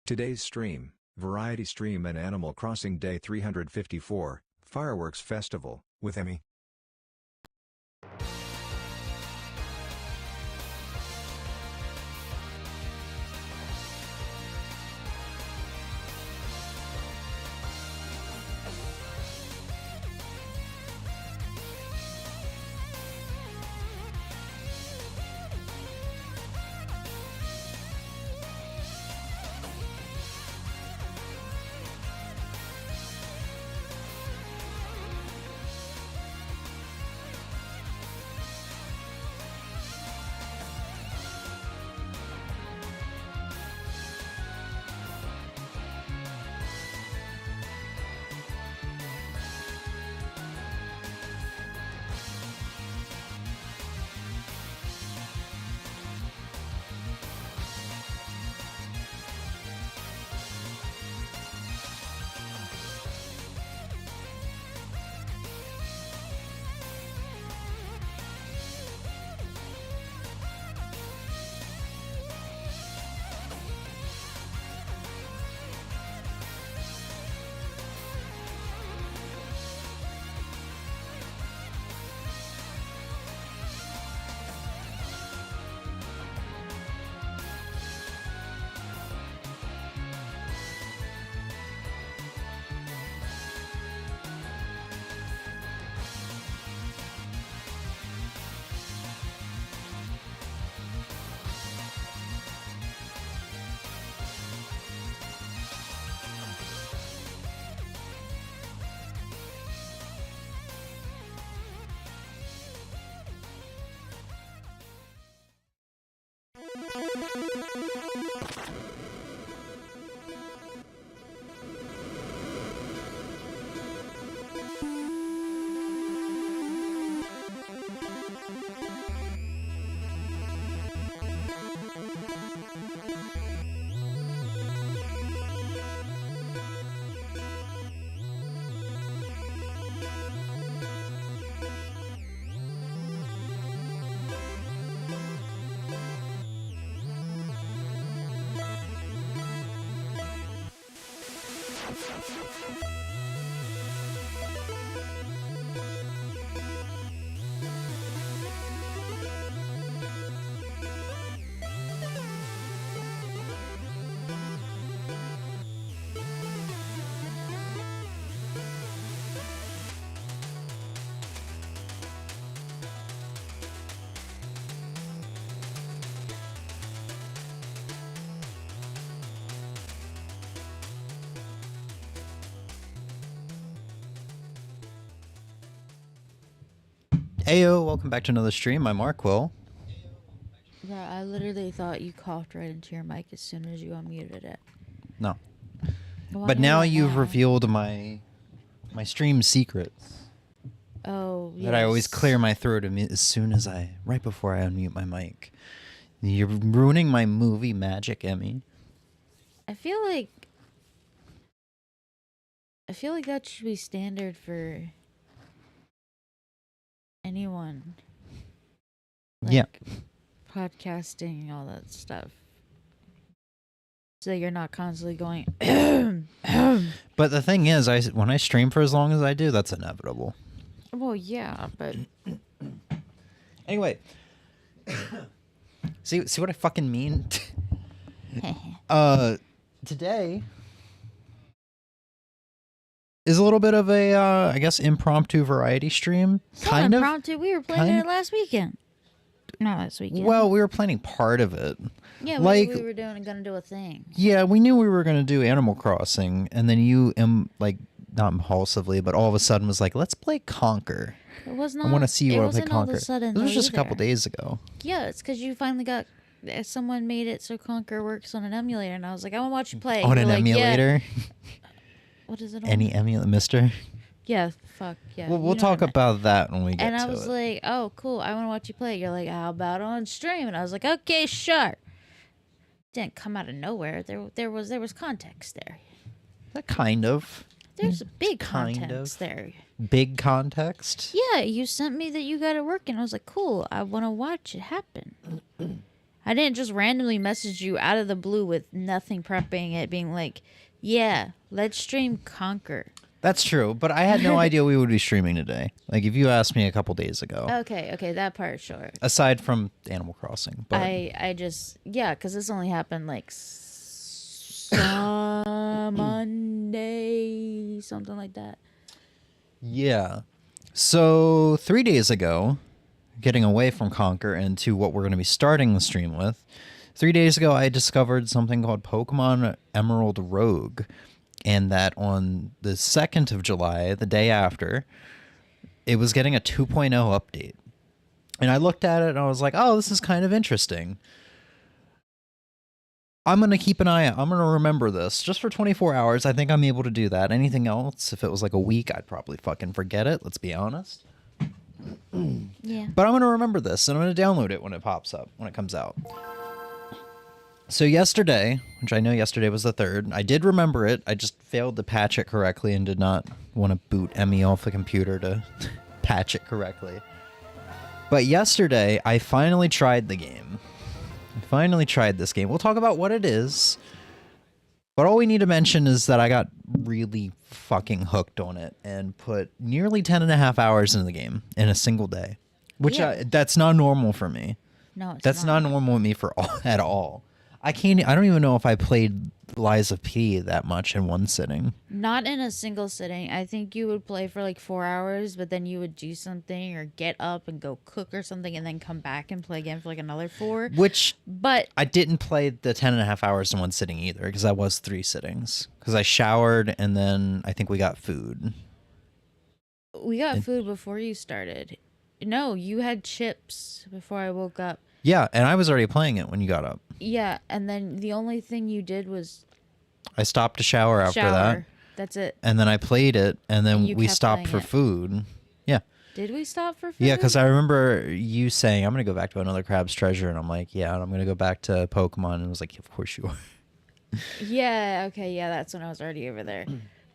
Today's stream, Variety Stream and Animal Crossing Day 354, Fireworks Festival, with Emmy. Ayo, welcome back to another stream. I'm Arrquil. Bro, I literally thought you coughed right into your mic as soon as you unmuted it. No. Why But now not you've now? revealed my stream secrets. Oh, yes. That I always clear my throat as soon as right before I unmute my mic. You're ruining my movie magic, Emmy. I feel like that should be standard for anyone. Yeah. Podcasting, all that stuff. So you're not constantly going. But the thing is, when I stream for as long as I do, that's inevitable. Well, yeah, but Anyway. See what I fucking mean? Today is a little bit of a, I guess, impromptu variety stream. it's not impromptu. We were planning it last weekend. Not last weekend. Well, we were planning part of it. Yeah, like, we were gonna do a thing. Yeah, we knew we were going to do Animal Crossing, and then you, not impulsively, but all of a sudden was like, let's play Conquer. It was not. I want to see you want to play Conquer. All of a sudden, this was just either. a couple days ago. Yeah, it's because you finally got. Someone made it so Conquer works on an emulator, and I was like, I want to watch you play. On You're an like, emulator? Yeah. What is it on? Any emulator, mister? Yeah, fuck, yeah. Well, we'll talk about that when we get to it. And I was like, oh, cool, I want to watch you play. You're like, how about on stream? And I was like, okay, sure. Didn't come out of nowhere. There was context there. That kind of. There's a big Kind context of. there. Big context? Yeah, you sent me that you got it working. I was like, cool, I want to watch it happen. I didn't just randomly message you out of the blue with nothing prepping it, being like, yeah, let's stream Conquer. That's true, but I had no idea we would be streaming today. Like, if you asked me a couple days ago. Okay, that part, sure. Aside from Animal Crossing. But I just, yeah, because this only happened like Monday, something like that. Yeah. So 3 days ago, getting away from Conquer and to what we're going to be starting the stream with, 3 days ago I discovered something called Pokemon Emerald Rogue, and that on the 2nd of July, the day after, it was getting a 2.0 update. And I looked at it and I was like, oh, this is kind of interesting. I'm going to keep an eye out. I'm going to remember this just for 24 hours. I think I'm able to do that. Anything else, if it was like a week, I'd probably fucking forget it. Let's be honest. Yeah. But I'm going to remember this, and I'm going to download it when it pops up, when it comes out. So yesterday, which I know yesterday was the 3rd, I did remember it. I just failed to patch it correctly and did not want to boot Emmy off the computer to patch it correctly. But yesterday, I finally tried the game. I finally tried this game. We'll talk about what it is. But all we need to mention is that I got really fucking hooked on it and put nearly 10.5 hours into the game in a single day. Which that's not normal for me. No, that's not normal with me at all. I don't even know if I played Lies of P that much in one sitting. Not in a single sitting. I think you would play for like 4 hours, but then you would do something or get up and go cook or something and then come back and play again for like another 4. But I didn't play the 10.5 hours in one sitting either, because that was 3 sittings. Because I showered and then I think we got food. We got food before you started. No, you had chips before I woke up. Yeah, and I was already playing it when you got up. Yeah, and then the only thing you did was I stopped to shower after that. That's it. And then I played it, and then we stopped for food. Yeah. Did we stop for food? Yeah, because I remember you saying, I'm going to go back to Another Crab's Treasure, and I'm like, yeah, and I'm going to go back to Pokemon, and I was like, of course you are. Yeah, okay, yeah, that's when I was already over there.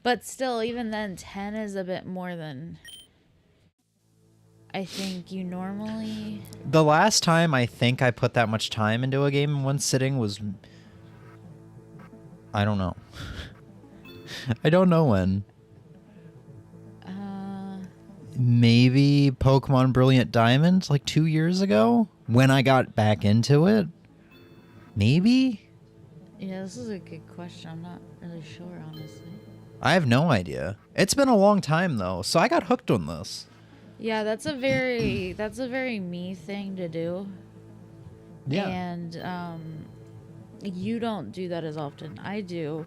But still, even then, 10 is a bit more than I think you normally... The last time I think I put that much time into a game in one sitting was... I don't know. I don't know when. Maybe Pokemon Brilliant Diamond, like 2 years ago? When I got back into it? Maybe? Yeah, this is a good question. I'm not really sure, honestly. I have no idea. It's been a long time, though, so I got hooked on this. Yeah, that's a very me thing to do. Yeah. And you don't do that as often. I do.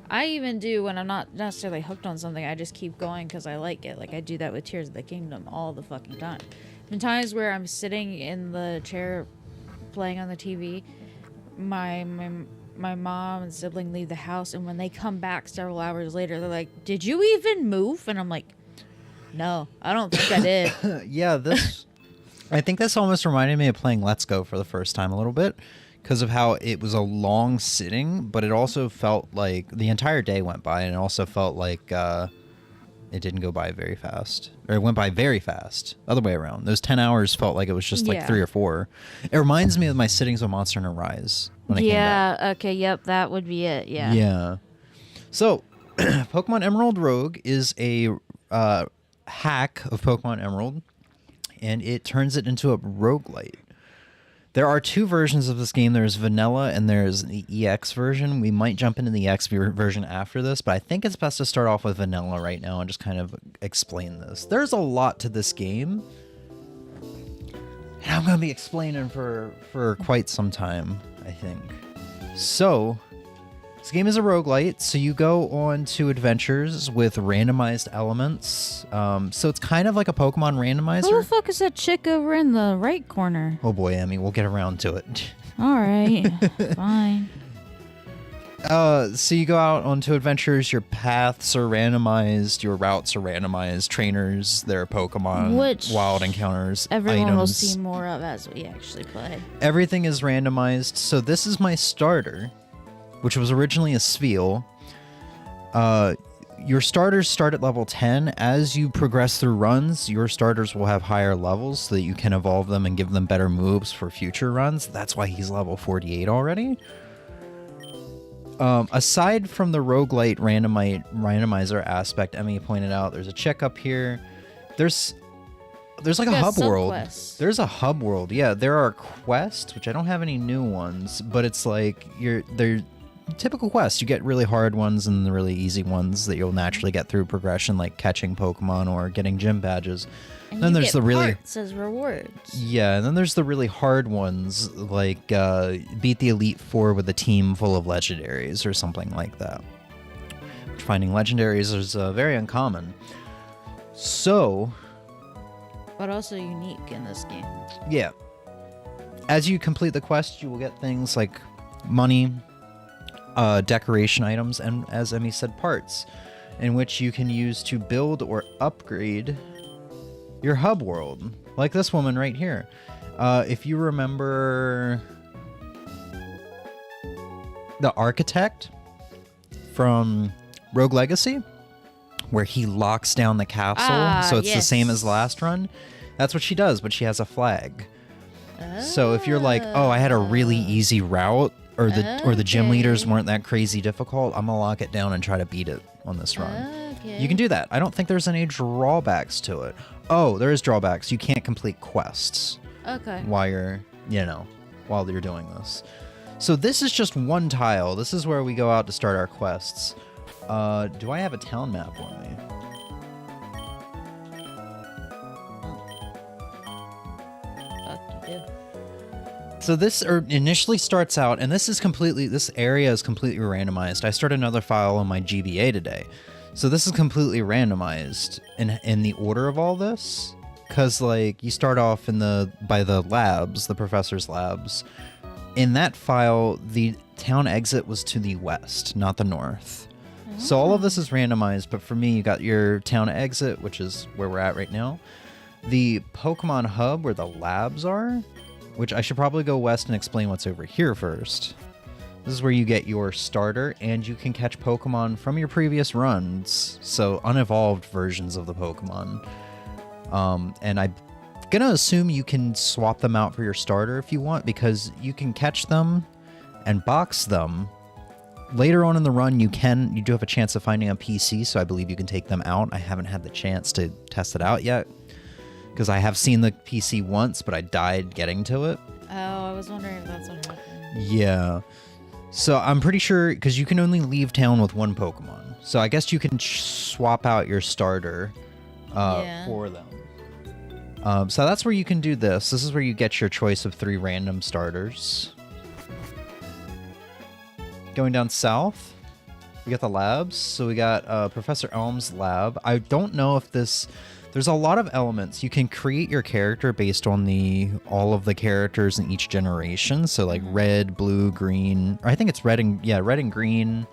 I even do when I'm not necessarily hooked on something. I just keep going because I like it. Like I do that with Tears of the Kingdom all the fucking time. Been times where I'm sitting in the chair playing on the TV. My mom and sibling leave the house, and when they come back several hours later, they're like, "Did you even move?" And I'm like, "No, I don't think I did." Yeah, I think this almost reminded me of playing Let's Go for the first time a little bit, because of how it was a long sitting, but it also felt like the entire day went by, and it also felt like it didn't go by very fast. Or it went by very fast. Other way around. Those 10 hours felt like it was just like 3 or 4. It reminds me of my sittings with Monster Hunter Rise. When I came back. Okay, yep, that would be it, yeah. Yeah. So, Pokemon Emerald Rogue is a hack of Pokemon Emerald, and it turns it into a roguelite. There are 2 versions of this game. There's vanilla and there's the EX version. We might jump into the EX version after this, but I think it's best to start off with vanilla right now and just kind of explain this. There's a lot to this game, and I'm going to be explaining for quite some time, I think. So, this game is a roguelite, so you go on to adventures with randomized elements. So it's kind of like a Pokemon randomizer. Who the fuck is that chick over in the right corner? Oh boy, Emmy, we'll get around to it. All right, fine. So you go out onto adventures, your paths are randomized, your routes are randomized, trainers, there are Pokemon, which wild encounters, everyone items. will see more of as we actually play. Everything is randomized, so this is my starter, which was originally a Spheal. your starters start at level 10. As you progress through runs, your starters will have higher levels so that you can evolve them and give them better moves for future runs. That's why he's level 48 already. Aside from the roguelite randomizer aspect, Emmy pointed out, there's a check up here. There's like a hub world. There's a hub world. Yeah, there are quests, which I don't have any new ones, but it's like they're typical quests. You get really hard ones and the really easy ones that you'll naturally get through progression, like catching Pokemon or getting gym badges. And then you there's get the really parts as rewards. yeah, and then there's the really hard ones, like beat the Elite Four with a team full of legendaries or something like that. Finding legendaries is very uncommon. So, But also unique in this game. yeah. As you complete the quest, you will get things like money, decoration items, and, as Emmy said, parts, in which you can use to build or upgrade your hub world, like this woman right here. If you remember the architect from Rogue Legacy, where he locks down the castle, so it's the same as last run, that's what she does, but she has a flag. So if you're like, oh, I had a really easy route, or the gym leaders weren't that crazy difficult, I'm gonna lock it down and try to beat it on this run. You can do that. I don't think there's any drawbacks to it. Oh, there is drawbacks. You can't complete quests. Okay. While you're doing this. So this is just one tile. This is where we go out to start our quests. Do I have a town map on me? Fuck, you do. So this initially starts out, and this area is completely randomized. I started another file on my GBA today. So this is completely randomized in the order of all this, because like you start off by the labs, the professor's labs. In that file, the town exit was to the west, not the north. So all of this is randomized, but for me, you got your town exit, which is where we're at right now. The Pokemon hub, where the labs are, which I should probably go west and explain what's over here first. This is where you get your starter, and you can catch Pokemon from your previous runs, so unevolved versions of the Pokemon. And I'm gonna assume you can swap them out for your starter if you want, because you can catch them and box them. Later on in the run, you do have a chance of finding a PC, so I believe you can take them out. I haven't had the chance to test it out yet, because I have seen the PC once, but I died getting to it. Oh, I was wondering if that's what happened. Yeah. So I'm pretty sure, because you can only leave town with one Pokemon. So I guess you can swap out your starter for them. So that's where you can do this. This is where you get your choice of 3 random starters. Going down south, we got the labs. So we got Professor Elm's lab. I don't know if this... There's a lot of elements. You can create your character based on all of the characters in each generation. So like red, blue, green. Or I think it's red and green.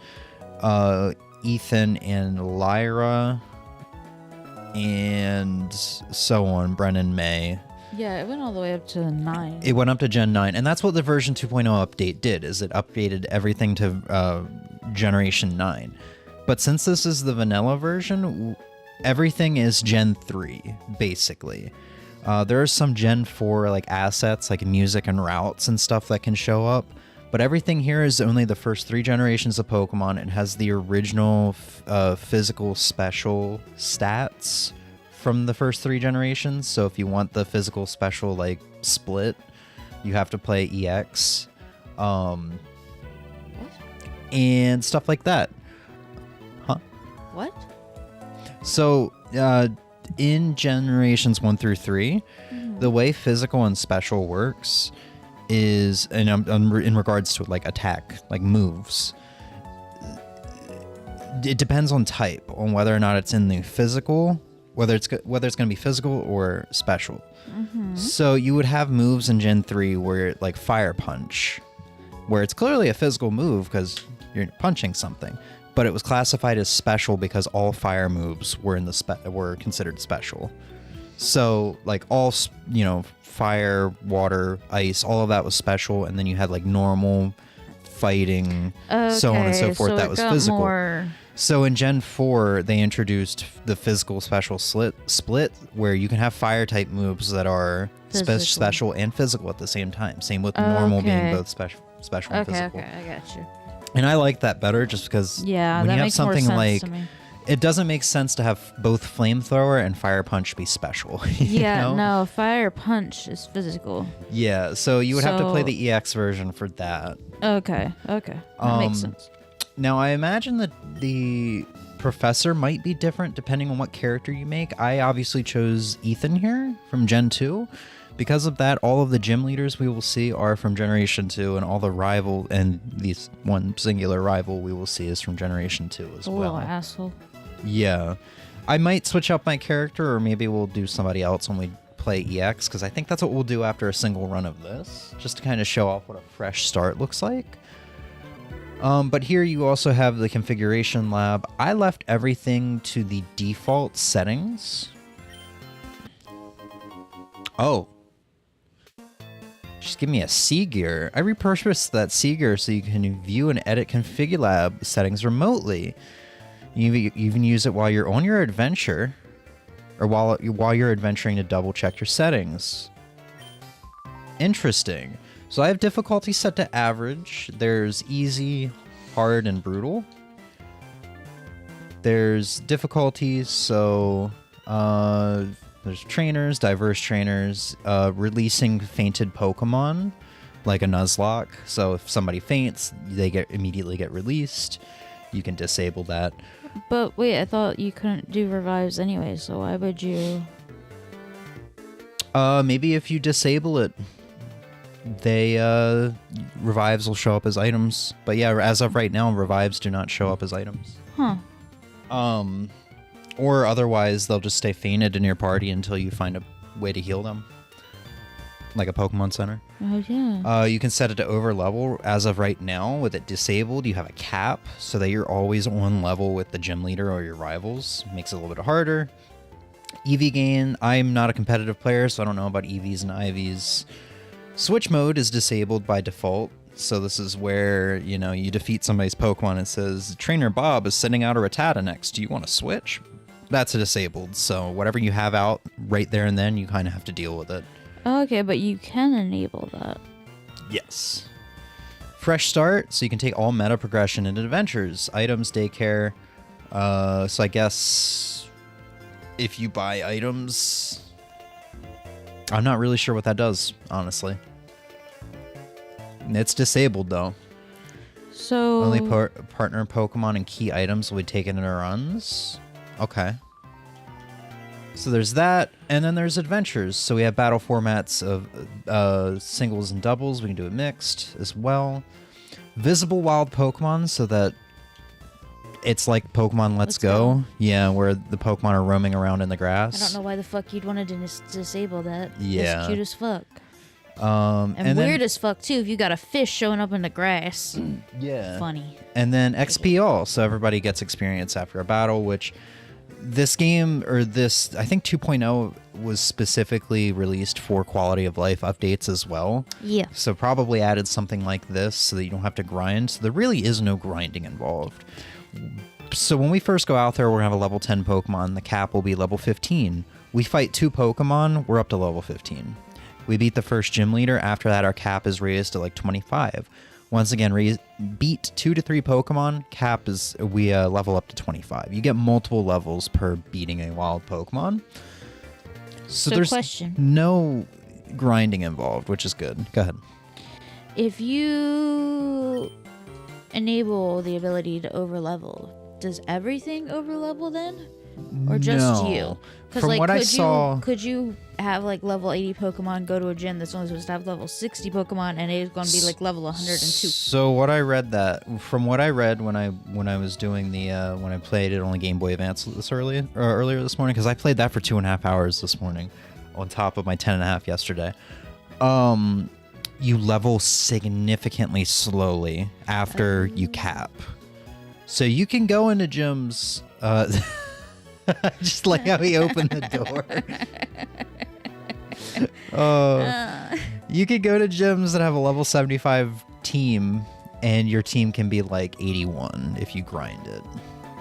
Ethan and Lyra, and so on. Brennan, May. Yeah, it went all the way up to 9. It went up to Gen 9, and that's what the version 2.0 update did. Is it updated everything to Generation 9? But since this is the vanilla version, everything is Gen 3, basically. There are some Gen 4 like assets, like music and routes and stuff that can show up, but everything here is only the first 3 generations of Pokemon. It has the original physical special stats from the first 3 generations. So if you want the physical special like split, you have to play EX, and stuff like that. Huh? What? So, in generations 1 through 3, the way physical and special works is, and in regards to like attack, like moves, it depends on type, on whether or not it's in the physical, whether it's going to be physical or special. So you would have moves in Gen 3 where like Fire Punch, where it's clearly a physical move because you're punching something. But it was classified as special because all fire moves were were considered special. So like all, fire, water, ice, all of that was special, and then you had like normal, fighting, so on and so forth. So that was physical. So in Gen 4, they introduced the physical special split where you can have fire type moves that are special and physical at the same time. Same with normal being both special and physical. Okay, I got you. And I like that better just because when you have something like... It doesn't make sense to have both flamethrower and fire punch be special. Yeah, no, fire punch is physical. Yeah, so you would have to play the EX version for that. Okay. That makes sense. Now, I imagine that the professor might be different depending on what character you make. I obviously chose Ethan here from Gen 2. Because of that, all of the gym leaders we will see are from Generation 2, and all the rival, and this one singular rival we will see is from Generation 2 as well. Little asshole. Yeah. I might switch up my character, or maybe we'll do somebody else when we play EX, because I think that's what we'll do after a single run of this, just to kind of show off what a fresh start looks like. But here you also have the configuration lab. I left everything to the default settings. Oh. Just give me a C gear. I repurposed that C gear so you can view and edit config lab settings remotely. You even use it while you're on your adventure, or while you're adventuring to double check your settings. Interesting. So I have difficulty set to average. There's easy, hard, and brutal. There's difficulties, so there's trainers, diverse trainers, releasing fainted Pokemon, like a Nuzlocke. So if somebody faints, they immediately get released. You can disable that. But wait, I thought you couldn't do revives anyway, so why would you? Maybe if you disable it, revives will show up as items. But yeah, as of right now, revives do not show up as items. Huh. Or otherwise, they'll just stay fainted in your party until you find a way to heal them. Like a Pokemon Center. Oh, yeah. You can set it to over level. As of right now, with it disabled, you have a cap so that you're always on level with the gym leader or your rivals. Makes it a little bit harder. EV gain. I'm not a competitive player, so I don't know about EVs and IVs. Switch mode is disabled by default. So this is where, you defeat somebody's Pokemon and it says, Trainer Bob is sending out a Rattata next. Do you want to switch? That's disabled. So whatever you have out right there and then, you kind of have to deal with it. Okay, but you can enable that. Yes. Fresh start, so you can take all meta progression into adventures, items, daycare. So I guess if you buy items, I'm not really sure what that does, honestly. It's disabled though. So only partner Pokemon and key items will be taken in runs. Okay. So there's that, and then there's adventures. So we have battle formats of singles and doubles. We can do it mixed as well. Visible wild Pokemon, so that it's like Pokemon Let's Go. Yeah, where the Pokemon are roaming around in the grass. I don't know why the fuck you'd want to disable that. Yeah. It's cute as fuck. And weird as fuck, too, if you got a fish showing up in the grass. Yeah. Funny. And then XP all, so everybody gets experience after a battle, which... This game, or this, I think 2.0 was specifically released for quality of life updates as well. Yeah. So probably added something like this so that you don't have to grind. So there really is no grinding involved. So when we first go out there, we're going to have a level 10 Pokemon. The cap will be level 15. We fight 2 Pokemon, we're up to level 15. We beat the first gym leader. After that, our cap is raised to like 25. Once again, beat 2 to 3 Pokemon, cap is, we level up to 25. You get multiple levels per beating a wild Pokemon. So there's no grinding involved, which is good. Go ahead. If you enable the ability to overlevel, does everything overlevel then? Or just you? Because From what I saw... Could you have like level 80 Pokemon go to a gym that's only supposed to have level 60 Pokemon and it's going to be like level 102? So what I read when I was doing the when I played it on the Game Boy Advance earlier this morning, because I played that for 2.5 hours this morning on top of my 10.5 yesterday. You level significantly slowly after you cap. So you can go into gyms just like how he opened the door. You could go to gyms that have a level 75 team, and your team can be like 81 if you grind it.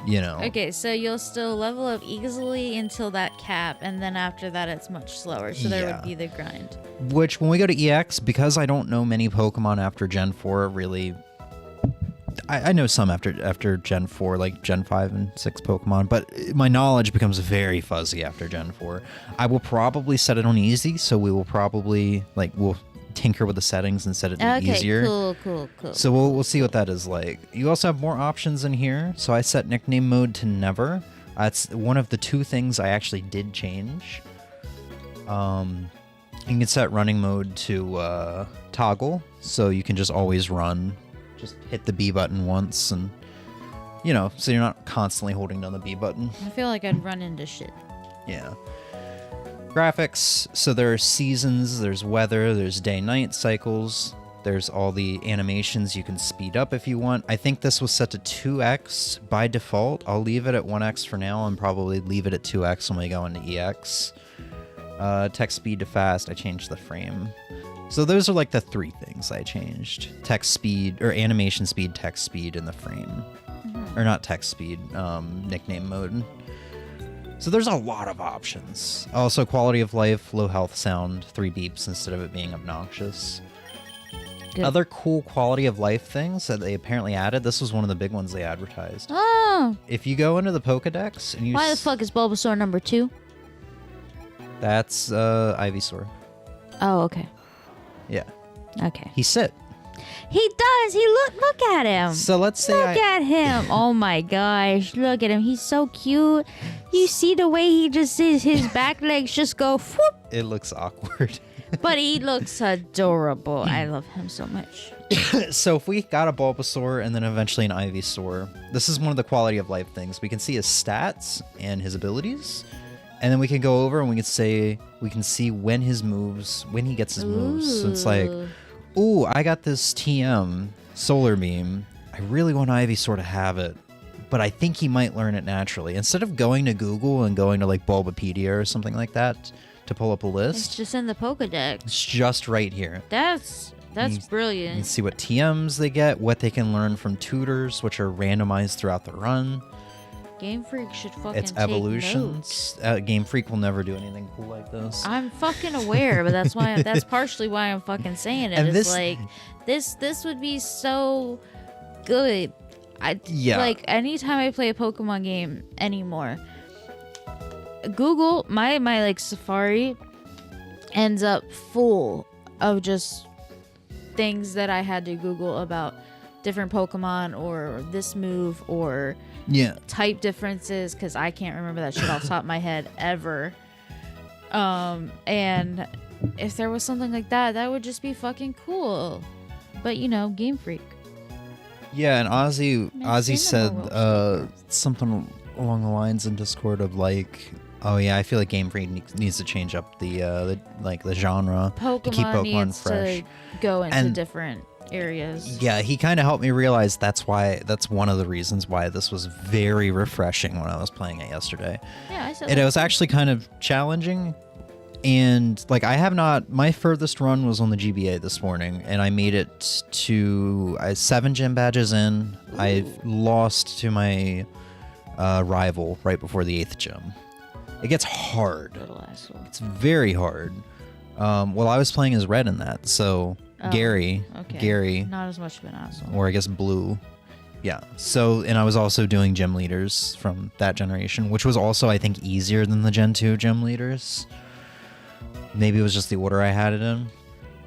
you know. Okay, so you'll still level up easily until that cap, and then after that it's much slower. So there Yeah. would be the grind. Which, when we go to EX, because I don't know many Pokemon after Gen 4, really... I know some after Gen 4, like Gen 5 and 6 Pokemon, but my knowledge becomes very fuzzy after Gen 4. I will probably set it on easy, so we will probably, like, we'll tinker with the settings and set it to easier. Cool. So we'll see what that is like. You also have more options in here. So I set nickname mode to never. That's one of the 2 things I actually did change. You can set running mode to toggle, so you can just always run. Just hit the B button once, and you know, so you're not constantly holding down the B button. I feel like I'd run into shit. Yeah. Graphics, so there are seasons, there's weather, there's day-night cycles, there's all the animations you can speed up if you want. I think this was set to 2x by default. I'll leave it at 1x for now and probably leave it at 2x when we go into EX. Text speed to fast, I changed the frame. So those are like the 3 things I changed. Text speed, or animation speed, text speed, and the frame. Or not text speed, nickname mode. So there's a lot of options. Also, quality of life, low health sound, 3 beeps instead of it being obnoxious. Good. Other cool quality of life things that they apparently added, this was one of the big ones they advertised. Oh, If you go into the Pokedex and you... why the fuck is Bulbasaur number 2? That's Ivysaur. Oh, okay. Yeah. Okay. He's sit. He does. He look at him. So let's say Look at him. Oh my gosh. Look at him. He's so cute. You see the way he just is, his back legs just go whoop. It looks awkward. But he looks adorable. I love him so much. So if we got a Bulbasaur and then eventually an Ivysaur, this is one of the quality of life things. We can see his stats and his abilities, and then we can go over and we can see when he gets his moves. So it's like, ooh, I got this TM Solar Beam. I really want Ivysaur to have it, but I think he might learn it naturally. Instead of going to Google and going to like Bulbapedia or something like that to pull up a list, It's just in the Pokedex. it's just right here. That's You can brilliant. see what TMs they get, what they can learn from tutors, which are randomized throughout the run. Game Freak should fucking It's take evolutions. notes. Game Freak will never do anything cool like this. I'm fucking aware, but that's partially why I'm fucking saying it. And It's this- like this would be so good. Yeah. Like anytime I play a Pokemon game anymore, Google my like Safari ends up full of just things that I had to Google about different Pokemon or this move or Yeah. type differences, because I can't remember that shit off the top of my head ever. And if there was something like that, that would just be fucking cool. But you know, Game Freak. Yeah, and Ozzy said Cinnamon something along the lines in Discord of like, oh yeah, I feel like Game Freak needs to change up the genre to keep Pokemon Pokemon needs fresh. to go into And- different areas. Yeah, he kind of helped me realize that's one of the reasons why this was very refreshing when I was playing it yesterday. Yeah, I said And it was actually kind of challenging. And like my furthest run was on the GBA this morning, and I made it to 7 gym badges in. I've lost to my rival right before the 8th gym. It gets hard. little asshole. It's very hard. Well, I was playing as red in that, so Oh, Gary, Not as much of an asshole. or I guess Blue. Yeah. So, and I was also doing gym leaders from that generation, which was also, I think, easier than the Gen 2 gym leaders. Maybe it was just the order I had it in.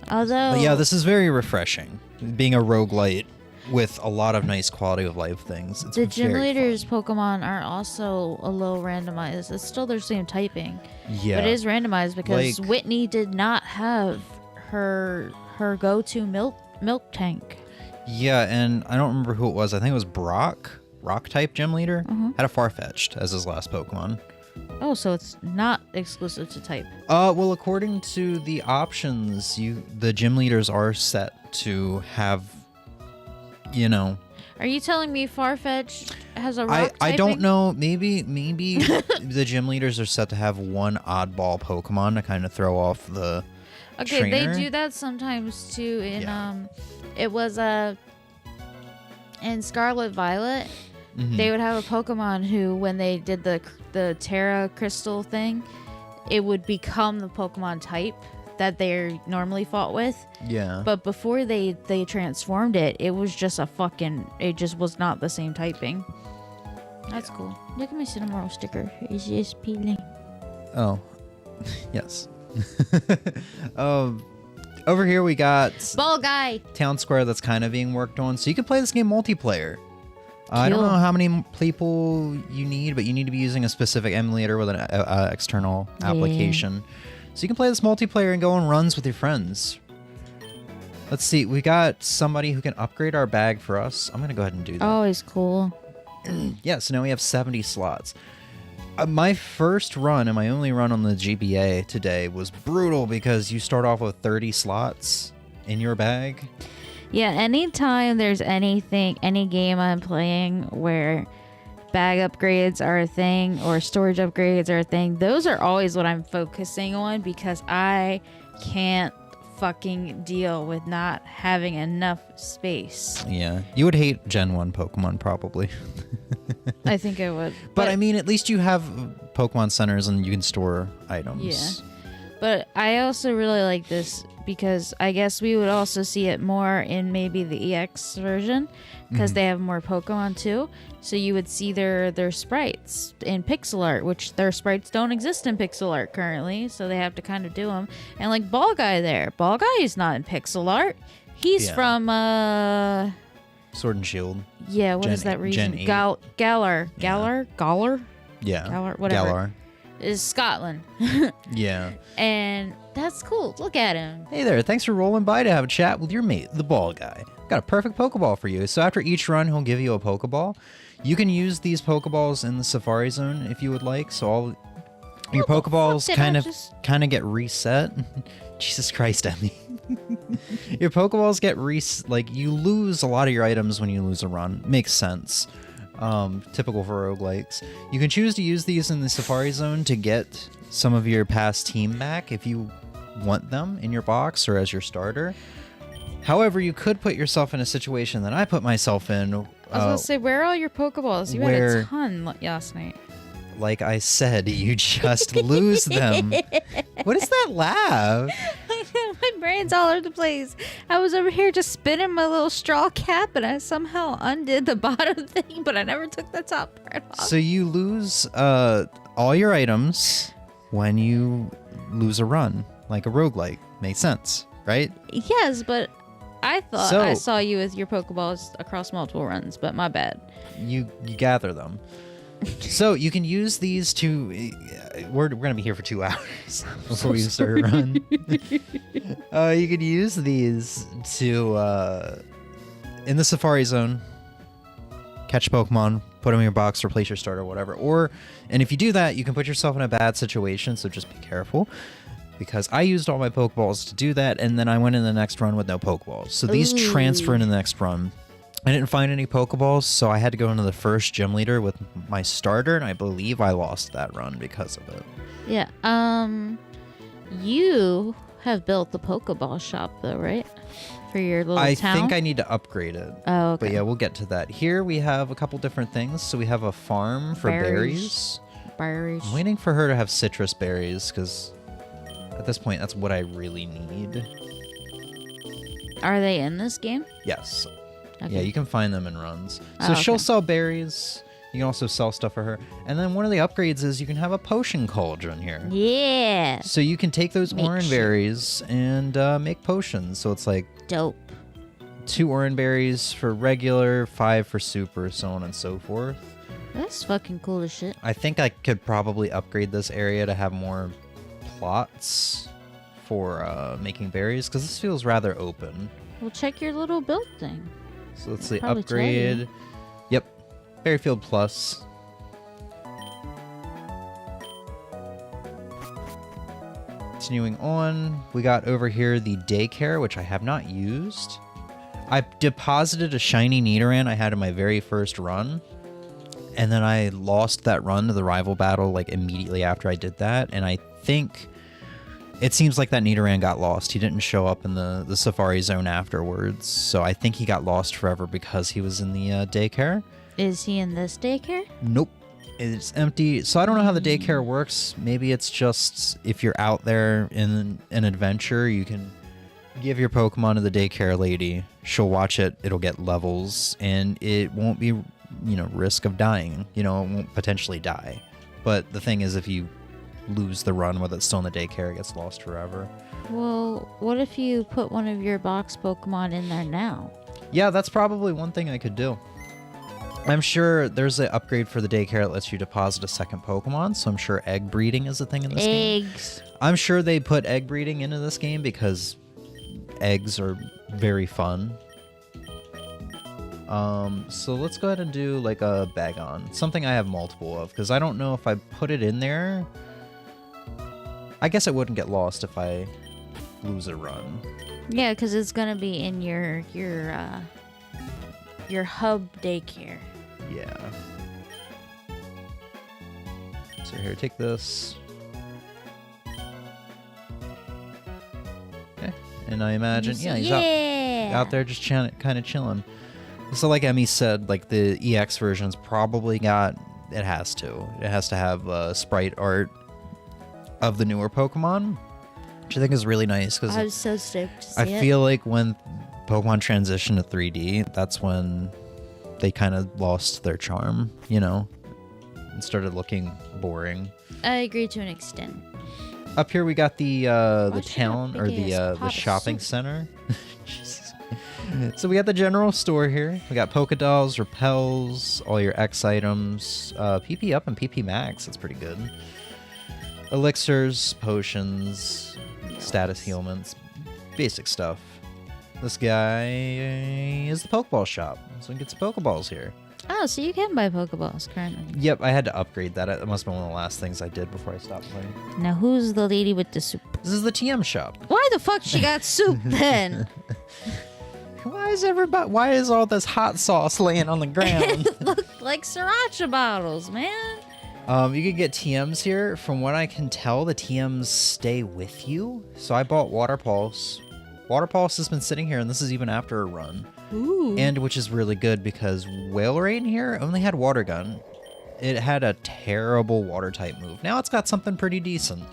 Although, But yeah, this is very refreshing. Being a roguelite with a lot of nice quality of life things. It's the gym very leaders fun. Pokemon are also a little randomized. It's still their same typing. Yeah. But it is randomized because Like- Whitney did not have her go-to milk tank. Yeah, and I don't remember who it was. I think it was Brock. Rock type gym leader. Had a Farfetch'd as his last Pokemon. Oh, so it's not exclusive to type. Well, according to the options, the gym leaders are set to have, Are you telling me Farfetch has a rock I don't typing? know. Maybe the gym leaders are set to have one oddball Pokemon to kind of throw off the Okay, trainer. they do that sometimes too. In Yeah. it was in Scarlet Violet. they would have a Pokemon who, when they did the Terra Crystal thing, it would become the Pokemon type that they're normally fought with. Yeah. But before they transformed it, it was just it just was not the same typing. That's cool. Look at my Cinnamoroll sticker. It's just peeling. Oh, yes. Over here we got Ball Guy. Town Square that's kind of being worked on. So you can play this game multiplayer. I don't know how many people you need, but you need to be using a specific emulator with an external application. So you can play this multiplayer and go on runs with your friends. Let's see. We got somebody who can upgrade our bag for us. I'm going to go ahead and do that. Always cool. Yeah, so now we have 70 slots. My first run and my only run on the GBA today was brutal because you start off with 30 slots in your bag. Yeah, anytime there's any game I'm playing where bag upgrades are a thing or storage upgrades are a thing, those are always what I'm focusing on because I can't fucking deal with not having enough space. Yeah, you would hate Gen 1 Pokemon probably. I think I would. But I mean, at least you have Pokemon centers and you can store items. Yeah. But I also really like this because I guess we would also see it more in maybe the EX version because they have more Pokemon too. So you would see their sprites in pixel art, which their sprites don't exist in pixel art currently. So they have to kind of do them. And like Ball Guy there. Ball Guy is not in pixel art. He's from... Sword and Shield. Yeah, what is that region? Galar. Yeah. Galar, whatever. Galar. Is Scotland. Yeah. And that's cool. Look at him. Hey there, thanks for rolling by to have a chat with your mate, the Ball Guy. Got a perfect Pokeball for you. So after each run, he'll give you a Pokeball. You can use these Pokeballs in the Safari Zone if you would like. So all your Pokeballs kind of get reset. Jesus Christ, Emmy. Your Pokeballs get you lose a lot of your items when you lose a run. Makes sense. Typical for roguelikes. You can choose to use these in the Safari Zone to get some of your past team back if you want them in your box or as your starter. However, you could put yourself in a situation that I put myself in. I was going to say, where are all your Pokeballs? You had a ton last night. Like I said, you just lose them. What is that laugh? My brain's all over the place. I was over here just spinning my little straw cap, and I somehow undid the bottom thing, but I never took the top part off. So you lose all your items when you lose a run, like a roguelike. Makes sense, right? Yes, but I thought I saw you with your Pokeballs across multiple runs, but my bad. You gather them. So you can use these to... We're going to be here for 2 hours before we start a run. You can use these to, in the Safari Zone, catch Pokemon, put them in your box, replace your starter, whatever. And if you do that, you can put yourself in a bad situation, so just be careful. Because I used all my Pokeballs to do that, and then I went in the next run with no Pokeballs. So these transfer into the next run. I didn't find any Pokeballs, so I had to go into the first gym leader with my starter, and I believe I lost that run because of it. Yeah. You have built the Pokeball shop, though, right? For your little town? I think I need to upgrade it. Oh, okay. But yeah, we'll get to that. Here we have a couple different things. So we have a farm for berries. Berries. I'm waiting for her to have citrus berries, because at this point, that's what I really need. Are they in this game? Yes. Okay. Yeah, you can find them in runs. So she'll sell berries. You can also sell stuff for her. And then one of the upgrades is you can have a potion cauldron here. Yeah. So you can take those orange berries and make potions. So it's like... Dope. 2 orange berries for regular, 5 for super, so on and so forth. That's fucking cool as shit. I think I could probably upgrade this area to have more plots for making berries, because this feels rather open. Well, check your little build thing. So let's see, upgrade. Yep, Berryfield Plus. Continuing on, we got over here the daycare, which I have not used. I deposited a shiny Nidoran I had in my very first run, and then I lost that run to the rival battle like immediately after I did that, and I think it seems like that Nidoran got lost. He didn't show up in the Safari Zone afterwards, so I think he got lost forever because he was in the daycare. Is he in this daycare? Nope. It's empty. So I don't know how the daycare works. Maybe it's just if you're out there in an adventure, you can give your Pokemon to the daycare lady. She'll watch it. It'll get levels, and it won't be, risk of dying. It won't potentially die. But the thing is, if you lose the run while it's still in the daycare, it gets lost forever. Well, what if you put one of your box Pokemon in there now? Yeah, that's probably one thing I could do. I'm sure there's an upgrade for the daycare that lets you deposit a second Pokemon, so I'm sure egg breeding is a thing in this game. Eggs. I'm sure they put egg breeding into this game because eggs are very fun. So let's go ahead and do like a Bagon, something I have multiple of, because I don't know if I put it in there. I guess it wouldn't get lost if I lose a run. Yeah, because it's gonna be in your hub daycare. Yeah. So here, take this. Okay. And I imagine, yeah, he's out there just kind of chilling. So like Emmy said, like the EX version's probably got, it has to have sprite art of the newer Pokemon, which I think is really nice because I was so stoked to see I it. feel like when Pokemon transitioned to 3D, that's when they kind of lost their charm, and started looking boring. I agree to an extent. Up here we got the Watch town, out, or big ass the pot of shopping soup. center. So we got the general store here. We got Pokedolls, Repels, all your X items, PP up and PP max. That's pretty good. Elixirs, potions, status ailments, basic stuff. This guy is the Pokeball shop, so we can get some Pokeballs here. Oh, so you can buy Pokeballs currently. Yep, I had to upgrade that. That must have been one of the last things I did before I stopped playing. Now, who's the lady with the soup? This is the TM shop. Why the fuck she got soup then? Why is all this hot sauce laying on the ground? It looked like sriracha bottles, man. You can get TMs here. From what I can tell, the TMs stay with you. So I bought Water Pulse. Water Pulse has been sitting here, and this is even after a run. Ooh. And which is really good because Whale Rain here only had Water Gun. It had a terrible water type move. Now it's got something pretty decent.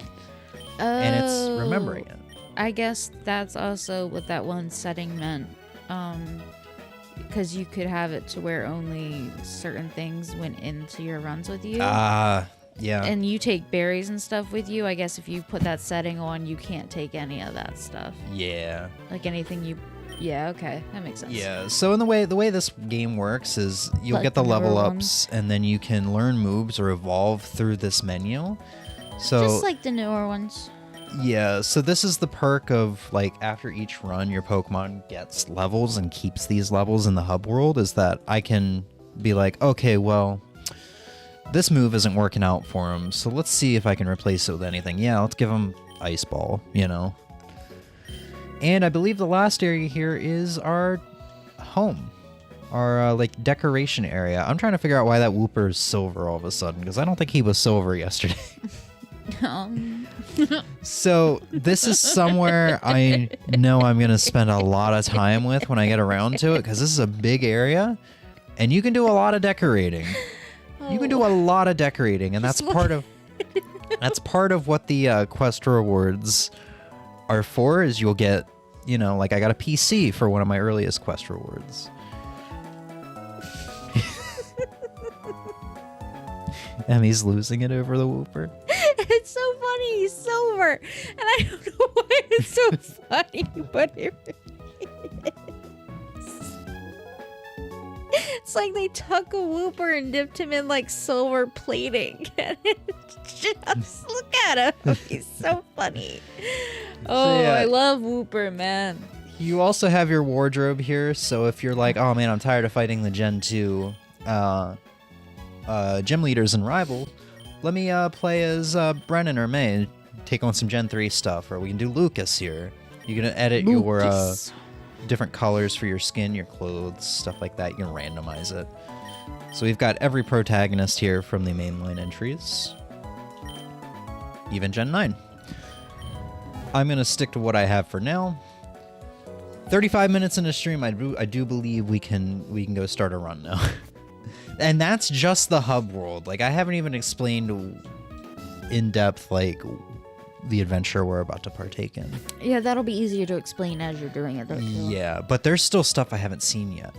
And it's remembering it. I guess that's also what that one setting meant. Because you could have it to where only certain things went into your runs with you. Yeah. And you take berries and stuff with you. I guess if you put that setting on, you can't take any of that stuff. Yeah. Like anything you... Yeah, okay. That makes sense. Yeah. So in the way this game works is you'll Like get the the level newer ups, ones. and then you can learn moves or evolve through this menu. So Just like the newer ones. yeah, so this is the perk of, like, after each run, your Pokemon gets levels and keeps these levels in the hub world, is that I can be like, okay, well, this move isn't working out for him, so let's see if I can replace it with anything. Yeah, let's give him Ice Ball, And I believe the last area here is our home, our, decoration area. I'm trying to figure out why that Wooper is silver all of a sudden, because I don't think he was silver yesterday. So this is somewhere I know I'm going to spend a lot of time with when I get around to it, because this is a big area and you can do a lot of decorating. You can do a lot of decorating, and that's part of what the quest rewards are for, is you'll get, like I got a PC for one of my earliest quest rewards. Emmy's losing it over the Wooper. It's so funny. He's silver. And I don't know why it's so funny, but it really is. It's like they took a Wooper and dipped him in like silver plating. And just look at him. He's so funny. Oh, yeah. I love Wooper, man. You also have your wardrobe here, so if you're like, oh man, I'm tired of fighting the Gen 2 gym leaders and rival, let me play as Brennan or May and take on some Gen 3 stuff, or we can do Lucas here. You can edit your different colors for your skin, your clothes, stuff like that. You can randomize it. So we've got every protagonist here from the mainline entries, even Gen 9. I'm going to stick to what I have for now. 35 minutes in a stream, I do believe we can go start a run now. And that's just the hub world. Like, I haven't even explained in depth, like, the adventure we're about to partake in. Yeah, that'll be easier to explain as you're doing it, though. Yeah, but there's still stuff I haven't seen yet.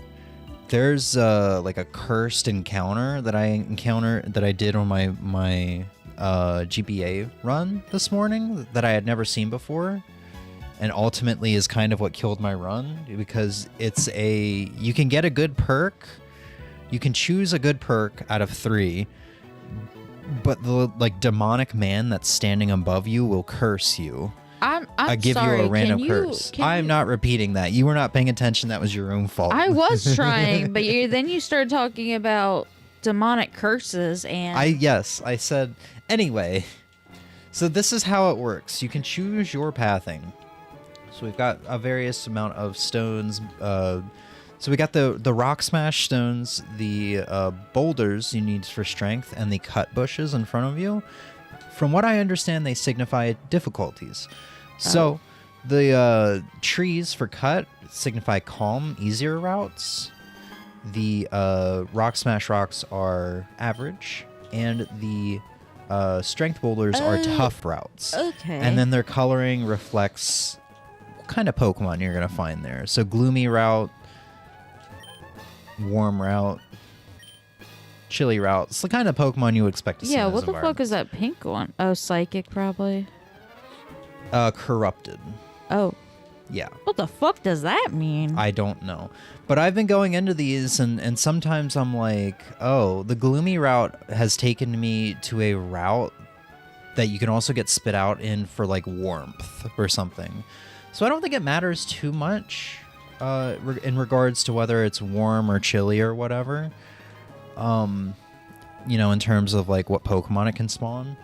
There's like a cursed encounter that I did on my GPA run this morning that I had never seen before, and ultimately is kind of what killed my run, because you can get a good perk, you can choose a good perk out of 3, but the like demonic man that's standing above you will curse you. I give sorry, you a random curse. I'm not repeating that. You were not paying attention. That was your own fault. I was trying, but then you started talking about demonic curses, and I said anyway. So this is how it works. You can choose your pathing. So we've got a various amount of stones. So we got the rock smash stones, the boulders you need for strength, and the cut bushes in front of you. From what I understand, they signify difficulties. So the trees for cut signify calm, easier routes. The rock smash rocks are average, and the strength boulders are tough routes. Okay. And then their coloring reflects what kind of Pokemon you're going to find there. So gloomy route, warm route, chilly route. It's the kind of Pokemon you would expect to see. Yeah, in what this the fuck is that pink one? Oh, psychic, probably. Corrupted. Oh. Yeah. What the fuck does that mean? I don't know. But I've been going into these, and sometimes I'm like, oh, the gloomy route has taken me to a route that you can also get spit out in for, like, warmth or something. So I don't think it matters too much in regards to whether it's warm or chilly or whatever. In terms of, like, what Pokemon it can spawn.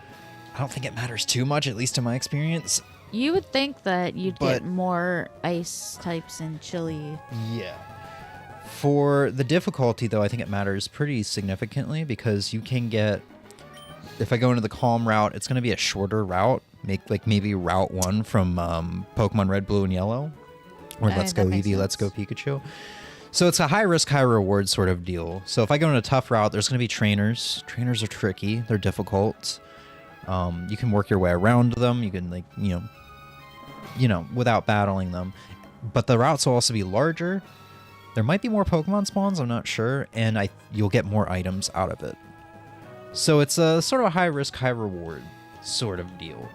I don't think it matters too much, at least in my experience. You would think that you'd get more ice types and chili. Yeah. For the difficulty, though, I think it matters pretty significantly, because you can get... If I go into the calm route, it's going to be a shorter route. Maybe Route 1 from Pokemon Red, Blue, and Yellow. Or Let's Go Eevee, Let's Go Pikachu. So it's a high risk, high reward sort of deal. So if I go in a tough route, there's going to be trainers. Trainers are tricky. They're difficult. You can work your way around them. You can, without battling them. But the routes will also be larger. There might be more Pokemon spawns, I'm not sure. And you'll get more items out of it. So it's a sort of a high risk, high reward sort of deal.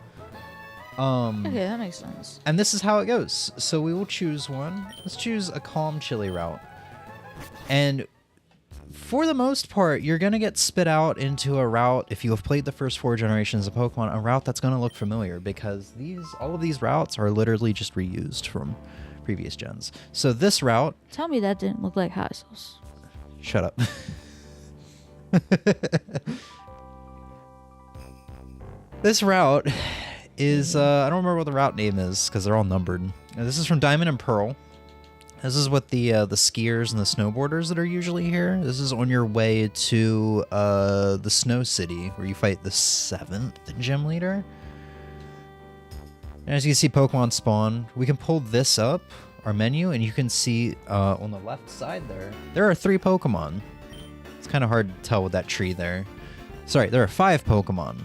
Okay, that makes sense. And this is how it goes. So we will choose one. Let's choose a calm, chilly route. And for the most part, you're going to get spit out into a route, if you have played the first 4 generations of Pokemon, a route that's going to look familiar, because all of these routes are literally just reused from previous gens. So this route... Tell me that didn't look like hot sauce. Shut up. This route is... I don't remember what the route name is, because they're all numbered. This is from Diamond and Pearl. This is what the skiers and the snowboarders that are usually here. This is on your way to the Snow City, where you fight the 7th gym leader. And as you can see, Pokemon spawn. We can pull this up, our menu, and you can see on the left side there are 3 Pokemon. It's kind of hard to tell with that tree there. Sorry, there are 5 Pokemon.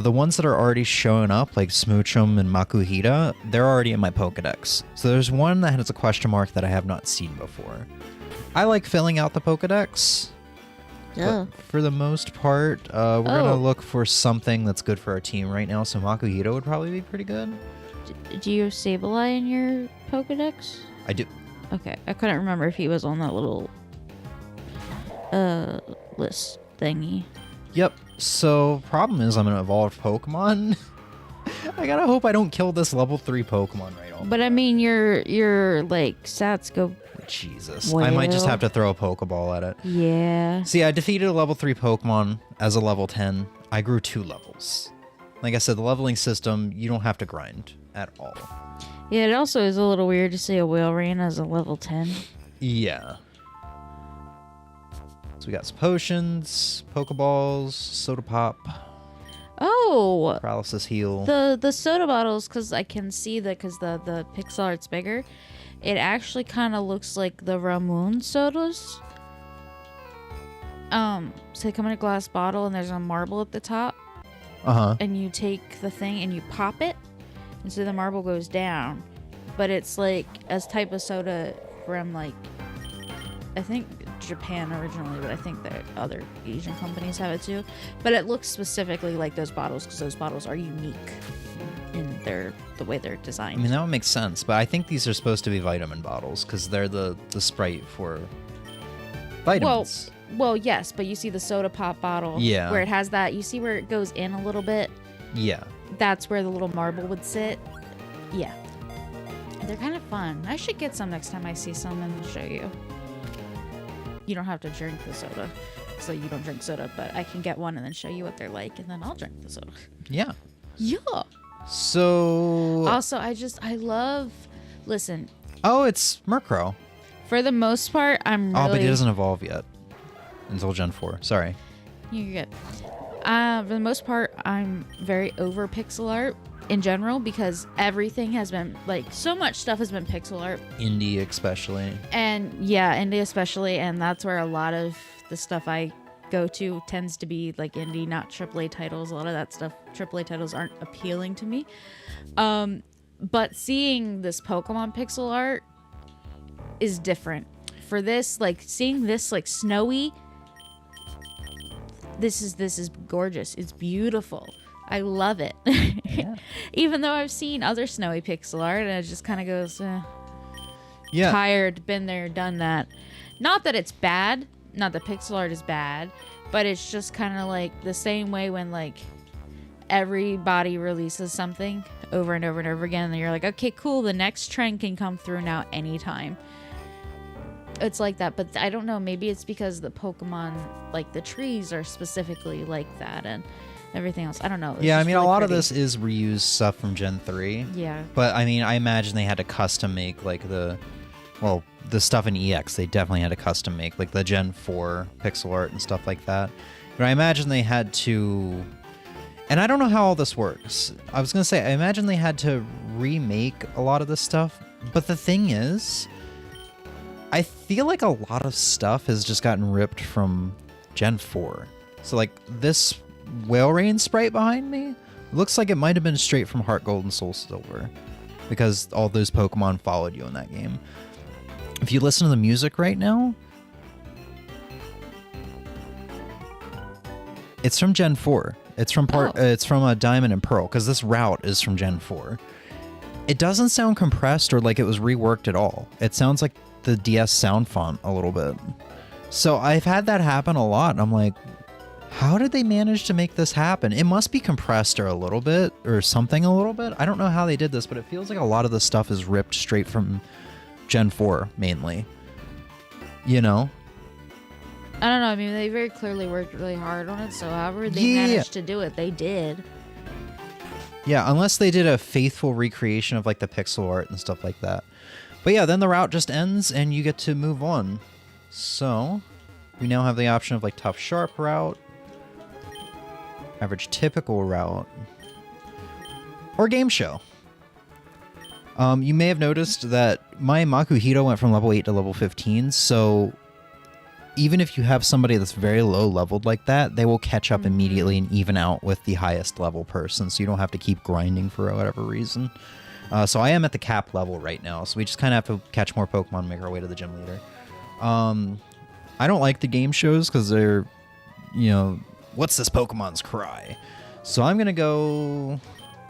The ones that are already showing up, like Smoochum and Makuhita, they're already in my Pokedex. So there's one that has a question mark that I have not seen before. I like filling out the Pokedex. Yeah. For the most part, we're going to look for something that's good for our team right now. So Makuhita would probably be pretty good. Do you have Sableye in your Pokedex? I do. Okay, I couldn't remember if he was on that little list thingy. Yep. So, problem is I'm an evolved Pokemon. I gotta hope I don't kill this level 3 Pokemon right off. But I mean, your like stats go. Jesus. I might just have to throw a Pokeball at it. Yeah. See, I defeated a level 3 Pokemon as a level 10. I grew 2 levels. Like I said, the leveling system, you don't have to grind at all. Yeah, it also is a little weird to see a Whalerain as a level 10. Yeah. So we got some potions, Pokeballs, Soda Pop. Oh! Paralysis Heal. The soda bottles, because I can see that, because the pixel art's bigger, it actually kind of looks like the Ramoon sodas. So they come in a glass bottle and there's a marble at the top, and you take the thing and you pop it, and so the marble goes down. But it's like a type of soda from like, I think Japan originally, but I think that other Asian companies have it too. But it looks specifically like those bottles because those bottles are unique in the way they're designed. I mean, that would make sense, but I think these are supposed to be vitamin bottles because they're the Sprite for vitamins. Well, yes, but you see the soda pop bottle, where it has that. You see where it goes in a little bit. Yeah, that's where the little marble would sit. Yeah, they're kind of fun. I should get some next time I see some and show you. You don't have to drink the soda, so you don't drink soda, but I can get one and then show you what they're like, and then I'll drink the soda. Yeah. Yeah. So. Also, I love. Listen. Oh, it's Murkrow. For the most part, I'm really. Oh, but he doesn't evolve yet until Gen 4. Sorry. You're good. For the most part, I'm very over pixel art in general because everything has been like so much stuff has been pixel art. Indie especially. And yeah, indie especially, and that's where a lot of the stuff I go to tends to be like indie, not AAA titles. A lot of that stuff, AAA titles aren't appealing to me. But seeing this Pokemon pixel art is different. For this, like seeing this like snowy, this is gorgeous. It's beautiful. I love it. Yeah. Even though I've seen other snowy pixel art and it just kind of goes, yeah, tired, been there, done that. Not that it's bad. Not that pixel art is bad, but it's just kind of like the same way when like everybody releases something over and over and over again and you're like, okay, cool, the next trend can come through now anytime. It's like that, but I don't know, maybe it's because the Pokemon, like the trees are specifically like that and everything else. I don't know. Yeah, I mean, really a lot of this is reused stuff from Gen 3. Yeah. But I mean, I imagine they had to custom make like the stuff in EX, they definitely had to custom make like the Gen 4 pixel art and stuff like that. But I imagine they had to, and I don't know how all this works. I was going to say, I imagine they had to remake a lot of this stuff. But the thing is, I feel like a lot of stuff has just gotten ripped from Gen 4. So like this Whale Rain sprite behind me looks like it might have been straight from Heart Gold and Soul Silver because all those Pokemon followed you in that game. If you listen to the music right now, it's from Gen 4. It's from it's from Diamond and Pearl because this route is from Gen 4. It doesn't sound compressed or like it was reworked at all. It sounds like the DS sound font a little bit. So I've had that happen a lot and I'm like, how did they manage to make this happen? It must be compressed or a little bit or something a little bit. I don't know how they did this, but it feels like a lot of the stuff is ripped straight from Gen 4 mainly. You know? I don't know. I mean, they very clearly worked really hard on it. So however they managed to do it, they did. Yeah, unless they did a faithful recreation of like the pixel art and stuff like that. But yeah, then the route just ends and you get to move on. So we now have the option of like tough sharp route, average typical route, or game show. You may have noticed that my Makuhito went from level 8 to level 15, so even if you have somebody that's very low leveled like that, they will catch up immediately and even out with the highest level person, so you don't have to keep grinding for whatever reason. So I am at the cap level right now, so we just kind of have to catch more Pokemon and make our way to the gym leader. I don't like the game shows because they're, you know, what's this Pokemon's cry? So I'm gonna go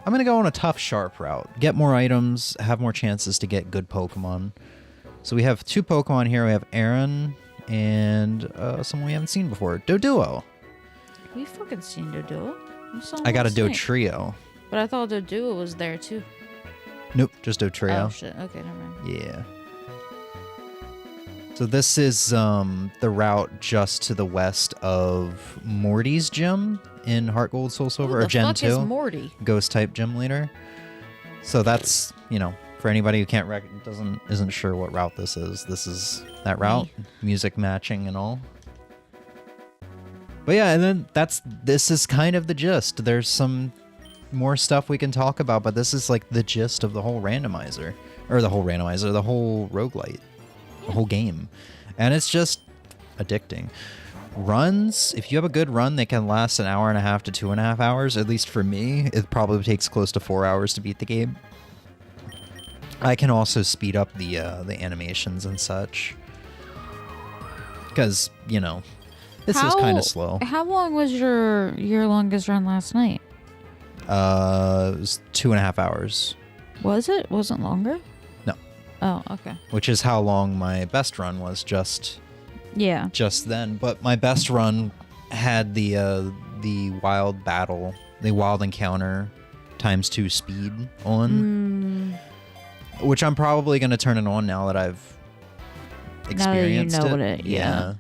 on a tough sharp route, get more items, have more chances to get good Pokemon. So we have two Pokemon here. We have Aaron and someone we haven't seen before, Doduo. We fucking seen Doduo. I got a Dotrio. But I thought Doduo was there too. Nope, just Dotrio. Oh shit. Okay, never mind. Yeah. So this is the route just to the west of Morty's gym in Heart Gold Soul Silver, or Gen 2. Who the fuck is Morty? Ghost type gym leader. So that's, you know, for anybody who can't isn't sure what route this is that route, music matching and all. But yeah, and then this is kind of the gist. There's some more stuff we can talk about, but this is like the gist of the whole randomizer, the whole roguelite. The whole game, and it's just addicting. runs, if you have a good run, they can last an hour and a half to 2.5 hours. At least for me, it probably takes close to 4 hours to beat the game. I can also speed up the animations and such. Because, you know, this is kind of slow. How long was your longest run last night? It was 2.5 hours. Was it? Wasn't longer? No. Oh, okay. Which is how long my best run was just then. But my best run had the wild battle, the wild encounter ×2 speed on. Which I'm probably going to turn it on now that I've experienced now that you know it. Yeah.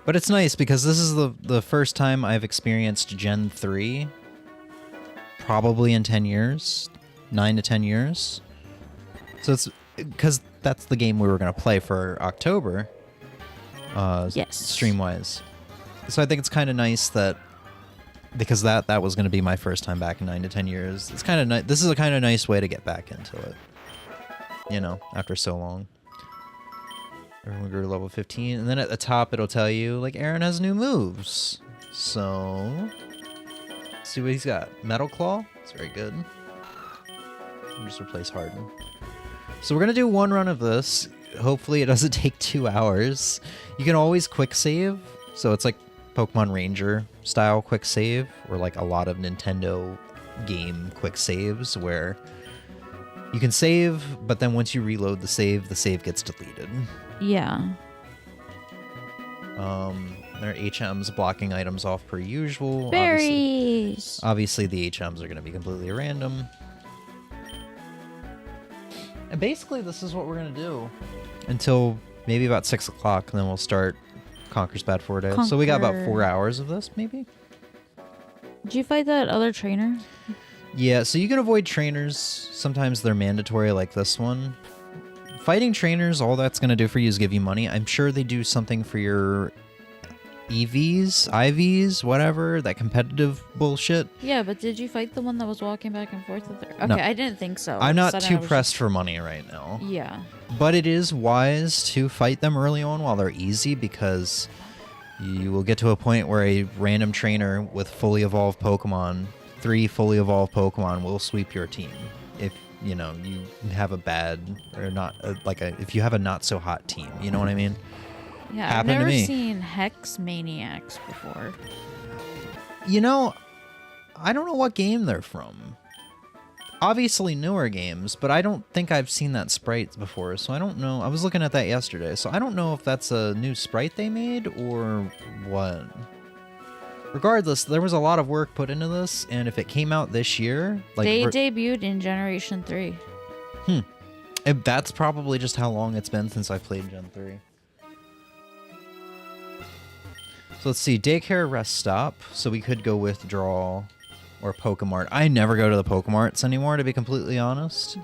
But it's nice because this is the first time I've experienced Gen 3 probably in 10 years, 9 to 10 years. So it's because that's the game we were going to play for October, yes, stream-wise. So I think it's kind of nice that, because that was going to be my first time back in 9 to 10 years. It's kind of nice. This is a kind of nice way to get back into it, you know, after so long. Everyone grew to level 15, and then at the top it'll tell you, like, Aaron has new moves. So, let's see what he's got. Metal Claw, it's very good. I'll just replace Harden. So we're gonna do one run of this. Hopefully it doesn't take 2 hours. You can always quick save, so it's like Pokemon Ranger style quick save, or like a lot of Nintendo game quick saves where you can save, but then once you reload the save gets deleted. Yeah. There are HMs blocking items off per usual. Berries! Obviously the HMs are going to be completely random. And basically this is what we're going to do until maybe about 6 o'clock, and then we'll start Conquer's Bad Fur Day. So we got about 4 hours of this, maybe? Did you fight that other trainer? Yeah, so you can avoid trainers. Sometimes they're mandatory, like this one. Fighting trainers, all that's going to do for you is give you money. I'm sure they do something for your EVs, IVs, whatever, that competitive bullshit. Yeah, but did you fight the one that was walking back and forth with her? Okay, No. I didn't think so. I'm not too pressed for money right now. Yeah. But it is wise to fight them early on while they're easy, because you will get to a point where a random trainer with fully evolved Pokemon, 3 fully evolved Pokemon, will sweep your team. If, you know, you have a bad, or not, if you have a not so hot team, you know what I mean? Yeah, Happened to I've never me. seen Hex Maniacs before. You know, I don't know what game they're from. Obviously newer games, but I don't think I've seen that sprite before, so I don't know. I was looking at that yesterday, so I don't know if that's a new sprite they made or what. Regardless, there was a lot of work put into this, and if it came out this year... like they debuted in Generation 3. And that's probably just how long it's been since I played Gen 3. So let's see, daycare, rest stop. So we could go withdraw or Pokemart. I never go to the Pokemarts anymore, to be completely honest.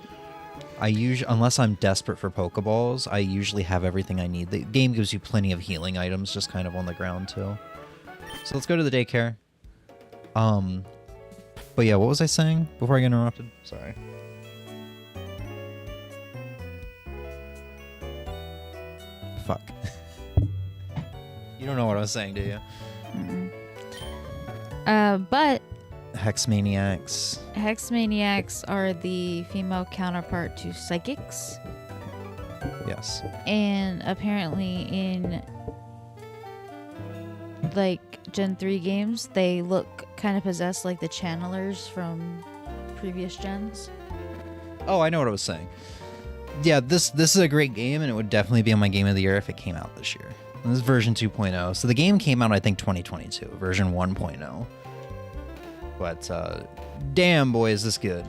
Unless I'm desperate for Pokeballs, I usually have everything I need. The game gives you plenty of healing items just kind of on the ground too. So let's go to the daycare. But yeah, what was I saying before I get interrupted? Sorry. Fuck. You don't know what I was saying, do you? But Hex Maniacs. Hex Maniacs are the female counterpart to Psychics. Yes. And apparently in like Gen 3 games, they look kind of possessed like the channelers from previous gens. Oh, I know what I was saying. Yeah, this is a great game, and it would definitely be on my Game of the Year if it came out this year. And this is version 2.0. So the game came out, I think, 2022, version 1.0. But damn, boy, is this good.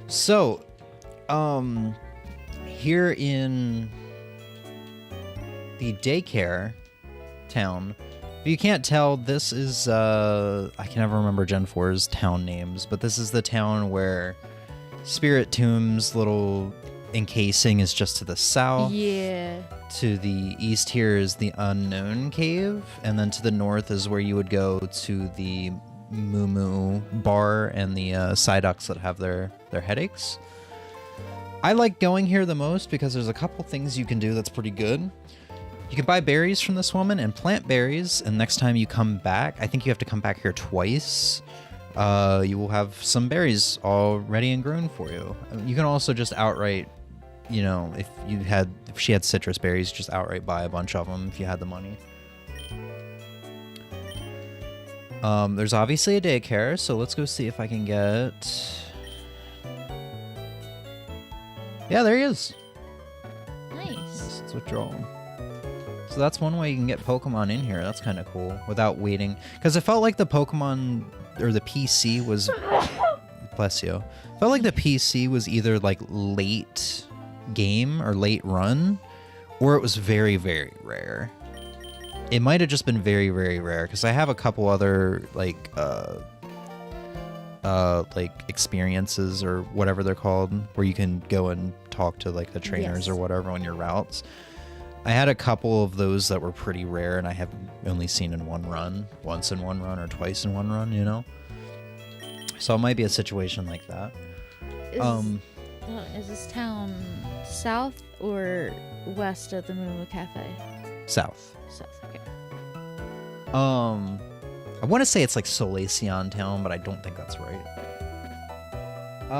So, here in the daycare town, if you can't tell, this is, I can never remember Gen 4's town names, but this is the town where Spirit Tomb's little encasing is just to the south. Yeah. To the east here is the Unknown Cave, and then to the north is where you would go to the Moo Moo Bar and the Psyducks that have their headaches. I like going here the most because there's a couple things you can do that's pretty good. You can buy berries from this woman and plant berries, and next time you come back, I think you have to come back here twice, you will have some berries all ready and grown for you. You can also just outright, you know, if she had citrus berries, just outright buy a bunch of them if you had the money. There's obviously a daycare, so let's go see if I can get... Yeah, there he is. Nice. Let's withdraw him. So that's one way you can get Pokemon in here. That's kind of cool without waiting. Because it felt like the Pokemon, or the PC was... Bless you. Felt like the PC was either like late game or late run, or it was very, very rare. It might have just been very, very rare, because I have a couple other like experiences or whatever they're called, where you can go and talk to like the trainers or whatever on your routes. I had a couple of those that were pretty rare, and I have only seen in one run, once in one run or twice in one run, you know? So it might be a situation like that. Is this town south or west of the Moonwood Cafe? South. South, okay. I want to say it's like Solaceon Town, but I don't think that's right.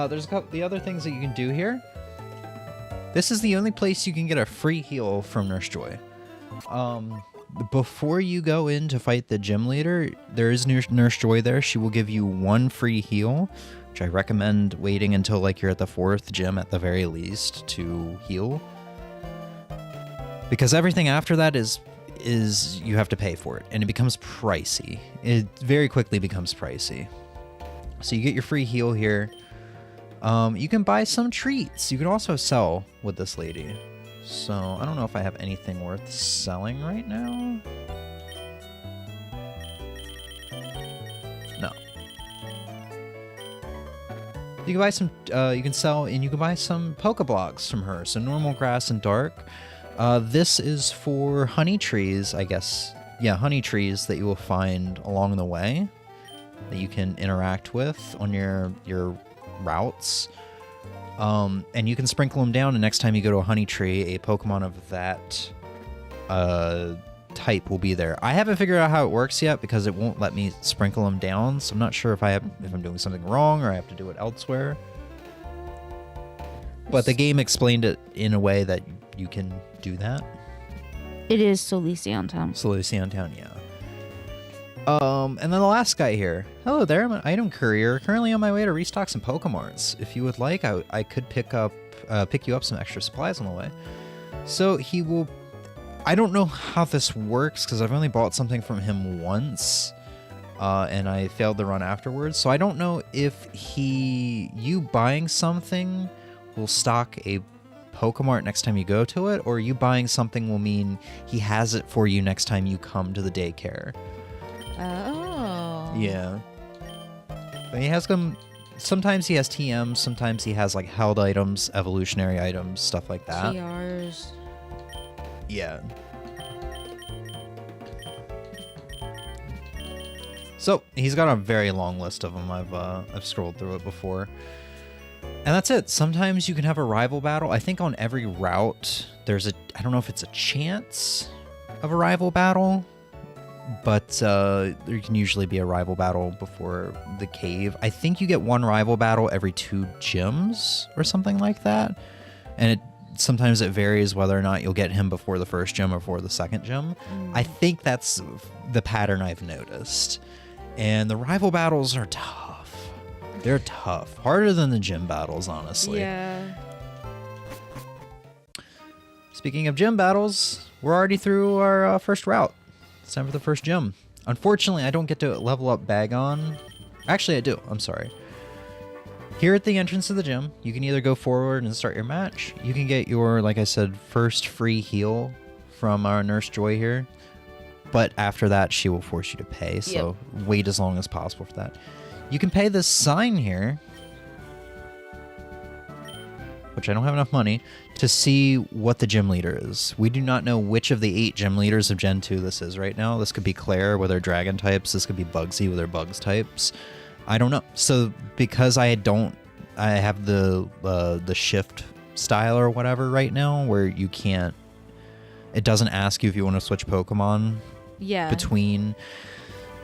There's a couple the other things that you can do here. This is the only place you can get a free heal from Nurse Joy. Before you go in to fight the gym leader, there is Nurse Joy there. She will give you one free heal, which I recommend waiting until like you're at the 4th gym at the very least to heal. Because everything after that is you have to pay for it, and it becomes pricey. It very quickly becomes pricey. So you get your free heal here. You can buy some treats. You can also sell with this lady. So I don't know if I have anything worth selling right now. No. You can buy some, you can sell, and you can buy some Pokeblocks from her. So normal, grass, and dark. This is for honey trees, I guess. Yeah, honey trees that you will find along the way that you can interact with on your routes. And you can sprinkle them down, and next time you go to a honey tree, a Pokemon of that type will be there. I haven't figured out how it works yet because it won't let me sprinkle them down, so I'm not sure if I'm doing something wrong or I have to do it elsewhere. But the game explained it in a way that you can do that. It is Solaceon Town. Solaceon Town, yeah. And then the last guy here. Hello there, I'm an item courier, currently on my way to restock some Pokemarts. If you would like, I could pick you up some extra supplies on the way. So he will... I don't know how this works, because I've only bought something from him once, and I failed the run afterwards. So I don't know if you buying something will stock a Pokemart next time you go to it, or you buying something will mean he has it for you next time you come to the daycare. Oh. Yeah. But he has them. Sometimes he has TMs, sometimes he has like held items, evolutionary items, stuff like that. TRs. Yeah. So he's got a very long list of them. I've scrolled through it before. And that's it. Sometimes you can have a rival battle. I think on every route there's I don't know if it's a chance of a rival battle, but there can usually be a rival battle before the cave. I think you get one rival battle every 2 gyms or something like that. And sometimes it varies whether or not you'll get him before the 1st gym or before the 2nd gym. I think that's the pattern I've noticed. And the rival battles are tough. They're tough. Harder than the gym battles, honestly. Yeah. Speaking of gym battles, we're already through our first route. It's time for the 1st gym. Unfortunately, I don't get to level up Bagon. Actually, I do. I'm sorry. Here at the entrance of the gym, you can either go forward and start your match. You can get your, like I said, first free heal from our Nurse Joy here. But after that, she will force you to pay. So wait as long as possible for that. You can pay this sign here, which I don't have enough money, to see what the gym leader is. We do not know which of the 8 gym leaders of Gen 2 this is right now. This could be Claire with her dragon types. This could be Bugsy with her bugs types. I don't know. So because I have the shift style or whatever right now, where you can't. It doesn't ask you if you want to switch Pokemon Yeah. between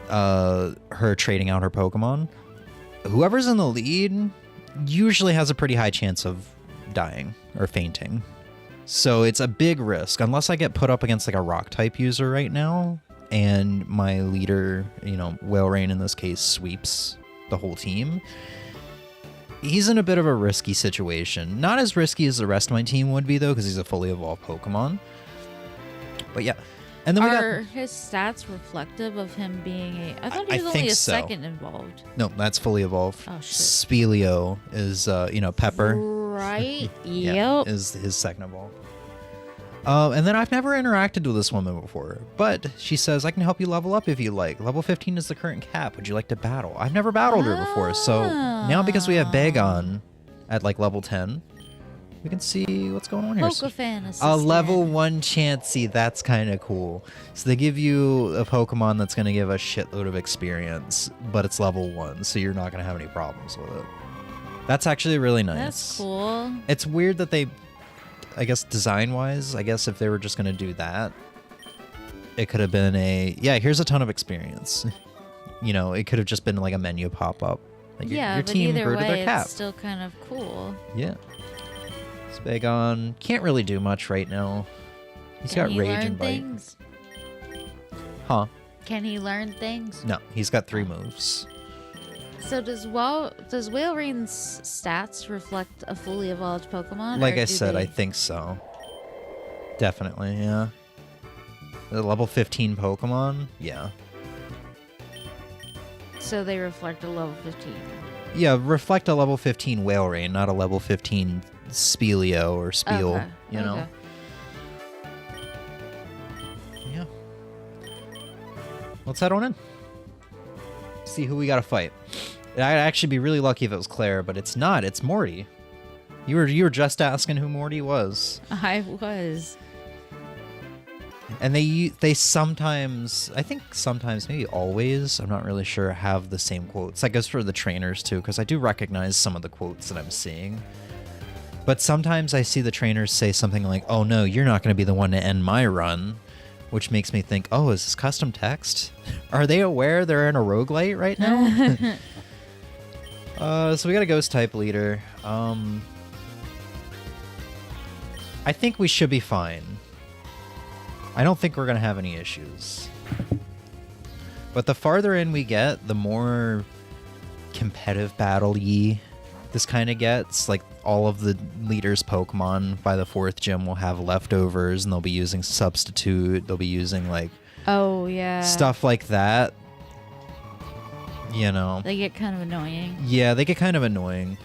her trading out her Pokemon. Whoever's in the lead usually has a pretty high chance of dying or fainting. So it's a big risk unless I get put up against like a rock type user right now and my leader, Whalerain in this case, sweeps the whole team. He's in a bit of a risky situation. Not as risky as the rest of my team would be though, because he's a fully evolved Pokemon. But yeah. And then Are his stats reflective of him being a... I thought he was only a second involved. No, that's fully evolved. Oh, shit. Speleo is, Pepper. Right? Yeah, Yep. is his second evolved. And then I've never interacted with this woman before, but she says, I can help you level up if you like. Level 15 is the current cap. Would you like to battle? I've never battled her before, so now because we have Bagon at like level 10, we can see what's going on here. Pokefan assistant. A level 1 Chansey, that's kind of cool. So they give you a Pokemon that's going to give a shitload of experience, but it's level 1, so you're not going to have any problems with it. That's actually really nice. That's cool. It's weird that they, I guess design-wise, if they were just going to do that, it could have been here's a ton of experience. It could have just been like a menu pop-up. Like your But team either grew to way, their cap. it's still kind of cool. Yeah. Spagon can't really do much right now. He's Can got he Rage learn and Bite. things? Huh? Can he learn things? No, he's got 3 moves. So does Whalerain's stats reflect a fully evolved Pokemon? Like or I do said, they... I think so. Definitely, yeah. The level 15 Pokemon, yeah. So they reflect a level 15. Yeah, reflect a level 15 Whalerain, not a level 15 Speleo or Spiel, Okay. Yeah. Let's head on in. See who we gotta fight. I'd actually be really lucky if it was Claire, but it's not. It's Morty. You were just asking who Morty was. I was. And they sometimes, I think sometimes, maybe always, I'm not really sure, have the same quotes. That goes for the trainers too, because I do recognize some of the quotes that I'm seeing. But sometimes I see the trainers say something like, oh no, you're not going to be the one to end my run, which makes me think, oh, is this custom text? Are they aware they're in a roguelite right now? So we got a ghost type leader. I think we should be fine. I don't think we're going to have any issues. But the farther in we get, the more competitive battle-y this kind of gets. Like, all of the leaders' Pokemon by the 4th gym will have leftovers, and they'll be using Substitute. They'll be using, like... Oh, yeah. Stuff like that. They get kind of annoying. Yeah, they get kind of annoying.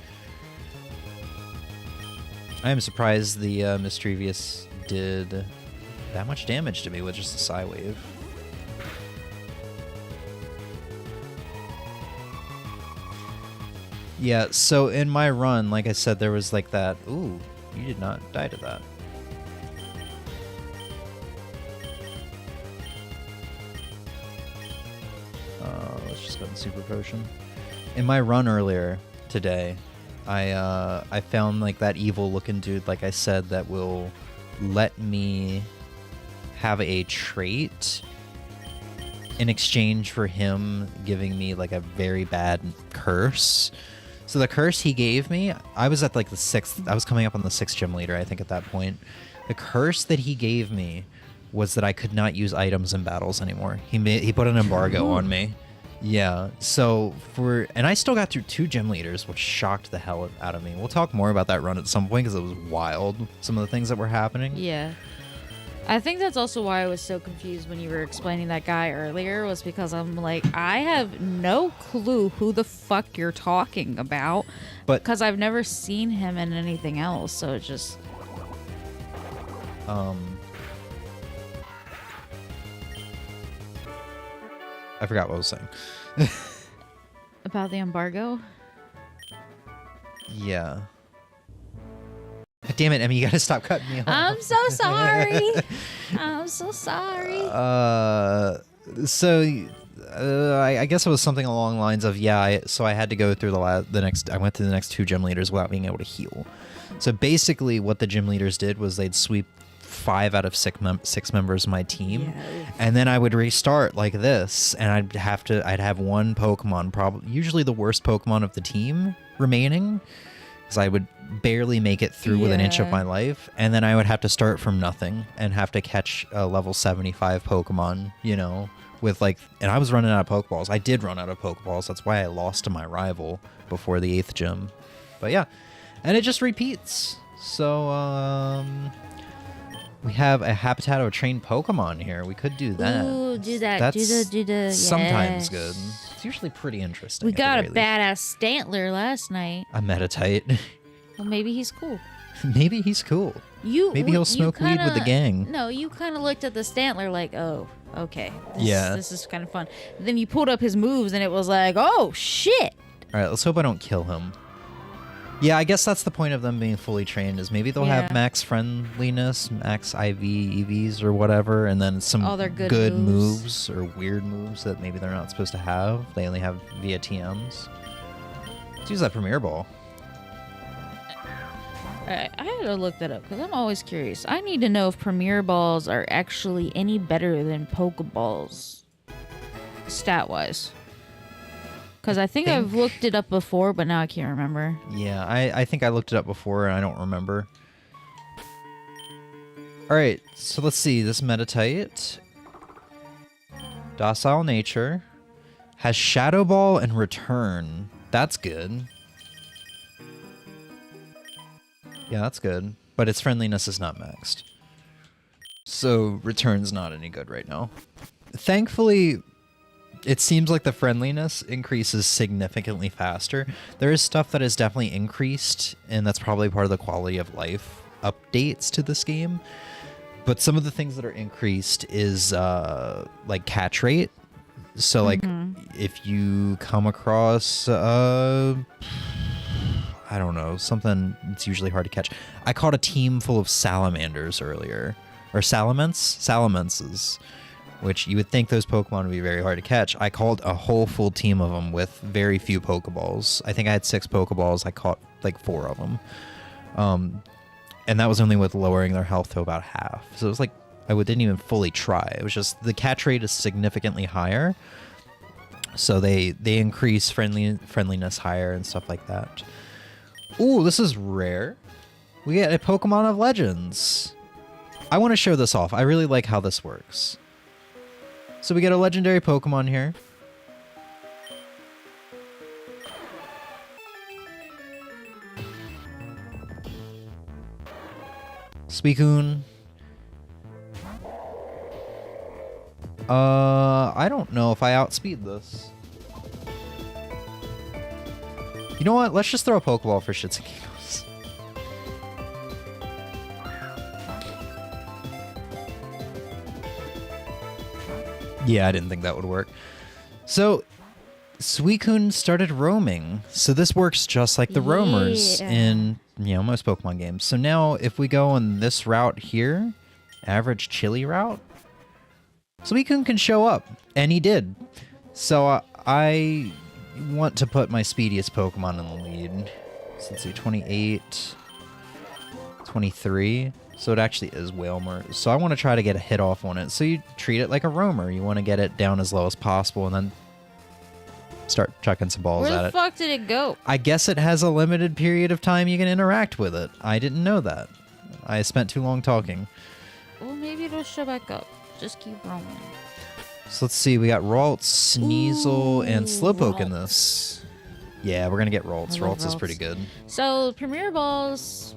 I am surprised the Mischievous did that much damage to me with just a Psy-Wave. Yeah, so in my run, like I said, there was like that... Ooh, you did not die to that. Let's just go to Super Potion. In my run earlier today, I found like that evil looking dude, like I said, that will let me have a trait in exchange for him giving me like a very bad curse. So the curse he gave me, I was at like the 6th, I was coming up on the 6th gym leader, I think at that point. The curse that he gave me was that I could not use items in battles anymore. He put an embargo on me. Yeah, so and I still got through 2 gym leaders, which shocked the hell out of me. We'll talk more about that run at some point because it was wild, some of the things that were happening. Yeah. I think that's also why I was so confused when you were explaining that guy earlier, was because I'm like, I have no clue who the fuck you're talking about, because I've never seen him in anything else, so it's just... I forgot what I was saying. About the embargo? Yeah. Damn it, Emmy, you gotta stop cutting me off. I'm so sorry. I'm so sorry. So I guess it was something along the lines of, so I had to go through I went through the next 2 gym leaders without being able to heal. So basically what the gym leaders did was they'd sweep 5 out of 6 members of my team, and then I would restart like this, and I'd have one Pokemon, probably usually the worst Pokemon of the team remaining, because I would barely make it through with an inch of my life, and then I would have to start from nothing and have to catch a level 75 Pokemon, with and I was running out of Pokeballs. I did run out of Pokeballs. That's why I lost to my rival before the 8th gym. But yeah, and it just repeats. So, we have a habitat of a trained Pokemon here. We could do that. Ooh, do that. That's do the. sometimes yes. good. It's usually pretty interesting. We got a least. badass Stantler last night. A Meditite. Well, maybe he's cool. Maybe he's cool. Maybe he'll smoke weed with the gang. No, you kind of looked at the Stantler like, oh, okay. This is kind of fun. Then you pulled up his moves, and it was like, oh, shit. All right, let's hope I don't kill him. Yeah, I guess that's the point of them being fully trained, is maybe they'll have max friendliness, max IV, EVs, or whatever, and then some good moves or weird moves that maybe they're not supposed to have. They only have via TMs. Let's use that Premier Ball. I had to look that up because I'm always curious. I need to know if Premier Balls are actually any better than Pokeballs, stat-wise. Because I think I've looked it up before, but now I can't remember. Yeah, I think I looked it up before, and I don't remember. All right, so let's see. This Meditite, docile nature, has Shadow Ball and Return. That's good. Yeah, that's good. But its friendliness is not maxed. So Return's not any good right now. Thankfully, it seems like the friendliness increases significantly faster. There is stuff that is definitely increased, and that's probably part of the quality of life updates to this game. But some of the things that are increased is like catch rate. So like if you come across I don't know, something that's usually hard to catch. I caught a team full of salamanders earlier. Or salamences, which you would think those Pokemon would be very hard to catch. I called a whole full team of them with very few Pokeballs. I think I had 6 Pokeballs. I caught like 4 of them. And that was only with lowering their health to about half. So it was like, didn't even fully try. It was just, the catch rate is significantly higher. So they increase friendliness higher and stuff like that. Ooh, this is rare. We get a Pokemon of Legends. I want to show this off. I really like how this works. So we get a legendary Pokemon here. Suicune. I don't know if I outspeed this. You know what? Let's just throw a Pokeball for shits and giggles. Yeah, I didn't think that would work. So, Suicune started roaming. So this works just like the roamers in, most Pokemon games. So now if we go on this route here, average chili route, Suicune can show up. And he did. So I want to put my speediest Pokemon in the lead. So let's see, 28, 23. So it actually is Wailmer. So I want to try to get a hit off on it. So you treat it like a roamer. You want to get it down as low as possible and then start chucking some balls at it. Where the fuck did it go? I guess it has a limited period of time you can interact with it. I didn't know that. I spent too long talking. Well, maybe it'll show back up. Just keep roaming. So let's see, we got Ralts, Sneasel, and Slowpoke in this. Yeah, we're gonna get Ralts. Ralts is pretty good. So Premier Balls,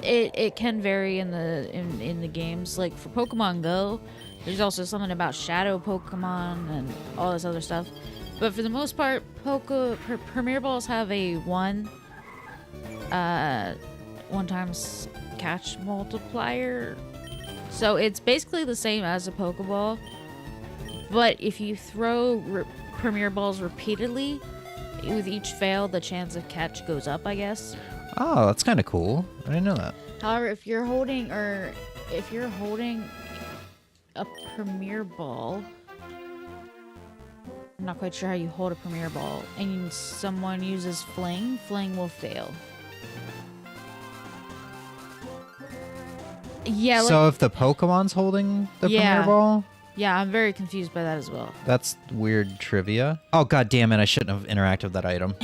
it can vary in the games. Like for Pokemon Go, there's also something about Shadow Pokemon and all this other stuff. But for the most part, Premier Balls have a one times catch multiplier. So it's basically the same as a Pokeball. But if you throw Premier Balls repeatedly, with each fail, the chance of catch goes up, I guess. Oh, that's kind of cool. I didn't know that. However, if you're holding a Premier Ball, I'm not quite sure how you hold a Premier Ball, and someone uses Fling, Fling will fail. Yeah. So if the Pokemon's holding the Yeah. Premier Ball? Yeah, I'm very confused by that as well. That's weird trivia. Oh, god damn it, I shouldn't have interacted with that item.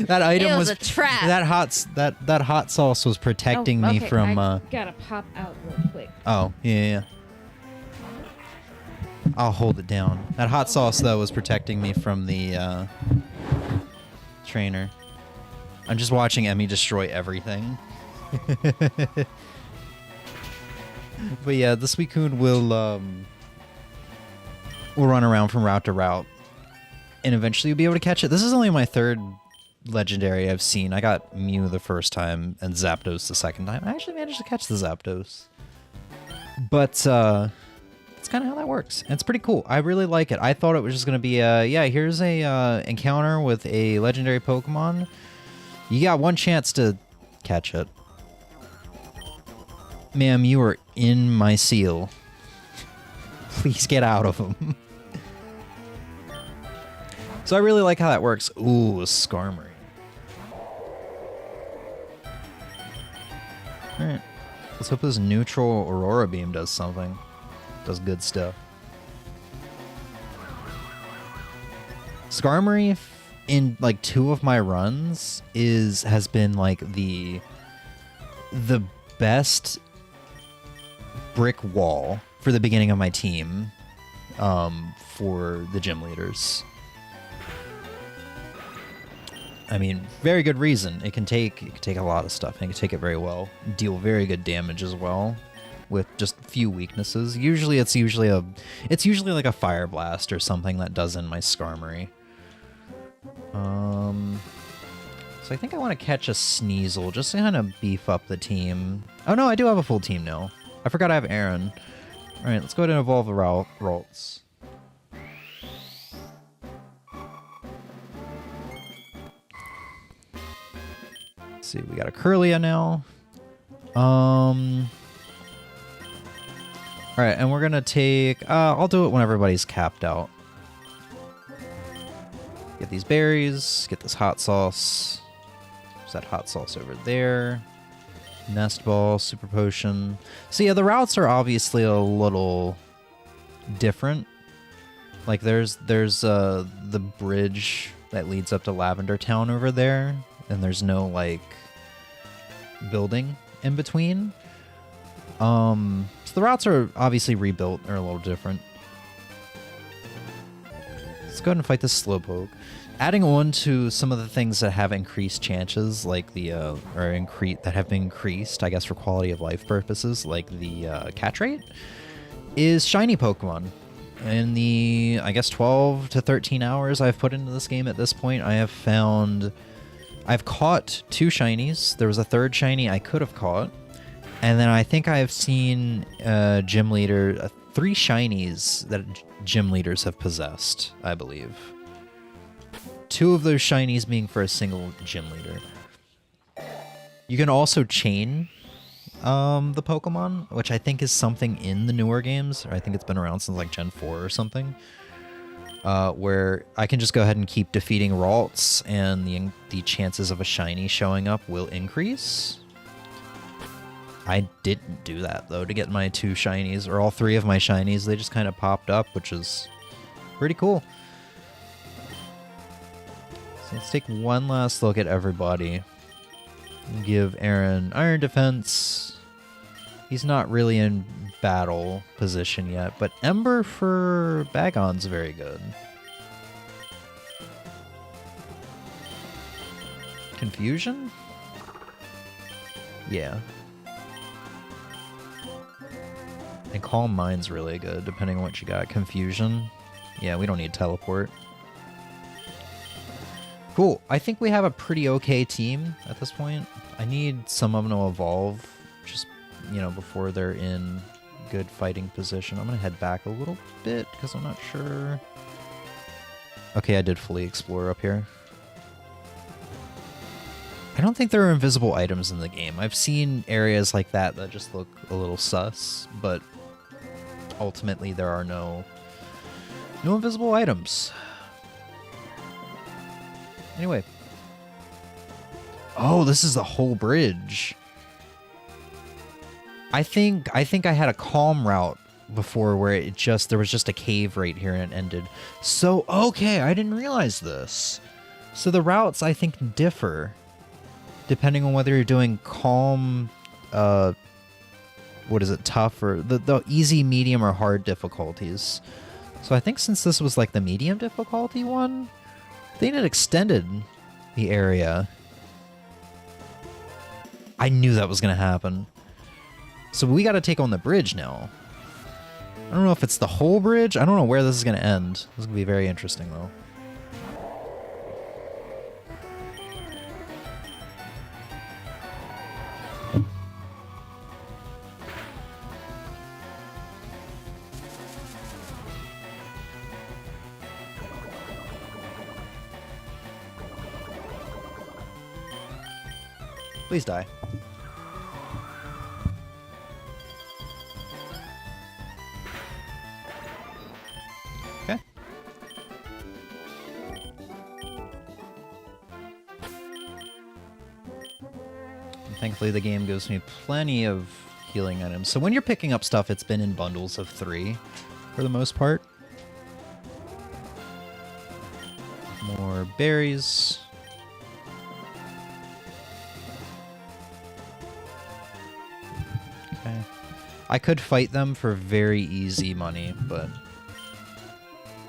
That item It was a trap. That hot sauce was protecting me from I gotta pop out real quick. Oh, yeah. I'll hold it down. That hot sauce though was protecting me from the trainer. I'm just watching Emmy destroy everything. But yeah, the Suicune will run around from route to route, and eventually you'll be able to catch it. This is only my third legendary I've seen. I got Mew the first time and Zapdos the second time. I actually managed to catch the Zapdos. But it's kind of how that works. And it's pretty cool. I really like it. I thought it was just going to be here's a encounter with a legendary Pokemon. You got one chance to catch it. Ma'am, you are in my seal. Please get out of him. So I really like how that works. Ooh, a Skarmory. Alright. Let's hope this neutral Aurora Beam does something. Does good stuff. Skarmory in like 2 of my runs has been like the best brick wall for the beginning of my team for the gym leaders. I mean, very good reason. It can take a lot of stuff, and it can take it very well. Deal very good damage as well, with just few weaknesses. Usually it's usually like a Fire Blast or something that does in my Skarmory. So I think I want to catch a Sneasel just to kind of beef up the team. Oh no, I do have a full team now. I forgot I have Aaron. Alright, let's go ahead and evolve the Ralts. Let's see, we got a Curlia now. Alright, and we're gonna take... I'll do it when everybody's capped out. Get these berries, get this hot sauce. There's that hot sauce over there. Nest Ball, Super Potion. So yeah, the routes are obviously a little different. Like there's the bridge that leads up to Lavender Town over there, and there's no like building in between. So the routes are obviously rebuilt, they're a little different. Let's go ahead and fight this Slowpoke. Adding on to some of the things that have increased chances, like the that have been increased, I guess, for quality of life purposes, like the catch rate, is shiny Pokemon. In the, I guess, 12 to 13 hours I've put into this game at this point, I've caught 2 shinies. There was a third shiny I could have caught, and then I think I've seen gym leader 3 shinies that gym leaders have possessed, I believe. 2 of those shinies being for a single gym leader. You can also chain the Pokemon, which I think is something in the newer games. Or I think it's been around since like Gen 4 or something. Where I can just go ahead and keep defeating Ralts, and the chances of a shiny showing up will increase. I didn't do that, though, to get my 2 shinies, or all 3 of my shinies. They just kind of popped up, which is pretty cool. So let's take one last look at everybody. Give Aaron Iron Defense. He's not really in battle position yet, but Ember for Bagon's very good. Confusion? Yeah. And Calm Mind's really good, depending on what you got. Confusion? Yeah, we don't need Teleport. Cool. I think we have a pretty okay team at this point. I need some of them to evolve, just, you know, before they're in good fighting position. I'm going to head back a little bit because I'm not sure. Okay, I did fully explore up here. I don't think there are invisible items in the game. I've seen areas like that that just look a little sus, but ultimately there are no No invisible items. Anyway. Oh, this is the whole bridge. I think I had a calm route before where there was just a cave right here and it ended. So, okay, I didn't realize this. So the routes, I think, differ depending on whether you're doing calm, what is it, tough, or the easy, medium, or hard difficulties. So I think since this was like the medium difficulty one, I think it extended the area. I knew that was going to happen. So we got to take on the bridge now. I don't know if it's the whole bridge. I don't know where this is going to end. This is going to be very interesting, though. Please die. Okay. And thankfully the game gives me plenty of healing items. So when you're picking up stuff, it's been in bundles of 3 for the most part. More berries. Okay. I could fight them for very easy money, but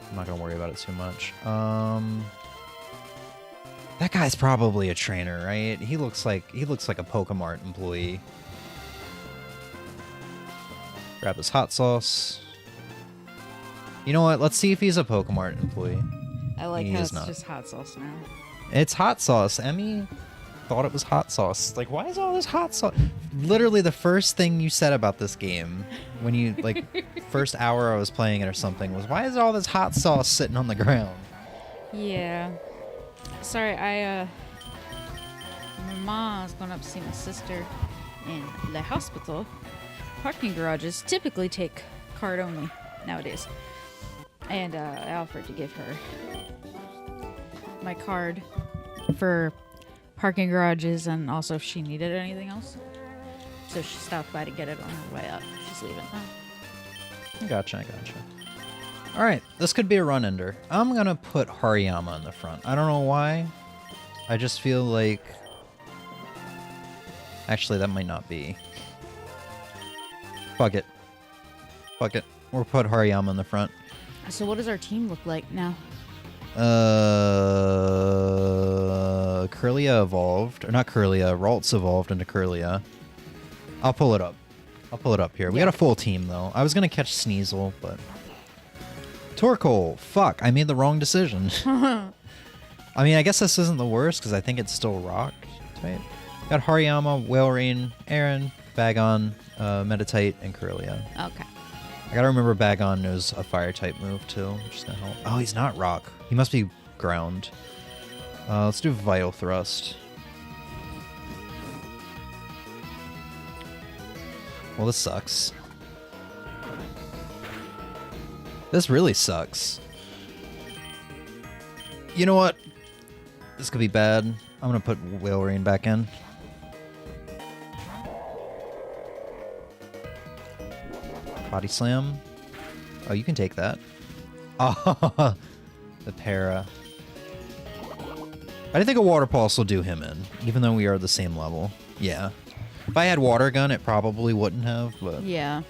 I'm not gonna worry about it too much. That guy's probably a trainer, right? He looks like a Pokemart employee. Grab his hot sauce. You know what? Let's see if he's a Pokemart employee. I like how it's just hot sauce now. It's hot sauce. Emmy thought it was hot sauce. Like, why is all this hot sauce? Literally the first thing you said about this game when you, like, first hour I was playing it or something was, why is all this hot sauce sitting on the ground? Yeah. Sorry, my mom's going up to see my sister in the hospital. Parking garages typically take card only nowadays. And I offered to give her my card for parking garages and also if she needed anything else. So she stopped by to get it on her way up. She's leaving now. Gotcha. All right, this could be a run ender. I'm gonna put Hariyama in the front. I don't know why. I just feel like... Actually, that might not be. Fuck it. We'll put Hariyama in the front. So what does our team look like now? Kirlia evolved. Or not Kirlia, Ralts evolved into Kirlia. I'll pull it up here. We got a full team, though. I was gonna catch Sneasel, but... Torkoal! Fuck, I made the wrong decision. I mean, I guess this isn't the worst, because I think it's still Rock type. Got Hariyama, Whalerain, Aaron, Bagon, Meditite, and Kirlia. Okay. I gotta remember Bagon knows a fire type move too, which is gonna help. Oh, he's not rock. He must be ground. Let's do Vital Thrust. Well, this sucks. This really sucks. You know what? This could be bad. I'm gonna put Whalerain back in. Body Slam. Oh, you can take that. Oh, the para. I think a Water Pulse will do him in, even though we are the same level. Yeah. If I had Water Gun, it probably wouldn't have, but... Yeah.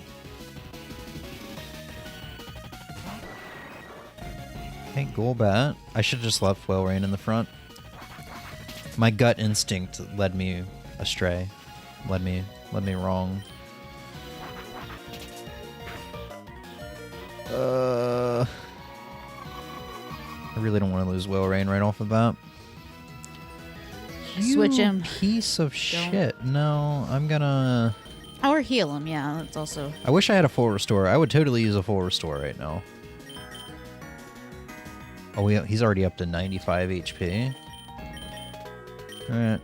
Okay, Golbat. I should have just left Whalerain in the front. My gut instinct led me astray. Led me wrong. I really don't want to lose Whalerain right off the bat. Switch him. Piece of shit. No, I'm gonna... Or heal him, yeah, that's also... I wish I had a full restore. I would totally use a full restore right now. Oh, he's already up to 95 HP. Alright.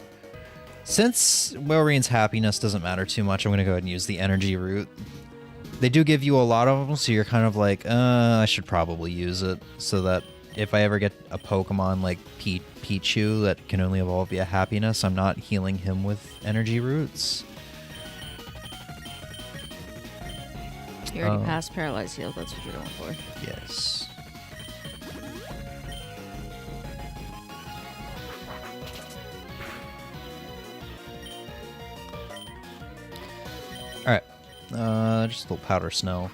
Since Whalerain's happiness doesn't matter too much, I'm gonna go ahead and use the energy root. They do give you a lot of them, so you're kind of like, I should probably use it so that if I ever get a Pokemon like Pichu that can only evolve via happiness, I'm not healing him with energy roots. You already passed Paralyzed Heal, that's what you're going for. Yes. Alright. Just a little powder snow.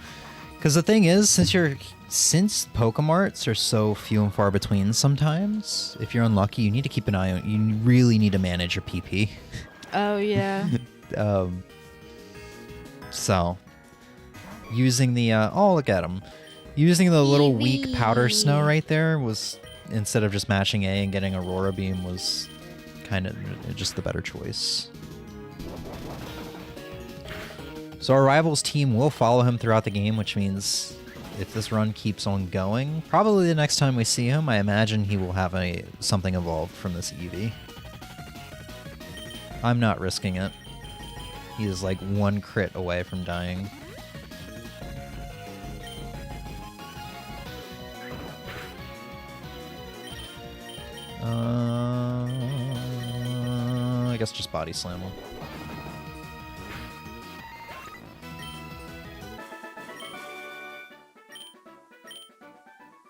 Because the thing is, since Pokemarts are so few and far between sometimes, if you're unlucky, you need to keep an eye on. You really need to manage your PP. Oh, yeah. So, using the oh, look at him. Using the little weak powder snow right there was, instead of just mashing A and getting Aurora Beam, was kind of just the better choice. So our rival's team will follow him throughout the game, which means if this run keeps on going, probably the next time we see him, I imagine he will have something evolved from this Eevee. I'm not risking it. He is like one crit away from dying. I guess just body slam him.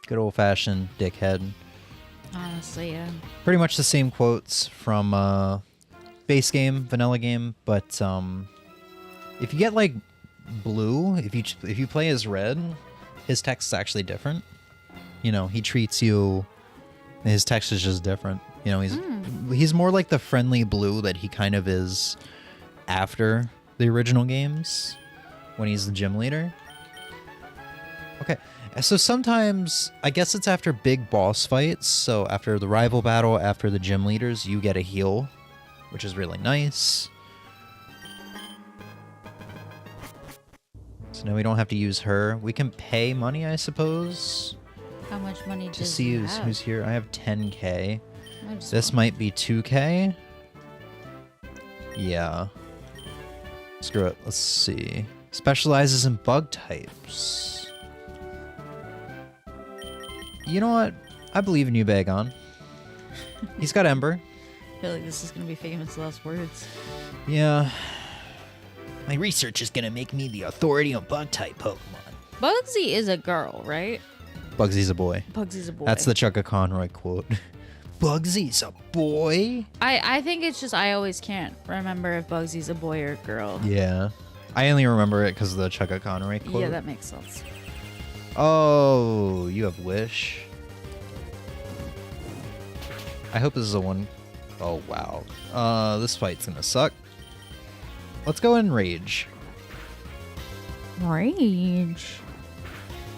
Good old-fashioned dickhead. Honestly, yeah. Pretty much the same quotes from base game, vanilla game, but if you get like blue, if you play as red, his text is actually different. You know, he treats you. His text is just different. You know, he's more like the friendly blue that he kind of is after the original games when he's the gym leader. Okay. So sometimes, I guess it's after big boss fights, so after the rival battle, after the gym leaders, you get a heal, which is really nice. So now we don't have to use her. We can pay money, I suppose. How much money does to see you have? who's here. I have 10k. This might be 2k. Yeah. Screw it. Let's see. Specializes in bug types. You know what? I believe in you, Bagon. He's got Ember. I feel like this is going to be famous last words. Yeah. My research is going to make me the authority on bug-type Pokemon. Bugsy is a girl, right? Bugsy's a boy. Bugsy's a boy. That's the Chugga Conroy quote. Bugsy's a boy? I think it's just I always can't remember if Bugsy's a boy or a girl. Yeah. I only remember it because of the Chugga Conroy quote. Yeah, that makes sense. Oh, you have Wish. I hope this is a one. Oh, wow. This fight's gonna suck. Let's go in Rage. Rage.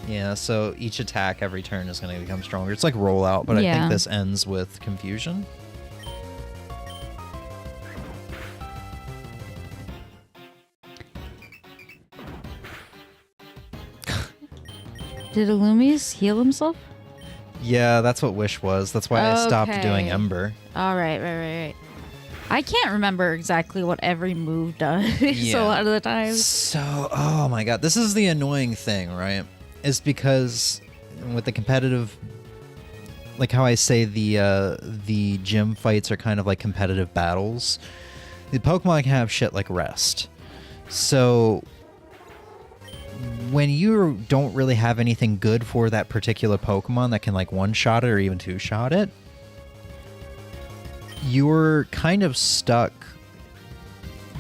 Yeah, so each attack every turn is gonna become stronger. It's like rollout, but I think this ends with Confusion. Did Illumise heal himself? Yeah, that's what Wish was. That's why I stopped doing Ember. All right. I can't remember exactly what every move does a lot of the times. So, oh my god, this is the annoying thing, right? Is because with the competitive, like how I say the gym fights are kind of like competitive battles. The Pokemon can have shit like rest. So when you don't really have anything good for that particular Pokemon that can like one-shot it or even two-shot it, you're kind of stuck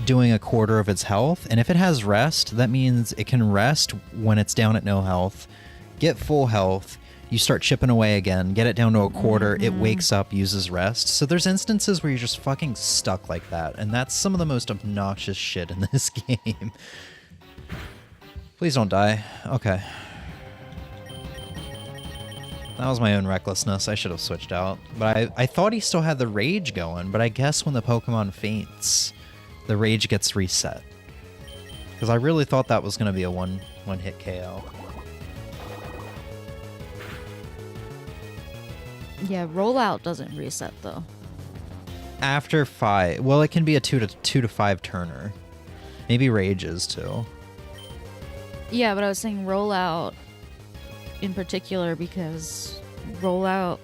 doing a quarter of its health. And if it has rest, that means it can rest when it's down at no health, get full health, you start chipping away again, get it down to a quarter, it wakes up, uses rest. So there's instances where you're just fucking stuck like that. And that's some of the most obnoxious shit in this game. Please don't die. Okay. That was my own recklessness. I should have switched out. But I thought he still had the Rage going, but I guess when the Pokemon faints, the Rage gets reset. Because I really thought that was going to be a one-hit KO. Yeah, rollout doesn't reset, though. After 5... Well, it can be a 2 to 5 turner. Maybe Rage is, too. Yeah, but I was saying rollout in particular because rollout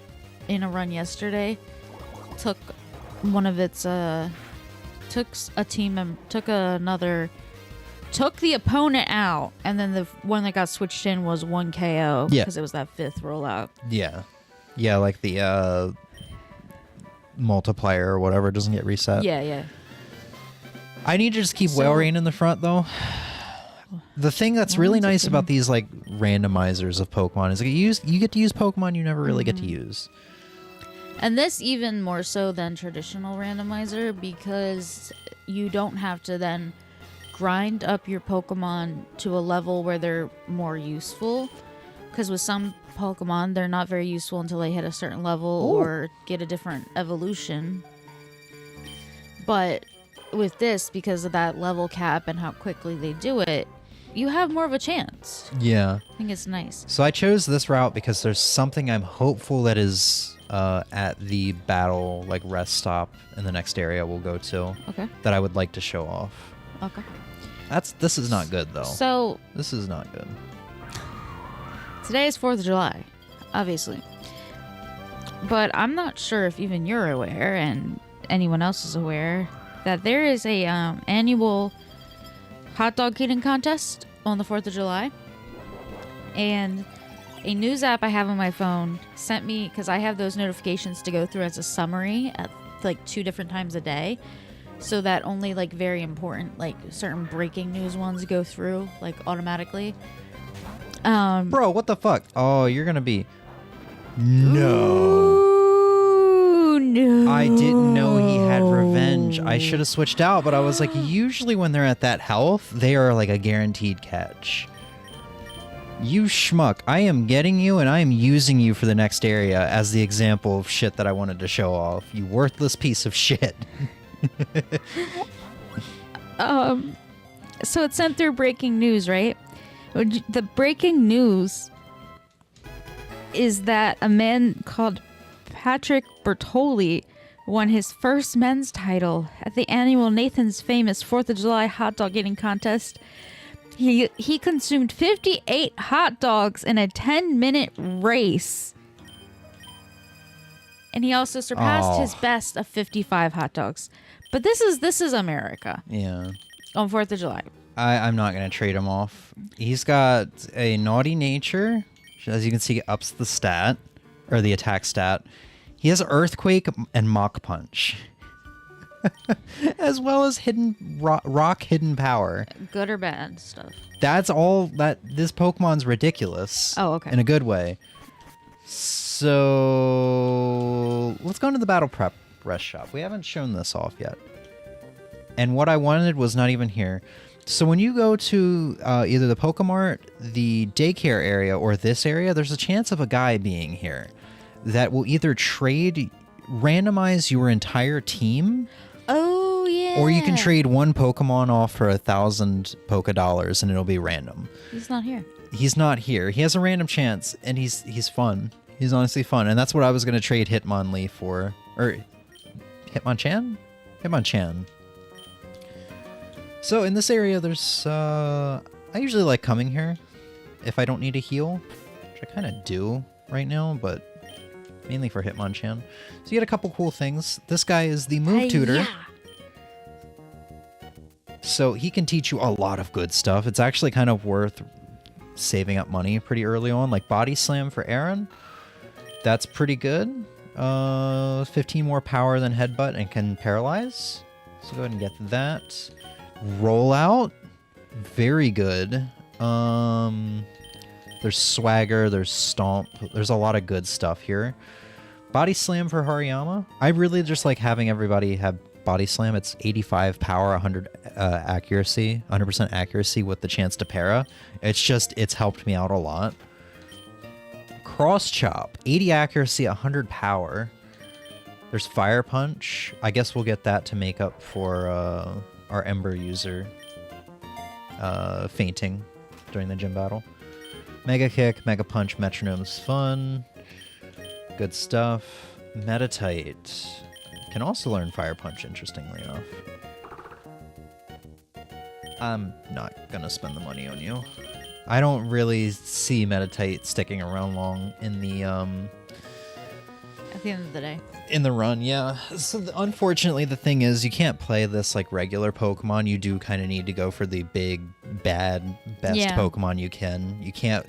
in a run yesterday took one of its took a team and took the opponent out, and then the one that got switched in was 1 KO because it was that 5th rollout. Yeah, like the multiplier or whatever doesn't get reset. Yeah. I need to just keep Whale Rain in the front though. The thing that's really nice about these like randomizers of Pokemon is you get to use Pokemon you never really get to use. And this even more so than traditional randomizer because you don't have to then grind up your Pokemon to a level where they're more useful. Because with some Pokemon, they're not very useful until they hit a certain level or get a different evolution. But with this, because of that level cap and how quickly they do it, you have more of a chance. Yeah. I think it's nice. So I chose this route because there's something I'm hopeful that is at the battle like rest stop in the next area we'll go to. Okay. That I would like to show off. Okay. This is not good though. So this is not good. Today is 4th of July, obviously. But I'm not sure if even you're aware and anyone else is aware that there is a annual hot dog eating contest on the 4th of July. And a news app I have on my phone sent me, because I have those notifications to go through as a summary at like 2 different times a day, so that only like very important, like certain breaking news ones go through like automatically. Bro, what the fuck? Oh, you're gonna be... No. Ooh, no. I didn't know he had revenge. I should have switched out, but I was like, usually when they're at that health, they are like a guaranteed catch. You schmuck. I am getting you and I am using you for the next area as the example of shit that I wanted to show off. You worthless piece of shit. So it's sent through breaking news, right? The breaking news is that a man called Patrick Bertoli won his first men's title at the annual Nathan's Famous 4th of July hot dog eating contest. He consumed 58 hot dogs in a 10-minute race. And he also surpassed his best of 55 hot dogs. But this is America. Yeah. On 4th of July. I'm not going to trade him off. He's got a naughty nature. As you can see, ups the stat, or the attack stat. He has Earthquake and Mach Punch. As well as hidden rock hidden power. Good or bad stuff. That's all that this Pokemon's ridiculous. Oh, okay. In a good way. So let's go into the battle prep rest shop. We haven't shown this off yet. And what I wanted was not even here. So when you go to either the Pokemart, the daycare area, or this area, there's a chance of a guy being here that will either randomize your entire team. Oh, yeah. Or you can trade one Pokemon off for 1,000 Poké-Dollars and it'll be random. He's not here. He's not here. He has a random chance and he's fun. He's honestly fun. And that's what I was going to trade Hitmonlee for. Or Hitmonchan? Hitmonchan. So in this area, there's, I usually like coming here if I don't need a heal, which I kind of do right now, but mainly for Hitmonchan. So you get a couple cool things. This guy is the move tutor. Yeah. So he can teach you a lot of good stuff. It's actually kind of worth saving up money pretty early on, like Body Slam for Aaron. That's pretty good. 15 more power than Headbutt and can paralyze. So go ahead and get that. Rollout, very good. There's Swagger, there's Stomp, there's a lot of good stuff here. Body Slam for Hariyama. I really just like having everybody have Body Slam. It's 85 power, 100 accuracy, 100% accuracy with the chance to para. It's helped me out a lot. Cross Chop, 80 accuracy, 100 power. There's Fire Punch. I guess we'll get that to make up for our Ember user fainting during the gym battle. Mega Kick, Mega Punch, Metronome's fun. Good stuff. Meditite. Can also learn Fire Punch, interestingly enough. I'm not gonna spend the money on you. I don't really see Meditate sticking around long in the At the end of the day. in the run, yeah. So unfortunately, the thing is, you can't play this like regular Pokemon. You do kind of need to go for the big, bad, best Yeah. Pokemon you can. You can't.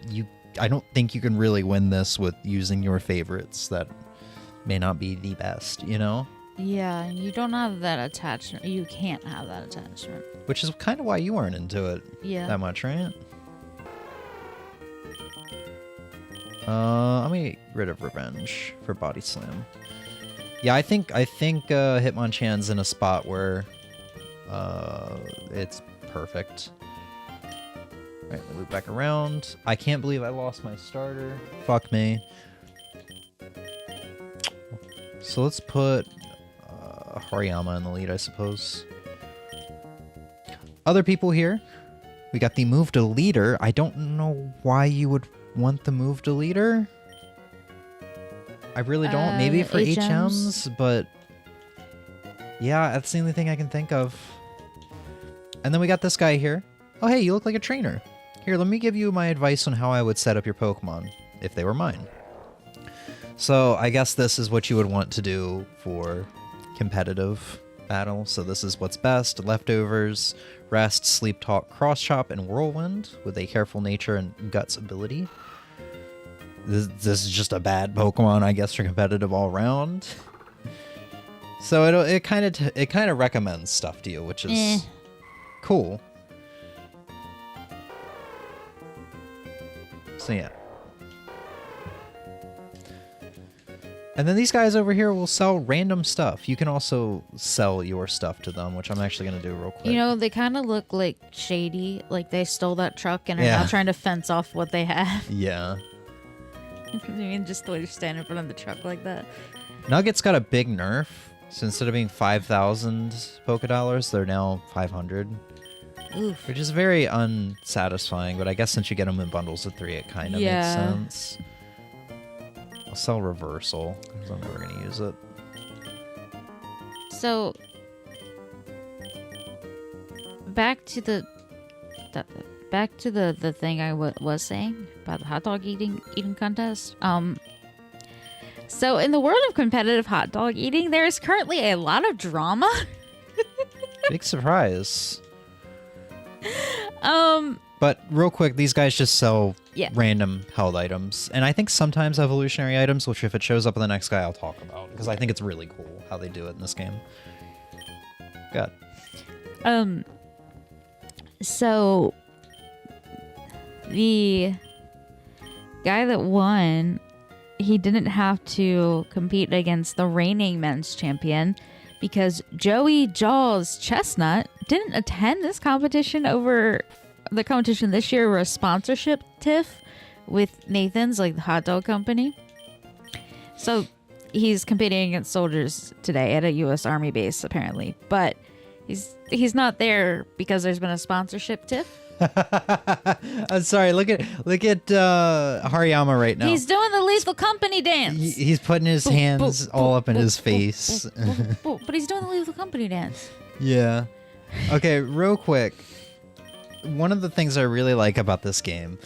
I don't think you can really win this with using your favorites that may not be the best. You know, Yeah, you don't have that attachment. You can't have that attachment. which is kind of why you weren't into it Yeah. that much, right? Let me get rid of Revenge for Body Slam. Yeah, I think Hitmonchan's in a spot where it's perfect. Alright, we loop back around. I can't believe I lost my starter. Fuck me. So let's put Hariyama in the lead, I suppose. Other people here. We got the move to leader. I don't know why you would want the move to leader. I really don't. Maybe for HMs, but yeah, that's the only thing I can think of. And then we got this guy here. Oh, hey, you look like a trainer. Here, let me give you my advice on how I would set up your Pokemon if they were mine. So I guess this is what you would want to do for competitive battle. So this is what's best: leftovers, rest, sleep talk, cross chop, and whirlwind with a careful nature and guts ability. This is just a bad Pokemon, I guess, for competitive all around. So it kind of recommends stuff to you, which is cool. So yeah. And then these guys over here will sell random stuff. You can also sell your stuff to them, which I'm actually going to do real quick. You know, they kind of look like shady, like they stole that truck and are now trying to fence off what they have. Yeah. I mean, just the way they're standing in front of the truck like that. Nugget's got a big nerf. So instead of being 5,000 Pokédollars, they're now 500. Oof. Which is very unsatisfying, but I guess since you get them in bundles of 3, it kind of makes sense. I'll sell Reversal, because I'm never going to use it. So, back to the thing I was saying about the hot dog eating contest. So in the world of competitive hot dog eating, there is currently a lot of drama. Big surprise. But real quick, these guys just sell random held items. And I think sometimes evolutionary items, which if it shows up in the next guy, I'll talk about. Because I think it's really cool how they do it in this game. Good. So the guy that won, he didn't have to compete against the reigning men's champion because Joey Jaws Chestnut didn't attend this competition over the competition this year was a sponsorship tiff with Nathan's, like the hot dog company. So he's competing against soldiers today at a U.S. Army base, apparently. But he's not there because there's been a sponsorship tiff. I'm sorry. Look at Hariyama right now. He's doing the Lethal Company dance. He's putting his hands all up in his face. But he's doing the Lethal Company dance. Yeah. Okay, real quick. One of the things I really like about this game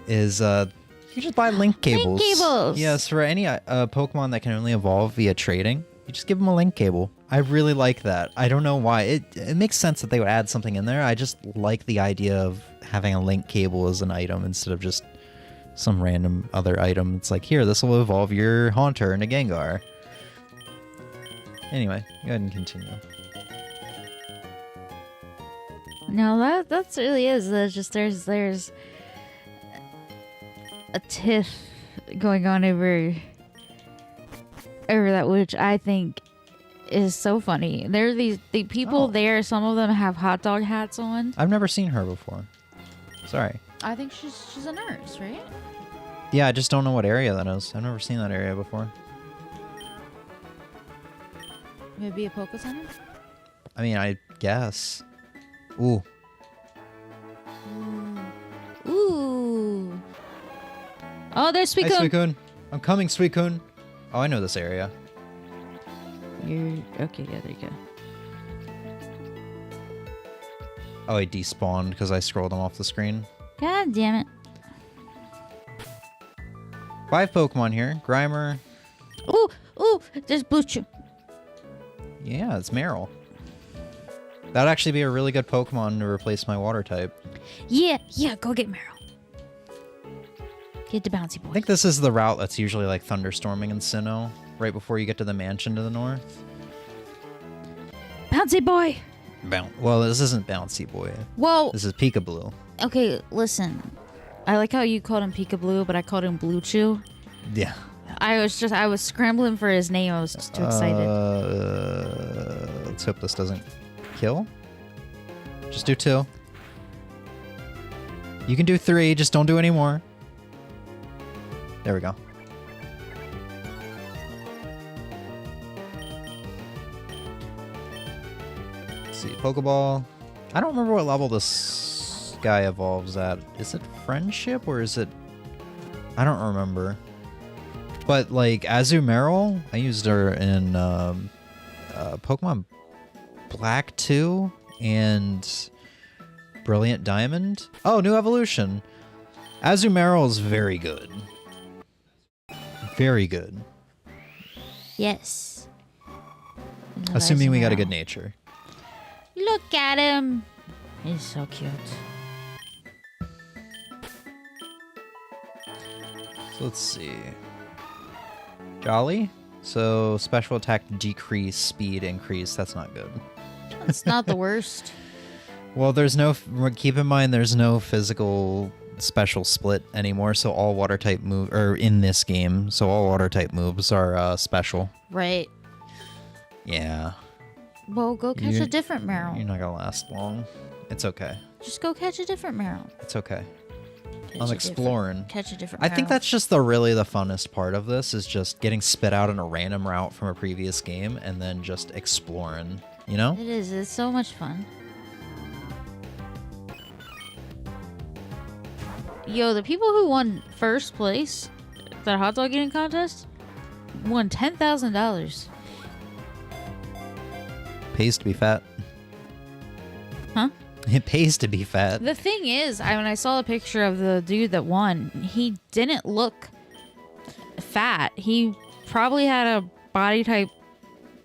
is you just buy link cables. Link cables. Yes, for any Pokemon that can only evolve via trading, you just give them a link cable. I really like that. I don't know why. It makes sense that they would add something in there. I just like the idea of having a link cable as an item instead of just some random other item. It's like, here, this will evolve your Haunter into Gengar. Anyway, go ahead and continue. No, that's really is. There's a tiff going on over that, which I think is so funny. There are the people there. Some of them have hot dog hats on. I've never seen her before. Sorry. I think she's a nurse, right? Yeah, I just don't know what area that is. I've never seen that area before. Maybe a Poke Center? I mean, I guess. Ooh. Ooh. Oh, there's Hi, Suicune. Suicune. I'm coming, Suicune. Oh, I know this area. You're okay. Yeah, there you go. Oh, he despawned because I scrolled him off the screen. God damn it. 5 Pokemon here. Grimer. Ooh, ooh, there's Bluetooth. Yeah, it's Meryl. That'd actually be a really good Pokemon to replace my water type. Yeah, go get Meryl. Get the bouncy boy. I think this is the route that's usually like thunderstorming in Sinnoh, right before you get to the mansion to the north. Bouncy boy. Well, this isn't Bouncy Boy. Whoa. This is Peekaboo. Okay, listen. I like how you called him Peekaboo, but I called him Blue Chew. Yeah. I was scrambling for his name. I was just too excited. Let's hope this doesn't kill. Just do 2. You can do 3, just don't do any more. There we go. Let's see, Pokeball. I don't remember what level this guy evolves at. Is it Friendship or is it... I don't remember. But like Azumarill, I used her in Pokemon Black 2 and Brilliant Diamond. Oh, new evolution. Azumarill is very good. Very good. Yes. Assuming we got a good nature. Look at him. He's so cute. So let's see. Jolly. So special attack decrease, speed increase. That's not good. It's not the worst. Well, there's no. Keep in mind, there's no physical special split anymore. So all water type move, or in this game, so all water type moves are special. Right. Yeah. Well, go catch a different You're Meryl. not gonna last long. It's okay. Just go catch a different Meryl. It's okay. Catch I'm a exploring. Catch a different I think Meryl. that's just the funnest part of this is just getting spit out in a random route from a previous game and then just exploring, you know? It is. It's so much fun. Yo, the people who won first place, that hot dog eating contest, won $10,000. Pays to be fat. Huh? It pays to be fat. The thing is, when I saw the picture of the dude that won, he didn't look fat. He probably had a body type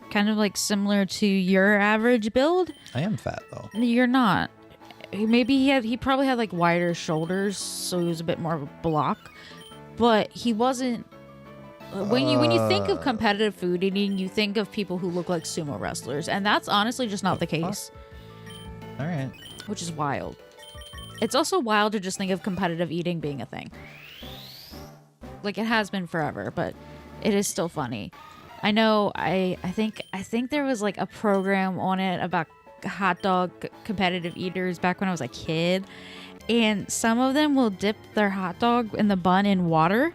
kind of like similar to your average build. I am fat though. You're not. Maybe he probably had like wider shoulders, so he was a bit more of a block. But he wasn't. When you think of competitive food eating, you think of people who look like sumo wrestlers, and that's honestly just not the case. All right. Which is wild. It's also wild to just think of competitive eating being a thing. Like it has been forever, but it is still funny. I know. I think there was like a program on it about hot dog competitive eaters back when I was a kid, and some of them will dip their hot dog in the bun in water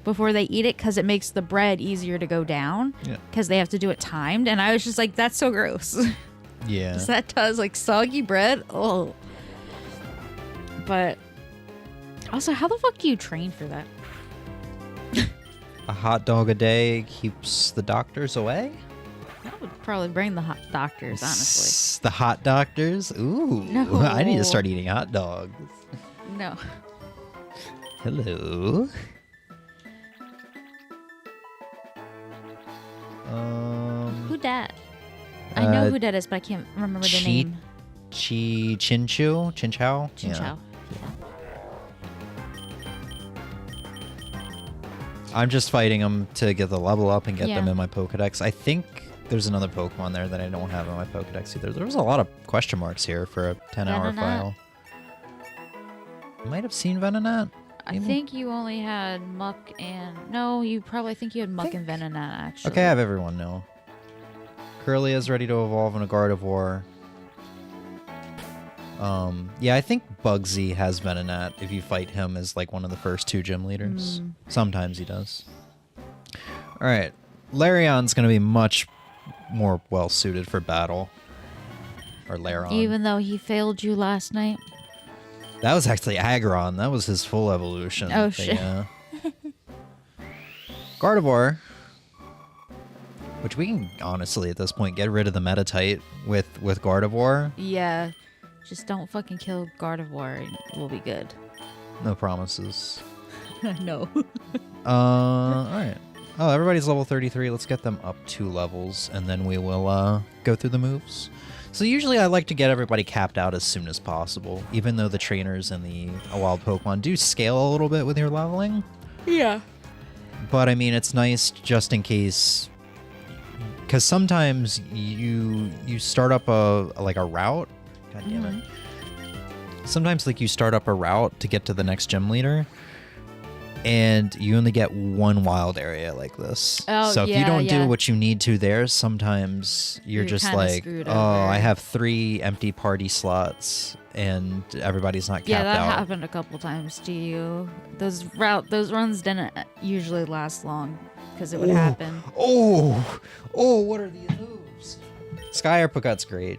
before they eat it because it makes the bread easier to go down because they have to do it timed. And I was just like, that's so gross. Yeah. That does like soggy bread. Oh. But also, how the fuck do you train for that? A hot dog a day keeps the doctors away? That would probably bring the hot doctors, honestly. The hot doctors? Ooh. No. I need to start eating hot dogs. No. Hello. Who dat? I know who that is, but I can't remember the name. Chinchou? Chinchou? Chinchou. Yeah. I'm just fighting them to get the level up and get them in my Pokedex. I think there's another Pokemon there that I don't have in my Pokedex either. There was a lot of question marks here for a 10-hour file. I might have seen Venonat. I think you only had Muck and... No, you probably think you had Muck and Venonat, actually. Okay, I have everyone now. Curlia's ready to evolve in a Gardevoir. Yeah, I think Bugsy has Venonat if you fight him as like one of the first 2 gym leaders. Sometimes he does. All right, Lairon's going to be much more well suited for battle. Or Lairon. Even though he failed you last night. That was actually Aggron. That was his full evolution. Oh, shit. Yeah. Gardevoir. Which we can honestly at this point get rid of the Metatite with Gardevoir. Yeah. Just don't fucking kill Gardevoir and we'll be good. No promises. No. Alright. Oh, everybody's level 33. Let's get them up 2 levels, and then we will go through the moves. So usually I like to get everybody capped out as soon as possible, even though the trainers and the wild Pokemon do scale a little bit with your leveling. Yeah. But I mean, it's nice just in case, because sometimes you start up a route. God damn it. Sometimes like you start up a route to get to the next gym leader, and you only get one wild area like this. Oh, so if you yeah, don't yeah. do what you need to there, sometimes you're just kinda like, screwed oh, over." I have 3 empty party slots, and everybody's not capped Yeah, that out. happened a couple times to you. Those runs didn't usually last long because it would happen. Oh, what are these moves? Sky Uppercut's great.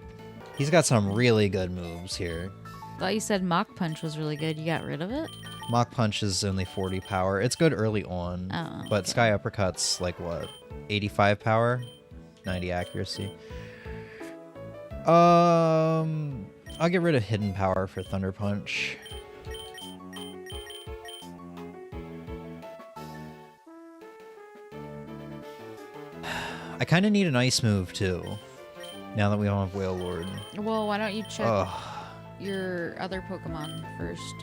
He's got some really good moves here. Thought you said Mach Punch was really good. You got rid of it? Mach Punch is only 40 power. It's good early on, Oh, but okay. Sky Uppercut's like what? 85 power, 90 accuracy. I'll get rid of Hidden Power for Thunder Punch. I kind of need an ice move too, now that we don't have Whale Lord. Well, why don't you check Ugh. your other Pokemon first?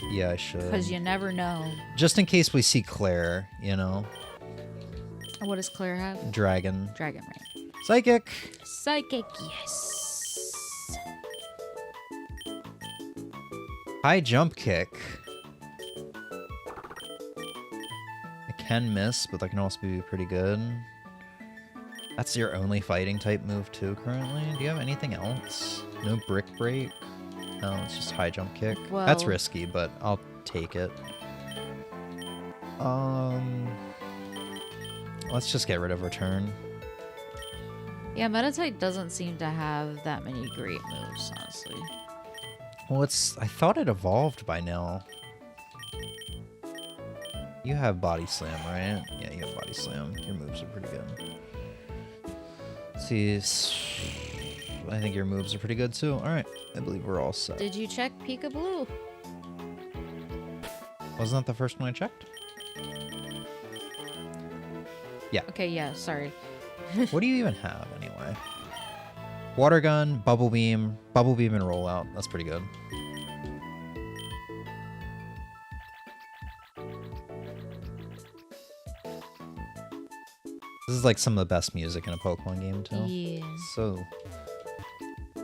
Yeah, I should. Because you never know. Just in case we see Claire, you know? What does Claire have? Dragon. Dragon, right? Psychic! Psychic, yes. High jump kick. I can miss, but that can also be pretty good. That's your only fighting type move too currently. Do you have anything else? No brick break? No, it's just high jump kick. That's Well- risky, but I'll take it. Let's just get rid of return. Yeah, Meditite doesn't seem to have that many great moves, honestly. Well, I thought it evolved by now. You have Body Slam, right? Yeah, you have Body Slam. Your moves are pretty good. Let's see. I think your moves are pretty good too. Alright, I believe we're all set. Did you check Pika Blue? Wasn't that the first one I checked? Yeah. Okay, yeah, sorry. What do you even have anyway? Water Gun, Bubble Beam, and Rollout. That's pretty good. This is like some of the best music in a Pokemon game too. Yeah.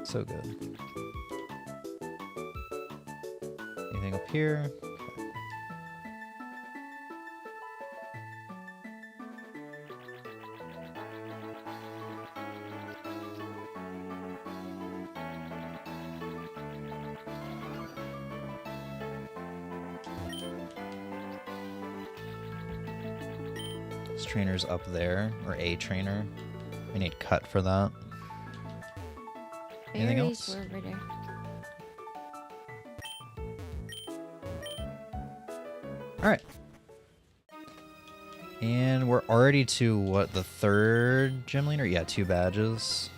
So good. Anything up here? This trainer's up there, or a trainer. I need cut for that. Anything Berries else? were over there. Alright. And we're already to, what, the 3rd gym leader? Yeah, 2 badges.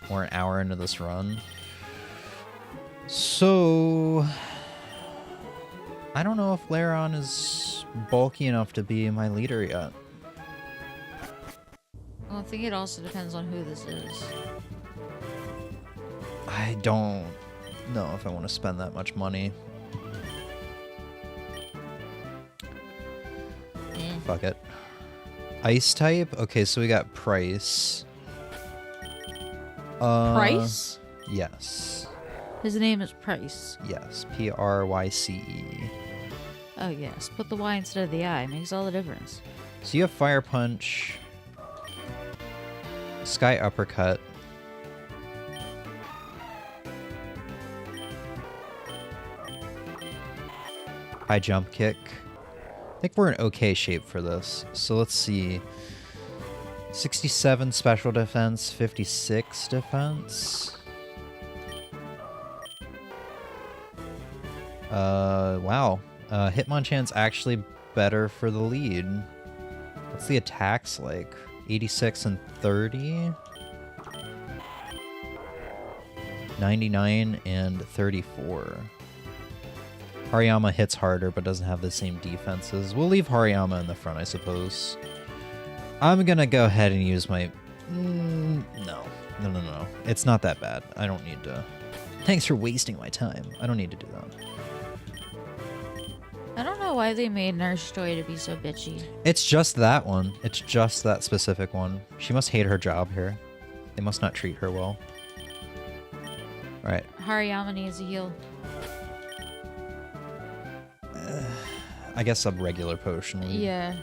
We're an hour into this run. So... I don't know if Lairon is bulky enough to be my leader yet. Well, I think it also depends on who this is. I don't know if I want to spend that much money. Fuck it. Ice type? Okay, so we got Price. Price? Yes. His name is Price. Yes. Pryce. Oh, yes. Put the Y instead of the I. Makes all the difference. So you have Fire Punch, Sky Uppercut, High Jump Kick. I think we're in okay shape for this. So let's see. 67 special defense, 56 defense. Wow. Hitmonchan's actually better for the lead. What's the attacks like? 86 and 30? 99 and 34. Hariyama hits harder but doesn't have the same defenses. We'll leave Hariyama in the front, I suppose. I'm gonna go ahead and use my... No. It's not that bad. I don't need to... Thanks for wasting my time. I don't need to do that. I don't know why they made Nurse Joy to be so bitchy. It's just that one. It's just that specific one. She must hate her job here. They must not treat her well. Alright. Hariyama needs a heal. I guess a regular potion. Yeah.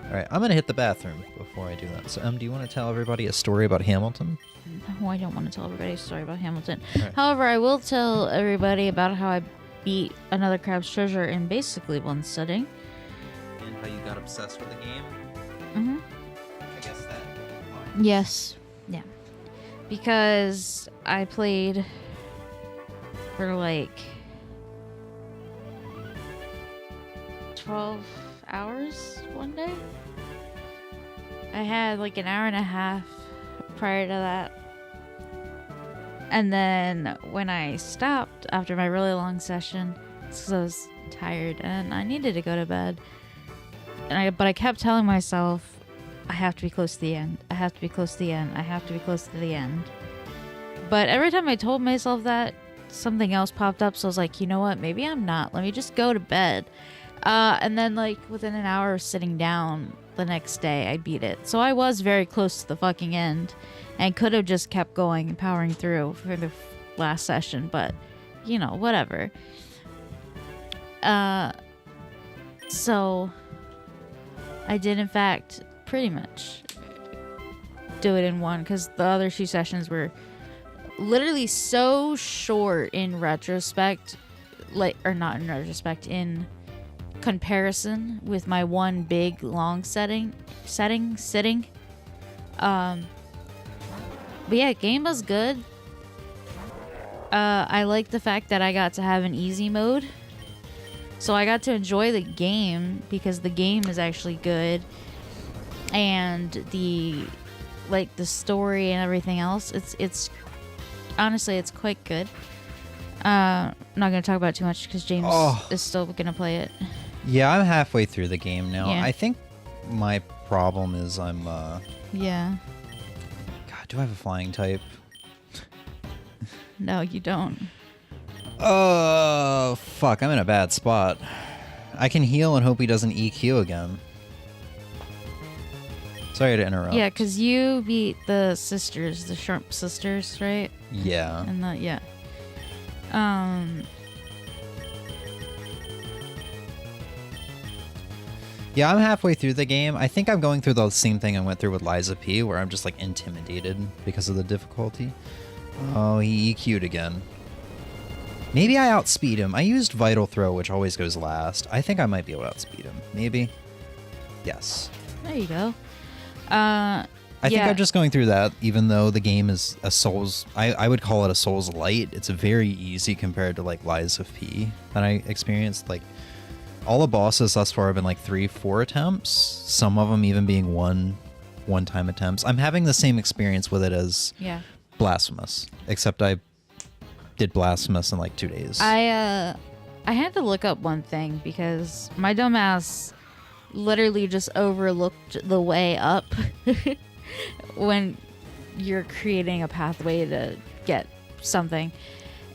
Alright, I'm gonna hit the bathroom before I do that. So, do you want to tell everybody a story about Hamilton? No, I don't want to tell everybody a story about Hamilton. Right. However, I will tell everybody about how I beat Another Crab's Treasure in basically one sitting. And how you got obsessed with the game? Mm-hmm. I guess that. Yes. Yeah. Because I played for like 12 hours one day. I had like an hour and a half prior to that. And then when I stopped after my really long session, it's 'cause I was tired and I needed to go to bed. But I kept telling myself, I have to be close to the end. I have to be close to the end. I have to be close to the end. But every time I told myself that, something else popped up. So I was like, you know what? Maybe I'm not. Let me just go to bed. And then like within an hour of sitting down the next day, I beat it. So I was very close to the fucking end and could have just kept going and powering through for the last session. But, you know, whatever. So I did, in fact, pretty much do it in one because the other 2 sessions were literally so short in retrospect, like, or not in retrospect, in comparison with my one big long sitting. But yeah, game was good. I like the fact that I got to have an easy mode. So I got to enjoy the game because the game is actually good. And the story and everything else, it's honestly, it's quite good. I'm not going to talk about it too much because James is still going to play it. Yeah, I'm halfway through the game now. Yeah. I think my problem is I'm, Yeah. God, do I have a flying type? No, you don't. Oh, fuck, I'm in a bad spot. I can heal and hope he doesn't EQ again. Sorry to interrupt. Yeah, because you beat the sisters, the Sharp sisters, right? Yeah. And yeah. Yeah, I'm halfway through the game. I think I'm going through the same thing I went through with Liza P, where I'm just like intimidated because of the difficulty. Oh, he EQ'd again. Maybe I outspeed him. I used Vital Throw, which always goes last. I think I might be able to outspeed him. Maybe. Yes. There you go. I think I'm just going through that, even though the game is a Souls... I would call it a Souls Light. It's very easy compared to, like, Lies of P that I experienced. Like, all the bosses thus far have been, like, 3-4 attempts. Some of them even being one-time attempts. I'm having the same experience with it as Blasphemous, except I did Blasphemous in, like, 2 days. I had to look up one thing because my dumbass literally just overlooked the way up when you're creating a pathway to get something.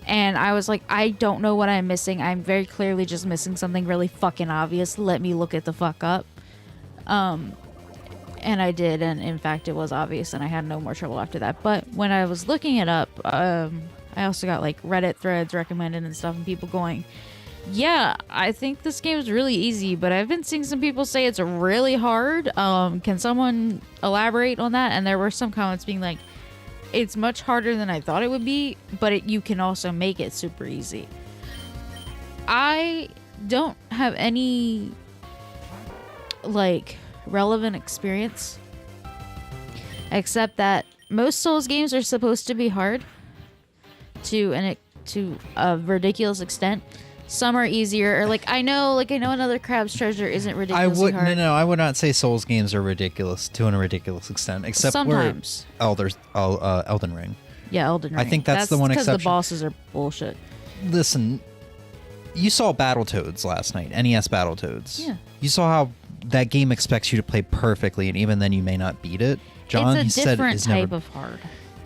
And I was like, I don't know what I'm missing. I'm very clearly just missing something really fucking obvious. Let me look it the fuck up. And I did, and in fact it was obvious, and I had no more trouble after that. But when I was looking it up, I also got like Reddit threads recommended and stuff, and people going, yeah, I think this game is really easy, but I've been seeing some people say it's really hard. Can someone elaborate on that? And there were some comments being like, it's much harder than I thought it would be, but you can also make it super easy. I don't have any like relevant experience, except that most Souls games are supposed to be hard to a ridiculous extent. Some are easier, or like I know Another Crab's Treasure isn't ridiculously hard. No, I would not say Souls games are ridiculous to a ridiculous extent, except sometimes. Elden Ring. Yeah, Elden Ring. I think that's the one because exception. the bosses are bullshit. Listen, you saw Battletoads last night, NES Battletoads. Yeah. You saw how that game expects you to play perfectly, and even then you may not beat it. John, it's he a said, different is type never... of hard.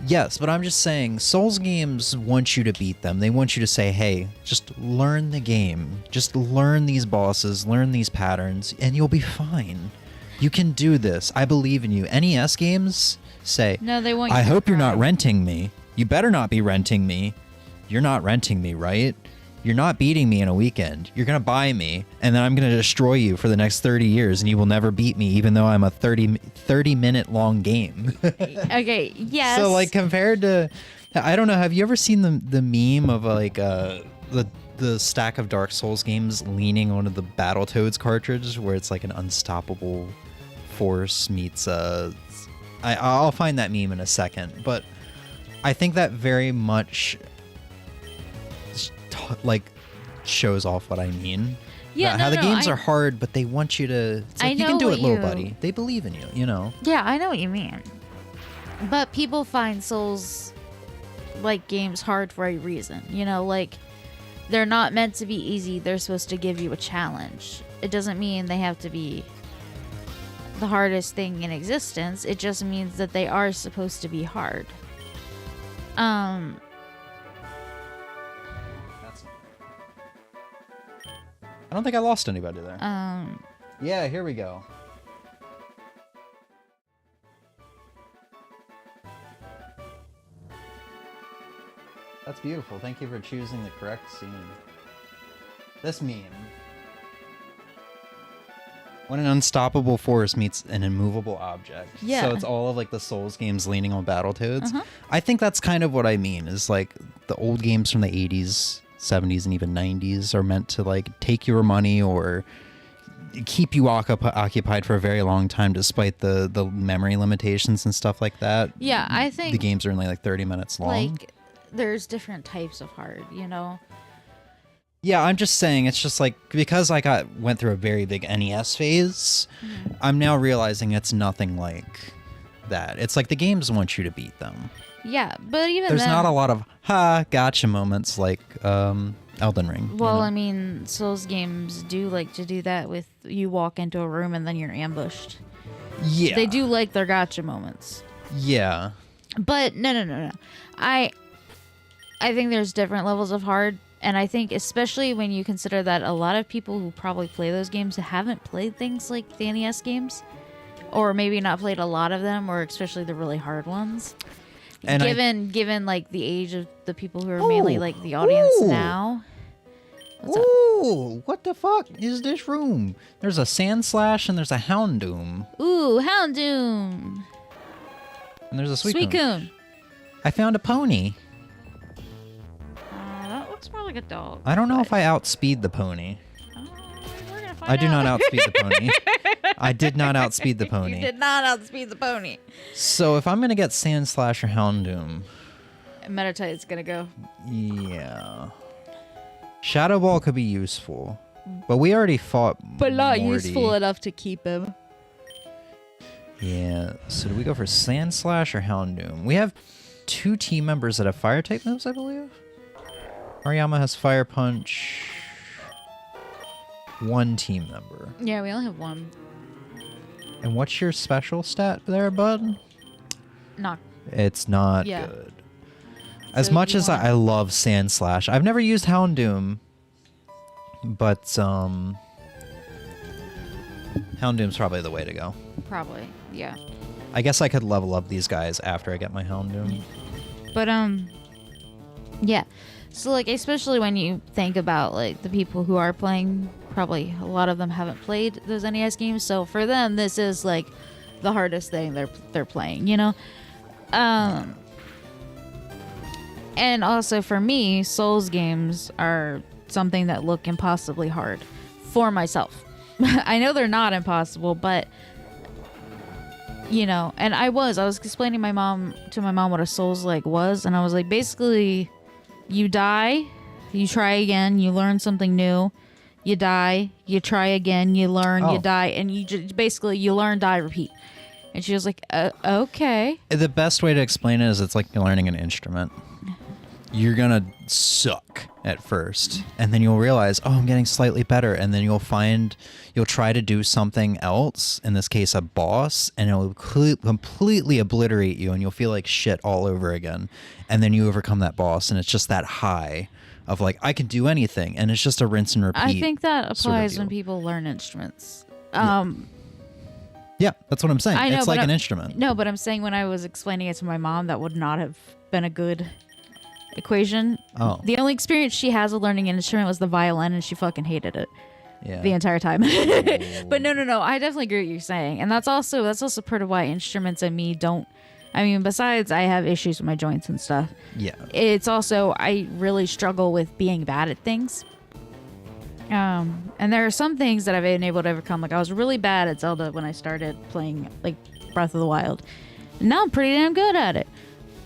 Yes, but I'm just saying, Souls games want you to beat them. They want you to say, hey, just learn the game. Just learn these bosses, learn these patterns, and you'll be fine. You can do this. I believe in you. NES games say, No, they want you I to hope you're try. not renting me. You better not be renting me. You're not renting me, right? You're not beating me in a weekend. You're going to buy me, and then I'm going to destroy you for the next 30 years, and you will never beat me, even though I'm a 30-minute long game. Okay, yes. So, like, compared to... I don't know, have you ever seen the meme of, like, the stack of Dark Souls games leaning onto the Battletoads cartridge, where it's, like, an unstoppable force meets... I'll find that meme in a second, but I think that very much... like shows off what I mean. Yeah, how the games I- are hard, but they want you to. It's I like, you know can do what it, little you- buddy. They believe in you. You know. Yeah, I know what you mean. But people find Souls like games hard for a reason. You know, like they're not meant to be easy. They're supposed to give you a challenge. It doesn't mean they have to be the hardest thing in existence. It just means that they are supposed to be hard. I don't think I lost anybody there. Um, Yeah, here we go. That's beautiful. Thank you for choosing the correct scene. This meme. When an unstoppable force meets an immovable object. Yeah. So it's all of like the Souls games leaning on Battletoads. Uh-huh. I think that's kind of what I mean, is like the old games from the 80s, 70s, and even 90s are meant to like take your money or keep you occupied for a very long time despite the memory limitations and stuff like that. yeah, I think The games are only like 30 minutes long. like there's different types of hard, you know. Yeah, I'm just saying, it's just like, because I went through a very big NES phase, I'm now realizing it's nothing like that. It's like the games want you to beat them. Yeah, but even There's then, not a lot of gotcha moments like Elden Ring. you well, know? I mean, Souls games do like to do that with you walk into a room and then you're ambushed. Yeah. They do like their gotcha moments. Yeah. But no. I think there's different levels of hard, and I think especially when you consider that a lot of people who probably play those games haven't played things like the NES games, or maybe not played a lot of them, or especially the really hard ones. And given like the age of the people who are mainly like the audience Ooh. now. What's up? Ooh, what the fuck is this room? There's a Sand Slash and there's a Houndoom. Ooh, Houndoom. And there's a Sweet Coon. I found a pony. That looks more like a dog. I don't know if I outspeed the pony. We're gonna find I do out. not outspeed the pony. I did not outspeed the pony. You did not outspeed the pony. So if I'm gonna get Sand Slash or Houndoom, Meditate's gonna go. yeah, Shadow Ball could be useful, but we already fought. But not Morty. useful enough to keep him. Yeah. So do we go for Sand Slash or Houndoom? We have 2 team members that have Fire type moves, I believe. Ariyama has Fire Punch. 1 team member. Yeah, we only have one. And what's your special stat there, bud? Knock. It's not Yeah. good. As So much you as want- I love Sand Slash, I've never used Houndoom, but Houndoom's probably the way to go. Probably. Yeah. I guess I could level up these guys after I get my Houndoom. But yeah. So like especially when you think about like the people who are playing, probably a lot of them haven't played those NES games, so for them this is like the hardest thing they're playing, you know? And also for me, Souls games are something that look impossibly hard for myself. I know they're not impossible, but you know, and I was explaining to my mom what a Souls like was, and I was like, basically you die, you try again, you learn something new, you die, you try again, you learn, you Oh. die, and you just basically you learn, die, repeat. And she was like, okay. The best way to explain it is it's like you're learning an instrument. you're gonna suck at first, and then you'll realize, oh, I'm getting slightly better, and then you'll try to do something else, in this case a boss, and it'll completely obliterate you, and you'll feel like shit all over again, and then you overcome that boss, and it's just that high of like, I can do anything, and it's just a rinse and repeat. I think that applies sort of when deal. people learn instruments. Yeah, that's what I'm saying. I know, it's like an instrument. No, but I'm saying when I was explaining it to my mom, that would not have been a good equation. Oh. The only experience she has of learning an instrument was the violin, and she fucking hated it Yeah. the entire time. But no, I definitely agree with what you're saying, and that's also part of why instruments and me don't. I mean, besides I have issues with my joints and stuff. Yeah. It's also I really struggle with being bad at things. And there are some things that I've been able to overcome. Like I was really bad at Zelda when I started playing like Breath of the Wild. Now I'm pretty damn good at it.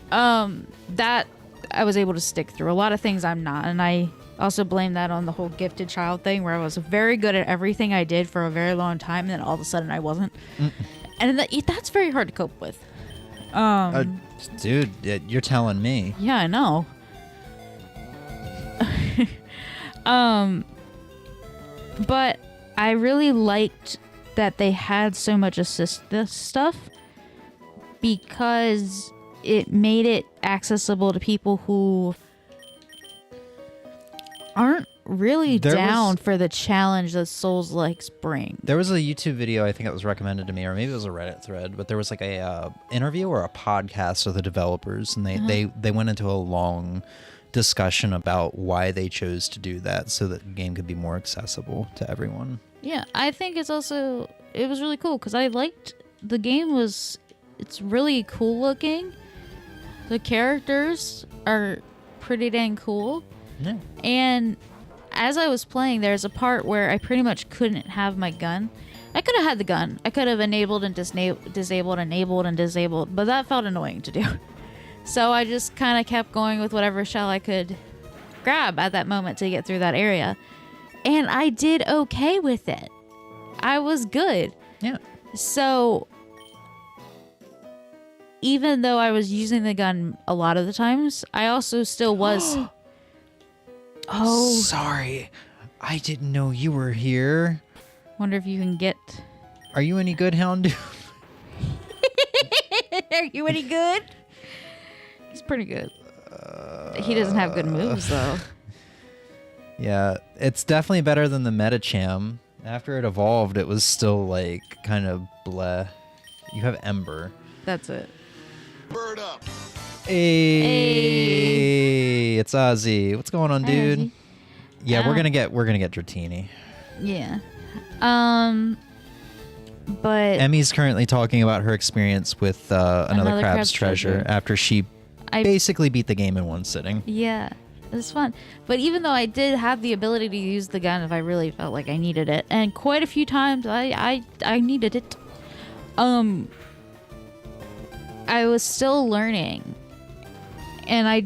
That I was able to stick through. A lot of things I'm not, and I also blame that on the whole gifted child thing, where I was very good at everything I did for a very long time, and then all of a sudden I wasn't. And that's very hard to cope with. Dude, you're telling me. Yeah, I know. But I really liked that they had so much assist this stuff, because it made it accessible to people who aren't really down for the challenge that Souls-likes bring. There was a YouTube video, I think it was recommended to me, or maybe it was a Reddit thread, but there was like a interview or a podcast of the developers, and they went into a long discussion about why they chose to do that so that the game could be more accessible to everyone. Yeah, I think it was really cool because I liked the game. It's really cool looking. The characters are pretty dang cool. Yeah. And as I was playing, there's a part where I pretty much couldn't have my gun. I could have had the gun. I could have enabled and enabled and disabled, but that felt annoying to do. So I just kind of kept going with whatever shell I could grab at that moment to get through that area. And I did okay with it. I was good. Yeah. So even though I was using the gun a lot of the times, I also still was... Oh, sorry. I didn't know you were here. Wonder if you can get... Are you any good, Hound? Are you any good? He's pretty good. He doesn't have good moves, though. Yeah, it's definitely better than the Metacham. After it evolved, it was still, like, kind of bleh. You have Ember. That's it. Bird up. Hey, it's Ozzy. What's going on, Hi, dude? Ozzy. Yeah, we're gonna get Dratini. Yeah. But Emmy's currently talking about her experience with another Crab's Treasure after she basically beat the game in one sitting. yeah, it was fun. But even though I did have the ability to use the gun if I really felt like I needed it, and quite a few times I needed it, I was still learning. And I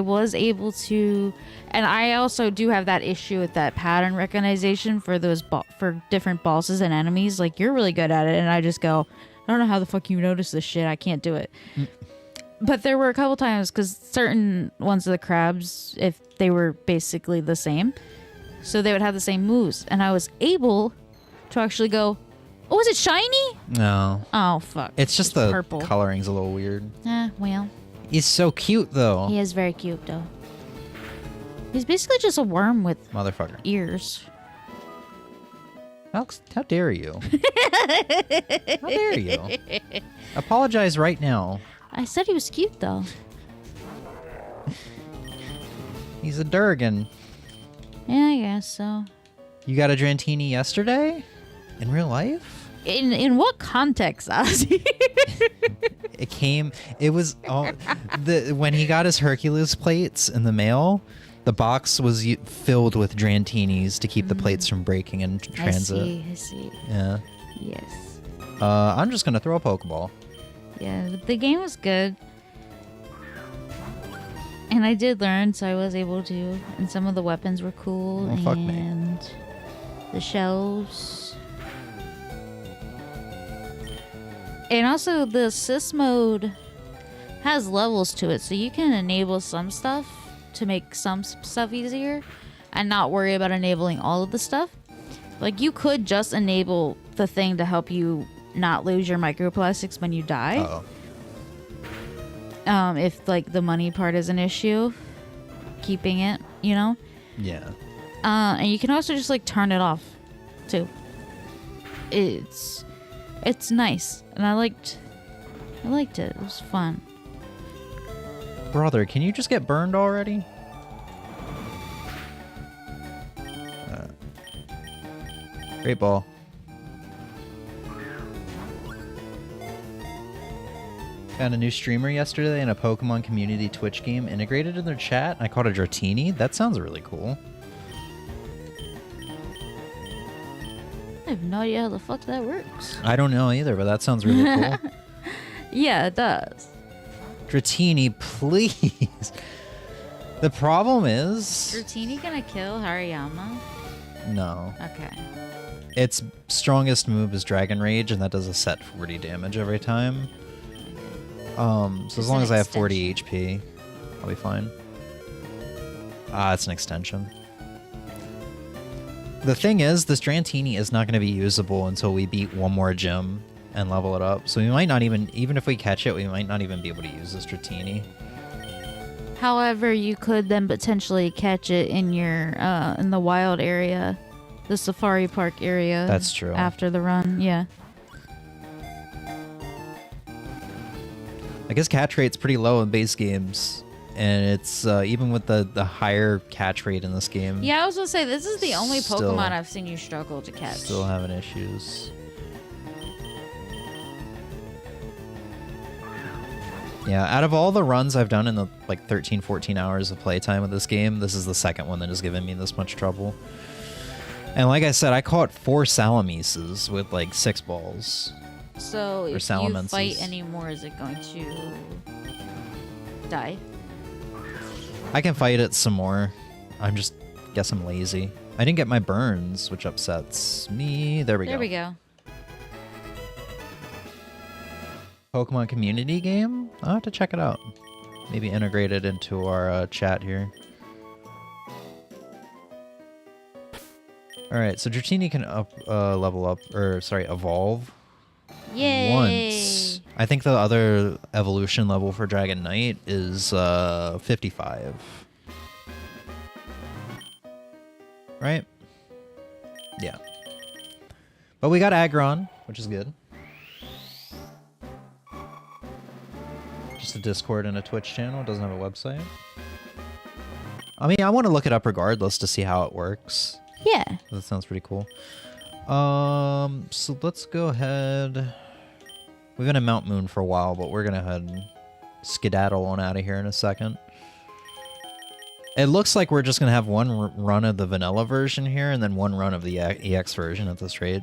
was able to, and I also do have that issue with that pattern recognition for those for different bosses and enemies. Like, you're really good at it, and I just go, I don't know how the fuck you notice this shit. I can't do it. But there were a couple times, because certain ones of the crabs, if they were basically the same, so they would have the same moves, and I was able to actually go, oh, is it shiny? No. Oh, fuck. It's just the purple. coloring's a little weird. Well. He's so cute, though. He is very cute, though. He's basically just a worm with Motherfucker. ears. How dare you? How dare you? Apologize right now. I said he was cute, though. He's a Durgan. Yeah, I guess so. You got a Dratini yesterday? In real life? In what context, Ozzy? It was when he got his Hercules plates in the mail, the box was filled with Drantinis to keep the plates from breaking in transit. I see. Yeah. Yes. I'm just gonna throw a Pokeball. Yeah, the game was good. And I did learn, so I was able to. And some of the weapons were cool. Oh, fuck me. And the shells. And also, the assist mode has levels to it, so you can enable some stuff to make some stuff easier and not worry about enabling all of the stuff. Like, you could just enable the thing to help you not lose your microplastics when you die. Uh-oh. If, like, the money part is an issue, keeping it, you know? Yeah. And you can also just, like, turn it off, too. It's nice. And I liked it. It was fun. Brother, can you just get burned already? Great ball. Found a new streamer yesterday in a Pokemon community Twitch game integrated in their chat. I called it Dratini. That sounds really cool. I have no idea how the fuck that works. I don't know either, but that sounds really cool. Yeah, it does. Dratini, please. The problem is... Dratini gonna kill Hariyama? No. Okay. Its strongest move is Dragon Rage, and that does a set 40 damage every time. So as long as I have 40 HP, I'll be fine. Ah, it's an extension. The thing is, this Dratini is not going to be usable until we beat one more gym and level it up. So we might not even if we catch it, we might not even be able to use this Dratini. However, you could then potentially catch it in your in the wild area, the safari park area. That's true. After the run, yeah. I guess catch rate's pretty low in base games, and it's even with the higher catch rate in this game. Yeah, I was gonna say this is the only Still- Pokemon I've seen you struggle to catch. Still having issues. Yeah, out of all the runs I've done in the like 13, 14 hours of playtime of this game, this is the second one that has given me this much trouble. And like I said, I caught 4 Salamises with like 6 balls. So if you Salamences. fight anymore, is it going to die? I can fight it some more. Guess I'm lazy. I didn't get my burns, which upsets me. There we go. There we go. Pokemon community game? I'll have to check it out. Maybe integrate it into our chat here. Alright, so Dratini can evolve Yay! once. I think the other evolution level for Dragon Knight is 55. Right? Yeah. But we got Aggron, which is good. Just a Discord and a Twitch channel. It doesn't have a website. I mean, I want to look it up regardless to see how it works. Yeah. That sounds pretty cool. So let's go ahead. We've been in Mount Moon for a while, but we're gonna head and skedaddle on out of here in a second. It looks like we're just gonna have one run of the vanilla version here, and then one run of the EX version at this rate.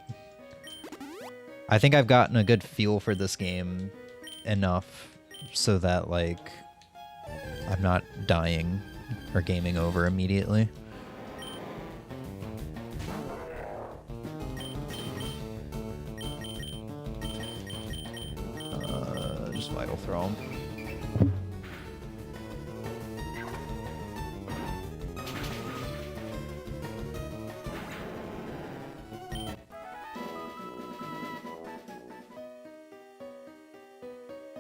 I think I've gotten a good feel for this game enough so that, like, I'm not dying or gaming over immediately. Just Vital Throw him.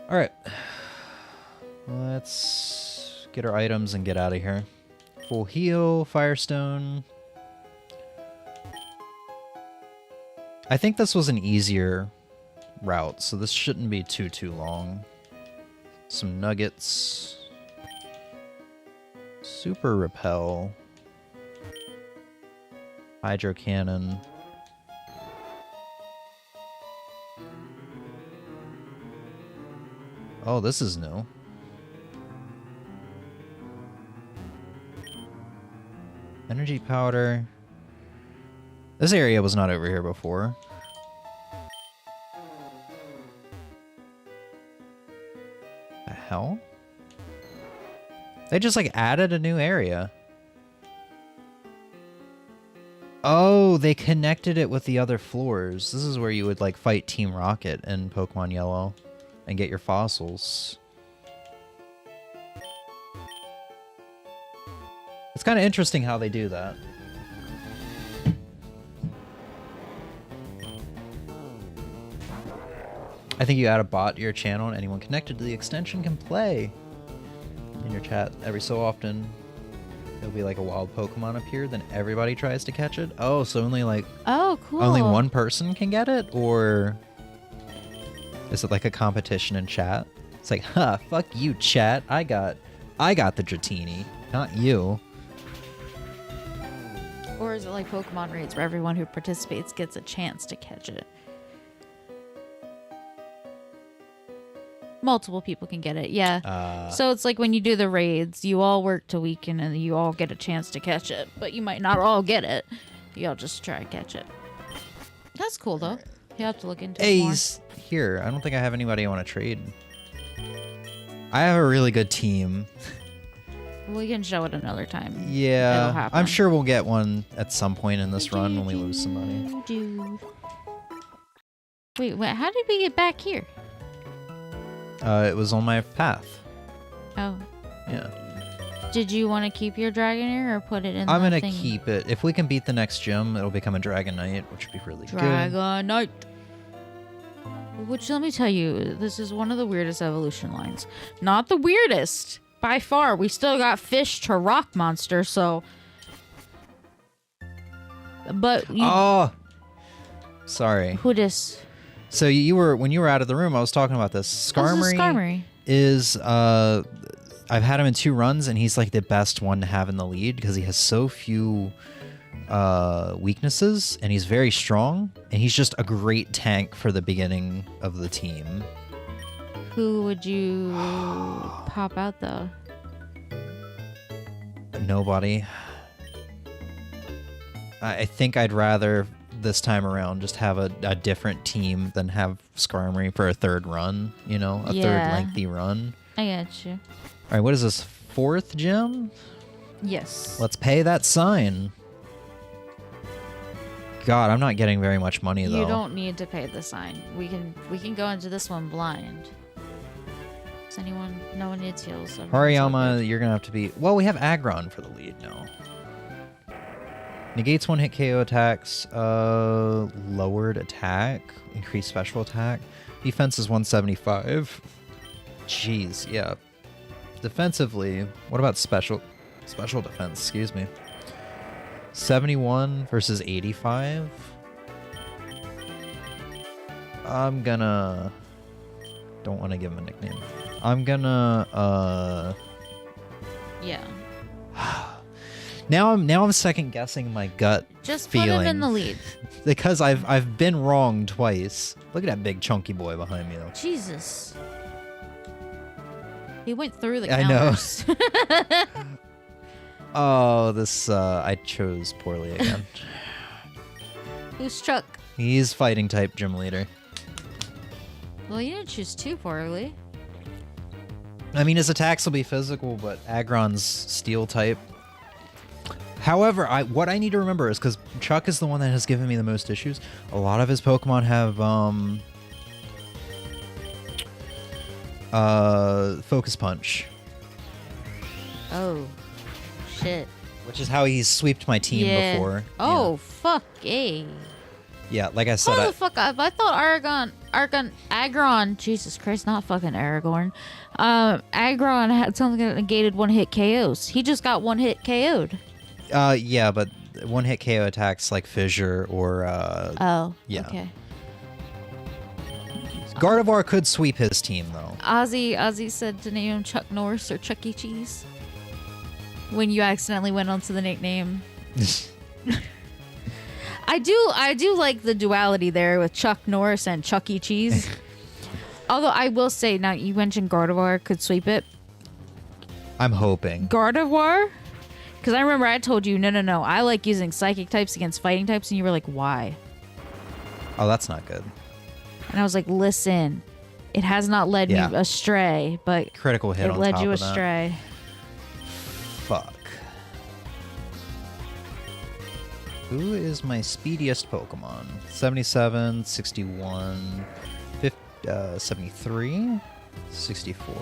Alright. Let's get our items and get out of here. Full heal, Firestone. I think this was an easier route, so this shouldn't be too long. Some nuggets. Super Repel. Hydro Cannon. Oh, this is new. Energy Powder. This area was not over here before. The hell? They just like added a new area. Oh, they connected it with the other floors. This is where you would like fight Team Rocket in Pokemon Yellow and get your fossils. It's kind of interesting how they do that. I think you add a bot to your channel and anyone connected to the extension can play in your chat every so often. There'll be like a wild Pokemon appear, then everybody tries to catch it. Oh, so only like Oh, cool. only one person can get it? Or is it like a competition in chat? It's like, huh, fuck you, chat. I got the Dratini, not you. Or is it like Pokemon raids where everyone who participates gets a chance to catch it? Multiple people can get it, yeah. So it's like when you do the raids, you all work to weekend and you all get a chance to catch it. But you might not all get it. You all just try to catch it. That's cool, though. You have to look into it more. A's here. I don't think I have anybody I want to trade. I have a really good team. We can show it another time. It'll Yeah, happen. I'm sure we'll get one at some point in this run when we lose some money. Wait, how did we get back here? It was on my path. Oh. Yeah. Did you want to keep your Dragonair or put it in I'm the gonna thingy? keep it. If we can beat the next gym, it'll become a Dragonite, which would be really good. Dragonite. Which, let me tell you, this is one of the weirdest evolution lines. Not the weirdest. By far. We still got fish to rock monster, so... But you... Oh! Sorry. Who dis? So you were, when you were out of the room, I was talking about this. Skarmory, Skarmory is, I've had him in 2 runs, and he's like the best one to have in the lead because he has so few weaknesses, and he's very strong, and he's just a great tank for the beginning of the team. Who would you pop out, though? Nobody. I think I'd rather this time around just have a different team than have Skarmory for a 3rd run, you know, a 3rd lengthy run. I got you. All right, what is this, 4th gym? Yes. Let's pay that sign. God, I'm not getting very much money though. You don't need to pay the sign. We can go into this one blind. Does anyone? No one needs heals. Hariyama, you're gonna have to be. Well, we have Aggron for the lead now. Negates 1-hit KO attacks. Lowered attack. Increased special attack. Defense is 175. Jeez, yeah. Defensively, what about special defense? Excuse me. 71 versus 85. I'm gonna. Don't want to give him a nickname. I'm gonna. Yeah. Now I'm second guessing my gut Just feeling. put him in the lead. Because I've been wrong twice. Look at that big chunky boy behind me though. Jesus. He went through the I know. counters. Oh, this I chose poorly again. Who's Chuck? He's fighting type gym leader. Well, you didn't choose too poorly. I mean, his attacks will be physical, but Aggron's steel type. However, what I need to remember is because Chuck is the one that has given me the most issues. A lot of his Pokemon have Focus Punch. Oh, shit. Which is how he's sweeped my team before. Oh, fuck, eh. Yeah, like I said. Hold the fuck up. I thought Aggron, Jesus Christ, not fucking Aragorn. Aggron had something that negated 1-hit KOs. He just got 1-hit KO'd. Yeah, but 1-hit KO attacks like Fissure or Oh, yeah. Okay. Gardevoir could sweep his team though. Ozzy said to name him Chuck Norris or Chuck E. Cheese. When you accidentally went onto the nickname. I do like the duality there with Chuck Norris and Chuck E. Cheese. Although I will say, now you mentioned Gardevoir could sweep it. I'm hoping. Gardevoir? Because I remember I told you, no, I like using psychic types against fighting types, and you were like, why? Oh, that's not good. And I was like, listen, it has not led me astray, but Critical hit it on led top you of that. astray. Fuck. Who is my speediest Pokemon? 77, 61, 73, 64.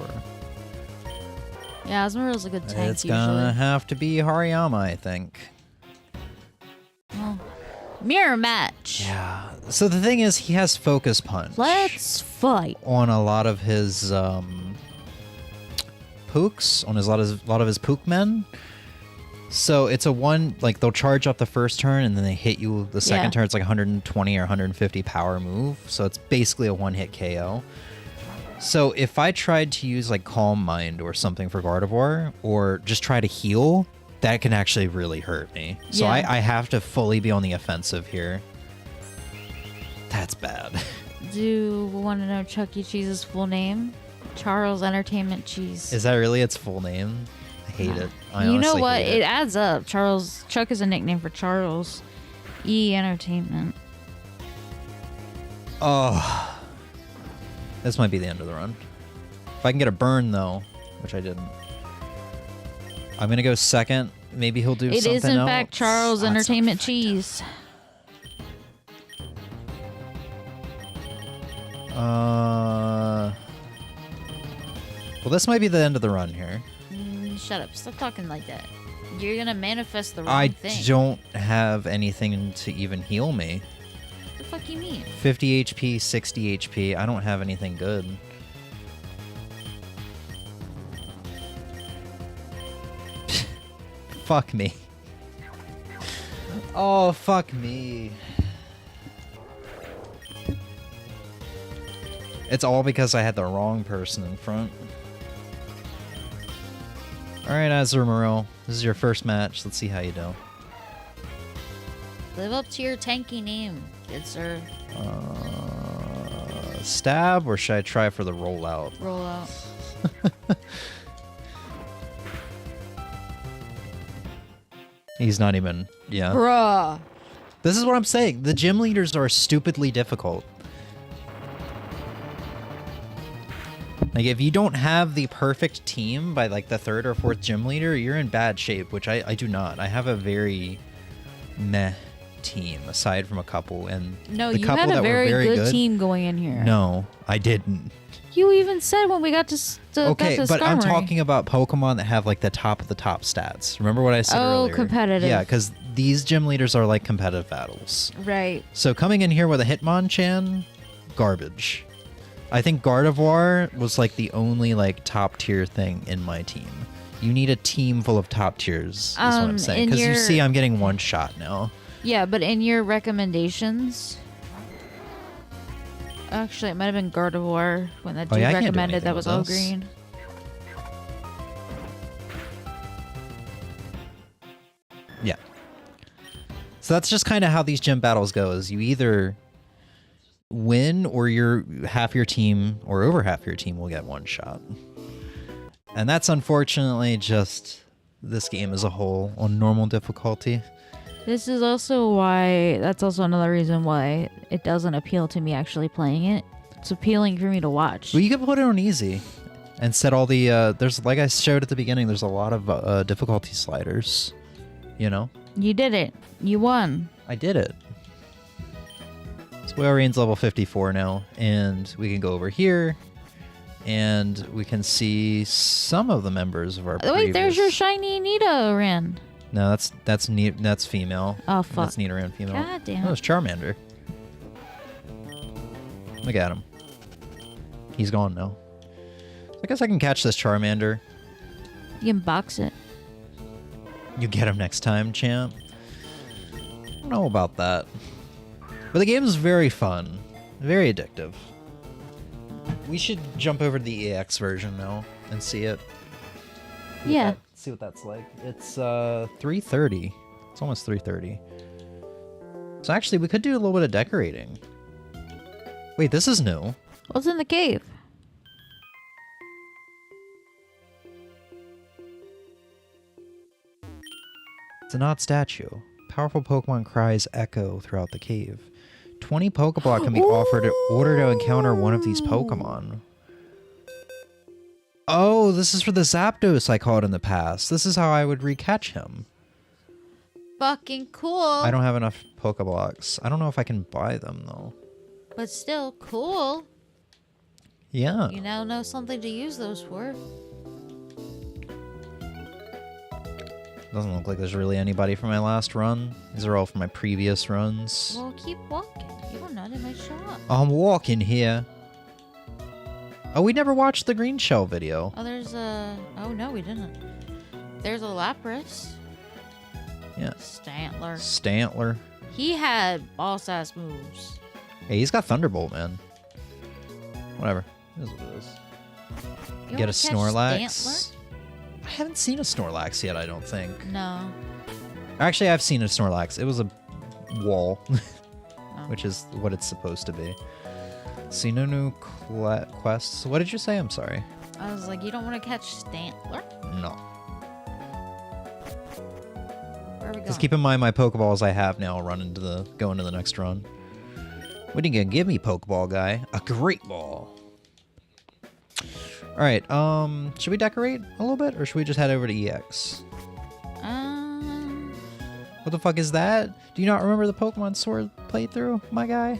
Yeah, Azumarilla's a good tank It's usually. gonna have to be Hariyama, I think. Well, mirror match. Yeah. So the thing is, he has Focus Punch. Let's fight. On a lot of his pooks, on a lot of his pook men. So it's a one, like they'll charge up the first turn and then they hit you the second turn. It's like 120 or 150 power move. So it's basically a one-hit KO. So if I tried to use like Calm Mind or something for Gardevoir, or just try to heal, that can actually really hurt me. So Yeah. I have to fully be on the offensive here. That's bad. Do you want to know Chuck E. Cheese's full name? Charles Entertainment Cheese. Is that really its full name? I hate it. I You know honestly what? hate It adds up. Chuck is a nickname for Charles E. Entertainment. Oh. This might be the end of the run. If I can get a burn, though, which I didn't. I'm going to go second. Maybe he'll do It something is, in else. fact, Charles That's Entertainment not Cheese. Well, this might be the end of the run here. Shut up. Stop talking like that. You're going to manifest the wrong I thing. don't have anything to even heal me. What the fuck you mean? 50 HP, 60 HP. I don't have anything good. Fuck me. Oh, fuck me. It's all because I had the wrong person in front. Alright, Azumarill. This is your first match. Let's see how you do. Live up to your tanky name, good sir. Stab, or should I try for the rollout? Roll out. He's not even... Yeah. Bruh. This is what I'm saying. The gym leaders are stupidly difficult. Like, if you don't have the perfect team by, like, the third or fourth gym leader, you're in bad shape, which I do not. I have a very meh team, aside from a couple. And No, the you couple had a that very, were good team going in here. No, I didn't. You even said when we got to Okay, got to but I'm Skarmory. talking about Pokemon that have, like, the top of the top stats. Remember what I said earlier? Oh, competitive. Yeah, because these gym leaders are, like, competitive battles. Right. So coming in here with a Hitmonchan, garbage. I think Gardevoir was like the only like top tier thing in my team. You need a team full of top tiers, is what I'm saying. in Because you your- see I'm getting one shot now. Yeah, but in your recommendations, actually, it might have been Gardevoir when that Oh, dude yeah, I can't do recommended anything that with was all this. green. Yeah. So that's just kind of how these gym battles go, is you either win or half your team or over half your team will get one shot. And that's unfortunately just this game as a whole on normal difficulty. This is also why, that's also another reason why it doesn't appeal to me actually playing it. It's appealing for me to watch. Well, you can put it on easy and set all the, there's, like I showed at the beginning, there's a lot of difficulty sliders, you know? You did it. You won. I did it. So Wailrain's level 54 now, and we can go over here, and we can see some of the members of our Wait, there's your previous- shiny Nidoran. No, that's female. Oh, fuck. That's Nidoran female. God damn. Oh, it's Charmander. Look at him. He's gone now. I guess I can catch this Charmander. You can box it. You get him next time, champ. I don't know about that. But the game is very fun. Very addictive. We should jump over to the EX version now and see it. Yeah. See what that's like. It's 3:30. It's almost 3:30. So actually, we could do a little bit of decorating. Wait, this is new. What's in the cave? It's an odd statue. Powerful Pokemon cries echo throughout the cave. 20 Pokeball can be offered in order to encounter one of these Pokemon. Oh, this is for the Zapdos I caught in the past. This is how I would recatch him. Fucking cool. I don't have enough Pokeblocks. I don't know if I can buy them, though. But still cool. Yeah. You now know something to use those for. Doesn't look like there's really anybody from my last run. These are all from my previous runs. Well, keep walking. You are not in my shop. I'm walking here. Oh, we never watched the green shell video. Oh, there's a... Oh, no, we didn't. There's a Lapras. Yeah. Stantler. He had boss-ass moves. Hey, he's got Thunderbolt, man. Whatever. It is what it is. You Get a wanna catch Snorlax. Stantler? I haven't seen a Snorlax yet, I don't think. No. Actually, I've seen a Snorlax. It was a wall, Oh. which is what it's supposed to be. See no new quests. What did you say? I'm sorry. I was like, you don't want to catch Stantler? No. Where are we going? Just keep in mind my Pokeballs I have now go into the next run. What are you gonna give me, Pokeball guy? A great ball. All right. Should we decorate a little bit, or should we just head over to EX? What the fuck is that? Do you not remember the Pokemon Sword playthrough, my guy?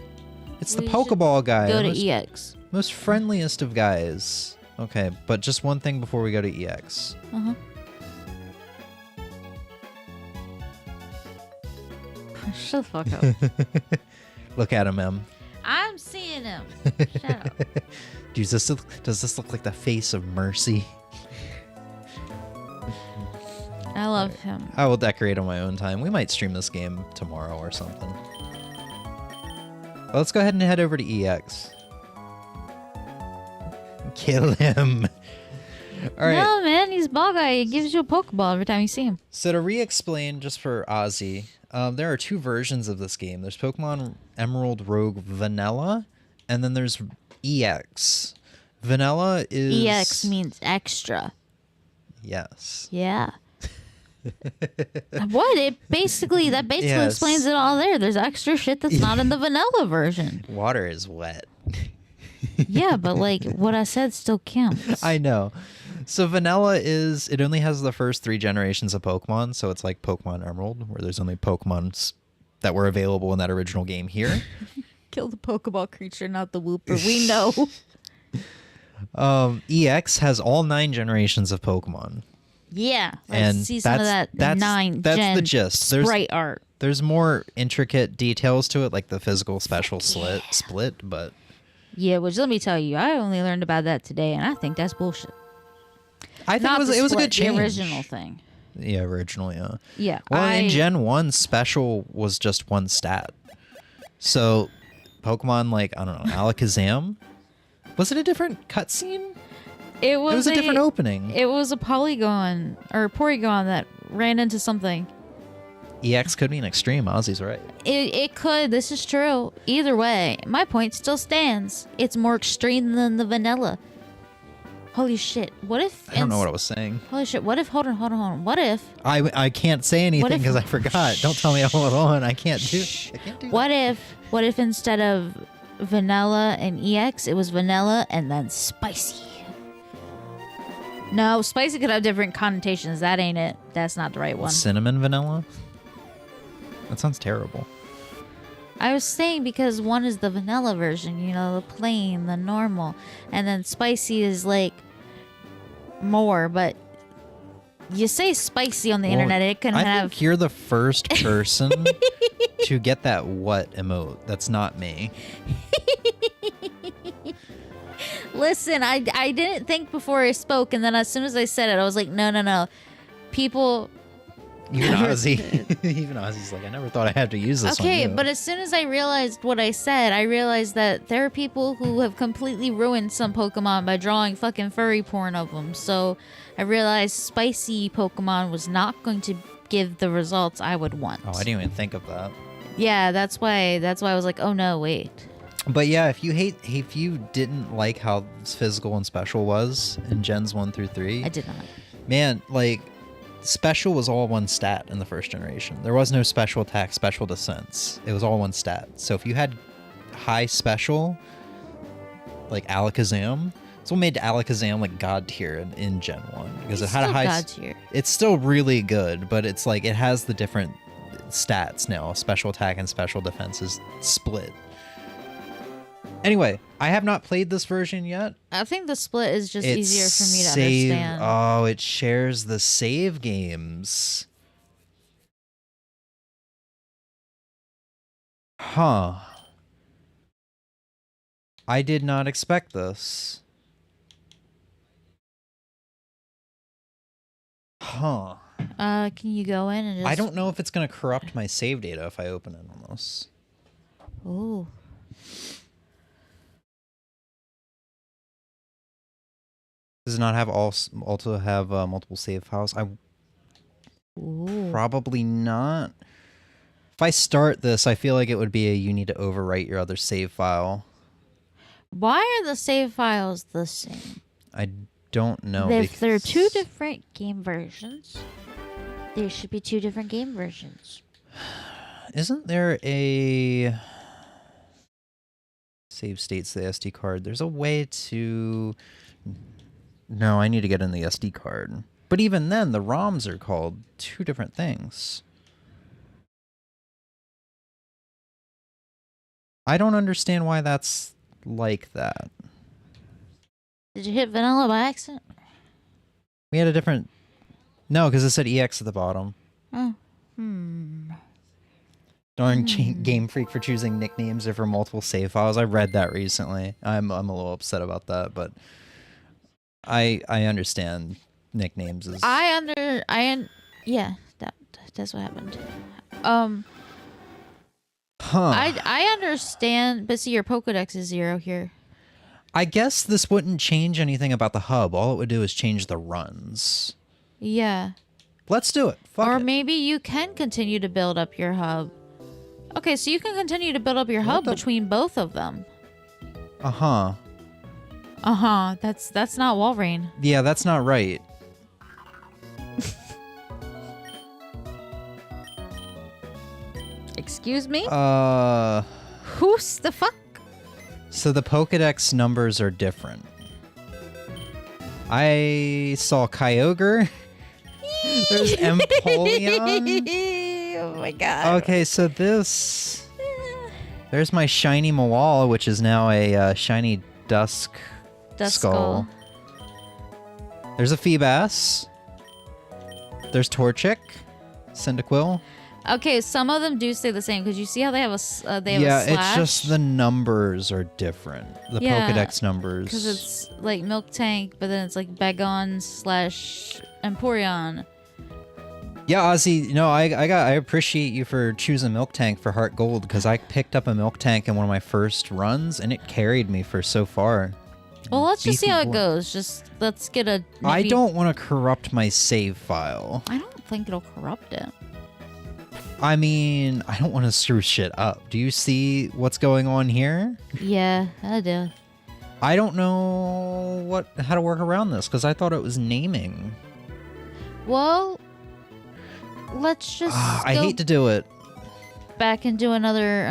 It's the We should Pokeball guy. Go the to EX. most friendliest of guys. Okay, but just one thing before we go to EX. Uh-huh. Shut the fuck up. Look at him, Em. I'm seeing him. Shut up. Does this look like the face of mercy? I love him. I will decorate on my own time. We might stream this game tomorrow or something. Well, let's go ahead and head over to EX. Kill him. All right. No, man, he's ball guy. He gives you a Pokeball every time you see him. So to re-explain, just for Ozzy, there are two versions of this game. There's Pokemon Emerald Rogue Vanilla, and then there's EX. Vanilla is... EX means extra. Yes. Yeah. What? That basically Yes. explains it all there. There's extra shit that's not in the vanilla version. Water is wet. Yeah, but like what I said still counts. I know. So vanilla is, it only has the first 3 generations of Pokemon, so it's like Pokemon Emerald, where there's only Pokemons that were available in that original game here. Kill the Pokeball creature, not the Wooper. We know. EX has all 9 generations of Pokemon. Yeah, let's And see some of that that's the gist. sprite art. There's more intricate details to it, like the physical special split, but... Yeah, which let me tell you, I only learned about that today, and I think that's bullshit. I think Not it was the a split, good change. The original thing. Yeah, original, yeah. Yeah. Well, in Gen 1, special was just 1 stat. So, Pokemon like, I don't know, Alakazam? Was it a different cutscene? It was a different opening. It was a Porygon that ran into something. EX could be an extreme. Ozzy's right. It could. This is true. Either way, my point still stands. It's more extreme than the vanilla. Holy shit. What if... I don't know what I was saying. Holy shit. What if... Hold on. What if... I can't say anything because I forgot. Don't tell me hold on. I can't do What if instead of vanilla and EX, it was vanilla and then spicy? No, spicy could have different connotations. That ain't it. That's not the right one. Cinnamon vanilla? That sounds terrible. I was saying because one is the vanilla version, you know, the plain, the normal. And then spicy is like more, but you say spicy on the internet, it can I have... think you're the first person to get that what emote. That's not me. Listen, I didn't think before I spoke, and then as soon as I said it, I was like, no. People... Even Ozzy. Even Ozzy's like, I never thought I had to use this Okay, on you. but as soon as I realized what I said, I realized that there are people who have completely ruined some Pokemon by drawing fucking furry porn of them. So I realized spicy Pokemon was not going to give the results I would want. Oh, I didn't even think of that. Yeah, that's why I was like, oh no, wait. But yeah, if you didn't like how physical and special was in Gens 1 through 3, I did not. man, like, special was all 1 stat in the first generation. There was no special attack, special defense. It was all 1 stat. So if you had high special, like Alakazam, it's what made Alakazam like god tier in Gen 1 because It's it had a still high. god tier. It's still really good, but it's like it has the different stats now. Special attack and special defense is split. Anyway, I have not played this version yet. I think the split is just It's easier for me to save- understand. Oh, it shares the save games. Huh. I did not expect this. Huh. Can you go in and just... I don't know if it's going to corrupt my save data if I open it on this. Oh. Does it not have also have multiple save files? Ooh. Probably not. If I start this, I feel like it would be a you need to overwrite your other save file. Why are the save files the same? I don't know. If they're two different game versions, there should be two different game versions. Isn't there a save states the SD card? There's a way to... No, I need to get in the SD card. But even then, the ROMs are called two different things. I don't understand why that's like that. Did you hit vanilla by accident? We had a different... No, because it said EX at the bottom. Oh. Darn Game Freak for choosing nicknames for multiple save files. I read that recently. I'm a little upset about that, but I understand nicknames is... Yeah, that's what happened. I understand, but see, your Pokedex is 0 here. I guess this wouldn't change anything about the hub. All it would do is change the runs. Yeah. Let's do it. Fuck or it. maybe you can continue to build up your hub. Okay, so you can continue to build up your hub between both of them. Uh-huh. Uh-huh. That's not Wolverine. Yeah, that's not right. Excuse me? Who's the fuck? So the Pokedex numbers are different. I saw Kyogre. There's Empoleon. Oh my god. Okay, so this... There's my shiny Mawala, which is now a shiny Dusk Skull. There's a Feebas. There's Torchic. Cyndaquil. Okay, some of them do stay the same because you see how they have a slash? Yeah, it's just the numbers are different. The Pokedex numbers. Because it's like Milk Tank, but then it's like Bagon / Empoleon. Yeah, Ozzy, no, I appreciate you for choosing Milk Tank for Heart Gold because I picked up a Milk Tank in one of my first runs and it carried me for so far. Well, let's just see how it goes. Just let's get a... I don't want to corrupt my save file. I don't think it'll corrupt it. I mean, I don't want to screw shit up. Do you see what's going on here? Yeah, I do. I don't know how to work around this because I thought it was naming. Well, let's just I hate to do it. Back and do another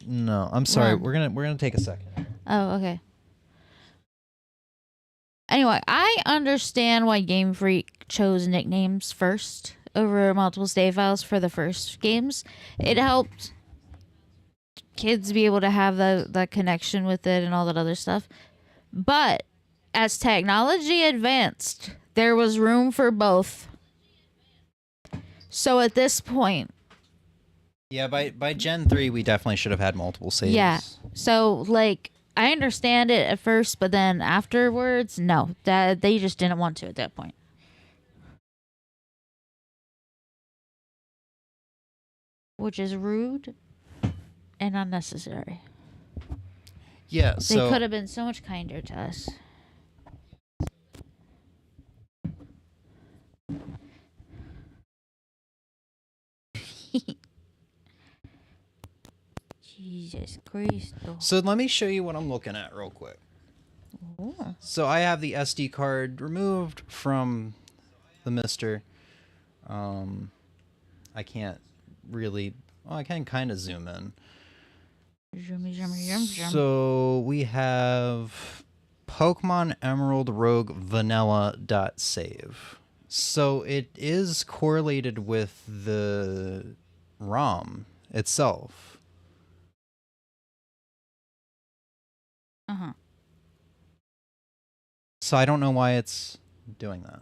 no, I'm sorry. run. We're gonna take a second. Oh, okay. Anyway, I understand why Game Freak chose nicknames first over multiple save files for the first games. It helped kids be able to have the connection with it and all that other stuff. But as technology advanced, there was room for both. So at this point... Yeah, by Gen 3, we definitely should have had multiple saves. Yeah. So, like, I understand it at first, but then afterwards, no. That they just didn't want to at that point. Which is rude and unnecessary. Yeah, They so... could have been so much kinder to us. Jesus Christ. So let me show you what I'm looking at real quick. Ooh. So I have the SD card removed from the Mister. I can't really... Well, I can kind of zoom in. So we have Pokemon Emerald Rogue Vanilla.save. So it is correlated with the ROM itself. Uh-huh. So I don't know why it's doing that.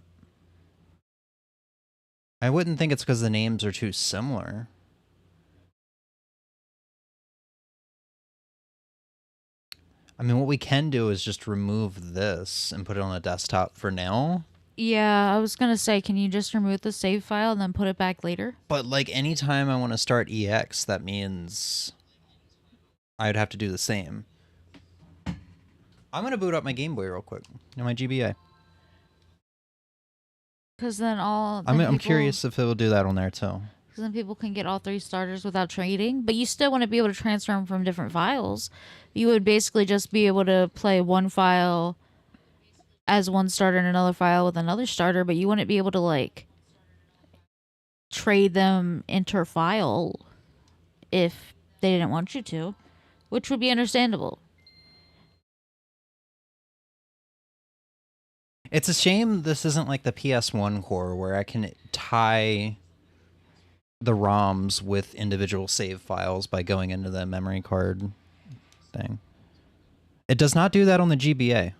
I wouldn't think it's because the names are too similar. I mean, what we can do is just remove this and put it on a desktop for now. Yeah, I was gonna say, can you just remove the save file and then put it back later? But like anytime I want to start EX, that means I'd have to do the same. I'm gonna boot up my Game Boy real quick and my GBA. Because then I'm curious if it will do that on there too. Because then people can get all 3 starters without trading, but you still want to be able to transfer them from different files. You would basically just be able to play one file as one starter and another file with another starter, but you wouldn't be able to like trade them inter-file if they didn't want you to, which would be understandable. It's a shame this isn't like the PS1 core where I can tie the ROMs with individual save files by going into the memory card thing. It does not do that on the GBA.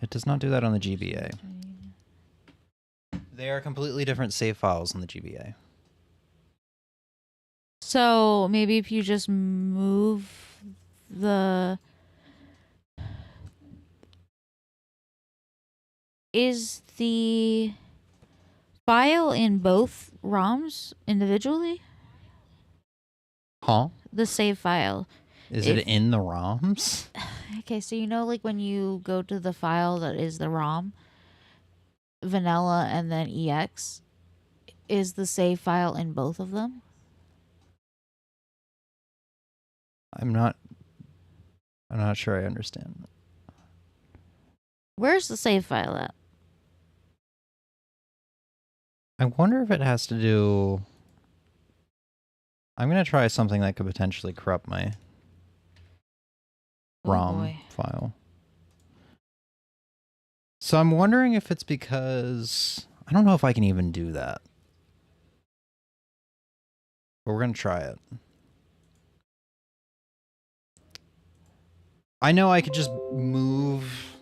It does not do that on the GBA. They are completely different save files on the GBA. So maybe if you just move the... Is the file in both ROMs individually? Huh? The save file. Is it in the ROMs? Okay, so you know like when you go to the file that is the ROM, vanilla and then EX, is the save file in both of them? I'm not sure I understand. Where's the save file at? I wonder if it has to do... I'm going to try something that could potentially corrupt my ROM file. So I'm wondering if it's because... I don't know if I can even do that. But we're going to try it. I know I could just move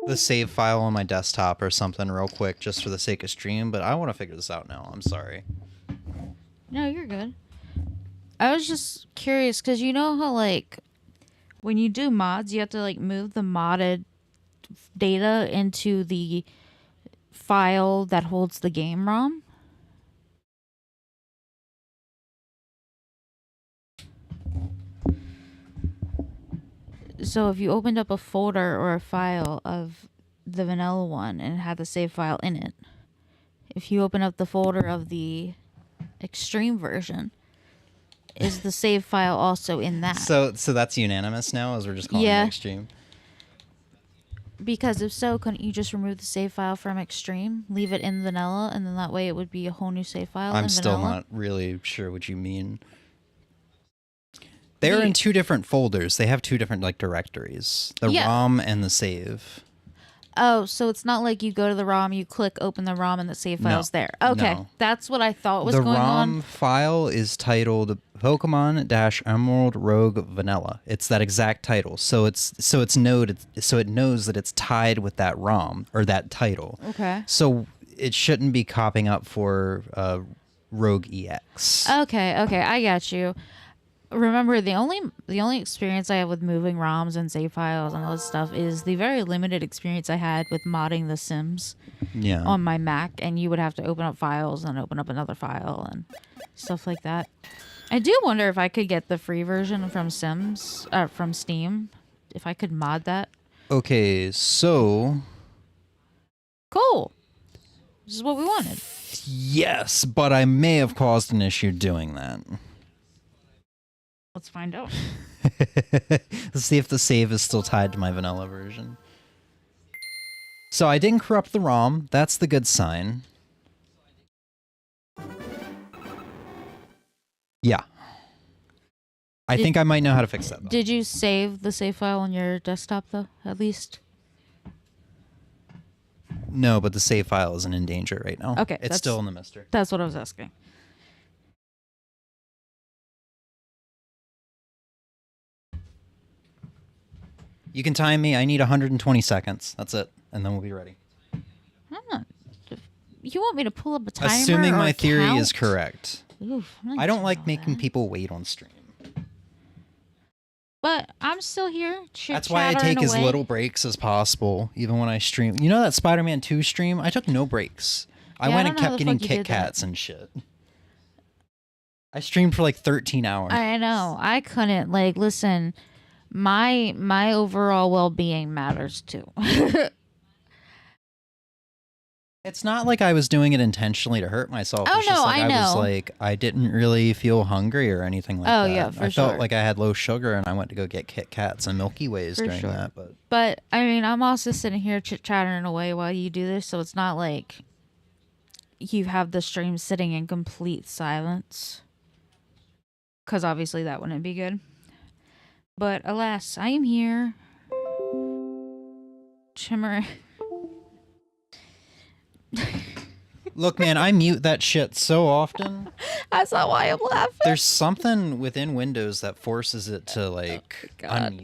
the save file on my desktop or something real quick just for the sake of stream, but I want to figure this out now. I'm sorry. No, you're good. I was just curious because you know how like when you do mods, you have to like move the modded data into the file that holds the game ROM. So if you opened up a folder or a file of the vanilla one and it had the save file in it, if you open up the folder of the extreme version, is the save file also in that? So that's unanimous now, as we're just calling it extreme? Because if so, couldn't you just remove the save file from extreme, leave it in vanilla, and then that way it would be a whole new save file I'm in still vanilla? not really sure what you mean. They're in 2 different folders. They have 2 different like directories. The ROM and the save. Oh, so it's not like you go to the ROM, you click open the ROM, and the save file's there. Okay, that's what I thought was going on. The ROM file is titled Pokemon-Emerald Rogue Vanilla. It's that exact title. So it knows that it's tied with that ROM or that title. Okay. So it shouldn't be copying up for Rogue EX. Okay, I got you. Remember, the only experience I have with moving ROMs and save files and all this stuff is the very limited experience I had with modding The Sims on my Mac, and you would have to open up files and open up another file and stuff like that. I do wonder if I could get the free version from from Steam, if I could mod that. Okay, so... Cool. This is what we wanted. Yes, but I may have caused an issue doing that. Let's find out. Let's see if the save is still tied to my vanilla version. So I didn't corrupt the ROM. That's the good sign. Yeah. I think I might know how to fix that, though. Did you save the save file on your desktop, though, at least? No, but the save file isn't in danger right now. Okay. It's still in the mister. That's what I was asking. You can time me. I need 120 seconds. That's it. And then we'll be ready. You want me to pull up a timer? Assuming or my a theory count? is correct. Oof, I'm not I don't doing like all making that. people wait on stream. But I'm still here. That's why I take as little breaks as possible, even when I stream. You know that Spider-Man 2 stream? I took no breaks. I Yeah, I went don't and know how kept the getting fuck you Kit did that. Kats and shit. I streamed for like 13 hours. I know. I couldn't. Like, listen, my overall well-being matters too. It's not like I was doing it intentionally to hurt myself. Oh, It's just no, like I was know. like, I didn't really feel hungry or anything like Oh, that. yeah, for I felt sure. like I had low sugar and I went to go get Kit Kats and Milky Ways For during sure. that. But I mean, I'm also sitting here chit-chattering away while you do this, so it's not like you have the stream sitting in complete silence. Because obviously that wouldn't be good. But alas, I am here. Chimmer. Look, man, I mute that shit so often. That's not why I'm laughing. There's something within Windows that forces it to like God.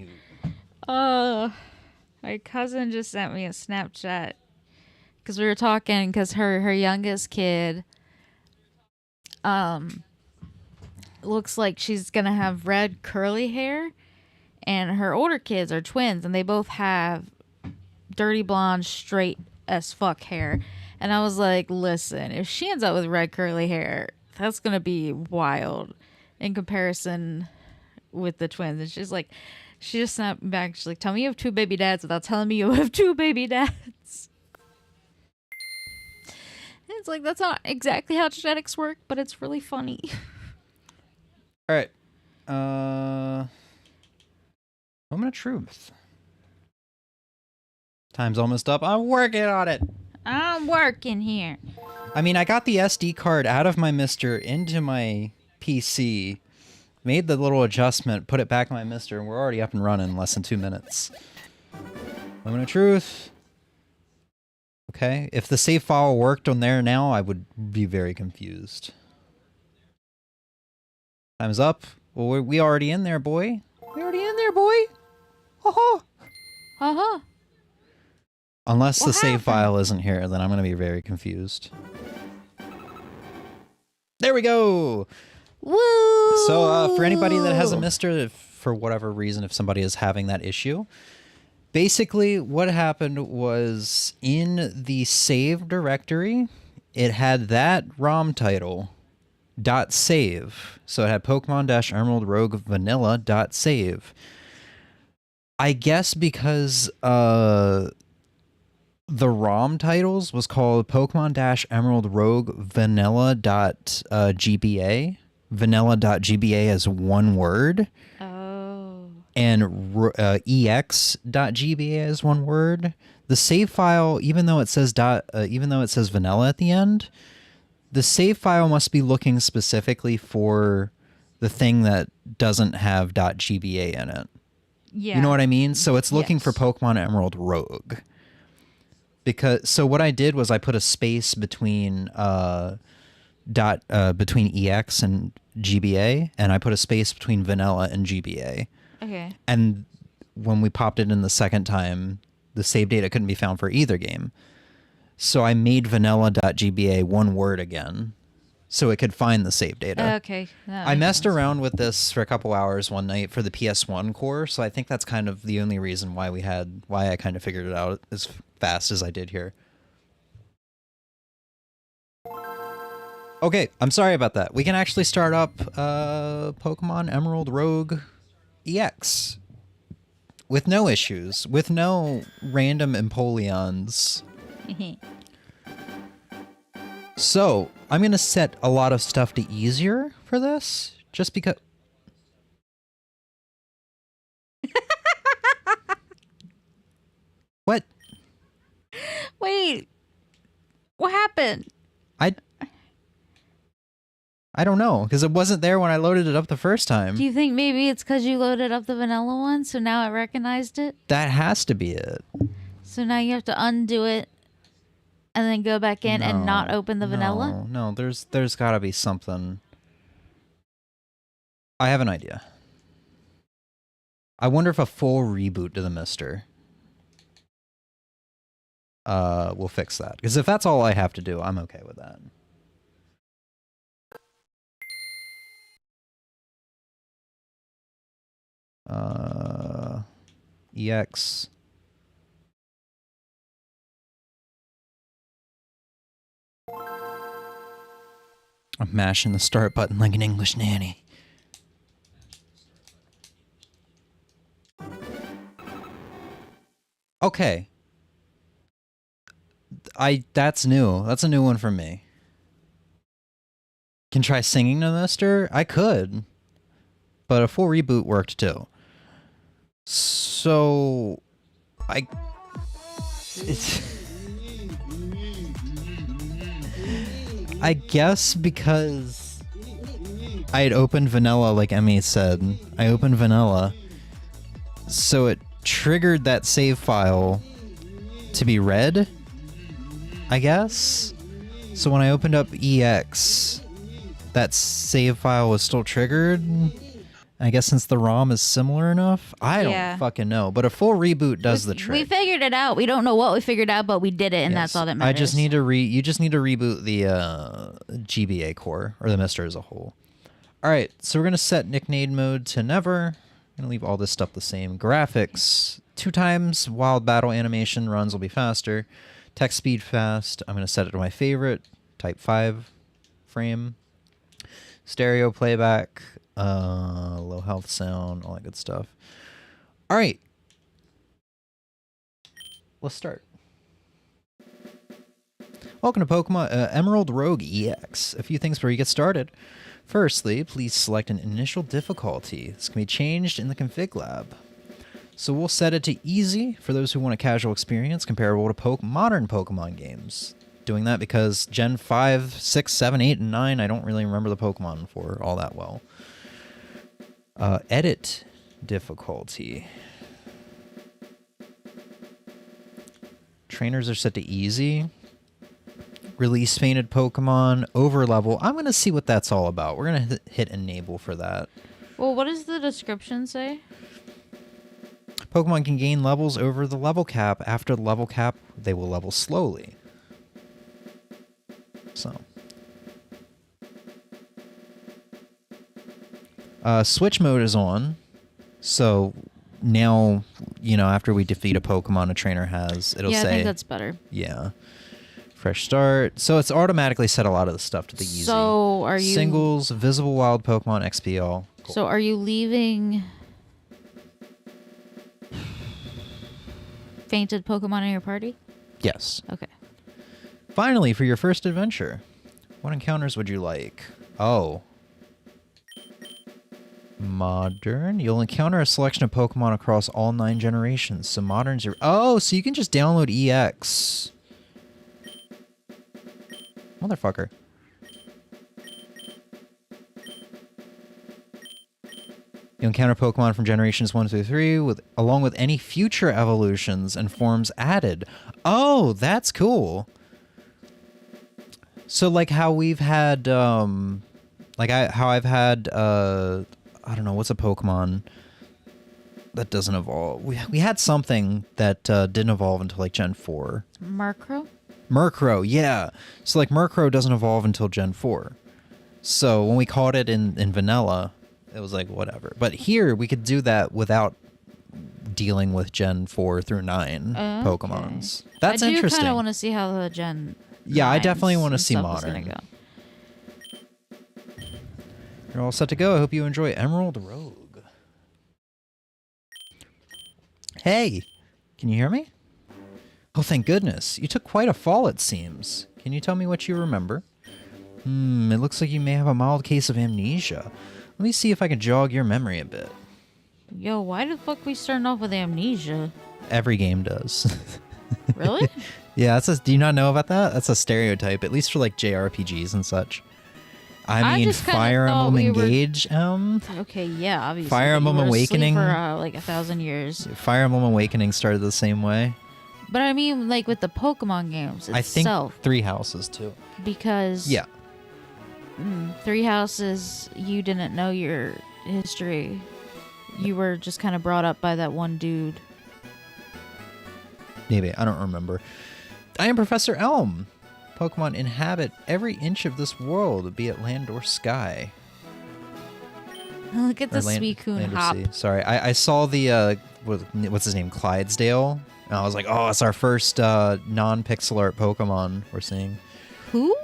unmute. My cousin just sent me a Snapchat because we were talking because her youngest kid looks like she's gonna have red curly hair, and her older kids are twins and they both have dirty blonde straight as fuck hair. And I was like, listen, if she ends up with red curly hair, that's gonna be wild in comparison with the twins. And she's like, she just snapped back. She's like, tell me you have two baby dads without telling me you have two baby dads. And it's like, that's not exactly how genetics work, but it's really funny. All right. Moment of truth. Time's almost up. I'm working on it. I'm working here. I mean, I got the SD card out of my Mister into my PC, made the little adjustment, put it back in my Mister, and we're already up and running in less than 2 minutes. Moment of truth. Okay, if the save file worked on there now, I would be very confused. Time's up. Well, we already in there, boy. We already in there, boy. Ha-ha. Uh-huh. Unless What the save happened? file isn't here, then I'm going to be very confused. There we go. Woo! So for anybody that has a Mister, for whatever reason, if somebody is having that issue, basically what happened was in the save directory, it had that ROM title .save. So it had Pokemon-Emerald Rogue Vanilla .save. I guess because the ROM titles was called Pokemon-Emerald Rogue Vanilla.gba. Vanilla.gba is one word. Oh. And ex.gba is one word. The save file, even though it says vanilla at the end, the save file must be looking specifically for the thing that doesn't have .gba in it. Yeah. You know what I mean? So it's looking for Yes. Pokemon Emerald Rogue. So what I did was I put a space between between EX and GBA, and I put a space between Vanilla and GBA. Okay. And when we popped it in the second time, the save data couldn't be found for either game. So I made Vanilla.gba one word again, so it could find the save data. Okay. That I makes messed sense. around with this for a couple hours one night for the PS1 core, so I think that's kind of the only reason why I kind of figured it out as fast as I did here. Okay, I'm sorry about that. We can actually start up Pokemon Emerald Rogue EX with no issues, with no random Empoleons. So, I'm going to set a lot of stuff to easier for this, just because... What? Wait. What happened? I don't know, because it wasn't there when I loaded it up the first time. Do you think maybe it's because you loaded up the vanilla one, so now it recognized it? That has to be it. So now you have to undo it and then go back in and not open the vanilla? No, there's got to be something. I have an idea. I wonder if a full reboot to the Mister. we'll fix that. Because if that's all I have to do, I'm okay with that. EX. I'm mashing the start button like an English nanny. Okay. That's new. That's a new one for me. Can try singing to Mister? I could. But a full reboot worked too. So I guess because I had opened vanilla, like Emmy said. I opened vanilla. So it triggered that save file to be read, I guess. So when I opened up EX, that save file was still triggered. I guess since the ROM is similar enough, I don't fucking know. But a full reboot does the trick. We figured it out. We don't know what we figured out, but we did it, and that's all that matters. I just need to you just need to reboot the GBA core or the Mister as a whole. All right, so we're gonna set nickname mode to never. I'm gonna leave all this stuff the same. Graphics 2 times wild battle animation runs will be faster. Text speed fast. I'm gonna set it to my favorite type 5 frame. Stereo playback. Low health sound, all that good stuff. All right, let's start. Welcome to Pokemon Emerald Rogue EX. A few things before you get started. Firstly, please select an initial difficulty. This can be changed in the config lab. So we'll set it to easy for those who want a casual experience comparable to modern Pokemon games. Doing that because Gen 5, 6, 7, 8, and 9, I don't really remember the Pokemon for all that well. Edit difficulty. Trainers are set to easy. Release fainted Pokemon, over level. I'm going to see what that's all about. We're going to hit enable for that. Well, what does the description say? Pokemon can gain levels over the level cap. After the level cap, they will level slowly. So. Switch mode is on. So now, you know, after we defeat a Pokemon a trainer has, it'll say... Yeah, I think that's better. Yeah. Fresh start. So it's automatically set a lot of the stuff to the easy. So are you... Singles, visible wild Pokemon, XPL. Cool. So are you leaving fainted Pokemon in your party? Yes. Okay. Finally, for your first adventure, what encounters would you like? Oh. Modern. You'll encounter a selection of Pokemon across all 9 generations. So moderns are... Oh, so you can just download EX. Motherfucker. You'll encounter Pokemon from generations 1 through 3, along with any future evolutions and forms added. Oh, that's cool. So like how we've had, how I've had, I don't know, what's a Pokemon that doesn't evolve? We had something that didn't evolve until like Gen 4. Murkrow? Murkrow, yeah. So like Murkrow doesn't evolve until Gen 4. So when we caught it in vanilla, it was like whatever. But here we could do that without dealing with Gen 4 through 9 Pokemons. That's interesting. I do kind of want to see how the Gen... Yeah, I definitely want to see modern. Go. You're all set to go. I hope you enjoy Emerald Rogue. Hey, can you hear me? Oh, thank goodness. You took quite a fall, it seems. Can you tell me what you remember? It looks like you may have a mild case of amnesia. Let me see if I can jog your memory a bit. Yo, why the fuck we starting off with amnesia? Every game does. Really? Yeah, do you not know about that? That's a stereotype, at least for like JRPGs and such. I mean, Fire Emblem Engage. Okay, yeah, obviously. Fire Emblem Awakening for like 1,000 years. Fire Emblem Awakening started the same way. But I mean, like with the Pokemon games itself. I think Three Houses too. Because yeah, Three Houses, you didn't know your history. You were just kind of brought up by that one dude. Maybe, I don't remember. I am Professor Elm. Pokemon inhabit every inch of this world, be it land or sky. Look at the Or Suicune land or hop. sea. Sorry, I saw the what's his name, Clydesdale, and I was like, oh, it's our first non-pixel art Pokemon we're seeing. Who?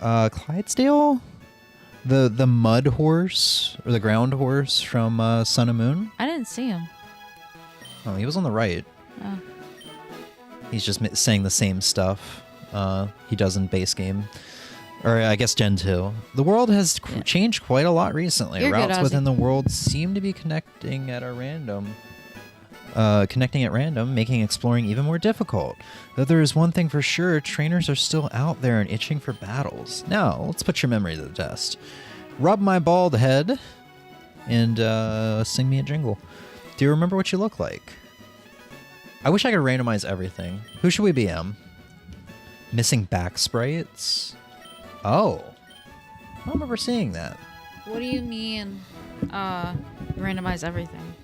Clydesdale, the mud horse or the ground horse from Sun and Moon. I didn't see him. Oh, he was on the right. Oh. He's just saying the same stuff he does in base game. Or I guess Gen 2. The world has changed quite a lot recently. You're Routes good, within the world seem to be connecting at random, making exploring even more difficult. Though there is one thing for sure, trainers are still out there and itching for battles. Now, let's put your memory to the test. Rub my bald head and sing me a jingle. Do you remember what you look like? I wish I could randomize everything. Who should we be, Em? Missing back sprites? Oh. I don't remember seeing that. What do you mean, randomize everything?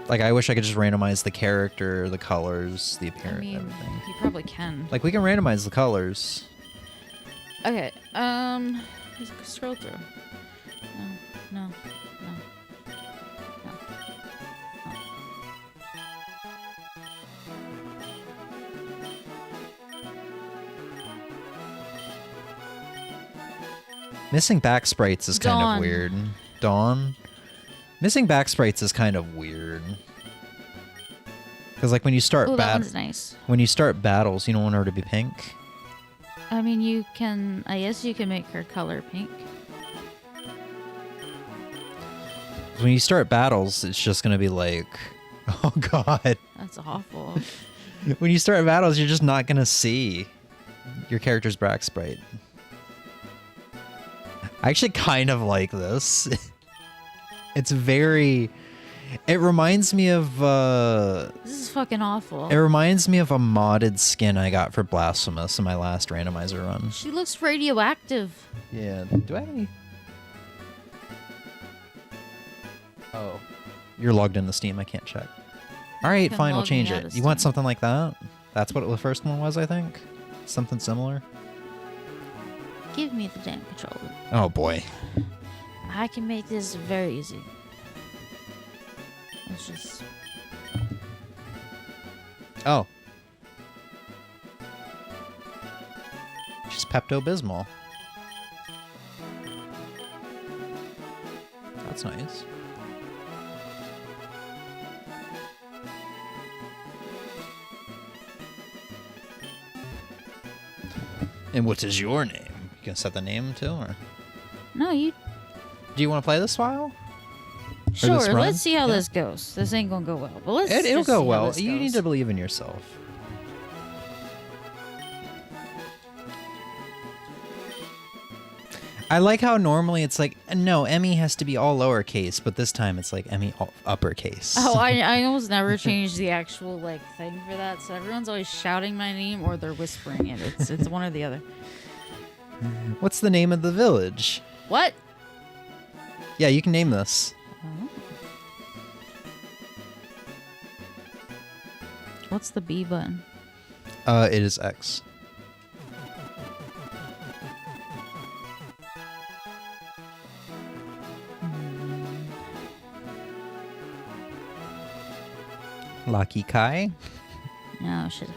Like, I wish I could just randomize the character, the colors, the appearance, I mean, everything. you probably can. Like, we can randomize the colors. Okay, just scroll through. No. Missing back sprites is kind Dawn. of weird. Dawn? Missing back sprites is kind of weird. Because, like, when you start Oh, that one's nice. when you start battles, you don't want her to be pink. I mean, I guess you can make her color pink. When you start battles, it's just going to be like, oh, God. That's awful. When you start battles, you're just not going to see your character's back sprite. I actually kind of like this. It's very... It reminds me of... This is fucking awful. It reminds me of a modded skin I got for Blasphemous in my last randomizer run. She looks radioactive. Yeah. Do I have any... Oh. You're logged into Steam. I can't check. All right, can fine. We'll log me change out it. of You want Steam. something like that? That's what the first one was, I think? Something similar? Give me the damn controller. Oh, boy. I can make this very easy. Let's just... Oh. She's Pepto-Bismol. That's nice. And what is your name? You can set the name too, or No, you... do you want to play this file? Sure, this run? let's see how Yeah. this goes. This ain't gonna go well, but let's It'll just go see how well. this You goes. need to believe in yourself. I like how normally it's like, no, Emmy has to be all lowercase, but this time it's like Emmy all uppercase. Oh, I almost never change the actual like thing for that. So everyone's always shouting my name or they're whispering it. It's one or the other. What's the name of the village? What? Yeah, you can name this. Oh. What's the B button? It is X. Lucky Kai. No, shit.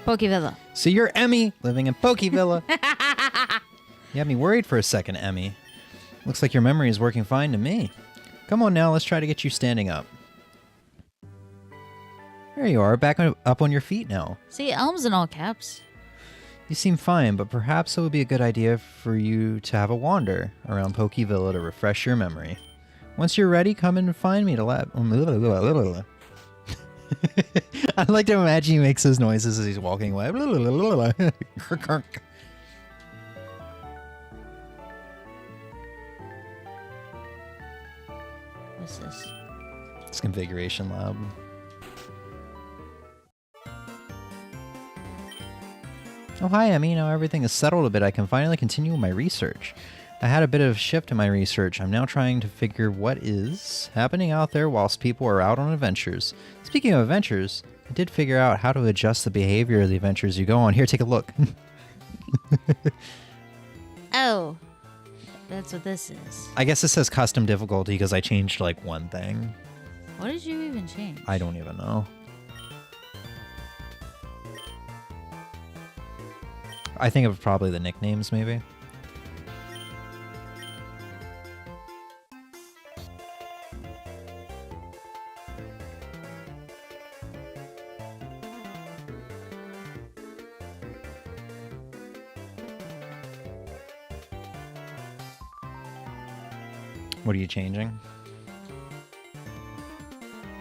Pokevilla. So you're Emmy, living in Pokevilla. You had me worried for a second, Emmy. Looks like your memory is working fine to me. Come on now, let's try to get you standing up. There you are, up on your feet now. See, Elm's in all caps. You seem fine, but perhaps it would be a good idea for you to have a wander around Pokevilla to refresh your memory. Once you're ready, come and find me to lab. I like to imagine he makes those noises as he's walking away. What's this? It's Configuration Lab. Oh, hi, Emmy. Now everything is settled a bit. I can finally continue my research. I had a bit of a shift in my research. I'm now trying to figure what is happening out there whilst people are out on adventures. Speaking of adventures, I did figure out how to adjust the behavior of the adventures you go on. Here, take a look. Oh, that's what this is. I guess it says custom difficulty because I changed like one thing. What did you even change? I don't even know. I think of probably the nicknames, maybe. What are you changing?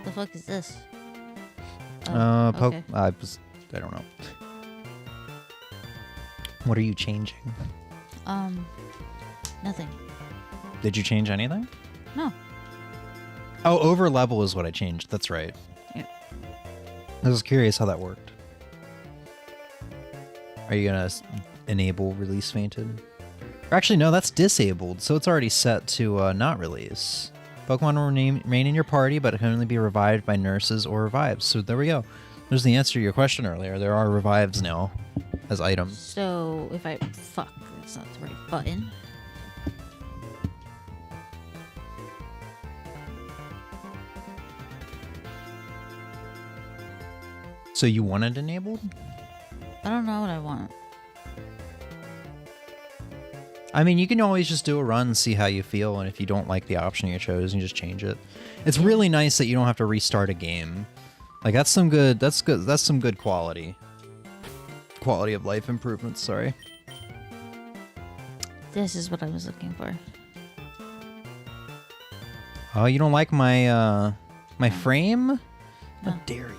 The fuck is this? Okay. Okay. I don't know. What are you changing? Nothing. Did you change anything? No. Oh, over level is what I changed. That's right. Yeah. I was curious how that worked. Are you gonna enable release fainted? Or actually, no, that's disabled, so it's already set to not release. Pokemon will remain in your party, but it can only be revived by nurses or revives. So there we go. There's the answer to your question earlier. There are revives now as items. So if I fuck, that's not the right button. So you want it enabled? I don't know what I want. I mean, you can always just do a run and see how you feel, and if you don't like the option you chose, you just change it. It's really nice that you don't have to restart a game. Like that's some good quality. Quality of life improvements, sorry. This is what I was looking for. Oh, you don't like my my frame? No. How dare you?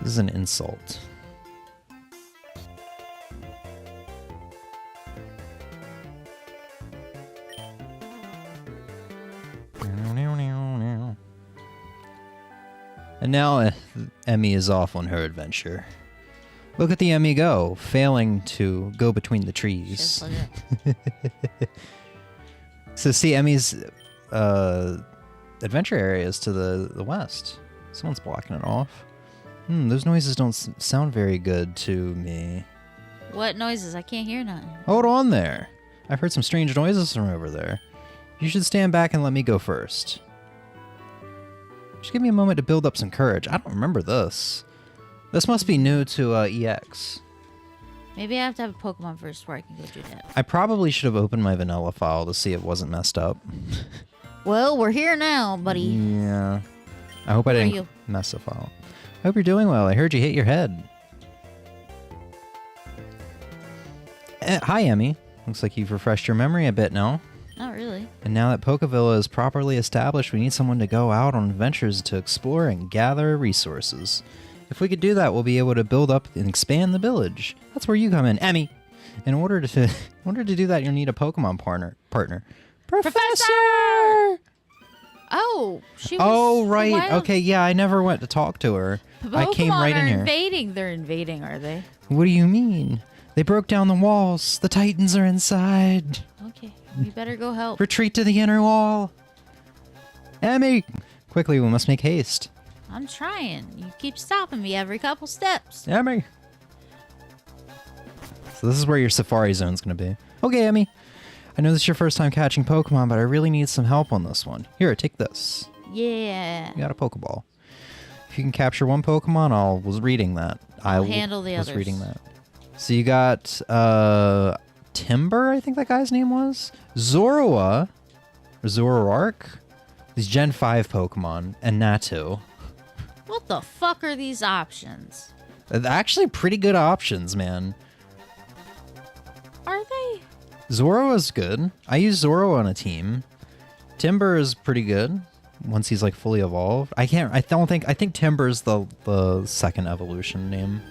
This is an insult. And now Emmy is off on her adventure. Look at the Emmy go, failing to go between the trees. Just look at So see, Emmy's adventure area is to the west. Someone's blocking it off. Those noises don't sound very good to me. What noises? I can't hear nothing. Hold on there. I've heard some strange noises from over there. You should stand back and let me go first. Just give me a moment to build up some courage. I don't remember this. This must be new to EX. Maybe I have to have a Pokemon first before I can go do that. I probably should have opened my vanilla file to see it wasn't messed up. Well, we're here now, buddy. Yeah. I hope I Who are didn't you? mess the file. I hope you're doing well. I heard you hit your head. Hi, Emmy. Looks like you've refreshed your memory a bit now. Not really. And now that Pokevilla is properly established, we need someone to go out on adventures to explore and gather resources. If we could do that, we'll be able to build up and expand the village. That's where you come in, Emmy. In order to do that, you'll need a Pokemon partner. Professor! Oh, she was. Oh, right. wild. Okay, yeah, I never went to talk to her. I came right in Pokemon are here. invading. They're invading, are they? What do you mean? They broke down the walls. The Titans are inside. Okay, we better go help. Retreat to the inner wall. Emmy! Quickly, we must make haste. I'm trying. You keep stopping me every couple steps. Emmy! So this is where your safari zone's gonna be. Okay, Emmy. I know this is your first time catching Pokemon, but I really need some help on this one. Here, take this. Yeah. You got a Pokeball. If you can capture one Pokemon, I was reading that. I'll handle the was others. reading that. So you got Timber, I think that guy's name was. Zorua, or Zoroark. These Gen 5 Pokemon, and Natu. What the fuck are these options? They're actually pretty good options, man. Are they? Zoroa's good. I use Zoro on a team. Timber is pretty good once he's like fully evolved. I think Timber's the second evolution name.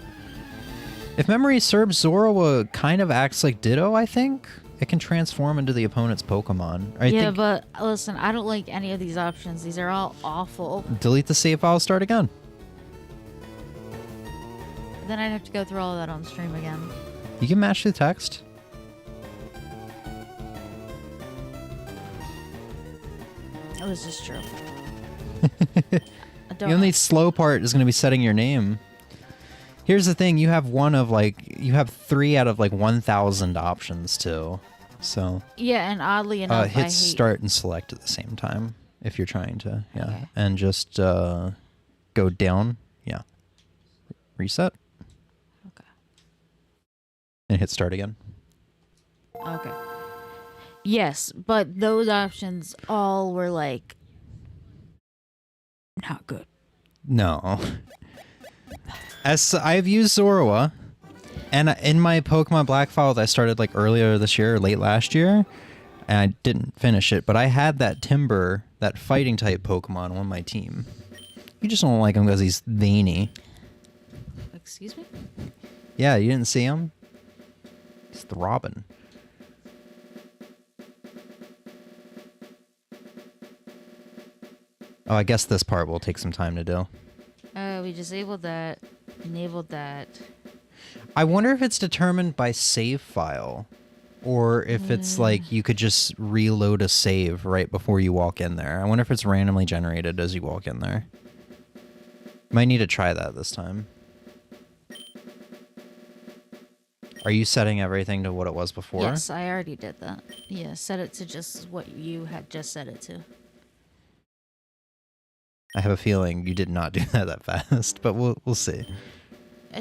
If memory serves, Zoroa kind of acts like Ditto, I think. It can transform into the opponent's Pokemon. But listen, I don't like any of these options. These are all awful. Delete the save file, start again. Then I'd have to go through all of that on stream again. You can match the text. Oh, this is true. I The only slow part is going to be setting your name. Here's the thing: you have you have 3 out of like 1,000 options too. So yeah, and oddly enough, hit start and select at the same time if you're trying to, Okay. and just go down, reset, Okay. and hit start again. Okay. Yes, but those options all were like not good. No. As I've used Zorua, and in my Pokemon Black file that I started like earlier this year or late last year, and I didn't finish it, but I had that Timber, that fighting type Pokemon on my team. You just don't like him because he's veiny. Excuse me? Yeah, you didn't see him? He's throbbing. Oh, I guess this part will take some time to do. We disabled that, enabled that. I wonder if it's determined by save file, or if it's like you could just reload a save right before you walk in there. I wonder if it's randomly generated as you walk in there. Might need to try that this time. Are you setting everything to what it was before? Yes, I already did that. Yeah, set it to just what you had just set it to. I have a feeling you did not do that fast, but we'll see.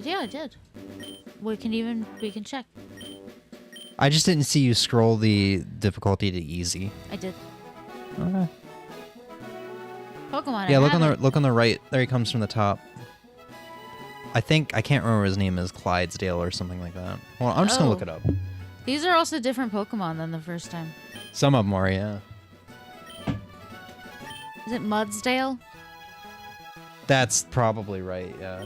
Yeah, I did. We can check. I just didn't see you scroll the difficulty to easy. I did. Okay. Pokemon. Yeah, I look haven't. on the right. There he comes from the top. I can't remember his name is Clydesdale or something like that. Well, I'm just gonna look it up. These are also different Pokemon than the first time. Some of them are, yeah. Is it Mudsdale? That's probably right, yeah.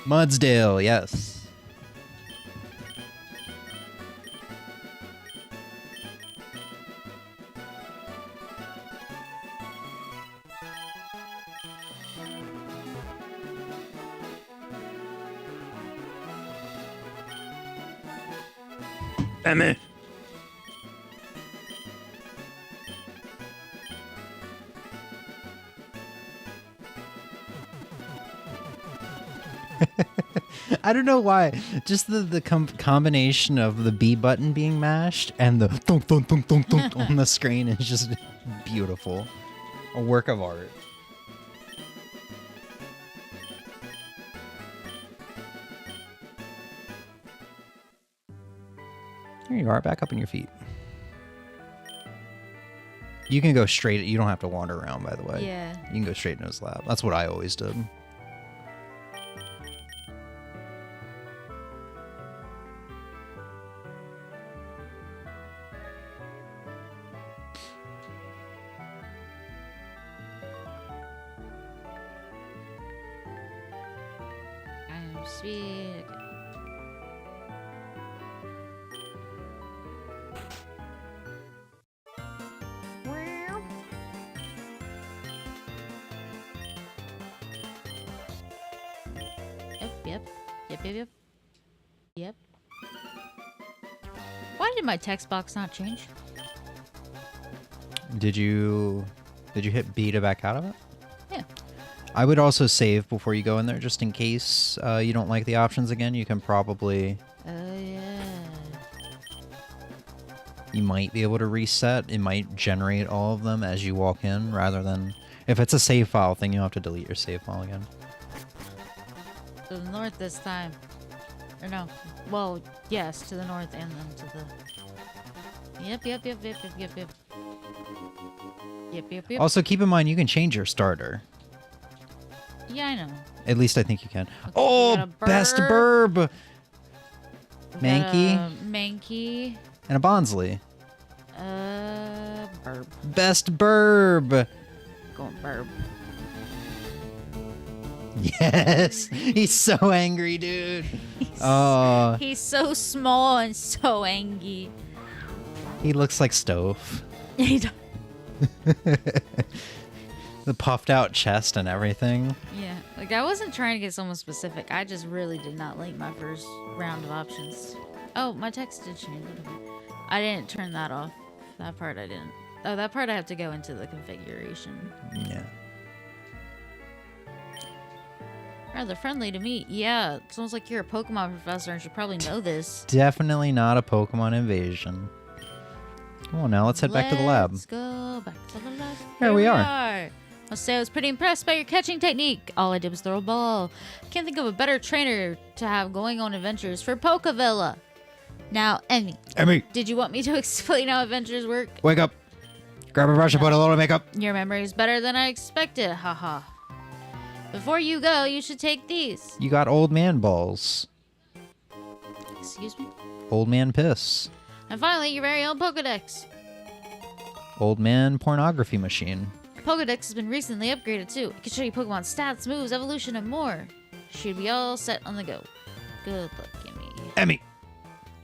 Mudsdale, yes. Damn it. I don't know why. Just the combination of the B button being mashed and the thunk, thunk, thunk, thunk, thunk on the screen is just beautiful. A work of art. There you are, back up on your feet. You can go straight. You don't have to wander around, by the way. Yeah. You can go straight into his lab. That's what I always did. I'm sweet. Yep. Yep. Why did my text box not change? Did you hit B to back out of it? Yeah. I would also save before you go in there, just in case you don't like the options again. You can probably... Oh, yeah. You might be able to reset. It might generate all of them as you walk in, rather than... If it's a save file thing, you'll have to delete your save file again. To the north this time. Or no. Well, yes, to the north and then to the... Yep. Also, keep in mind, you can change your starter. Yeah, I know. At least I think you can. Okay, Oh, we got a best Burb. burb! Mankey. Mankey. And a Bonsley. Burb. Best burb! Going burb. Yes! He's so angry, dude. He's so small and so angry. He looks like Stove. He does. The puffed out chest and everything. Yeah, like I wasn't trying to get someone specific. I just really did not like my first round of options. Oh, my text did change. I didn't turn that off. That part I didn't. Oh, that part I have to go into the configuration. Yeah. Rather friendly to meet. Yeah, it sounds like you're a Pokemon professor and should probably know this. Definitely not a Pokemon invasion. Come on now, let's head back to the lab. Let's go back to the lab. Here we are. Must say I was pretty impressed by your catching technique. All I did was throw a ball. Can't think of a better trainer to have going on adventures for Pokevilla. Now, Emmy. Emmy, Did you want me to explain how adventures work? wake up. Grab a brush and put a little makeup. Your memory is better than I expected. Haha. Before you go, you should take these. You got old man balls. Excuse me? Old man piss. And finally, your very own Pokedex. Old man pornography machine. Pokedex has been recently upgraded too. It can show you Pokemon stats, moves, evolution, and more. Should be all set on the go. Good luck, Emmy. Emmy.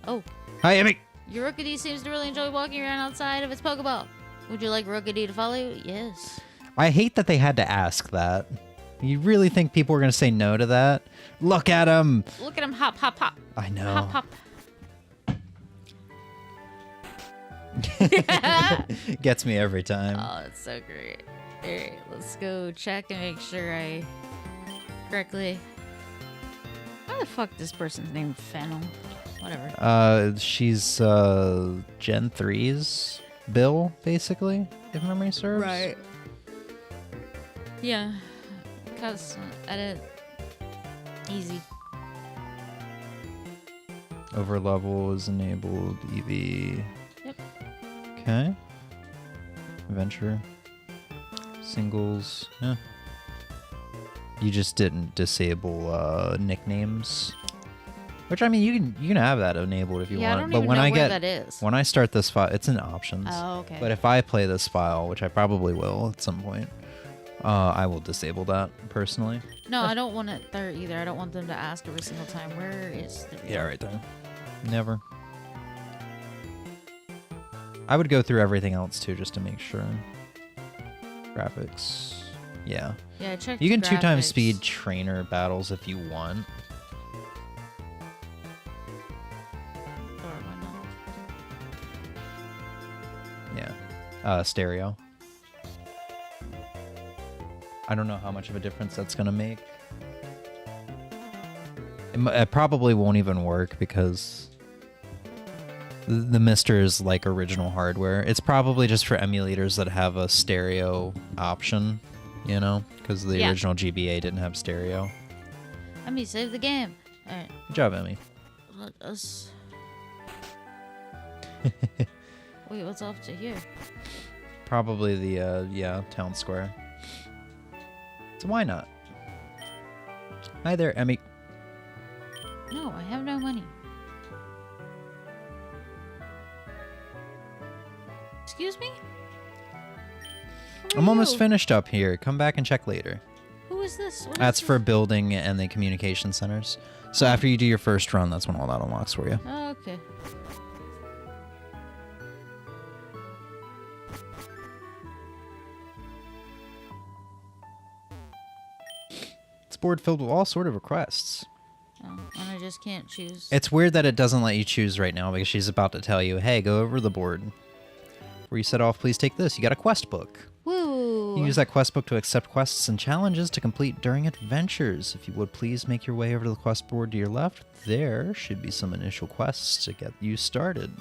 Oh, Hi, Emmy. your Rookidee seems to really enjoy walking around outside of its Pokeball. Would you like Rookidee to follow you? Yes. I hate that they had to ask that. You really think people were going to say no to that? Look at him. Look at him hop, hop, hop. I know. Hop, hop. Gets me every time. Oh, that's so great. Alright, let's go check and make sure I correctly. Why the fuck this person's name Fennel? Whatever. She's Gen 3's Bill, basically, if memory serves. Yeah. Custom edit. Easy. Overlevel is enabled. EV. Yep. Okay. Adventure. Singles. Yeah. You just didn't disable nicknames. Which, I mean, you can have that enabled if you Yeah, I want. don't But even when know I where get that is. when I start this file, it's in options. Oh, okay. But if I play this file, which I probably will at some point, I will disable that personally. No, I don't want it there either. I don't want them to ask every single time, where is the... Yeah, right there. Never. I would go through everything else too, just to make sure. Graphics. Yeah. Yeah, check You can the 2x graphics. speed trainer battles if you want. Or why not? Yeah. Stereo. I don't know how much of a difference that's going to make. It probably won't even work because the Mister is like original hardware. It's probably just for emulators that have a stereo option, you know, because the Yeah. original GBA didn't have stereo. Emmy, save the game. Alright, Good job, Emmy. let us... Wait, what's off to here? Probably the, town square. So why not? Hi there, Emmy. No, I have no money. Excuse me? Who are I'm almost you? finished up here. Come back and check later. Who is this? What is That's this? for building and the communication centers. So after you do your first run, that's when all that unlocks for you. Oh, okay. It's a board filled with all sort of requests. Oh, and I just can't choose. It's weird that it doesn't let you choose right now because she's about to tell you, hey, go over the board. Before you set off, please take this. You got a quest book. Woo! You can use that quest book to accept quests and challenges to complete during adventures. If you would please make your way over to the quest board to your left, there should be some initial quests to get you started.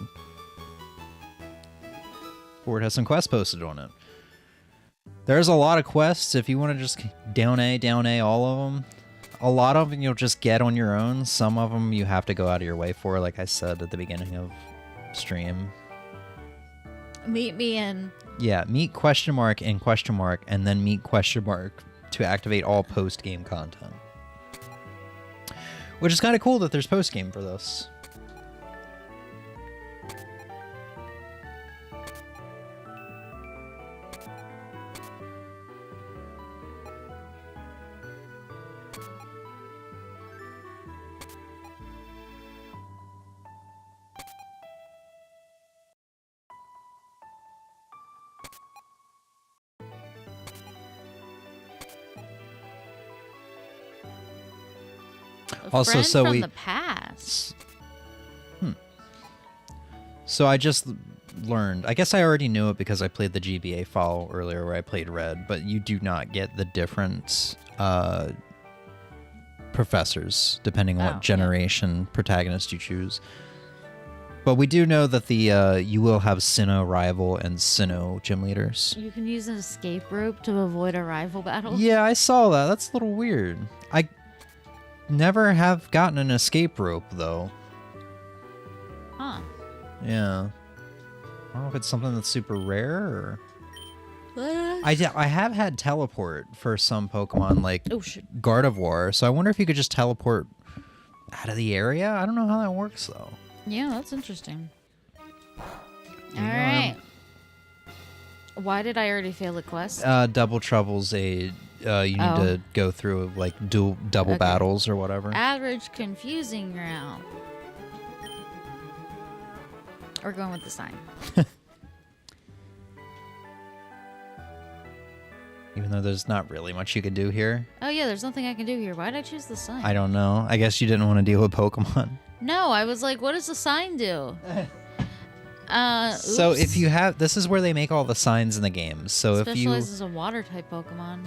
Board has some quests posted on it. There's a lot of quests. If you want to just down A, all of them. A lot of them you'll just get on your own. Some of them you have to go out of your way for, like I said at the beginning of stream. Meet me in. Yeah, meet question mark and question mark, and then meet question mark to activate all post-game content. Which is kind of cool that there's post-game for this. A Also, friend so from we- the past. So I just learned. I guess I already knew it because I played the GBA file earlier where I played Red, but you do not get the different professors depending on Oh, what yeah. generation protagonist you choose. But we do know that the you will have Sinnoh rival and Sinnoh gym leaders. You can use an escape rope to avoid a rival battle. Yeah, I saw that. That's a little weird. I never have gotten an escape rope though. Huh. Yeah. I don't know if it's something that's super rare or... What? I have had teleport for some Pokemon, like Oh, shit. Gardevoir, so I wonder if you could just teleport out of the area? I don't know how that works, though. Yeah, that's interesting. You All know, right. Why did I already fail the quest? Double Trouble's a... you need Oh. to go through, like, double Okay. battles or whatever. Average confusing route. Or going with the sign. Even though there's not really much you can do here. Oh yeah, there's nothing I can do here. Why did I choose the sign? I don't know. I guess you didn't want to deal with Pokemon. No, I was like, what does the sign do? So if oops. you have... This is where they make all the signs in the games. So if you... Specializes a water type Pokemon.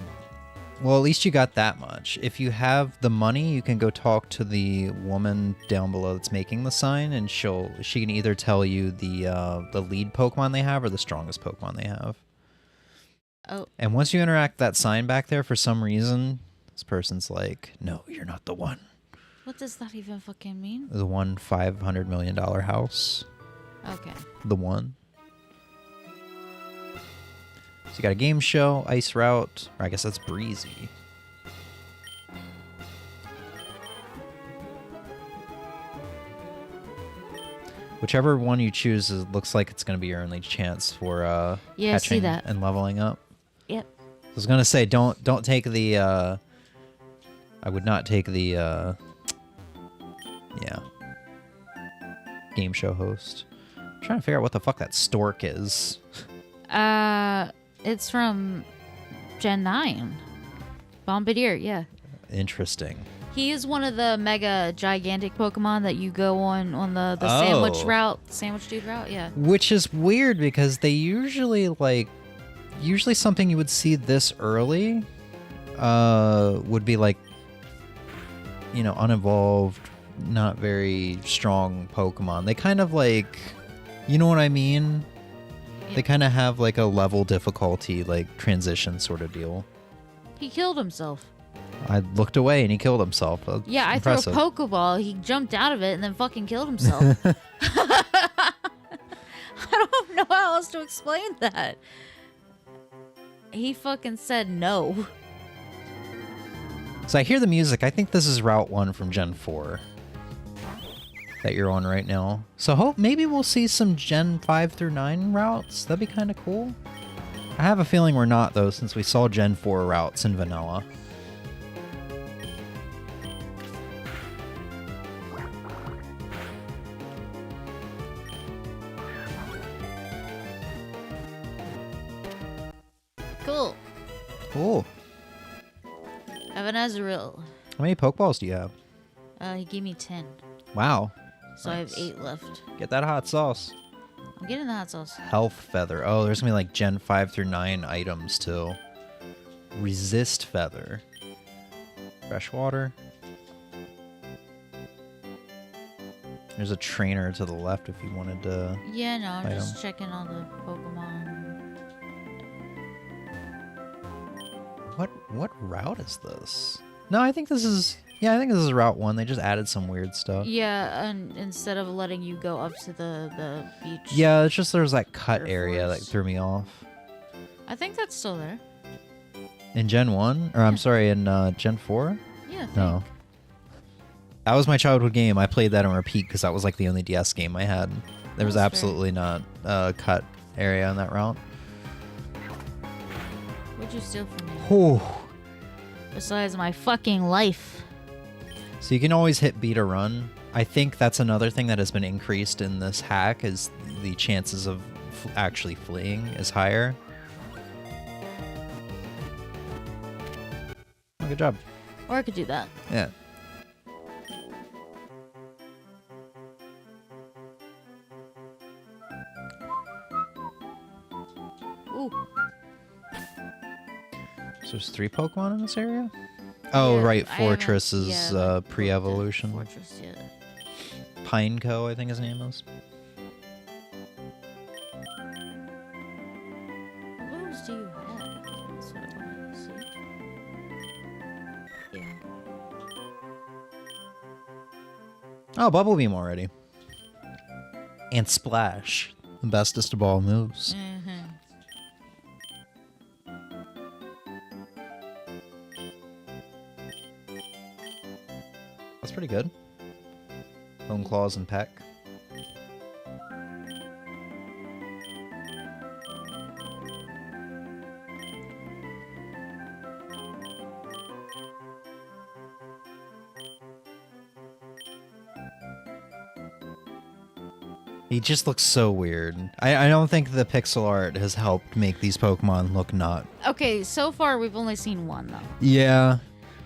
Well, at least you got that much. If you have the money, you can go talk to the woman down below that's making the sign, and she can either tell you the lead Pokemon they have or the strongest Pokemon they have. Oh, And once you interact that sign back there, for some reason, this person's like, "No, you're not the one. what does that even fucking mean? The one $500 million house. Okay. The one." So you got a game show, ice route, or I guess that's breezy. Whichever one you choose looks like it's going to be your only chance for Yeah, I see catching that. and leveling up. Yep. I was going to say don't take the I would not take the yeah. Game show host. I'm trying to figure out what the fuck that stork is. It's from Gen 9. Bombardier, yeah. Interesting. He is one of the mega gigantic Pokemon that you go on the Oh. sandwich route, sandwich dude route, yeah. Which is weird because they usually something you would see this early would be like, you know, unevolved, not very strong Pokemon. They kind of like, you know what I mean? They kind of have like a level difficulty, like transition sort of deal. He killed himself. I looked away and he killed himself. That's Yeah, impressive. I threw a Pokeball, he jumped out of it and then fucking killed himself. I don't know how else to explain that. He fucking said no. So I hear the music. I think this is Route 1 from Gen 4 that you're on right now. So maybe we'll see some Gen 5 through 9 routes. That'd be kind of cool. I have a feeling we're not, though, since we saw Gen 4 routes in vanilla. Cool. Cool. I have an Arrquil. How many Pokeballs do you have? He gave me 10. Wow. So I have Nice. 8 left. Get that hot sauce. I'm getting the hot sauce. Health Feather. Oh, there's going to be like Gen 5 through 9 items, too. Resist Feather. Freshwater. There's a trainer to the left if you wanted to... Yeah, no, I'm Item. just checking all the Pokemon. What route is this? No, I think this is... Yeah, I think this is Route 1. They just added some weird stuff. Yeah, and instead of letting you go up to the beach. Yeah, it's just there's that cut Air area that Force. threw me off. I think that's still there. In Gen 1? Or I'm sorry, in Gen 4? Yeah, I think. No. That was my childhood game. I played that on repeat because that was like the only DS game I had. There was That's fair. absolutely not a cut area on that route. What'd you steal from me? Whew. Besides my fucking life. So you can always hit B to run. I think that's another thing that has been increased in this hack is the chances of actually fleeing is higher. Oh, good job. Or I could do that. Yeah. There's 3 Pokemon in this area? Oh, Yeah, right. I haven't- Fortress is yeah, I haven't looked at pre-evolution. Fortress yet. Pineco, I think his name is. What moves do you have? That's what I wanted to see. Yeah. Oh, Bubble Beam already. And Splash. The bestest of all moves. Mm-hmm. That's pretty good. Bone Claws and Peck. He just looks so weird. I don't think the pixel art has helped make these Pokemon look not. Okay, so far we've only seen one though. Yeah.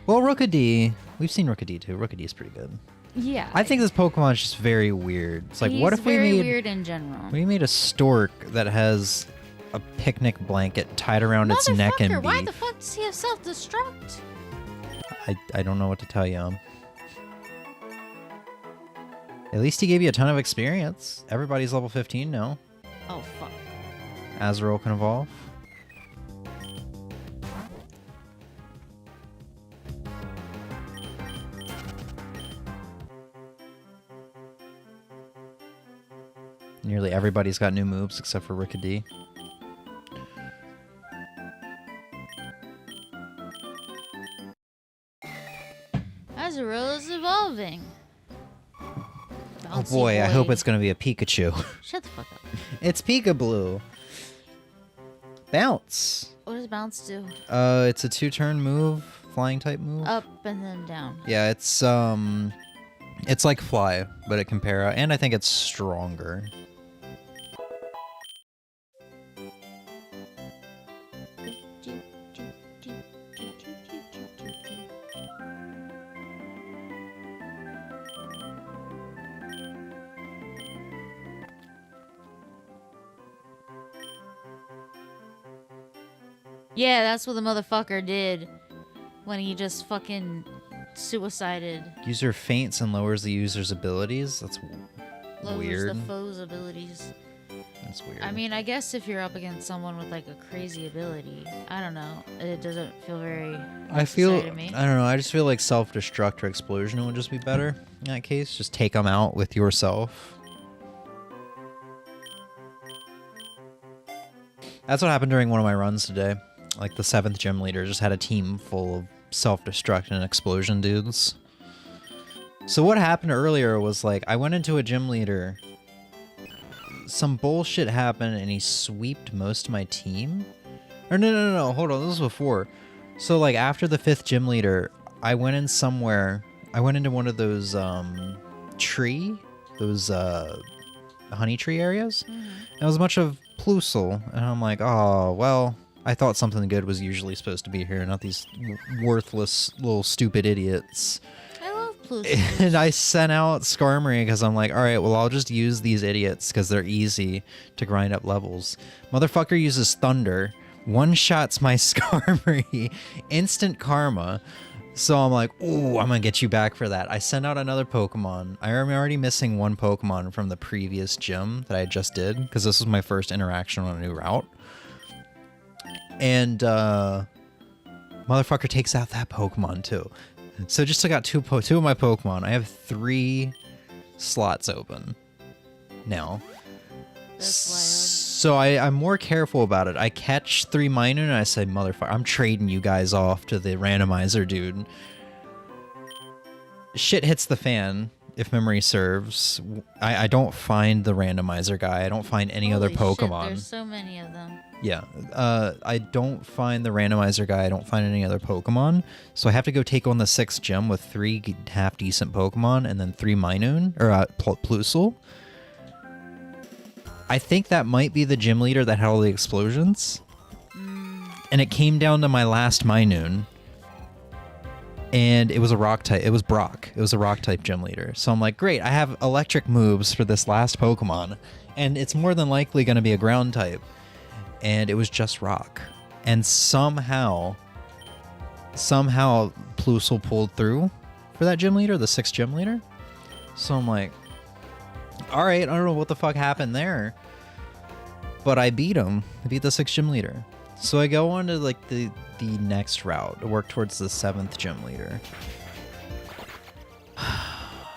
Well, Rookidee. We've seen Rookidee too. Rookidee is pretty good. Yeah. I think this Pokemon is just very weird. It's like, he's what if we very made weird in general. we made a stork that has a picnic blanket tied around its neck and Motherfucker, why beak? the fuck does he have self-destruct? I don't know what to tell you. At least he gave you a ton of experience. Everybody's level 15 now. Oh fuck. Azrael can evolve. Nearly everybody's got new moves except for Rookidee. Azrael is evolving. Oh boy, I hope it's gonna be a Pikachu. Shut the fuck up. It's Peekaboo. Bounce. What does bounce do? It's a 2-turn move, flying type move. Up and then down. Yeah, it's like Fly, but it can para, and I think it's stronger. Yeah, that's what the motherfucker did when he just fucking suicided. User faints and lowers the user's abilities. That's Lowers weird. the foe's abilities. That's weird. I mean, I guess if you're up against someone with like a crazy ability, I don't know. It doesn't feel very. I feel, necessary to me. I don't know, I just feel like self-destruct or explosion would just be better in that case. Just take them out with yourself. That's what happened during one of my runs today. Like the 7th gym leader just had a team full of self-destruct and explosion dudes. So what happened earlier was like, I went into a gym leader, some bullshit happened and he sweeped most of my team. Or no, hold on, this was before. So like after the 5th gym leader, I went in somewhere, I went into one of those honey tree areas. And it was a bunch of Plusle, and I'm like, oh, well, I thought something good was usually supposed to be here, not these worthless little stupid idiots. I love Plusle. And I sent out Skarmory because I'm like, all right, well, I'll just use these idiots because they're easy to grind up levels. Motherfucker uses Thunder, one-shots my Skarmory, instant karma. So I'm like, ooh, I'm going to get you back for that. I sent out another Pokemon. I am already missing one Pokemon from the previous gym that I just did because this was my first interaction on a new route. And motherfucker takes out that Pokemon too. So just took out two of my Pokemon. I have 3 slots open now. That's wild. So I'm more careful about it. I catch 3 Minun and I say, motherfucker, I'm trading you guys off to the randomizer dude. Shit hits the fan, if memory serves. I don't find the randomizer guy. I don't find any other Holy shit, Pokemon. there's so many of them. Yeah, I don't find the randomizer guy. I don't find any other Pokemon. So I have to go take on the 6th gym with 3 half-decent Pokemon and then 3 Minun, or Plusle. I think that might be the gym leader that had all the explosions. And it came down to my last Minun. And it was a rock type. It was Brock. It was a rock type gym leader. So I'm like, great, I have electric moves for this last Pokemon. And it's more than likely going to be a ground type. And it was just rock. And somehow somehow Plusle pulled through for that gym leader, the 6th gym leader. So I'm like, all right, I don't know what the fuck happened there, but I beat him. I beat the 6th gym leader. So I go on to like the next route to work towards the 7th gym leader.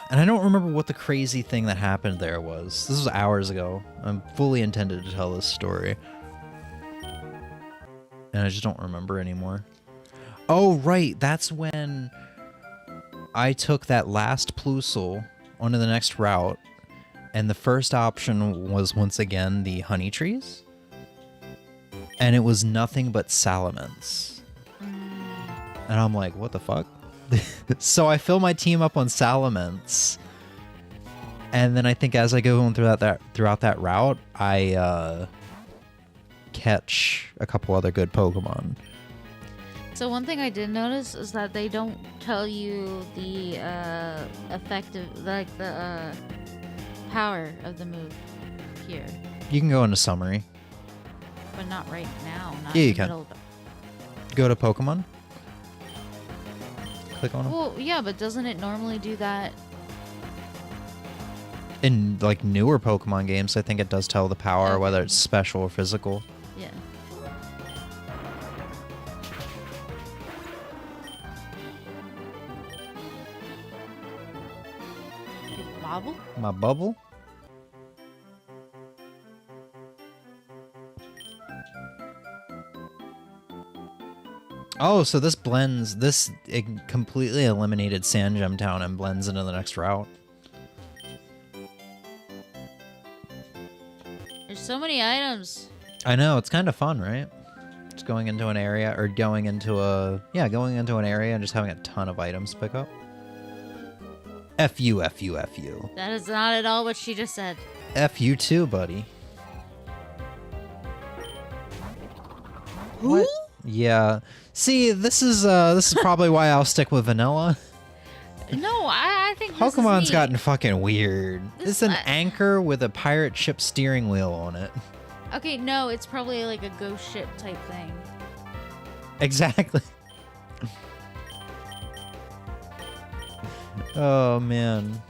And I don't remember what the crazy thing that happened there was. This was hours ago. I'm fully intended to tell this story. And I just don't remember anymore. Oh, right. That's when I took that last Plusle onto the next route. And the first option was once again the honey trees. And it was nothing but salamence. And I'm like, what the fuck? So I fill my team up on salamence. And then I think as I go on throughout that route, I catch a couple other good Pokemon. So one thing I did notice is that they don't tell you the effective, like the power of the move here. You can go into summary. But not right now. Not Yeah, in you the can. middle of it. Go to Pokemon. Click on them. Well, yeah, but doesn't it normally do that? In like newer Pokemon games, I think it does tell the power, Okay. whether it's special or physical. Yeah. Bobble? My bubble. Oh, so this blends. It completely eliminated Sand Gem Town and blends into the next route. There's so many items. I know, it's kind of fun, right? Just going into an area, or going into an area and just having a ton of items to pick up. F you, F you, F you. That is not at all what she just said. F you too, buddy. Who? What? Yeah. See, this is probably why I'll stick with vanilla. No, I think this Pokemon's is neat. gotten fucking weird. This- It's an anchor with a pirate ship steering wheel on it. Okay, no, it's probably like a ghost ship type thing. Exactly. Oh, man.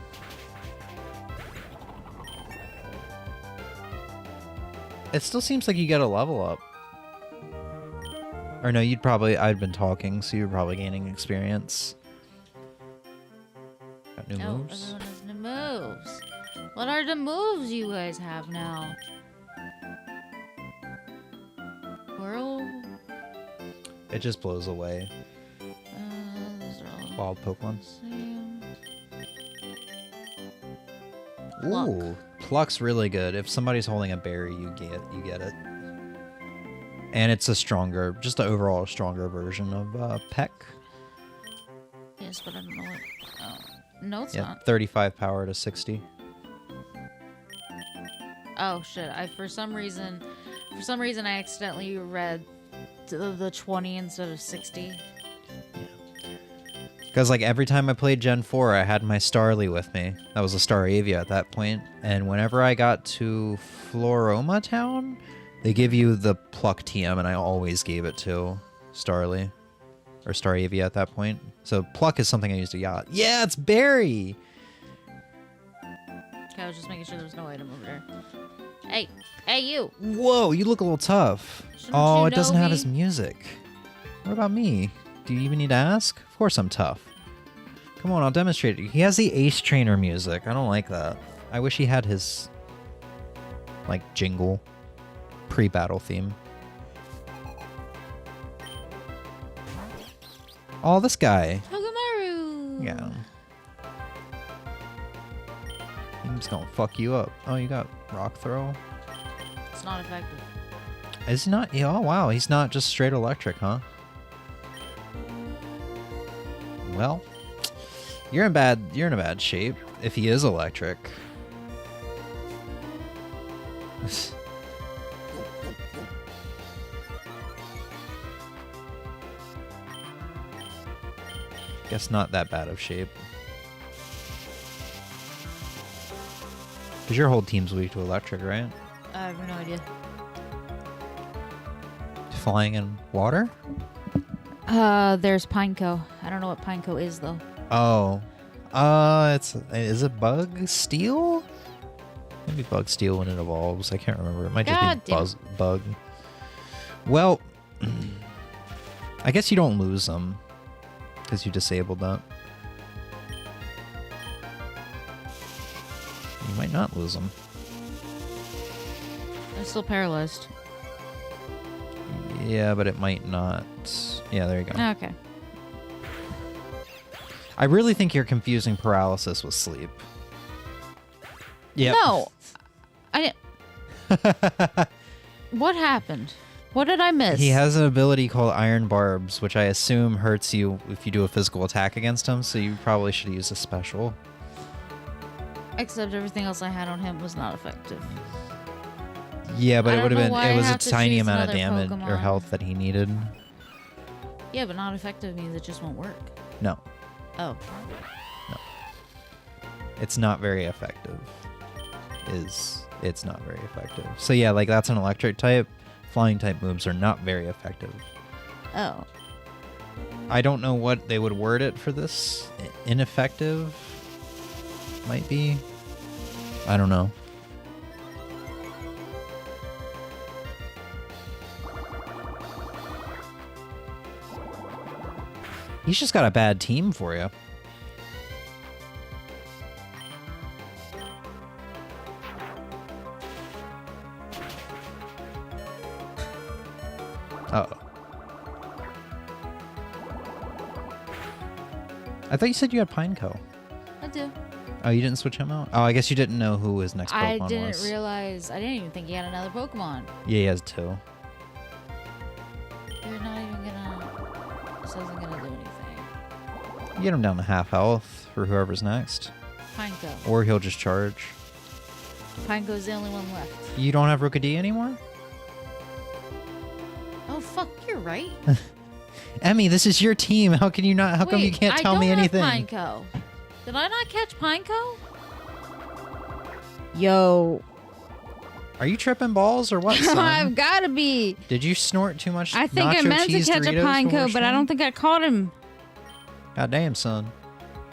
It still seems like you gotta level up. Or no, I'd been talking, so you're probably gaining experience. Got new No, moves? everyone has new moves. What are the moves you guys have now? Whirl? It just blows away. Those are all Wild Pokemon. same. Pluck. Ooh, Pluck's really good. If somebody's holding a berry, you get it. And it's just an overall stronger version of Peck. Yes, but I don't know what. Oh. No, it's Yeah, not. 35 power to 60. Oh shit! For some reason, I accidentally read the 20 instead of 60. Because like every time I played Gen 4, I had my Starly with me. That was a Staravia at that point. And whenever I got to Floroma Town, they give you the Pluck TM, and I always gave it to Starly. Or Staravia at that point. So Pluck is something I used to yacht. Yeah, it's Berry! Okay, I was just making sure there was no item over there. Hey, you! Whoa, you look a little tough. Shouldn't Oh, you it doesn't know have me? his music. What about me? Do you even need to ask? Of course I'm tough. Come on, I'll demonstrate it. He has the Ace Trainer music. I don't like that. I wish he had his, like, jingle. Pre-battle theme. Oh, this guy. Togamaru! Yeah. I'm just gonna fuck you up. Oh, you got Rock Throw? It's not effective. Is he not? Yeah, oh, wow. He's not just straight electric, huh? Well, you're in a bad shape if he is electric. Guess not that bad of shape. Because your whole team's weak to electric, right? I have no idea. Flying in water? There's Pineco. I don't know what Pineco is though. Oh. Is it Bug Steel? Maybe Bug Steel when it evolves. I can't remember. It might just be Bug. Well, I guess you don't lose them because you disabled that. You might not lose them. I'm still paralyzed. Yeah, but it might not. Yeah, there you go. Okay. I really think you're confusing paralysis with sleep. Yeah. No. I didn't. What happened? What did I miss? He has an ability called Iron Barbs, which I assume hurts you if you do a physical attack against him, so you probably should use a special. Except everything else I had on him was not effective. Yeah, but I it would don't have know been. why It was I a have to tiny choose amount of another damage or Pokemon. health that he needed. Yeah, but not effective means it just won't work. No, Oh. it's not very effective. It's not very effective. So yeah, like that's an electric type. Flying type moves are not very effective. Oh. I don't know what they would word it for this. Ineffective might be. I don't know. He's just got a bad team for you. Uh-oh. I thought you said you had Pineco. I do. Oh, you didn't switch him out? Oh, I guess you didn't know who his next Pokemon was. I didn't realize. I didn't even think he had another Pokemon. Yeah, he has two. You're not even gonna. This isn't gonna do anything. Get him down to half health for whoever's next. Pineco. Or he'll just charge. Pineco's the only one left. You don't have Rookidee anymore? Oh fuck! You're right. Emmy, this is your team. How can you not? How come you Wait, can't tell me anything? I don't have Pineco. Did I not catch Pineco? Yo. Are you tripping balls or what, son? I've gotta be. Did you snort too much I think I nacho meant to cheese catch a Doritos Pineco, before but I stream? don't think I caught him. God damn, son.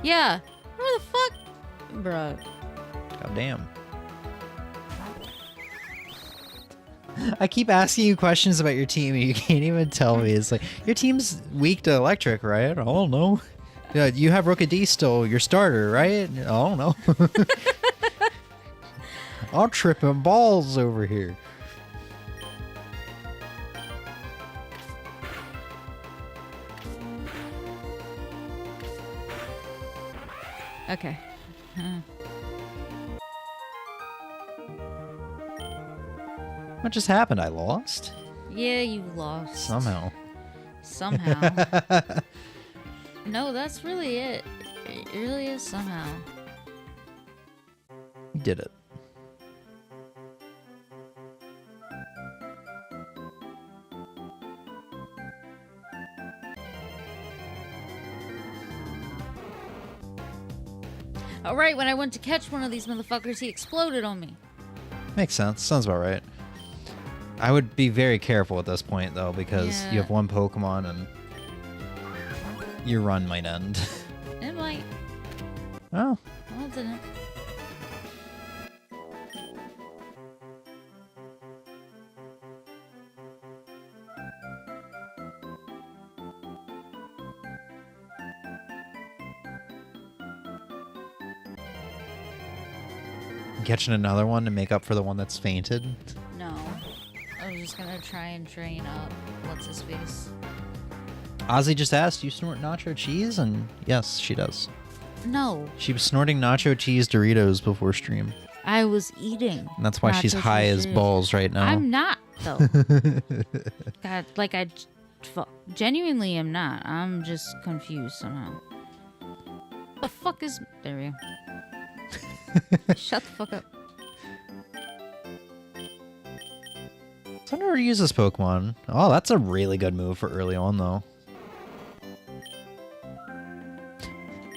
Yeah. Where the fuck? Bruh. God damn. I keep asking you questions about your team and you can't even tell me. It's like, your team's weak to electric, right? I don't know. Yeah, you have Rookidee still, your starter, right? I don't know. I'm tripping balls over here. Okay. What just happened? I lost? Yeah, you lost. Somehow. Somehow. No, that's really it. It really is somehow. You did it. All right, when I went to catch one of these motherfuckers, he exploded on me. Makes sense. Sounds about right. I would be very careful at this point, though, because you Yeah. have one Pokemon and your run might end. It might. Oh. Well, it didn't. Catching another one to make up for the one that's fainted. No. I was just gonna try and train up. What's his face? Ozzy just asked, you snort nacho cheese? And yes, she does. No. She was snorting nacho cheese Doritos before stream. I was eating. And that's why she's nacho high cheese as Doritos. balls right now. I'm not, though. God, like, genuinely am not. I'm just confused somehow. The fuck is... There we go. Shut the fuck up. So I never use this Pokemon. Oh, that's a really good move for early on, though.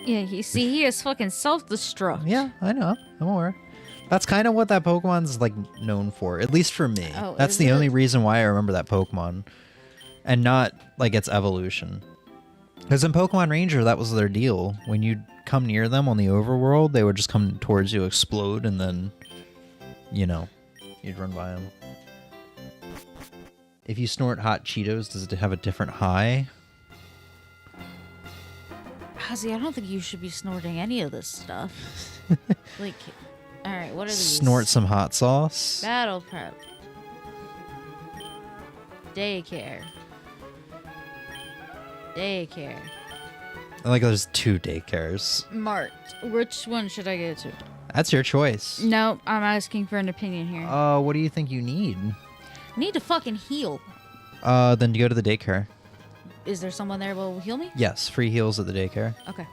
Yeah, you see, he is fucking self-destruct. Yeah, I know. I'm aware. That's kind of what that Pokemon's like known for, at least for me. Oh, That's is the it? only reason why I remember that Pokemon. and not like its evolution. Because in Pokemon Ranger, that was their deal. When you'd come near them on the overworld, they would just come towards you, explode, and then, you know, you'd run by them. If you snort hot Cheetos, does it have a different high? Ozzy, I don't think you should be snorting any of this stuff. Like, all right, what are these? Snort some hot sauce. Battle prep. Daycare. Daycare. Like there's 2 daycares. Marked. Which one should I go to? That's your choice. No, I'm asking for an opinion here. What do you think you need? I need to fucking heal. Then you go to the daycare. Is there someone there who will heal me? Yes, free heals at the daycare. Okay.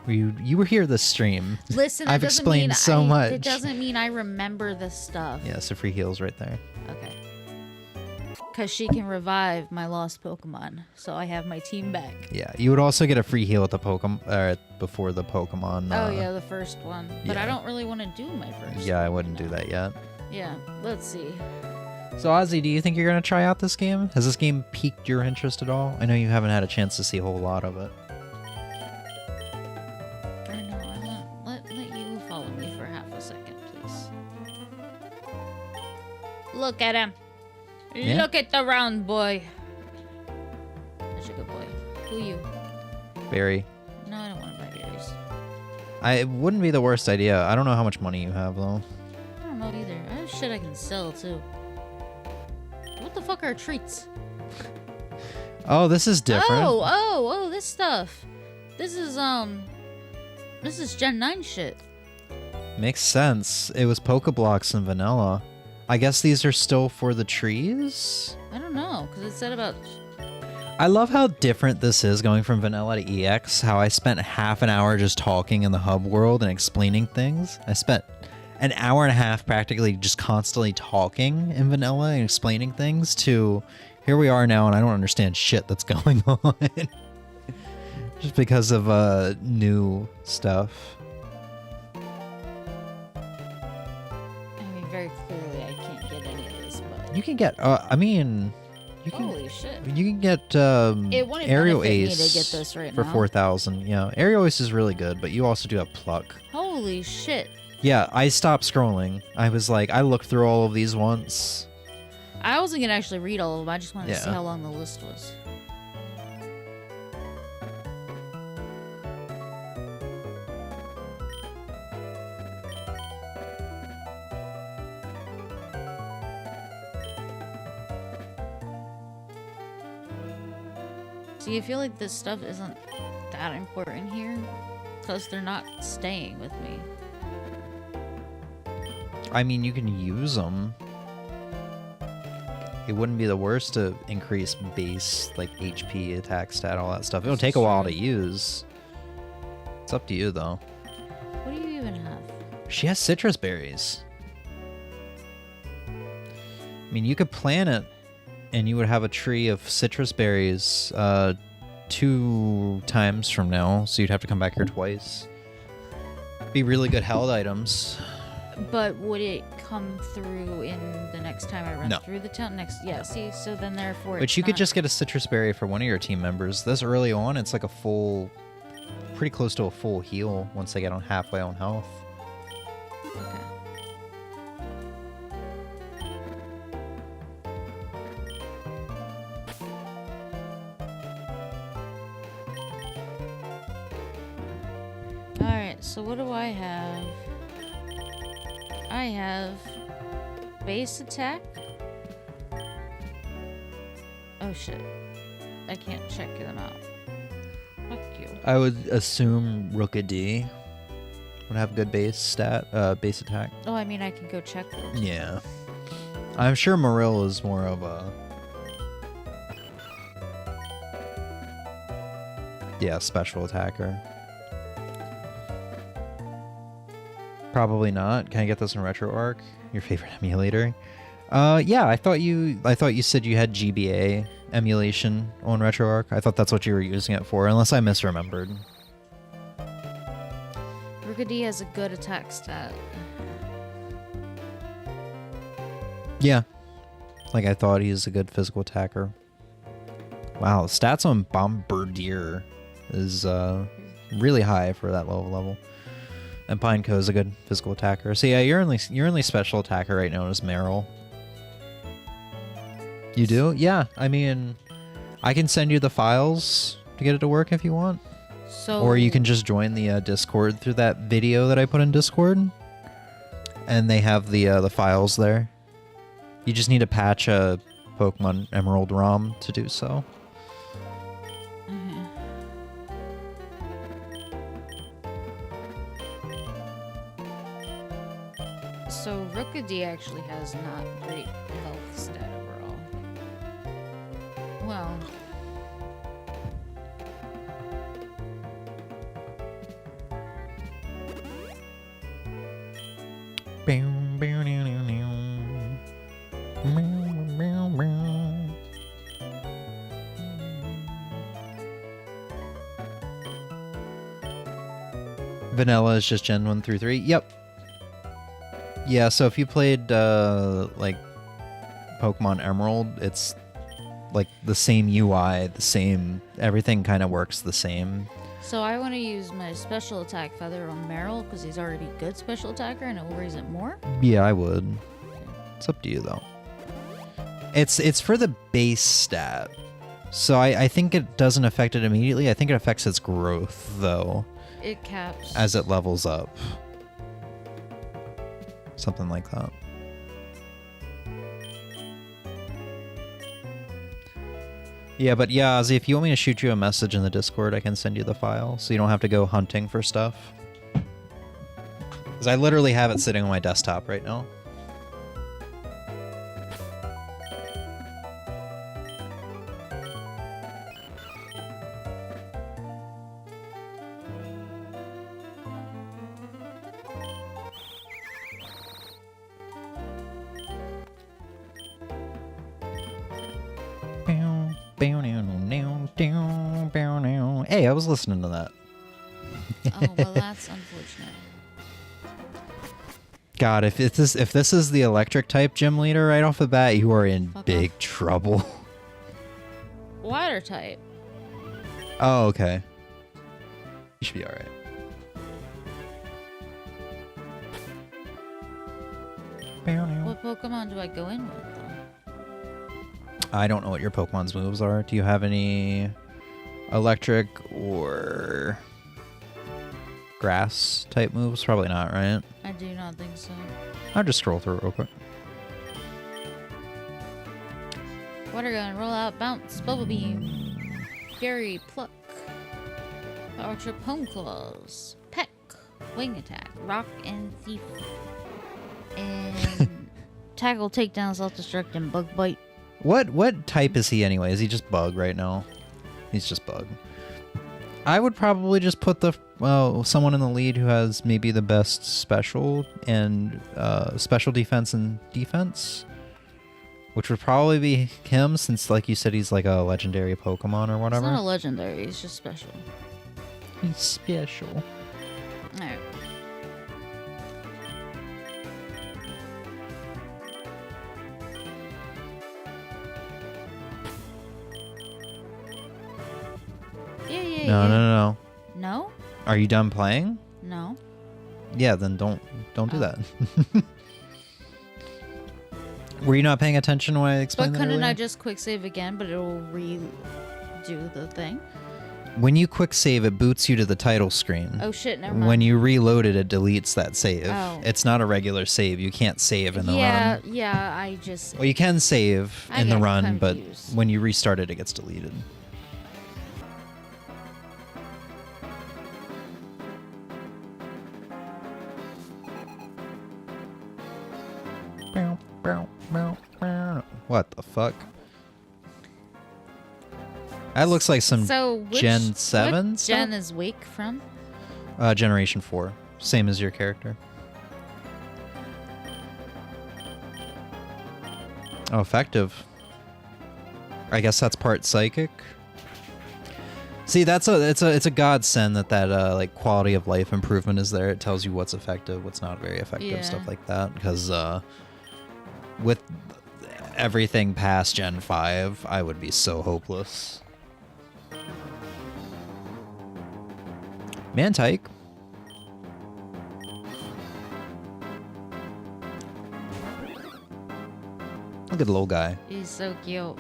You were here this stream. Listen, I've explained so much. It doesn't mean I remember this stuff. Yeah, so free heals right there. Okay. Because she can revive my lost Pokemon, so I have my team back. Yeah, you would also get a free heal at the Pokemon before the Pokemon. Oh yeah, the first one. But yeah. I don't really want to do my first. Yeah, I wouldn't do that yet. Yeah, let's see. So Ozzy, do you think you're gonna try out this game? Has this game piqued your interest at all? I know you haven't had a chance to see a whole lot of it. I know. Let you follow me for half a second, please. Look at him. Yeah. Look at the round boy. That's a good boy. Who you? Berry. No, I don't want to buy berries. It wouldn't be the worst idea. I don't know how much money you have though. I don't know either. I have shit I can sell too. What the fuck are treats? Oh, this is different. Oh, this stuff. This is Gen 9 shit. Makes sense. It was Pokeblocks and vanilla. I guess these are still for the trees? I don't know, because it said about... I love how different this is going from vanilla to EX, how I spent half an hour just talking in the hub world and explaining things. I spent an hour and a half practically just constantly talking in vanilla and explaining things to here we are now and I don't understand shit that's going on. Just because of new stuff. I mean, very clearly I can't get any of this, but... You can get, I mean... Holy shit. You can get It wouldn't Aerial benefit me Ace to get this right for now. 4,000. Yeah, Aerial Ace is really good, but you also do have Pluck. Holy shit. Yeah, I stopped scrolling. I was like, I looked through all of these once. I wasn't going to actually read all of them. I just wanted to see Yeah. how long the list was. See, I feel like this stuff isn't that important here because they're not staying with me. I mean, you can use them. It wouldn't be the worst to increase base, like HP, attack stat, all that stuff. It'll take a while to use. It's up to you, though. What do you even have? She has citrus berries. I mean, you could plant it, and you would have a tree of citrus berries 2 times from now, so you'd have to come back here twice. Be really good held items. But would it come through in the next time I run No. through the town? Yeah, see, so then therefore But it's you could not- just get a citrus berry for one of your team members. This early on, it's like a full, pretty close to a full heal once they get on halfway on health. Okay. Alright, so what do I have? I have base attack. Oh shit. I can't check them out. Fuck you. I would assume Rookidee would have good base attack. Oh, I mean, I can go check those. Yeah. I'm sure Marill is more of a... Yeah, special attacker. Probably not. Can I get this in RetroArch? Your favorite emulator? Yeah, I thought you said you had GBA emulation on RetroArch. I thought that's what you were using it for, unless I misremembered. Rookidee has a good attack stat. Yeah. Like I thought he's a good physical attacker. Wow, stats on Bombardier is really high for that level. And Pineco is a good physical attacker. So yeah, your only special attacker right now is Meryl. You do? Yeah. I mean, I can send you the files to get it to work if you want. So, or you can just join the Discord through that video that I put in Discord. And they have the files there. You just need to patch a Pokemon Emerald ROM to do so. So Rookidee actually has not great health stat overall. Well, Vanilla is just Gen 1 through 3. Yep. Yeah, so if you played like Pokemon Emerald, it's like the same UI, the same, everything kind of works the same. so I want to use my special attack feather on Meryl because he's already a good special attacker and it will raise it more. Yeah, I would. It's up to you though. It's for the base stat. So I think it doesn't affect it immediately. I think it affects its growth though. It caps As it levels up. Something like that. Yeah, but yeah, Ozzy, if you want me to shoot you a message in the Discord, I can send you the file so you don't have to go hunting for stuff. Because I literally have it sitting on my desktop right now. Hey, I was listening to that. Oh, well, that's unfortunate. God, if this is the electric type gym leader right off the bat, you are in Fuck big off. trouble. Water type. Oh, okay. You should be alright. What Pokemon do I go in with, though? I don't know what your Pokemon's moves are. Do you have any electric or grass type moves? Probably not, right? I do not think so. I'll just scroll through it real quick. Water Gun, Roll Out, Bounce, Bubble Beam, Fury, Pluck, Power Trip, Home Claws, Peck, Wing Attack, Rock, and Thief. And Tackle, Takedown, Self-Destruct, and Bug Bite. What type is he anyway? Is he just bug right now? He's just bug. I would probably just put the someone in the lead who has maybe the best special and special defense and defense, which would probably be him since, like you said, he's like a legendary Pokemon or It's whatever. not a legendary, it's just special. He's special. Alright. Yeah. No. No? Are you done playing? No. Yeah, then don't do Oh. that. Were you not paying attention when I But explained that couldn't earlier? I just quick save again, but it will redo the thing? When you quick save, it boots you to the title screen. Oh shit, never mind. When you reload it, it deletes that save. Oh. It's not a regular save. You can't save in the run. Yeah, I just... Well, you can save I in the get run, confused. but when you restart it, it gets deleted. What the fuck? That looks like some So which, Gen 7 what stuff? gen is Wake from? Generation 4. Same as your character. Oh, effective. I guess that's part psychic. See, it's a godsend that like quality of life improvement is there. It tells you what's effective, what's not very effective, Yeah. stuff like that. Because with everything past Gen 5, I would be so hopeless. Mantike. Look at the little guy. He's so cute.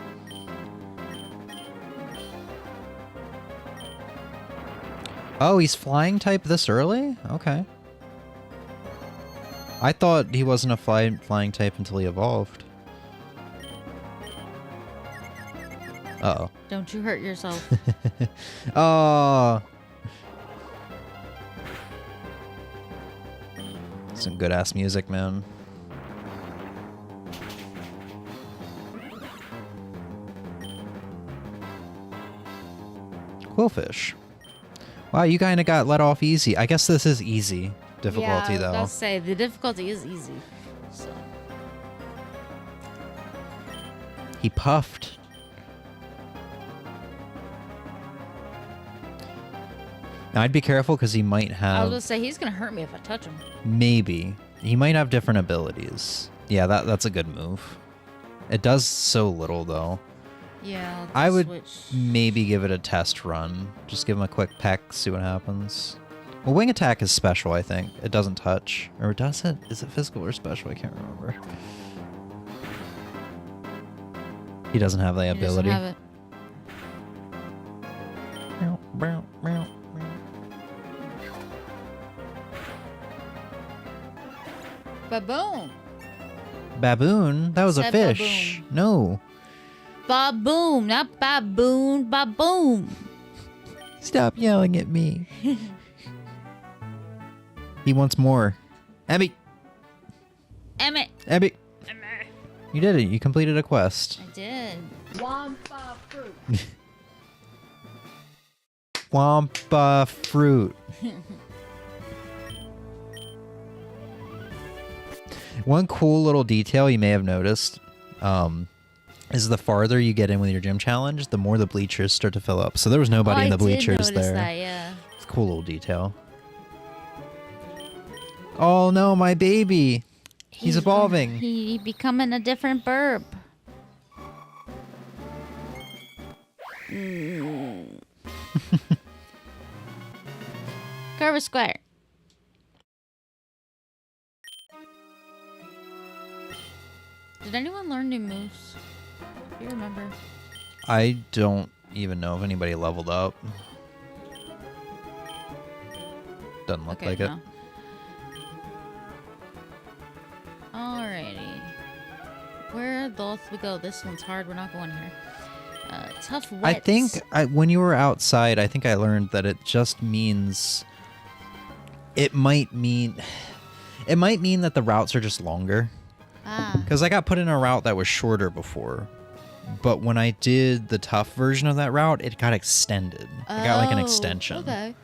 Oh, he's flying type this early? Okay. I thought he wasn't a flying type until he evolved. Uh-oh. Don't you hurt yourself. Oh. Some good ass music, man. Quillfish. Wow, you kind of got let off easy. I guess this is easy difficulty, though. I was say the difficulty is easy. So. He puffed. Now, I'd be careful because he might have... I was gonna say he's gonna hurt me if I touch him. Maybe. He might have different abilities. Yeah, that's a good move. It does so little, though. Yeah, I would switch. maybe give it a test run. Just give him a quick peck, see what happens. Well, wing attack is special, I think. It doesn't touch. Or does it? Is it physical or special? I can't remember. He doesn't have the He ability. doesn't have it. Baboon. Baboon? That was a Said fish. baboon. No. Baboon, not baboon. Baboon. Stop yelling at me. He wants more. Abby. Emmett. Abby. You did it. You completed a quest. I did. Wampa fruit. Wampa fruit. One cool little detail you may have noticed is the farther you get in with your gym challenge, the more the bleachers start to fill up. So there was nobody in the bleachers I did notice there. that, yeah. It's a cool little detail. Oh no, my baby. He's evolving. He becoming a different burb. Curve square. Did anyone learn new moves? Do you remember? I don't even know if anybody leveled up. Doesn't look like it. no. Alrighty. Where doth we go? This one's hard. We're not going here. Tough wets. I think when you were outside, I think I learned that it just means... It might mean that the routes are just longer. Ah. Because I got put in a route that was shorter before. But when I did the tough version of that route, it got extended. I got like an extension. Okay.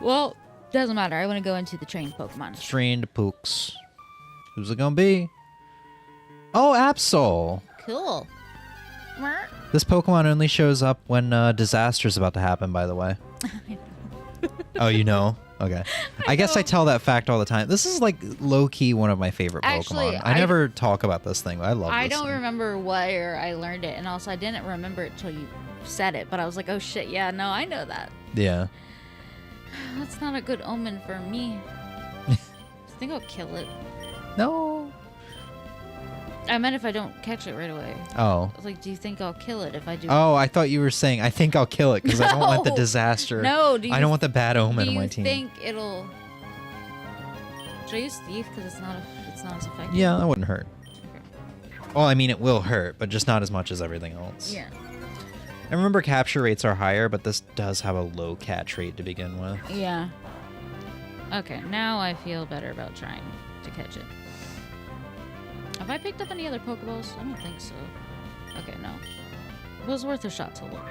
Well, doesn't matter. I want to go into the trained Pokemon. Trained Pooks. Who's it gonna be? Oh, Absol. Cool. This Pokemon only shows up when disaster's about to happen, by the way. Oh, you know? Okay. I guess I tell that fact all the time. This is like low-key one of my favorite Actually, Pokemon. I never talk about this thing. I love I this don't thing. remember where I learned it, and also I didn't remember it till you said it, but I was like, oh shit, yeah, no, I know that. Yeah. That's not a good omen for me. I think I'll kill it. No. I meant if I don't catch it right away. Oh. I was like, do you think I'll kill it if I do? Oh, I thought you were saying, I think I'll kill it because I don't want the No. disaster. No, I don't want the bad omen do on my you team. think it'll... Should I use Thief because it's not as effective? Yeah, that wouldn't hurt. Okay. Well, I mean, it will hurt, but just not as much as everything else. Yeah. I remember capture rates are higher, but this does have a low catch rate to begin with. Yeah. Okay, now I feel better about trying to catch it. Have I picked up any other Pokeballs? I don't think so. Okay, no. It was worth a shot to look.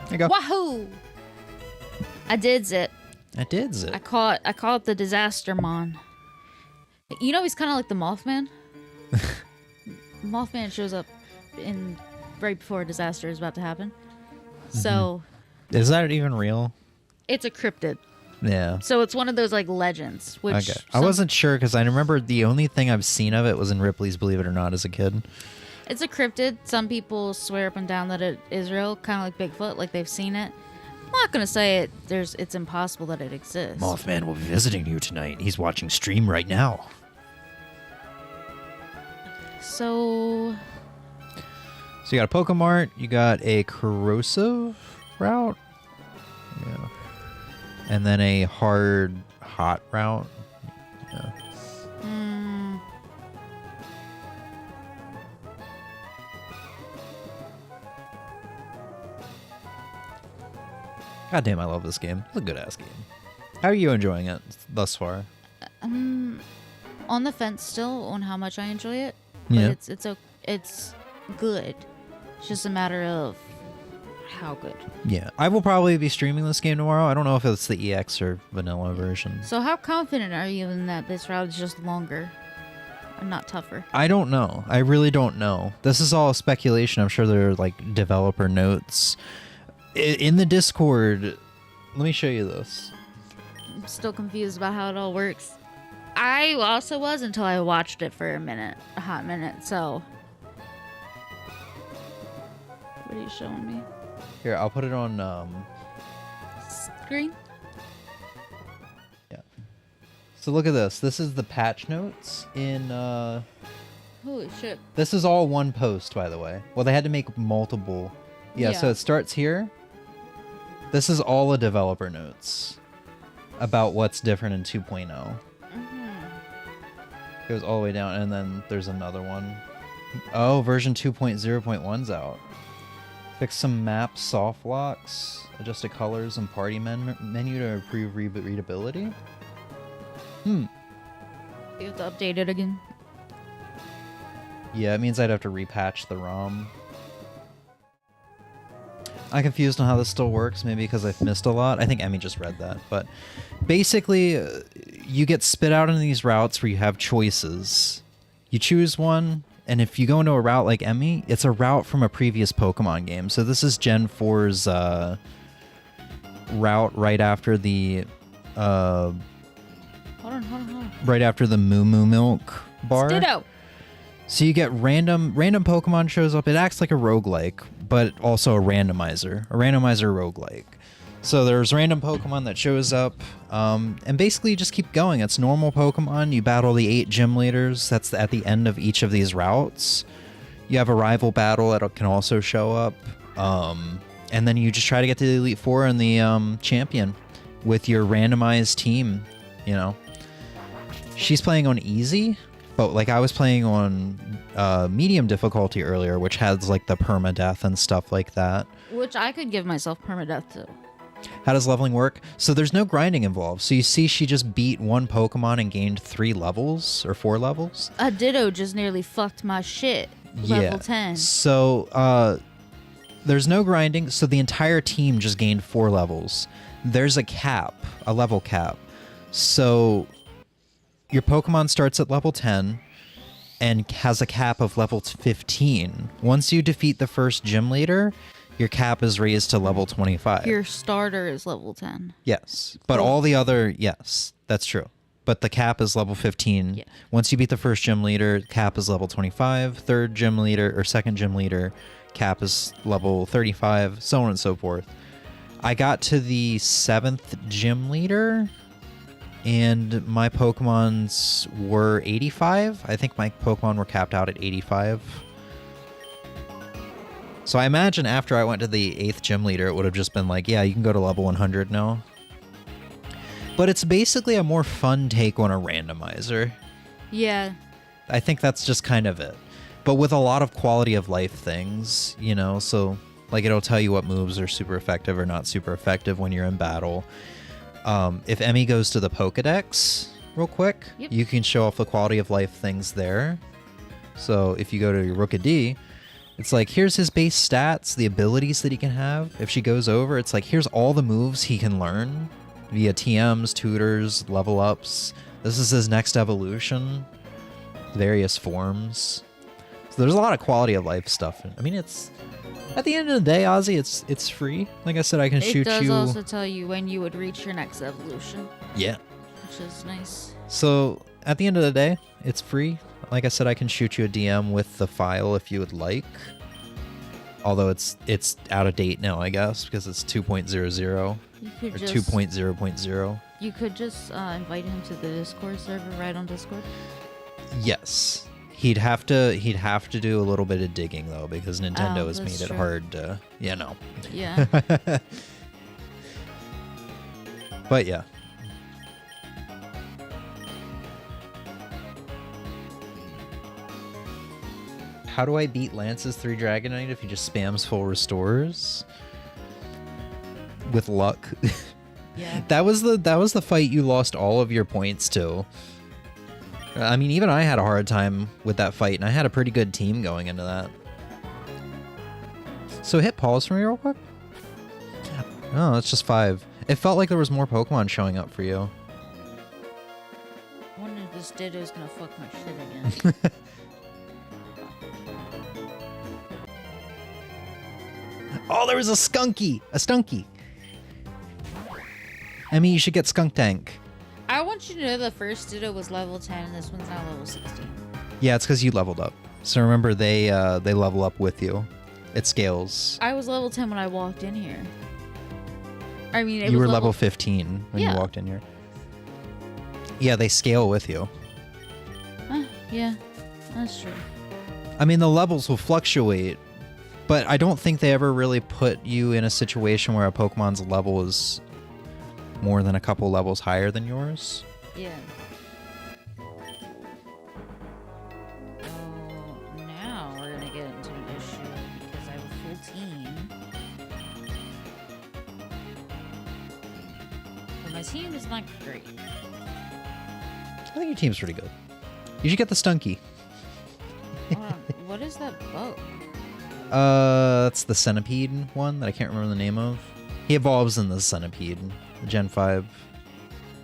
There you go. Wahoo! I did it. I did zip. I caught the Disaster Mon. You know he's kind of like the Mothman. Mothman shows up in right before a disaster is about to happen. So Is that even real? it's a cryptid. Yeah. So it's one of those like legends. Which Okay. I wasn't sure because I remember the only thing I've seen of it was in Ripley's Believe It or Not as a kid. It's a cryptid. Some people swear up and down that it is real, kind of like Bigfoot, like they've seen it. not gonna say it. It's impossible that it exists. Mothman will be visiting you tonight. He's watching stream right now. So you got a Pokemart, you got a corrosive route, yeah, and then a hot route. Yeah. God damn, I love this game. It's a good ass game. How are you enjoying it thus far? On the fence still on how much I enjoy it. But Yeah. it's good. It's just a matter of how good. Yeah, I will probably be streaming this game tomorrow. I don't know if it's the EX or vanilla version. So how confident are you in that this route is just longer and not tougher? I don't know. I really don't know. This is all speculation. I'm sure there are like developer notes in the Discord. Let me show you this. I'm still confused about how it all works. I also was until I watched it for a hot minute. So what are you showing me? Here, I'll put it on. Screen? Yeah. So look at this. This is the patch notes in. Holy shit. This is all one post, by the way. Well, they had to make multiple. Yeah. So Yeah. it starts here. This is all a developer notes about what's different in 2.0. Goes all the way down, and then there's another one. Oh, version 2.0.1's out. Fix some map soft locks, adjust the colors and party menu to improve readability. You have to update it again. Yeah, it means I'd have to repatch the ROM. I'm confused on how this still works, maybe because I've missed a lot. I think Emmy just read that. But basically, you get spit out in these routes where you have choices. You choose one, and if you go into a route like Emmy, it's a route from a previous Pokemon game. So this is Gen 4's route right after the... Hold on. right after the Moo Moo Milk bar. Ditto. So you get random Pokemon shows up. It acts like a roguelike, but also a randomizer roguelike. So there's random Pokemon that shows up, and basically you just keep going. It's normal Pokemon. You battle the 8 gym leaders. That's at the end of each of these routes. You have a rival battle that can also show up, and then you just try to get to the Elite Four and the champion with your randomized team. You know, she's playing on easy. But like I was playing on medium difficulty earlier, which has like the permadeath and stuff like that. Which I could give myself permadeath to. How does leveling work? So there's no grinding involved. So you see she just beat one Pokemon and gained 3 levels or 4 levels. A Ditto just nearly fucked my shit. Level 10. So there's no grinding. So the entire team just gained 4 levels. There's a cap, a level cap. So your Pokemon starts at level 10 and has a cap of level 15. Once you defeat the first gym leader, your cap is raised to level 25. Your starter is level 10. Yes. But all the other, yes, that's true. But the cap is level 15. Yeah. Once you beat the first gym leader, cap is level 25. Third gym leader or second gym leader, cap is level 35, so on and so forth. I got to the 7th gym leader, and my Pokemons were 85. I think my Pokemon were capped out at 85. So I imagine after I went to the 8th gym leader, it would have just been like, yeah, you can go to level 100 now. But it's basically a more fun take on a randomizer. Yeah. I think that's just kind of it. But with a lot of quality of life things, you know, so like it'll tell you what moves are super effective or not super effective when you're in battle. If Emmy goes to the Pokedex real quick, Yep. you can show off the quality of life things there. So if you go to your Rookidee, it's like, here's his base stats, the abilities that he can have. If she goes over, it's like, here's all the moves he can learn via TMs, tutors, level ups. This is his next evolution, various forms. So there's a lot of quality of life stuff. I mean, it's at the end of the day, Ozzy, it's free. Like I said, I can shoot It does you. also tell you when you would reach your next evolution, Yeah. which is nice. So at the end of the day, it's free. Like I said, I can shoot you a DM with the file if you would like. Although it's out of date now, I guess, because it's 2.00 You or could just 2.0.0. You could just invite him to the Discord server right on Discord. Yes. He'd have to do a little bit of digging though, because Nintendo has that's made it true. hard to, no. Yeah. But yeah. How do I beat Lance's 3 Dragonite if he just spams full restores? With luck. Yeah. That was the fight you lost all of your points to. I mean, even I had a hard time with that fight, and I had a pretty good team going into that. So hit pause for me real quick. Oh, it's just 5. It felt like there was more Pokemon showing up for you. I wonder if this Ditto's gonna fuck my shit again. Oh, there was a Skunky! A Stunky! I mean, you should get Skunk Tank. I want you to know the first Ditto was level 10 and this one's now level 16. Yeah, it's because you leveled up. So remember, they level up with you. It scales. I was level 10 when I walked in here. I mean, You were level 15 when you walked in here. Yeah, they scale with you. Yeah, that's true. I mean, the levels will fluctuate, but I don't think they ever really put you in a situation where a Pokemon's level is more than a couple levels higher than yours. Yeah. Oh, now we're gonna get into an issue because I have a full team. But my team is not great. I think your team's pretty good. You should get the Stunky. Hold on, what is that bug? That's the Centipede one that I can't remember the name of. He evolves in the Centipede, Gen 5.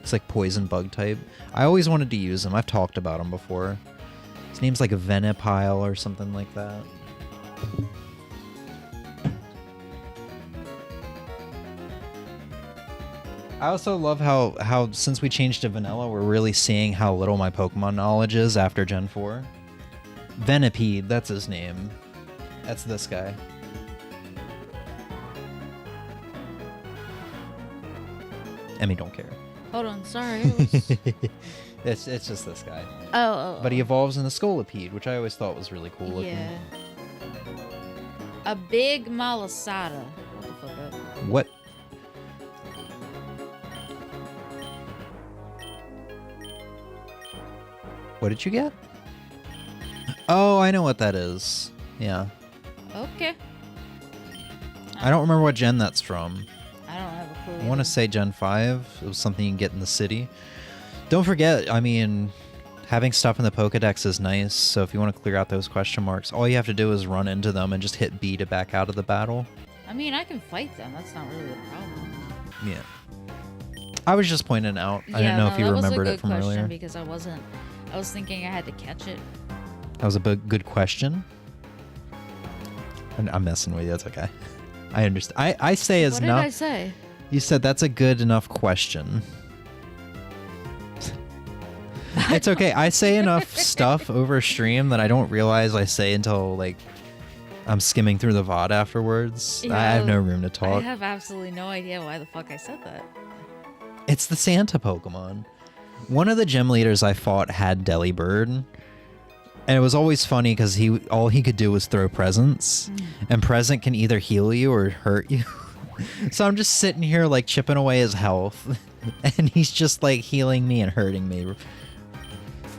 It's like poison bug type. I always wanted to use him. I've talked about him before. His name's like a Venipile or something like that. I also love how since we changed to vanilla, we're really seeing how little my Pokemon knowledge is after Gen 4. Venipede, that's his name. That's this guy. Emmy don't care. Hold on, sorry. It was... it's just this guy. Oh. But he evolves in the Scolipede, which I always thought was really cool looking. Yeah. A big Malasada. What the fuck up? What? What did you get? Oh, I know what that is. Yeah. Okay. I don't remember what gen that's from. I don't have a clue. I want to say Gen 5. It was something you can get in the city. Don't forget, I mean, having stuff in the Pokedex is nice, so if you want to clear out those question marks, all you have to do is run into them and just hit B to back out of the battle. I mean, I can fight them. That's not really the problem. Yeah. I was just pointing it out. I didn't know if you remembered it from earlier. Because I was thinking I had to catch it. That was a good question. I'm messing with you. That's okay. I understand. I say as enough. What did I say? You said that's a good enough question. It's okay. I say enough stuff over stream that I don't realize I say until like I'm skimming through the VOD afterwards. Yeah, I have no room to talk. I have absolutely no idea why the fuck I said that. It's the Santa Pokemon. One of the gym leaders I fought had Delibird. And it was always funny because all he could do was throw presents. And present can either heal you or hurt you. So I'm just sitting here like chipping away his health. And he's just like healing me and hurting me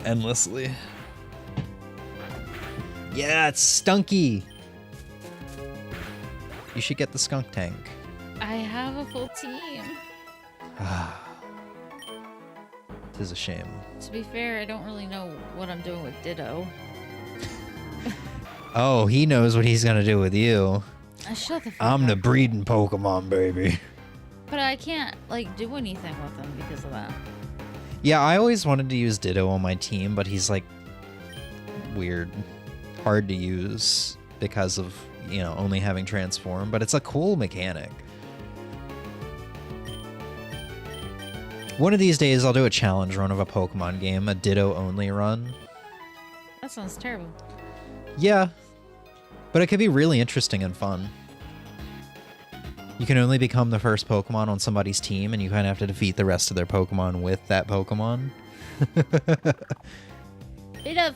endlessly. Yeah, it's Stunky. You should get the Skunk Tank. I have a full team. Tis a shame. To be fair, I don't really know what I'm doing with Ditto. Oh, he knows what he's gonna do with you. Shut the fuck I'm up. the breeding Pokemon, baby. But I can't, like, do anything with him because of that. Yeah, I always wanted to use Ditto on my team, but he's like weird, hard to use because of, only having transform, but it's a cool mechanic. One of these days I'll do a challenge run of a Pokemon game, a Ditto only run. That sounds terrible. Yeah. But it could be really interesting and fun. You can only become the first Pokemon on somebody's team, and you kind of have to defeat the rest of their Pokemon with that Pokemon. Enough.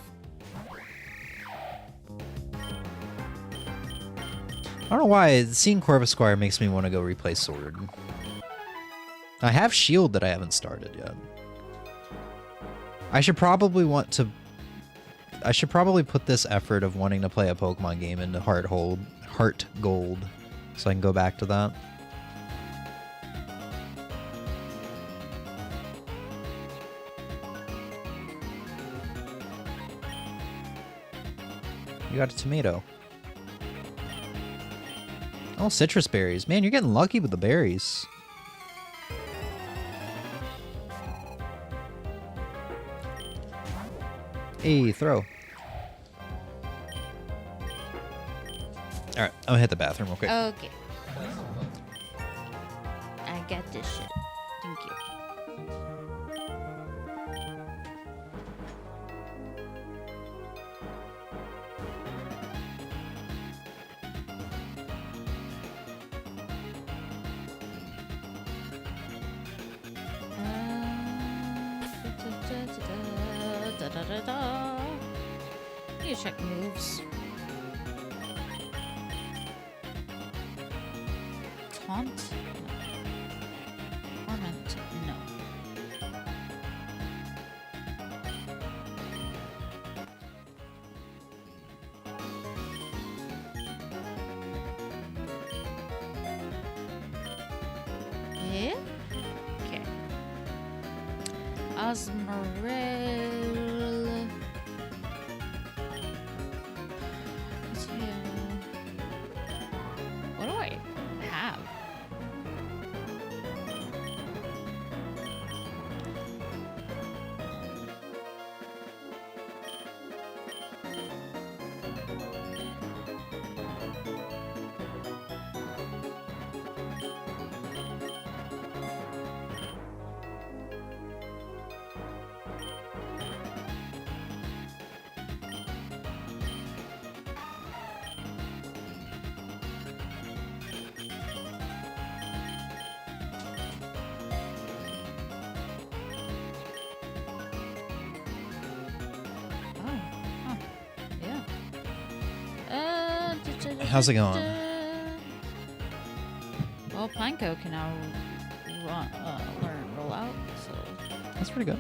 I don't know why, seeing Corvisquire makes me want to go replay Sword. I have Shield that I haven't started yet. I should probably put this effort of wanting to play a Pokemon game into Heart Gold, so I can go back to that. You got a tomato. Oh, citrus berries. Man, you're getting lucky with the berries. Hey, throw. Alright, I'm gonna hit the bathroom real quick. Okay. I got this shit. Thank you. You check moves. Taunt? No. Torment? No. Yeah? Okay. Osmorel. What do I have? How's it going? Well, Pineco can now learn roll out, so That's pretty good.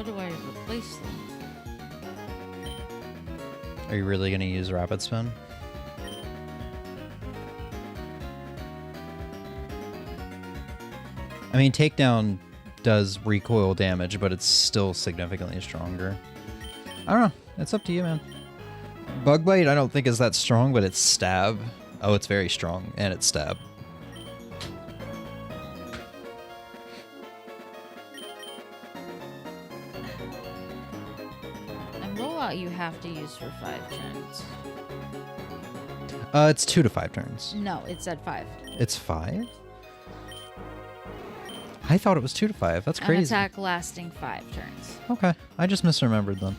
what do I replace them? Are you really gonna use Rapid Spin? I mean, Takedown does recoil damage, but it's still significantly stronger. I don't know. It's up to you, man. Bug Bite, I don't think is that strong, but it's Stab. Oh, it's very strong, and it's Stab. And rollout you have to use for 5 turns. It's 2 to 5 turns. No, it said 5. It's 5? I thought it was 2 to 5. That's An crazy. attack lasting 5 turns. Okay, I just misremembered then.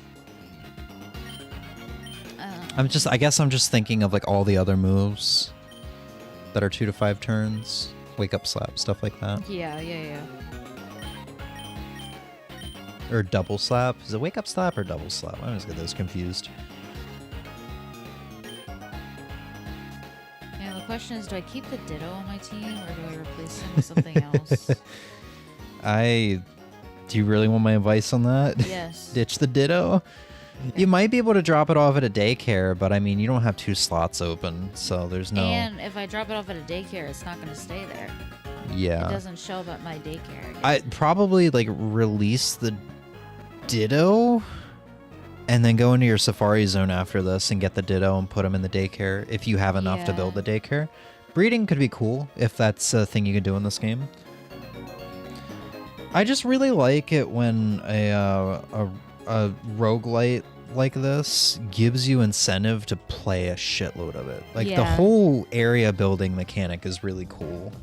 I guess I'm just thinking of like all the other moves that are 2 to 5 turns. Wake Up Slap, stuff like that. Yeah. Or Double Slap. Is it Wake Up Slap or Double Slap? I always get those confused. Yeah, the question is, do I keep the Ditto on my team or do I replace him with something else? Do you really want my advice on that? Yes. Ditch the Ditto? You might be able to drop it off at a daycare, but I mean, you don't have 2 slots open, so there's no... And if I drop it off at a daycare, it's not going to stay there. Yeah. It doesn't show up at my daycare. I'd probably like release the Ditto and then go into your Safari Zone after this and get the Ditto and put them in the daycare if you have enough to build the daycare. Breeding could be cool if that's a thing you can do in this game. I just really like it when a roguelite like this gives you incentive to play a shitload of it. Like the whole area building mechanic is really cool.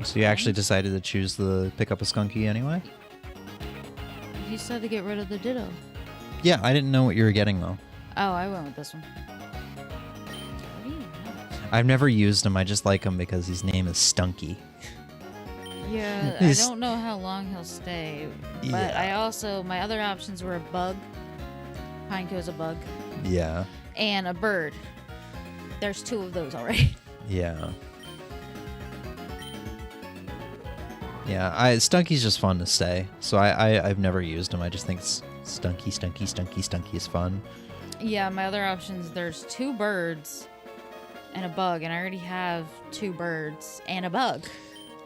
So you actually decided to choose the pick up a Skunky anyway? You said to get rid of the Ditto. Yeah, I didn't know what you were getting though. Oh, I went with this one. What do you know? I've never used him. I just like him because his name is Stunky. Yeah, I don't know how long he'll stay. But Yeah. I also, my other options were a bug. Pineco's a bug. Yeah. And a bird. There's 2 of those already. Yeah. Yeah, Stunky's just fun to say. So I've never used him. I just think Stunky is fun. Yeah, my other options, there's 2 birds and a bug, and I already have 2 birds and a bug.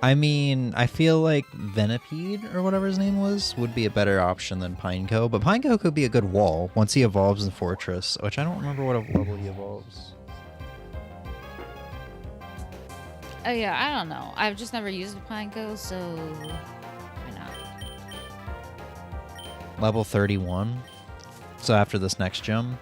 I mean, I feel like Venipede, or whatever his name was, would be a better option than Pineco, but Pineco could be a good wall once he evolves in Fortress, which I don't remember what level he evolves. Oh yeah, I don't know. I've just never used a Pineco, so why not? Level 31. So after this next gym.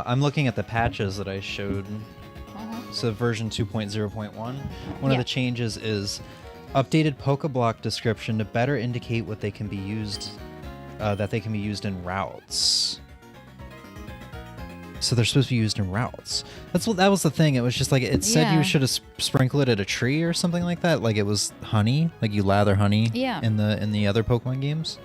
I'm looking at the patches that I showed. So version 2.0.1. One of the changes is updated Pokeblock description to better indicate what they can be used, that they can be used in routes. So they're supposed to be used in routes. That was the thing. It was just like it said you should have sprinkled it at a tree or something like that. Like it was honey, like you lather honey. Yeah. In the other Pokemon games.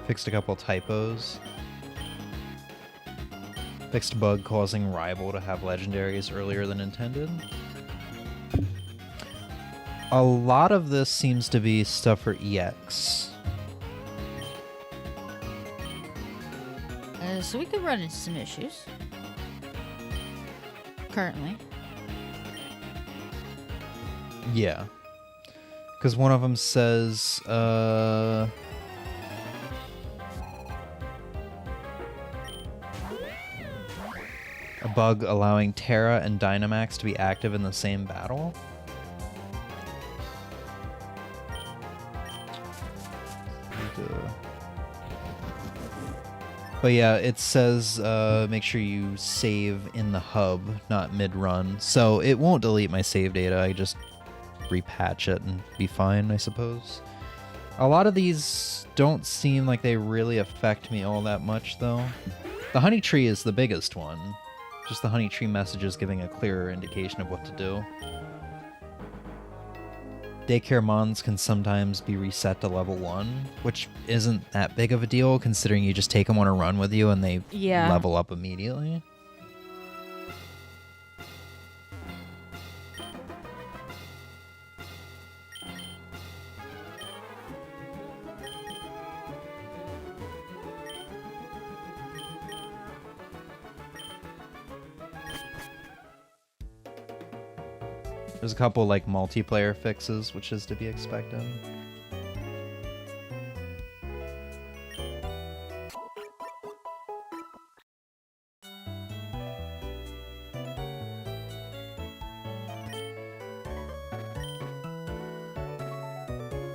Fixed a couple typos. Fixed a bug causing Rival to have legendaries earlier than intended. A lot of this seems to be stuff for EX. So we could run into some issues. Currently. Yeah. Because one of them says, a bug allowing Terra and Dynamax to be active in the same battle. But yeah, it says make sure you save in the hub, not mid-run. So it won't delete my save data. I just repatch it and be fine, I suppose. A lot of these don't seem like they really affect me all that much, though. The honey tree is the biggest one. Just the honey tree messages giving a clearer indication of what to do. Daycare Mons can sometimes be reset to level 1, which isn't that big of a deal considering you just take them on a run with you and they level up immediately. There's a couple like multiplayer fixes, which is to be expected.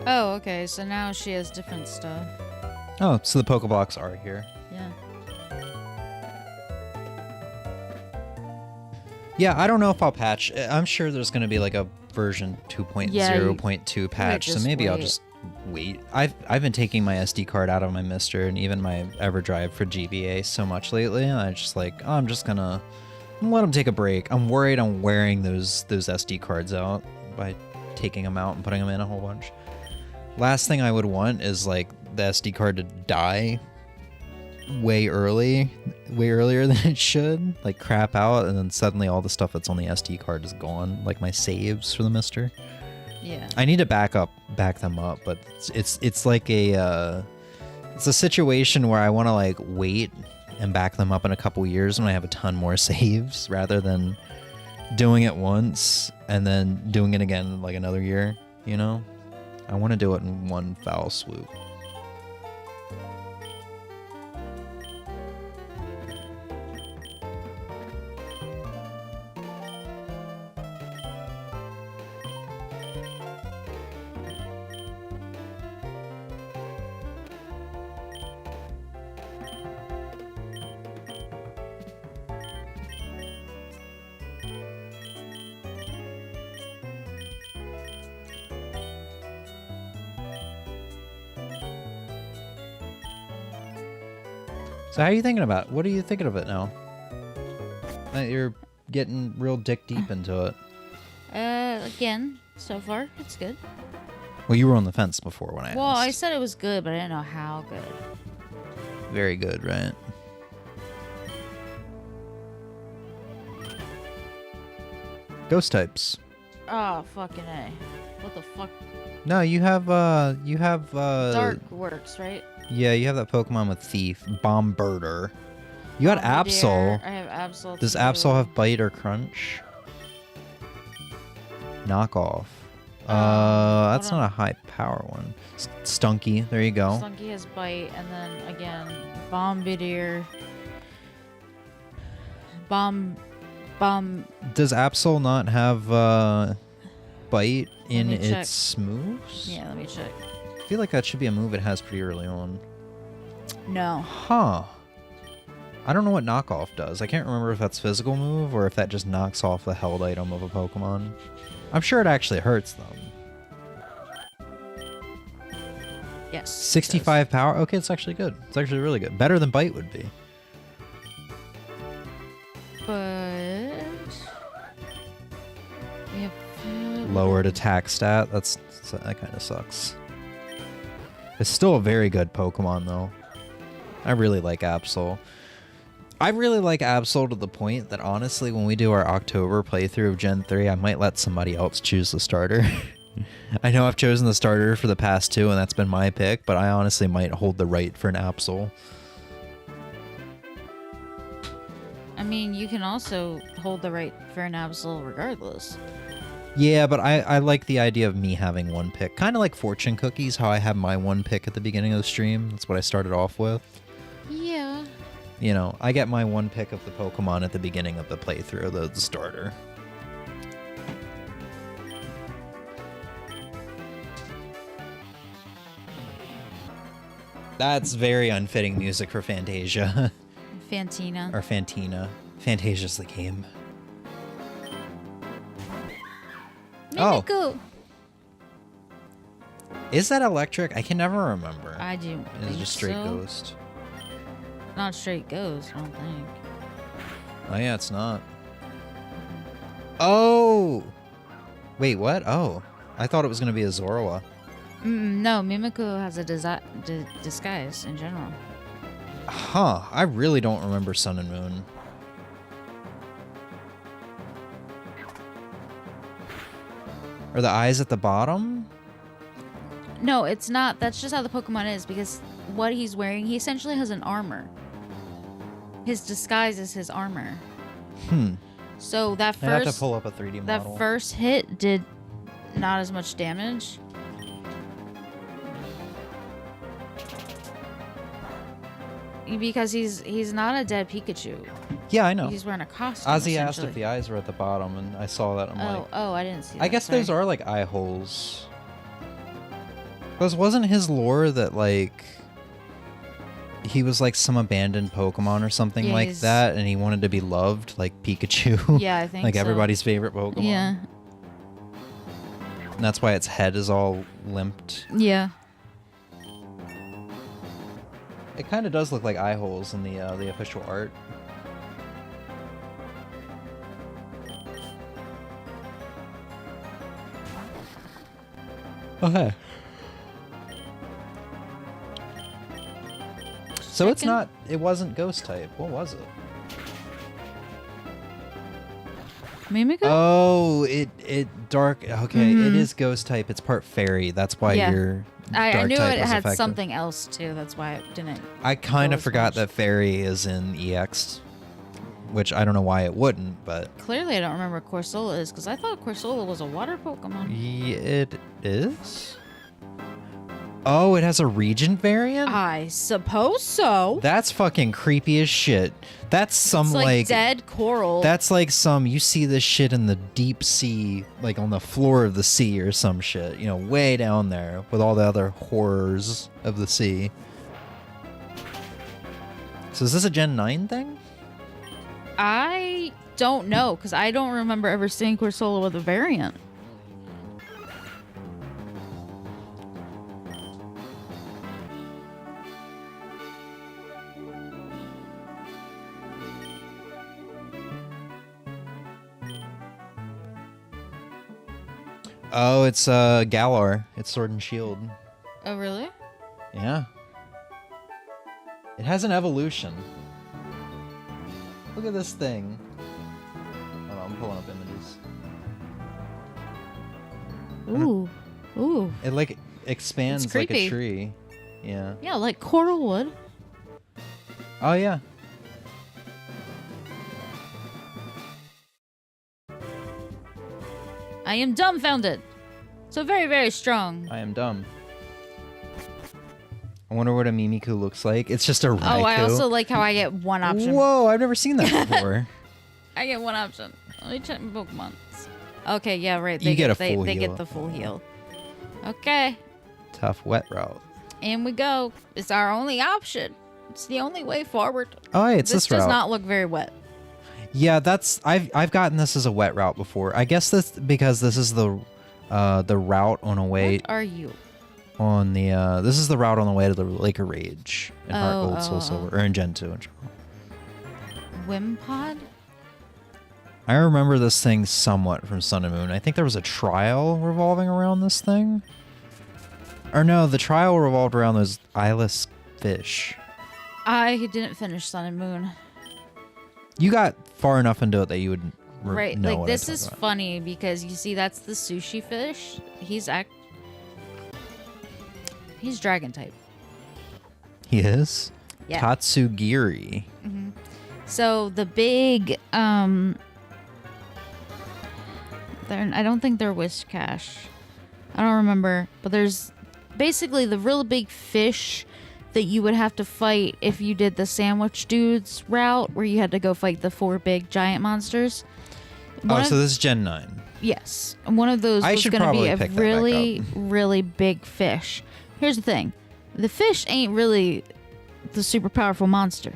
Oh, okay. So now she has different stuff. Oh, so the Pokeblocks are here. Yeah. Yeah, I don't know if I'll patch. I'm sure there's going to be like a version 2.0.2 patch, so maybe I'll just wait. I've been taking my SD card out of my Mister and even my EverDrive for GBA so much lately, and I just like, oh, I'm just gonna let them take a break. I'm worried I'm wearing those SD cards out by taking them out and putting them in a whole bunch. Last thing I would want is like the SD card to die way earlier than it should, like crap out, and then suddenly all the stuff that's on the SD card is gone, like my saves for the Mister. Yeah. I need to back them up, but it's like a it's a situation where I want to like wait and back them up in a couple years when I have a ton more saves, rather than doing it once and then doing it again in like another year. You know, I want to do it in one foul swoop. So how are you thinking about it? What are you thinking of it now? That you're getting real dick deep into it. Again, so far it's good. Well, you were on the fence before when I Well, I asked. said it was good, but I didn't know how good. Very good, right? Ghost types. Oh, fucking A. What the fuck? No, you have Dark works, right? Yeah, you have that Pokemon with Thief, Bombirder. You got Absol. I have Absol. Does too. Absol have Bite or Crunch? Knockoff. That's hold not on. a high power one. Stunky, there you go. Stunky has Bite, and then again, Bombardier. Bomb. Does Absol not have Bite in me check. its moves? Yeah, let me check. I feel like that should be a move it has pretty early on. No. Huh. I don't know what knockoff does. I can't remember if that's physical move or if that just knocks off the held item of a Pokemon. I'm sure it actually hurts them. Yes. 65 power? Okay, it's actually good. It's actually really good. Better than Bite would be. But we have Lowered attack stat. That kind of sucks. It's still a very good Pokemon, though. I really like Absol. I really like Absol to the point that, honestly, when we do our October playthrough of Gen 3, I might let somebody else choose the starter. I know I've chosen the starter for the past two, and that's been my pick, but I honestly might hold the right for an Absol. I mean, you can also hold the right for an Absol regardless. Yeah, but I like the idea of me having one pick. Kind of like fortune cookies, how I have my one pick at the beginning of the stream. That's what I started off with. Yeah. You know, I get my one pick of the Pokemon at the beginning of the playthrough, the starter. That's very unfitting music for Fantasia. Fantina. Or Fantina. Fantasia's the game. Mimikyu. Oh. Is that electric? I can never remember. I do. It's think just straight so. ghost. Not straight ghost, I don't think. Oh yeah, it's not. Oh! Wait, what? Oh. I thought it was going to be a Zorua. No, Mimikyu has a disguise in general. Huh. I really don't remember Sun and Moon. Are the eyes at the bottom? No, it's not. That's just how the Pokemon is, because what he's wearing, he essentially has an armor. His disguise is his armor. So that I'd have to first pull up a 3D model. that first hit did not as much damage. Because he's not a dead Pikachu. Yeah, I know. He's wearing a costume. Ozzy asked essentially. if the eyes were at the bottom, and I saw that. I'm like, Oh, I didn't see that. I guess those are like eye holes. Because wasn't his lore that like he was like some abandoned Pokemon or something Yeah, like he's- that, and he wanted to be loved like Pikachu? Yeah, I think like so. everybody's favorite Pokemon. Yeah. And that's why its head is all limped. Yeah. It kind of does look like eye holes in the official art. So it's checking. not. It wasn't ghost type. What was it? Mimikyu? Oh, it dark. Okay, it is ghost type. It's part fairy. That's why Yeah. your I dark knew type it was had effective. something else too. That's why it didn't. I kind go of as forgot much. that fairy is in EX, which I don't know why it wouldn't, but Clearly, I don't remember what Corsola is because I thought Corsola was a water Pokemon. it is. Oh, it has a region variant? I suppose so. That's fucking creepy as shit. That's some It's like dead coral. That's like some, you see this shit in the deep sea, like on the floor of the sea or some shit, you know, way down there with all the other horrors of the sea. So is this a Gen 9 thing? I don't know because I don't remember ever seeing Corsola with a variant. Oh, it's Galar. It's Sword and Shield. Oh, really? Yeah. It has an evolution. Look at this thing. Hold on, I'm pulling up images. Ooh. Ooh. It like expands It's like a creepy. tree. Yeah. Yeah, like coral would. Oh yeah. I am dumbfounded. So very, very strong. I am dumb. I wonder what a Mimikyu looks like. It's just a Raikou. Oh, I also like how I get one option. Whoa, I've never seen that before. I get one option. Let me check my Pokemon. Okay, yeah, right. You get a they full They heal. get the full heal. Okay, Tough wet route. and we go. It's our only option. It's the only way forward. Oh, hey, it's This this route. does not look very wet. Yeah, that's I've gotten this as a wet route before. I guess that's because this is the route on a way What are you? on the this is the route on the way to the Lake of Rage in Heart Oh, Gold, Soul oh, Silver, or in Gen 2 in general. Wimpod? I remember this thing somewhat from Sun and Moon. I think there was a trial revolving around this thing. Or no, the trial revolved around those eyeless fish. I didn't finish Sun and Moon. You got far enough into it that you would Right, know like what this I'm is talking about. funny because you see that's the sushi fish. He's dragon type. He is? Yeah. Tatsugiri. So the big I don't think they're Whiscash. I don't remember, but there's basically the real big fish that you would have to fight if you did the sandwich dudes route where you had to go fight the 4 big giant monsters. One Oh, of- so this is Gen 9. Yes, and one of those I was should going to be probably a pick that back really, up. really big fish. Here's the thing: the fish ain't really the super powerful monster.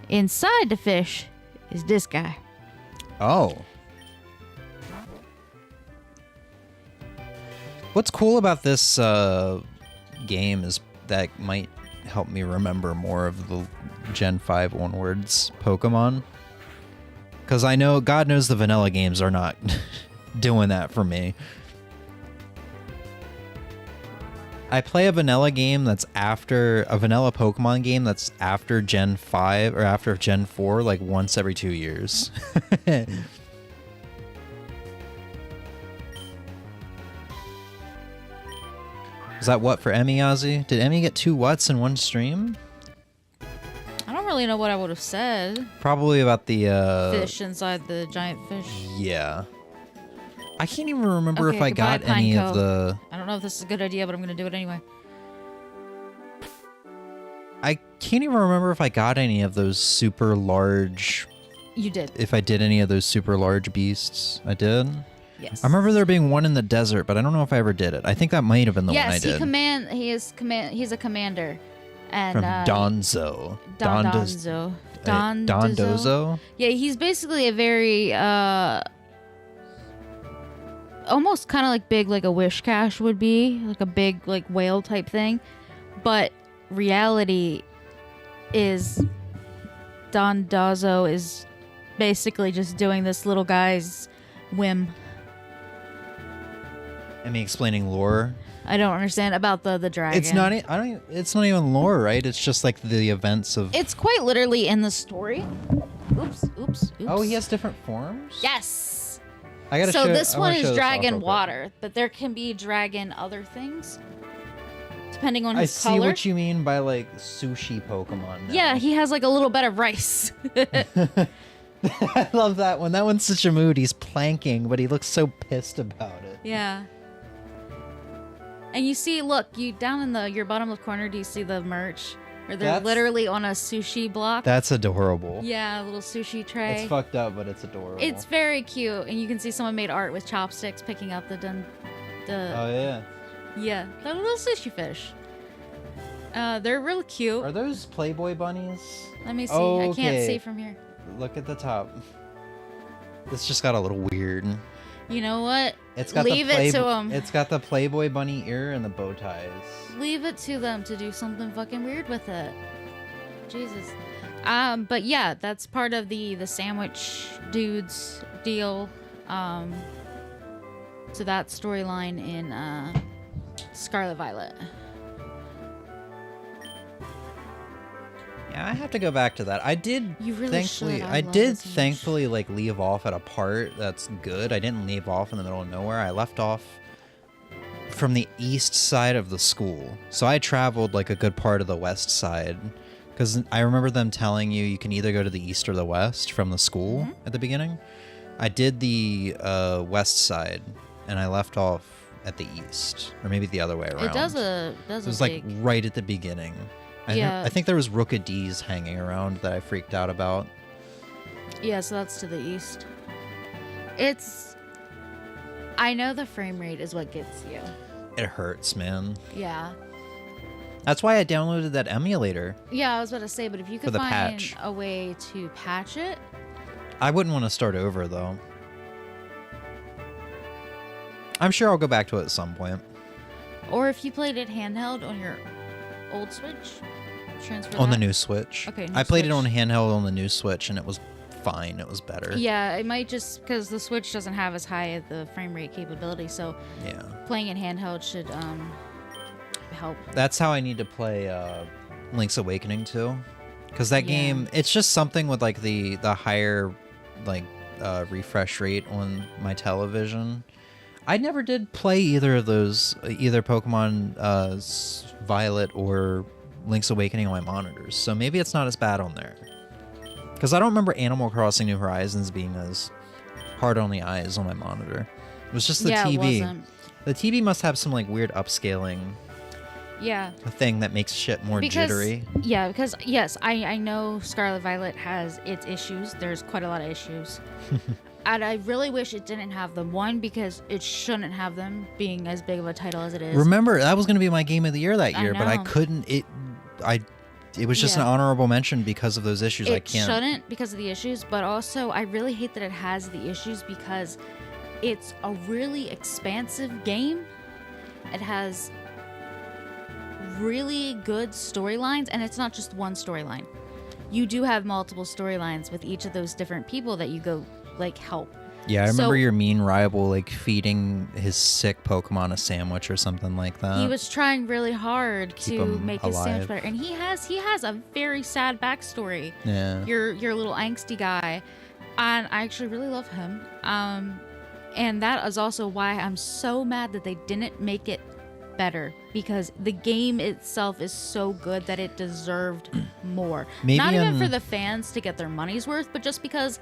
Inside the fish is this guy. Oh. What's cool about this game is that might help me remember more of the Gen 5 onwards Pokemon. Because I know, God knows the vanilla games are not doing that for me. I play a vanilla game that's after, a vanilla Pokemon game that's after Gen 5 or after Gen 4 like once every 2 years. Is that what for Emmy, Ozzy? Did Emmy get 2 whats in one stream? I don't really know what I would have said. Probably about the Fish inside the giant fish. Yeah. I can't even remember Okay, if I goodbye, got any Pineco. of the. I don't know if this is a good idea, but I'm going to do it anyway. I can't even remember if I got any of those super large. You did. If I did any of those super large beasts. I did. Yes. I remember there being one in the desert, but I don't know if I ever did it. I think that might have been the one I Yes, did. he's a commander. And From Donzo. Dondozo. Dondozo? Yeah, he's basically a very almost kind of like big like a Wishcash would be, like a big like whale type thing. But reality is Dondozo is basically just doing this little guy's whim. And me explaining lore. I don't understand about the dragon. It's not. It's not even lore, right? It's just like the events of. It's quite literally in the story. Oops. Oh, he has different forms. Yes. I gotta so show. this I one wanna show is this off dragon real quick. water, but there can be dragon other things, depending on I his see color. what you mean by like sushi Pokemon. Now. Yeah, he has like a little bed of rice. I love that one. That one's such a mood. He's planking, but he looks so pissed about it. Yeah. And you see, look, you down in your bottom left corner, do you see the merch? Or they're That's- literally on a sushi block. That's adorable. Yeah, a little sushi tray. It's fucked up, but it's adorable. It's very cute, and you can see someone made art with chopsticks picking up the Oh yeah. yeah, the little sushi fish. They're real cute. Are those Playboy bunnies? Let me see. Oh, I can't okay. see from here. Look at the top. This just got a little weird. You know what? It's got Leave it to them. It's got the Playboy bunny ear and the bow ties. Leave it to them to do something fucking weird with it. Jesus. But yeah, that's part of the sandwich dudes deal. So that storyline in Scarlet Violet. Yeah, I have to go back to that. I did You really thankfully should. I love did it so much. thankfully like leave off at a part that's good. I didn't leave off in the middle of nowhere. I left off from the east side of the school. So I traveled like a good part of the west side because I remember them telling you can either go to the east or the west from the school Mm-hmm. at the beginning. I did the west side and I left off at the east, or maybe the other way around. It does It was a like big... right at the beginning. Yeah. I think there was Rookadies hanging around that I freaked out about. Yeah, so that's to the east. I know the frame rate is what gets you. It hurts, man. Yeah. That's why I downloaded that emulator. Yeah, I was about to say, but if you could the find patch. a way to patch it, I wouldn't want to start over, though. I'm sure I'll go back to it at some point. or if you played it handheld on your old Switch, transfer On the that. new Switch. Okay, new I played it Switch. on handheld on the new Switch, and it was fine. It was better. Yeah, it might just because the Switch doesn't have as high of the frame rate capability, so Yeah. playing it handheld should help. That's how I need to play Link's Awakening, too. Because that Yeah. game, it's just something with, like, the higher, like, refresh rate on my television. I never did play either of those, either Pokemon Violet or Link's Awakening on my monitors, so maybe it's not as bad on there. Because I don't remember Animal Crossing New Horizons being as hard on the eyes on my monitor. It was just the Yeah, it TV. wasn't. The TV must have some like weird upscaling Yeah. thing that makes shit more jittery. Yeah, because yes, I know Scarlet Violet has its issues. There's quite a lot of issues. And I really wish it didn't have them. One, because it shouldn't have them, being as big of a title as it is. Remember, that was going to be my game of the year that I year, but I know. couldn't. It was just Yeah. an honorable mention because of those issues. I It can't. shouldn't because of the issues, but also I really hate that it has the issues because it's a really expansive game. It has really good storylines, and it's not just one storyline. You do have multiple storylines with each of those different people that you go like help. Yeah, I So- remember your mean rival like feeding his sick Pokemon a sandwich or something like that. He was trying really hard Keep to him make his sandwich alive. better, and he has a very sad backstory. Yeah. Your little angsty guy, and I actually really love him. And that is also why I'm so mad that they didn't make it better, because the game itself is so good that it deserved more. Maybe Not even in- for the fans to get their money's worth, but just because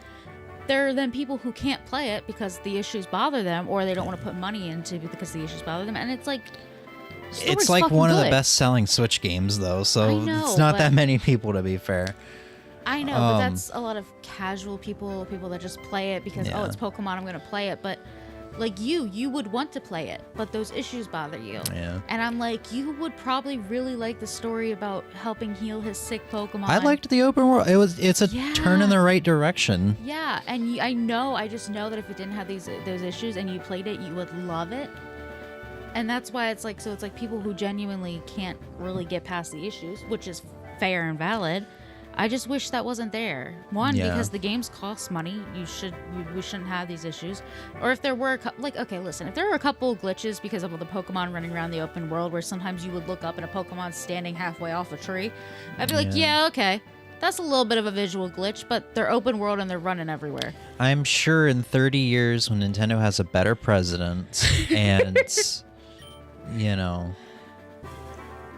there are then people who can't play it because the issues bother them, or they don't want to put money into it because the issues bother them, and it's like. It's story's like fucking one of the good. best-selling Switch games, though, so I know, it's not but- that many people, to be fair. I know, but that's a lot of casual people that just play it because, Yeah. oh, it's Pokemon, I'm going to play it. But, like, you would want to play it, but those issues bother you. Yeah. And I'm like, you would probably really like the story about helping heal his sick Pokemon. I liked the open world. It's a turn in the Yeah. right direction. Yeah, and I just know that if it didn't have those issues and you played it, you would love it. And that's why it's like people who genuinely can't really get past the issues, which is fair and valid. I just wish that wasn't there. One, Yeah. because the games cost money. We shouldn't have these issues. Or if there were okay, listen, if there were a couple glitches because of the Pokemon running around the open world, where sometimes you would look up and a Pokemon's standing halfway off a tree, I'd be like, yeah, okay, that's a little bit of a visual glitch, but they're open world and they're running everywhere. I'm sure in 30 years when Nintendo has a better president and, you know,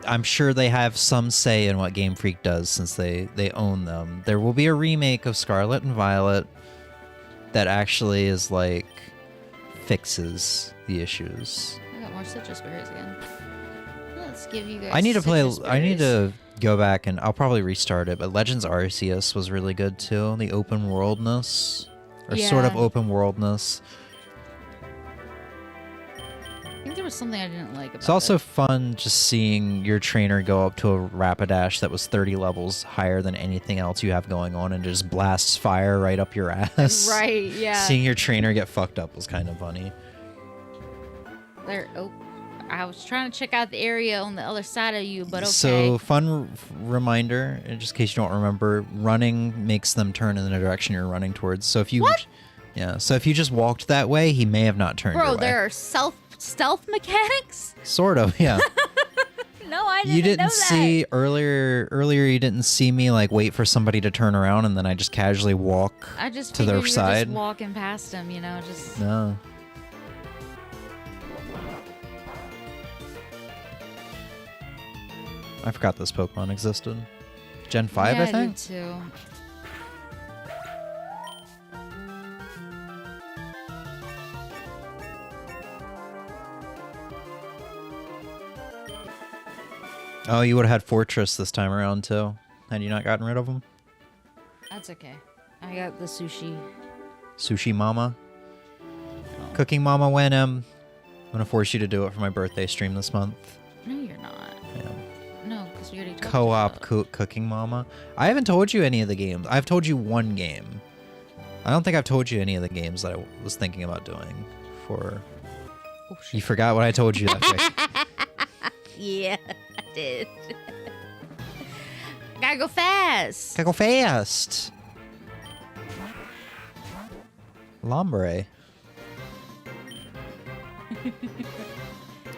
I'm sure they have some say in what Game Freak does since they own them. There will be a remake of Scarlet and Violet that actually is like fixes the issues. I got more citrus berries again. Let's give you guys. I need to play. citrus I need berries. to go back and I'll probably restart it. But Legends Arceus was really good too. The open worldness, or sort of Yeah. open worldness. I think there was something I didn't like about It's also it. fun just seeing your trainer go up to a Rapidash that was 30 levels higher than anything else you have going on and just blasts fire right up your ass. Right, yeah. Seeing your trainer get fucked up was kind of funny. There. Oh, I was trying to check out the area on the other side of you, but okay. So, fun reminder, just in case you don't remember, running makes them turn in the direction you're running towards. So if you... What? Yeah, so if you just walked that way, he may have not turned your Bro, way. there are stealth mechanics? Sort of, yeah. No, I didn't You know didn't that. see earlier you didn't see me like wait for somebody to turn around and then I just casually walk I just to figured their you were side. just walking past him, you know, just... No. I forgot this Pokemon existed. Gen 5, yeah, I think? did too. Oh, you would have had Fortress this time around too. Had you not gotten rid of them? That's okay. I got the sushi. Sushi Mama. Cooking Mama when I'm gonna force you to do it for my birthday stream this month. No, you're not. Yeah. No, because we already talked Co-op about it. Cooking Mama. I haven't told you any of the games. I've told you one game. I don't think I've told you any of the games that I was thinking about doing for... Oh, You shit. forgot what I told you that quick. Yeah, I did. Gotta go fast. Gotta go fast. Lombre.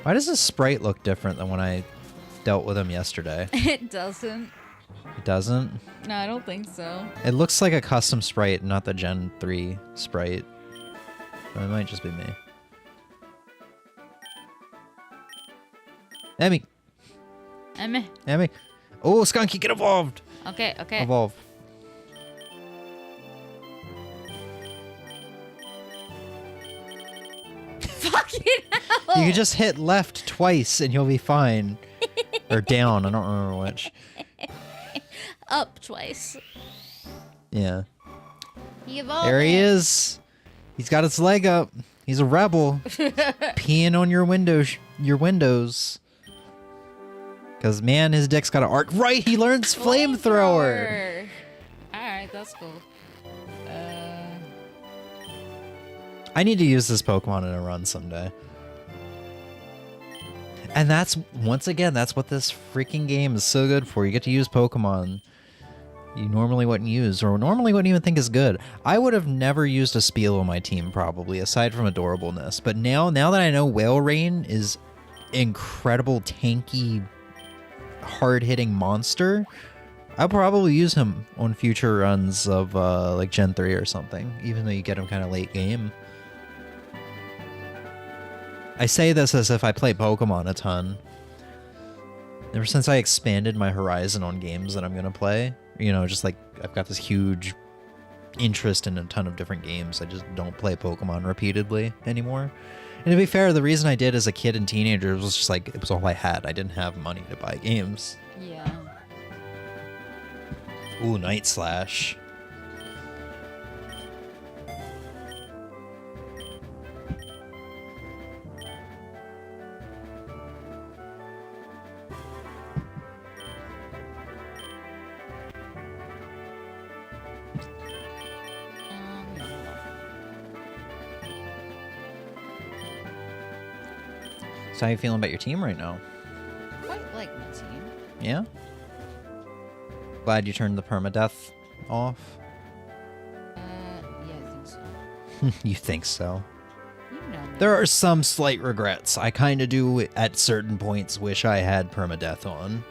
Why does this sprite look different than when I dealt with him yesterday? It doesn't. It doesn't? No, I don't think so. It looks like a custom sprite, not the Gen 3 sprite. But it might just be me. Emmy! Emmy. Emmy! Oh, Skunky, get evolved! Okay, okay. Evolve. Fucking hell. You can just hit left twice and you'll be fine. Or down, I don't remember which. Up twice. Yeah. He evolved. There he is. He's got his leg up. He's a rebel. Peeing on your windows. Because, man, his dick's got an arc. Right, he learns flamethrower. Alright, that's cool. I need to use this Pokemon in a run someday. And that's, once again, that's what this freaking game is so good for. You get to use Pokemon you normally wouldn't use, or normally wouldn't even think is good. I would have never used a Speel on my team, probably, aside from adorableness. But now that I know Whale Rain is incredible, tanky, hard-hitting monster, I'll probably use him on future runs of, like, Gen 3 or something, even though you get him kind of late game. I say this as if I play Pokemon a ton. Ever since I expanded my horizon on games that I'm going to play, you know, just like I've got this huge interest in a ton of different games. I just don't play Pokemon repeatedly anymore. And to be fair, the reason I did as a kid and teenager was just like, it was all I had. I didn't have money to buy games. Yeah. Ooh, Night Slash. Hold on. So how you feeling about your team right now? Quite like my team. Yeah? Glad you turned the permadeath off. Yeah, I think so. You think so? You know me. There are some slight regrets. I kind of do at certain points wish I had permadeath on.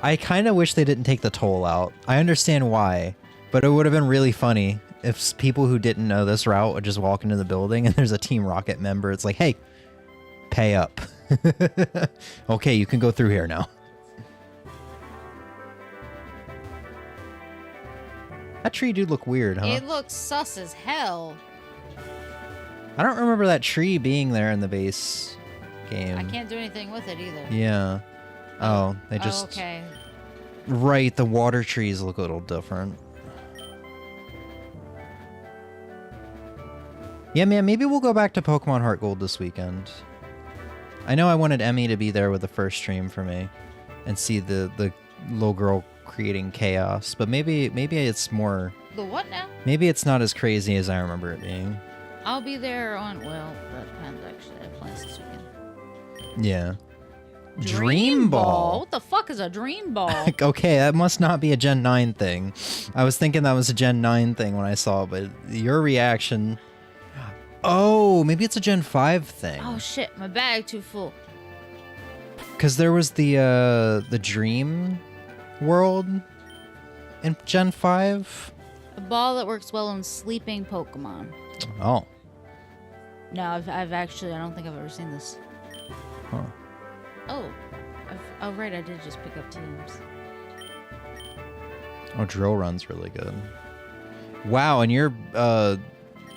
I kind of wish they didn't take the toll out. I understand why, but it would have been really funny if people who didn't know this route would just walk into the building and there's a Team Rocket member. It's like, hey, pay up. Okay, you can go through here now. That tree do look weird, huh? It looks sus as hell. I don't remember that tree being there in the base game. I can't do anything with it either. Yeah. Oh, they just... Oh, okay. Right, the water trees look a little different. Yeah, man, maybe we'll go back to Pokemon Heart Gold this weekend. I know I wanted Emmy to be there with the first stream for me and see the little girl creating chaos, but maybe it's more... The what now? Maybe it's not as crazy as I remember it being. I'll be there on, well, that depends actually. I have plans this weekend. Yeah. Dream Ball? What the fuck is a Dream Ball? Okay, that must not be a Gen 9 thing. I was thinking that was a Gen 9 thing when I saw it, but your reaction... Oh, maybe it's a Gen 5 thing. Oh shit, my bag too full. Because there was the Dream World in Gen 5. A ball that works well on sleeping Pokemon. Oh. No, I've actually, I don't think I've ever seen this. Huh. Oh. Oh, right, I did just pick up teams. Oh, Drill Run's really good. Wow, and your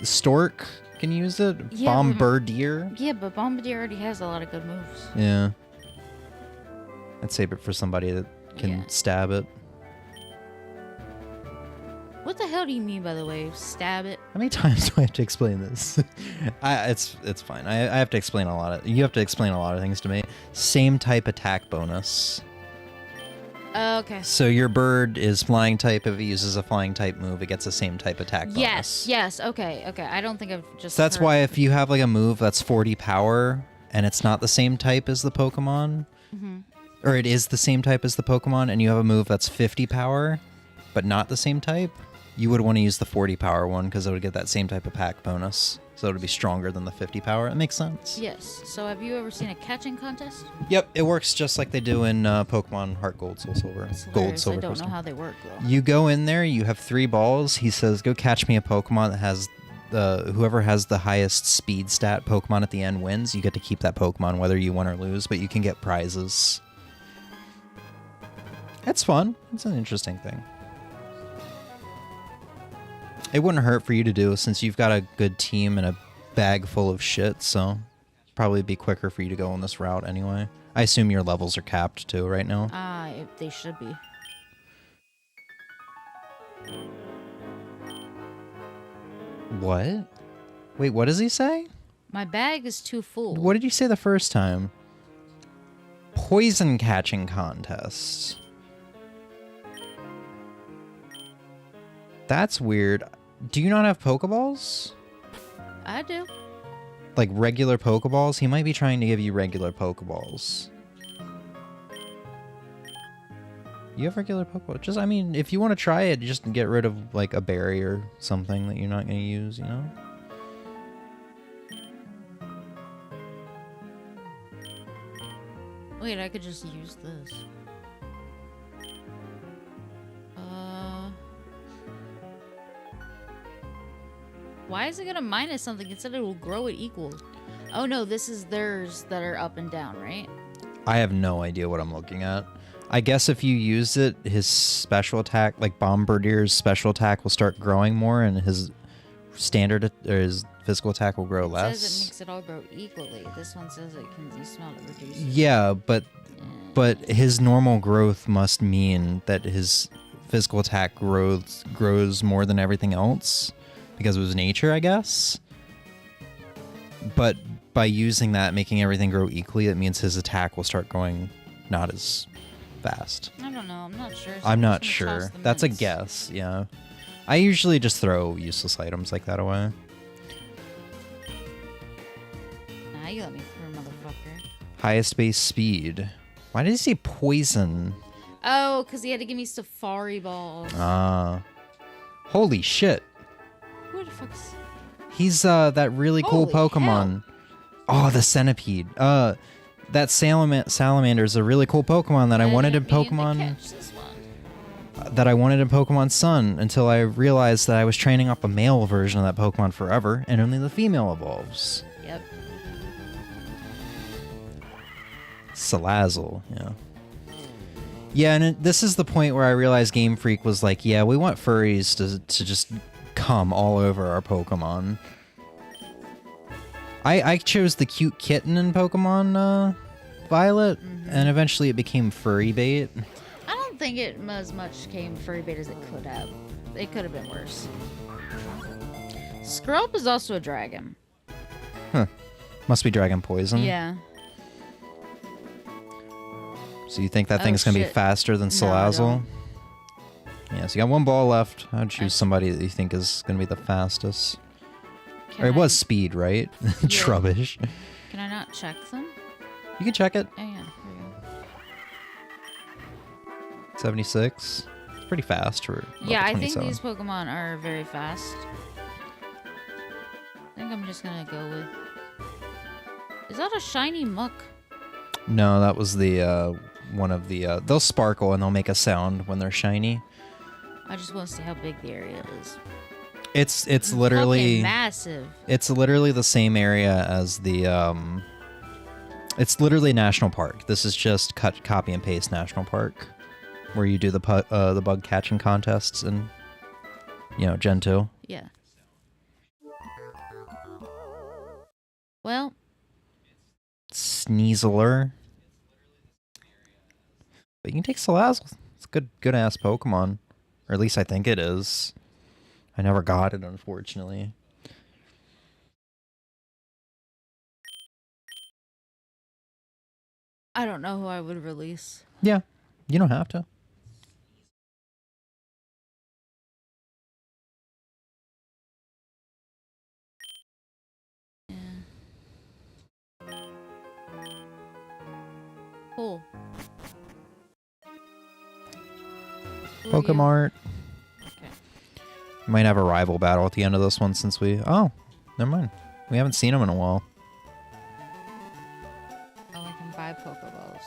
Stork can use it? Yeah, Bombardier? Yeah, but Bombardier already has a lot of good moves. Yeah. I'd save it for somebody that can stab it. What the hell do you mean, by the way? Stab it? How many times do I have to explain this? It's fine. I have to explain a lot of... You have to explain a lot of things to me. Same type attack bonus. Okay. So your bird is flying type. If it uses a flying type move, it gets the same type attack bonus. Yes. Okay. I don't think I've just. So that's heard. why if you have like a move that's 40 power and it's not the same type as the Pokemon, or it is the same type as the Pokemon, and you have a move that's 50 power, but not the same type, you would want to use the 40 power one because it would get that same type of pack bonus. So it would be stronger than the 50 power. It makes sense. Yes. So have you ever seen a catching contest? Yep, it works just like they do in Pokemon Heart Gold, Soul Silver. That's Gold, hilarious. Silver, I don't Crystal. know how they work though. You go in there, you have 3 balls. He says, go catch me a Pokemon that has whoever has the highest speed stat Pokemon at the end wins. You get to keep that Pokemon whether you win or lose, but you can get prizes. That's fun. It's an interesting thing. It wouldn't hurt for you to do since you've got a good team and a bag full of shit, so probably be quicker for you to go on this route anyway. I assume your levels are capped too right now. They should be. What? Wait, what does he say? My bag is too full. What did you say the first time? Poison catching contest. That's weird. Do you not have Pokeballs? I do. Like regular Pokeballs? He might be trying to give you regular Pokeballs. You have regular Pokeballs? Just, I mean, if you want to try it, just get rid of like a berry or something that you're not going to use, you know? Wait, I could just use this. Why is it gonna minus something? It said it will grow it equal. Oh no, this is theirs that are up and down, right? I have no idea what I'm looking at. I guess if you use it, his special attack, like Bombardier's special attack, will start growing more, and his standard or his physical attack will grow less. It says it makes it all grow equally. This one says it can. You smell it reduces. Yeah, but his normal growth must mean that his physical attack grows more than everything else because of his nature, I guess. But by using that, making everything grow equally, it means his attack will start growing not as fast. I don't know. I'm not sure. So I'm not just gonna sure. toss the That's a mints. guess, yeah. I usually just throw useless items like that away. Nah, you let me through, motherfucker. Highest base speed. Why did he say poison? Oh, because he had to give me safari balls. Holy shit. Who the fuck's... He's that really cool Holy Pokemon. Oh, the centipede. That salamander is a really cool Pokemon that I wanted in Pokemon. That I wanted in Pokemon Sun until I realized that I was training up a male version of that Pokemon forever, and only the female evolves. Yep. Salazzle, yeah. Yeah, and this is the point where I realized Game Freak was like, yeah, we want furries to just come all over our Pokemon. I chose the cute kitten in Pokemon Violet, and eventually it became furry bait. I don't think it as much came furry bait as it could have. It could have been worse. Scrub is also a dragon. Huh. Must be dragon poison. Yeah. So you think that thing's going to be faster than Salazzle? Yeah, so you got one ball left. I would choose somebody that you think is going to be the fastest. Or it was speed, right? Yeah. Trubbish. Can I not check them? You can check it. Oh, yeah. Here we go. 76. It's pretty fast for Yeah, I level think 27. these Pokemon are very fast. I think I'm just going to go with... Is that a shiny muck? No, that was the one of the... they'll sparkle and they'll make a sound when they're shiny. I just want to see how big the area is. It's literally... fucking massive. It's literally the same area as the... It's literally National Park. This is just copy and paste National Park, where you do the bug catching contests and, you know, Gen 2. Yeah. Well... Sneasler. But you can take Salazzle. It's a good ass Pokemon. Or at least I think it is. I never got it, unfortunately. I don't know who I would release. Yeah, you don't have to. Yeah. Cool. Who are you? Pokemart. Okay. Might have a rival battle at the end of this one since we... Oh, never mind. We haven't seen him in a while. Oh, I can buy Pokeballs.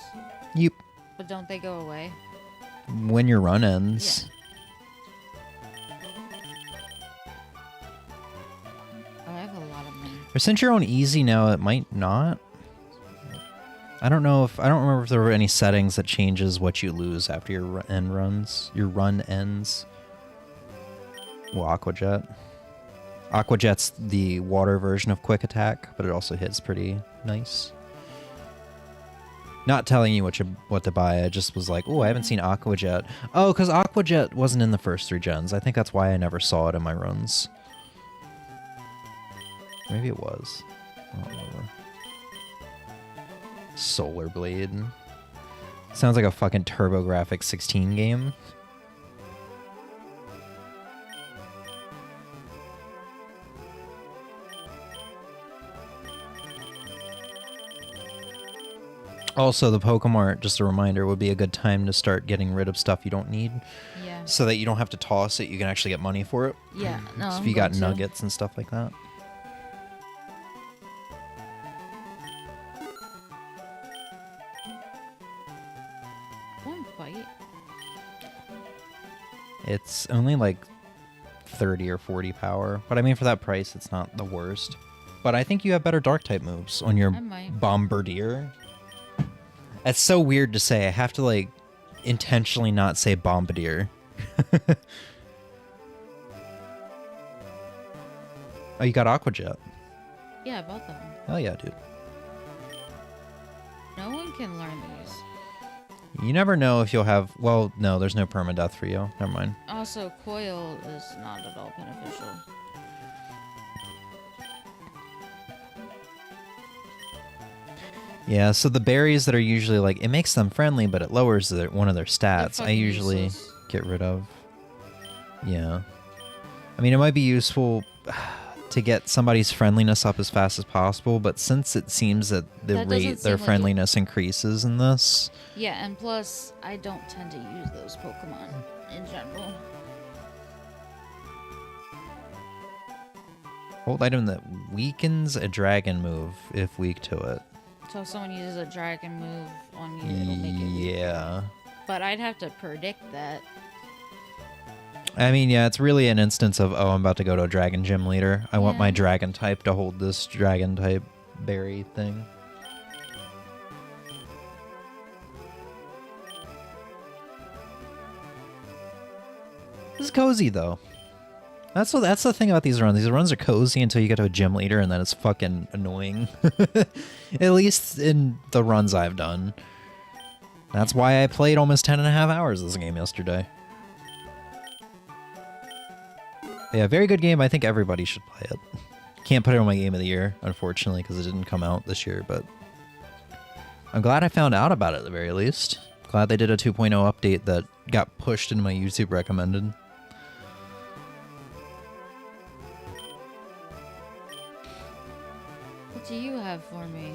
Yep. But don't they go away? When your run ends. Oh, I have a lot of money. Or since you're on easy now, it might not. I don't remember if there were any settings that changes what you lose after your run ends. Well, Aqua Jet. Aqua Jet's the water version of Quick Attack, but it also hits pretty nice. Not telling you what to buy, I just was like, oh, I haven't seen Aqua Jet. Oh, because Aqua Jet wasn't in the first 3 gens. I think that's why I never saw it in my runs. Maybe it was. I don't remember. Solar Blade. Sounds like a fucking TurboGrafx 16 game. Also, the Pokemart, just a reminder, would be a good time to start getting rid of stuff you don't need. Yeah. So that you don't have to toss it, you can actually get money for it. Yeah. No. So if you got nuggets and stuff like that. One bite. It's only like 30 or 40 power. But I mean, for that price, it's not the worst. But I think you have better dark type moves on your I might. Bombardier. That's so weird to say. I have to like intentionally not say Bombardier. Oh, you got Aqua Jet. Yeah, I bought that one. Hell yeah, dude. No one can learn these. You never know if you'll have... Well, no, there's no permadeath for you. Never mind. Also, Coil is not at all beneficial. Yeah, so the berries that are usually like... It makes them friendly, but it lowers one of their stats. I fucking usually useless. get rid of. Yeah. I mean, it might be useful... to get somebody's friendliness up as fast as possible, but since it seems that the That doesn't rate seem their like friendliness increases in this, Yeah, and plus, I don't tend to use those Pokemon in general. hold item that weakens a dragon move if weak to it. So if someone uses a dragon move on you, it'll make it weak. Yeah. But I'd have to predict that. I mean, yeah, it's really an instance of, oh, I'm about to go to a dragon gym leader. I want my Yeah. dragon type to hold this dragon type berry thing. This is cozy, though. That's the thing about these runs. These runs are cozy until you get to a gym leader, and then it's fucking annoying. At least in the runs I've done. That's why I played almost 10 and a half hours of this game yesterday. Yeah, very good game. I think everybody should play it. Can't put it on my game of the year, unfortunately, because it didn't come out this year, but I'm glad I found out about it at the very least. Glad they did a 2.0 update that got pushed into my YouTube recommended. What do you have for me?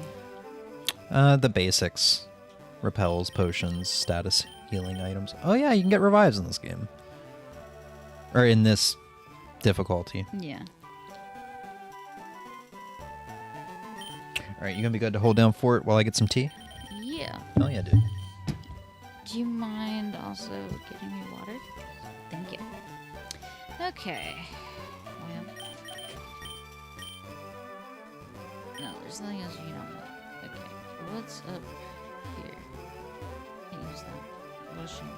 The basics. Repels, potions, status healing items. Oh yeah, you can get revives in this game. Or in this difficulty. Yeah. Alright, you gonna be good to hold down fort while I get some tea? Yeah. Oh yeah, dude. Do you mind also getting me water? Thank you. Okay. Well. No, there's nothing else you don't want. Okay. What's up here? Can't use that. What a shame.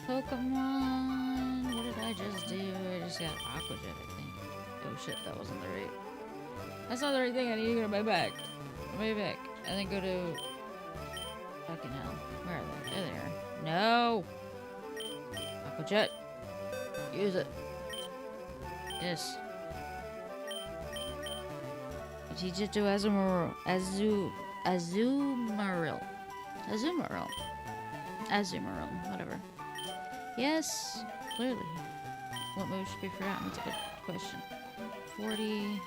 Pokemon. What did I just do? I just got Aqua Jet, I think. Oh shit, that wasn't the right. That's not the right thing. I need to go to my back. My back. And then go to. Fucking hell. Where are they? There they are. No! Aqua Jet. Use it. Yes. Teach it to Azumarill. Azumarill. Whatever. Yes, clearly. What move should be forgotten? That's a good question. 40.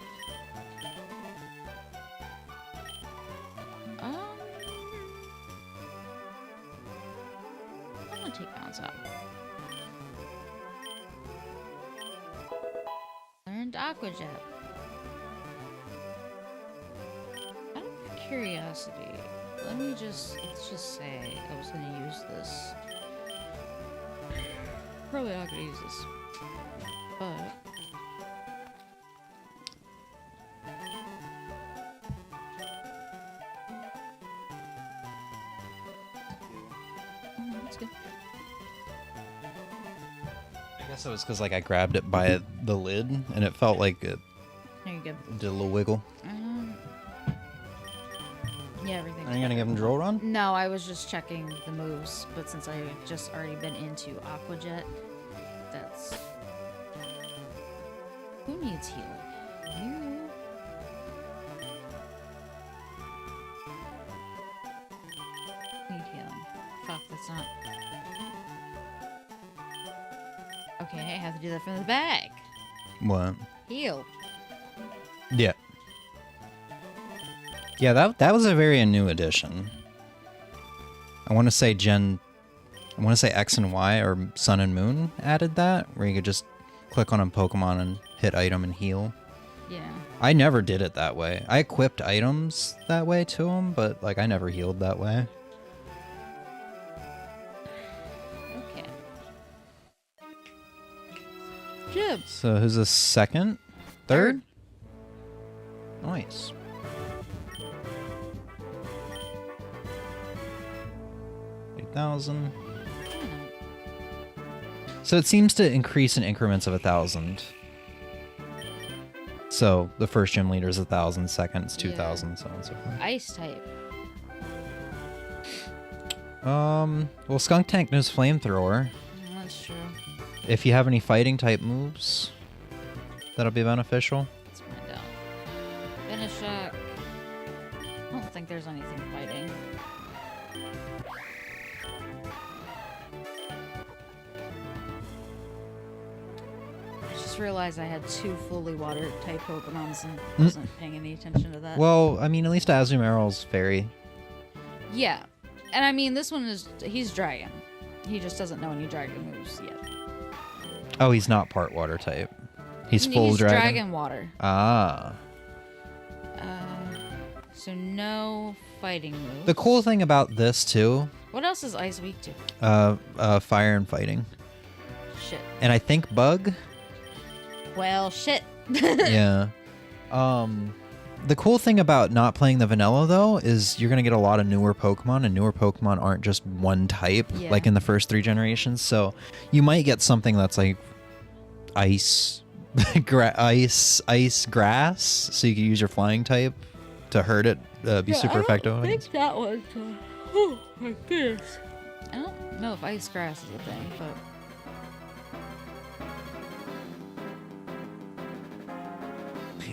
I'm gonna take bounce out. Learned Aqua Jet. Out of curiosity, let's just say I was gonna use this. Probably not gonna use this, but that's good. I guess it was because like I grabbed it by the lid and it felt like it There you go. did a little wiggle. Yeah, everything. Are you gonna give him Droll Run? No, I was just checking the moves, but since I've just already been into Aqua Jet, that's... Who needs healing? You. Need healing. Fuck, that's not... Okay, I have to do that from the back. What? Heal. Yeah. Yeah, that was a very new addition. I want to say X and Y or Sun and Moon added that, where you could just click on a Pokemon and hit item and heal. Yeah. I never did it that way. I equipped items that way to them, but like I never healed that way. Okay. Jib. So who's the second? Third? Nice. $8,000. So it seems to increase in increments of 1,000. So the first gym leader is 1,000, second is 2,000, so on and so forth. Ice type. Well, Skunk Tank knows Flamethrower. That's true. If you have any fighting type moves, that'll be beneficial. Let's find out. Finish shock. I don't think there's anything fighting. I just realized I had 2 fully water type Pokemons and wasn't paying any attention to that. Well, I mean, at least Azumarill's fairy. Yeah. And I mean, this one he's dragon. He just doesn't know any dragon moves yet. Oh, he's not part water type. He's full He's dragon. dragon water. Ah. So no fighting moves. The cool thing about this too, What else is ice weak to? fire and fighting, Shit. and I think bug. Well, shit. Yeah. The cool thing about not playing the vanilla though is you're gonna get a lot of newer Pokemon, and newer Pokemon aren't just one type Yeah. like in the first 3 generations. So you might get something that's like ice, ice grass, so you can use your flying type to hurt it, be super effective. I think that was. Oh my goodness. I don't know if ice grass is a thing, but.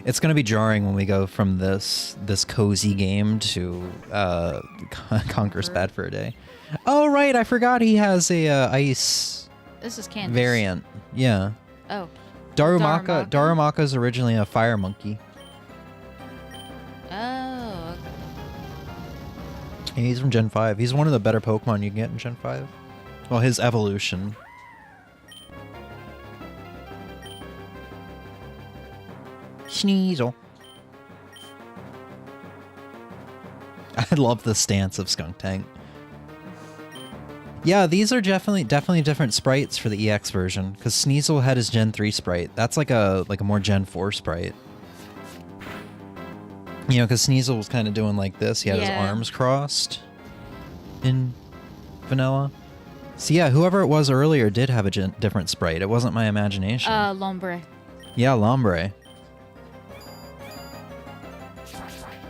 It's gonna be jarring when we go from this cozy game to Conquer's Bad for a Day. Oh right, I forgot he has a ice This is Candace. variant. Yeah, Oh. Darumaka. Darumaka's originally a fire monkey. Oh. Yeah, he's from Gen 5. He's one of the better Pokemon you can get in Gen 5. Well, his evolution. Sneasel. I love the stance of Skunk Tank. Yeah, these are definitely different sprites for the EX version, because Sneasel had his Gen 3 sprite. That's like a more Gen 4 sprite. You know, because Sneasel was kind of doing like this. He had his arms crossed in vanilla. So yeah, whoever it was earlier did have a different sprite. It wasn't my imagination. Lombre. Yeah, Lombre.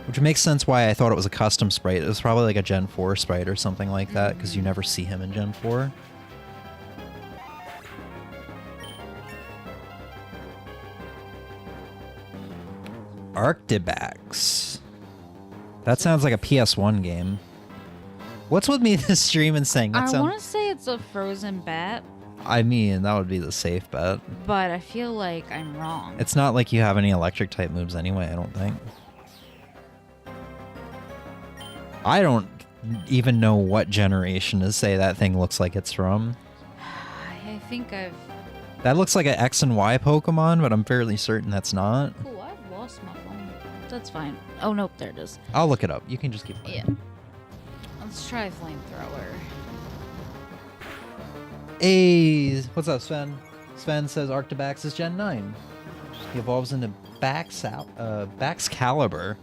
Which makes sense why I thought it was a custom sprite. It was probably like a Gen 4 sprite or something like that, because you never see him in Gen 4. Arctibax. That sounds like a PS1 game. What's with me this stream and saying that I want to say it's a frozen bat, I mean, that would be the safe bet. but I feel like I'm wrong. It's not like you have any electric type moves anyway, I don't think. I don't even know what generation to say that thing looks like it's from. I think I've. That looks like an X and Y Pokemon, but I'm fairly certain that's not. Oh, I've lost my phone. That's fine. Oh, nope, there it is. I'll look it up. You can just keep playing. Yeah. Let's try flamethrower. Hey, what's up, Sven? Sven says Arctibax is Gen 9. He evolves into Baxcalibur.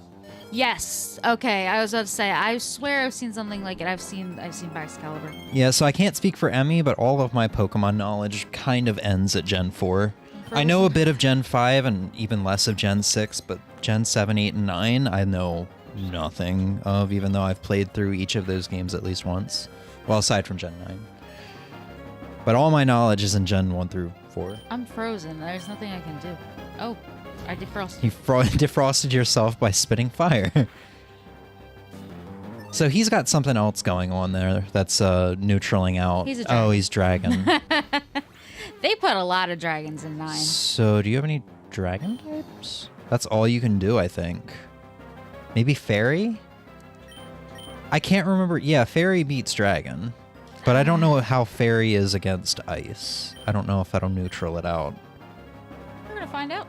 Yes. Okay. I was about to say. I swear I've seen something like it. I've seen Baxcalibur. Yeah, so I can't speak for Emmy, but all of my Pokemon knowledge kind of ends at Gen 4. I know a bit of Gen 5 and even less of Gen 6, but Gen 7, 8, and 9 I know nothing of, even though I've played through each of those games at least once. Well, aside from Gen 9. But all my knowledge is in Gen 1 through 4. I'm frozen. There's nothing I can do. Oh, I defrosted. You defrosted yourself by spitting fire. So he's got something else going on there that's neutraling out. He's a dragon. Oh, he's dragon. They put a lot of dragons in 9. So do you have any dragon types? That's all you can do, I think. Maybe fairy? I can't remember. Yeah, fairy beats dragon. But I don't know how fairy is against ice. I don't know if that'll neutral it out. We're gonna find out.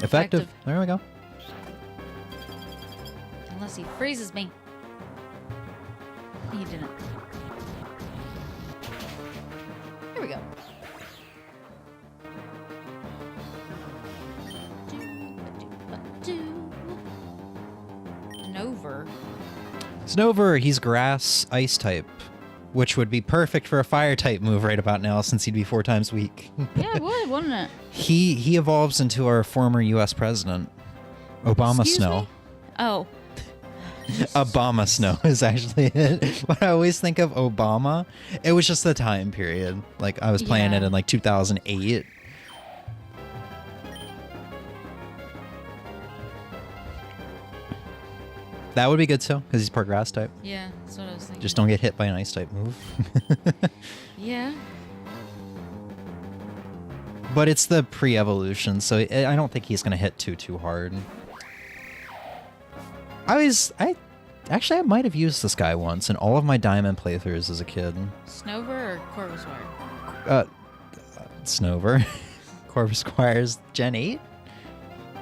Effective. There we go. Unless he freezes me. He didn't. Here we go. Snover. Snover, he's grass, ice type. Which would be perfect for a fire type move right about now, since he'd be 4 times weak. Yeah, it would, wouldn't it? He evolves into our former U.S. president, Obama Excuse Snow. me? Oh. Obama Snow is actually it. But I always think of Obama. It was just the time period. Like, I was playing it in, like, 2008. That would be good, too, because he's part grass type. Yeah, that's what I was thinking. Just don't get hit by an ice type move. Yeah. But it's the pre-evolution, so I don't think he's going to hit too hard. I might have used this guy once in all of my Diamond playthroughs as a kid. Snover or Corvusquire? Snover. Corvusquire's Gen 8?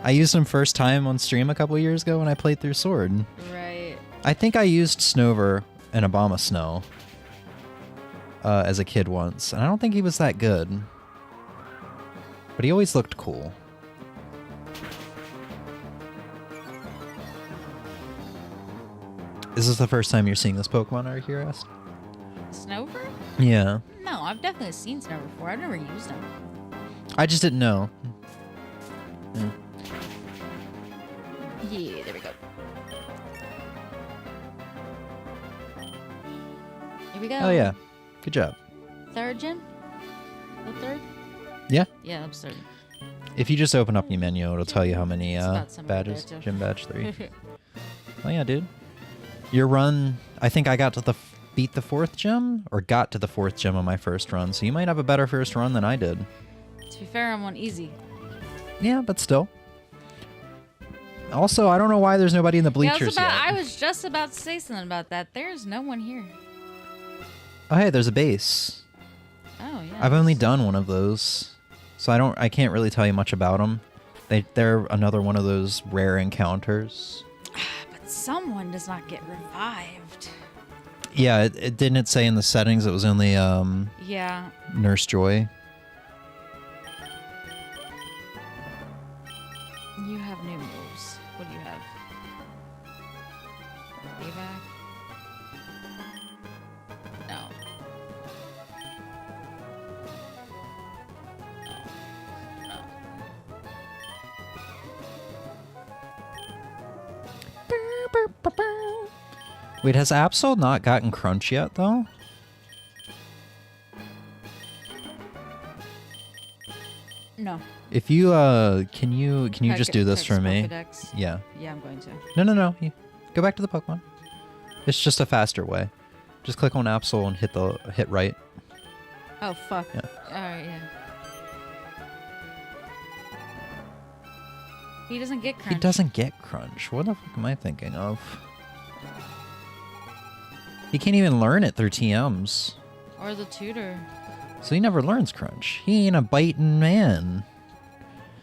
I used him first time on stream a couple years ago when I played through Sword. Right. I think I used Snover and Obama Snow as a kid once, and I don't think he was that good. But he always looked cool. Is this the first time you're seeing this Pokemon, Arrquil asked? Snover? Yeah. No, I've definitely seen Snover before. I've never used him. I just didn't know. Yeah. Yeah, there we go. Here we go. Oh, yeah. Good job. Third gym? The third? Yeah. Yeah, that's third. If you just open up your menu, it'll tell you how many It's about somewhere there, badges. too. Gym badge 3. Oh, yeah, dude. Your run, I think I got to beat the 4th gym, or got to the 4th gym on my first run, so you might have a better first run than I did. To be fair, I'm on easy. Yeah, but still. Also, I don't know why there's nobody in the bleachers yet. I was just about to say something about that. There's no one here. Oh, hey, there's a base. Oh, yeah. I've only done one of those, so I can't really tell you much about them. They're another one of those rare encounters. But someone does not get revived. Yeah, it didn't say in the settings it was only Yeah. Nurse Joy. You have new moves. What do you have? Evac? No. No. Wait, has Absol not gotten Crunch yet, though? No. If you, can you just do this for me? Pokedex? Yeah. Yeah, I'm going to. No. Go back to the Pokemon. It's just a faster way. Just click on Absol and hit right. Oh, fuck. Yeah. Alright, yeah. He doesn't get crunch. He doesn't get Crunch. What the fuck am I thinking of? He can't even learn it through TMs. Or the tutor. So he never learns Crunch. He ain't a biting man.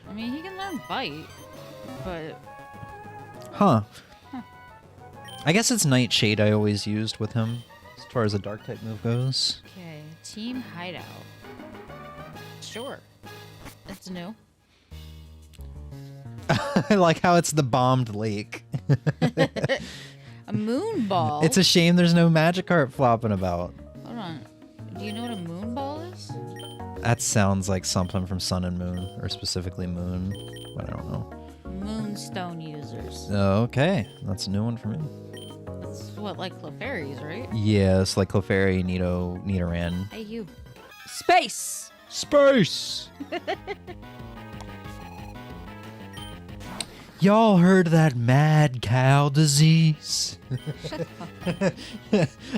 I mean, he can learn bite, but... Huh. I guess it's Nightshade I always used with him, as far as a dark type move goes. Okay, Team Hideout. Sure. It's new. I like how it's the bombed lake. A moon ball? It's a shame there's no Magikarp flopping about. Hold on. Do you know what a moon ball is? That sounds like something from Sun and Moon, or specifically Moon, but I don't know. Moonstone users. Okay, that's a new one for me. It's what, like Clefairies, right? Yes, like Clefairy, Nidoran. Hey, you. Space! Space! Y'all heard of that mad cow disease?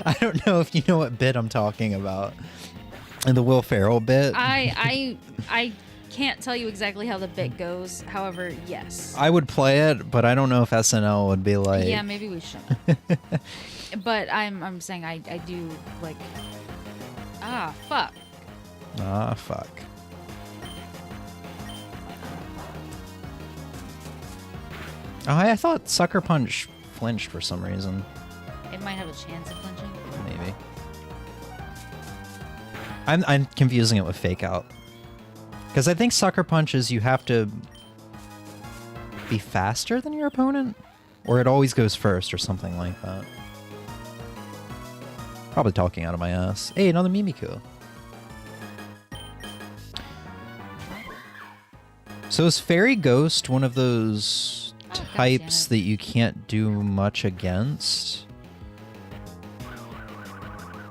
I don't know if you know what bit I'm talking about. And the Will Ferrell bit. I can't tell you exactly how the bit goes. However, yes. I would play it, but I don't know if SNL would be like... Yeah, maybe we should. But I'm saying I do, like... Ah, fuck. Ah, fuck. Oh, I thought Sucker Punch flinched for some reason. It might have a chance of flinching. Maybe. I'm confusing it with Fake Out. Because I think Sucker Punch is you have to be faster than your opponent? Or it always goes first or something like that. Probably talking out of my ass. Hey, another Mimikyu. So is Fairy Ghost one of those types that you can't do much against.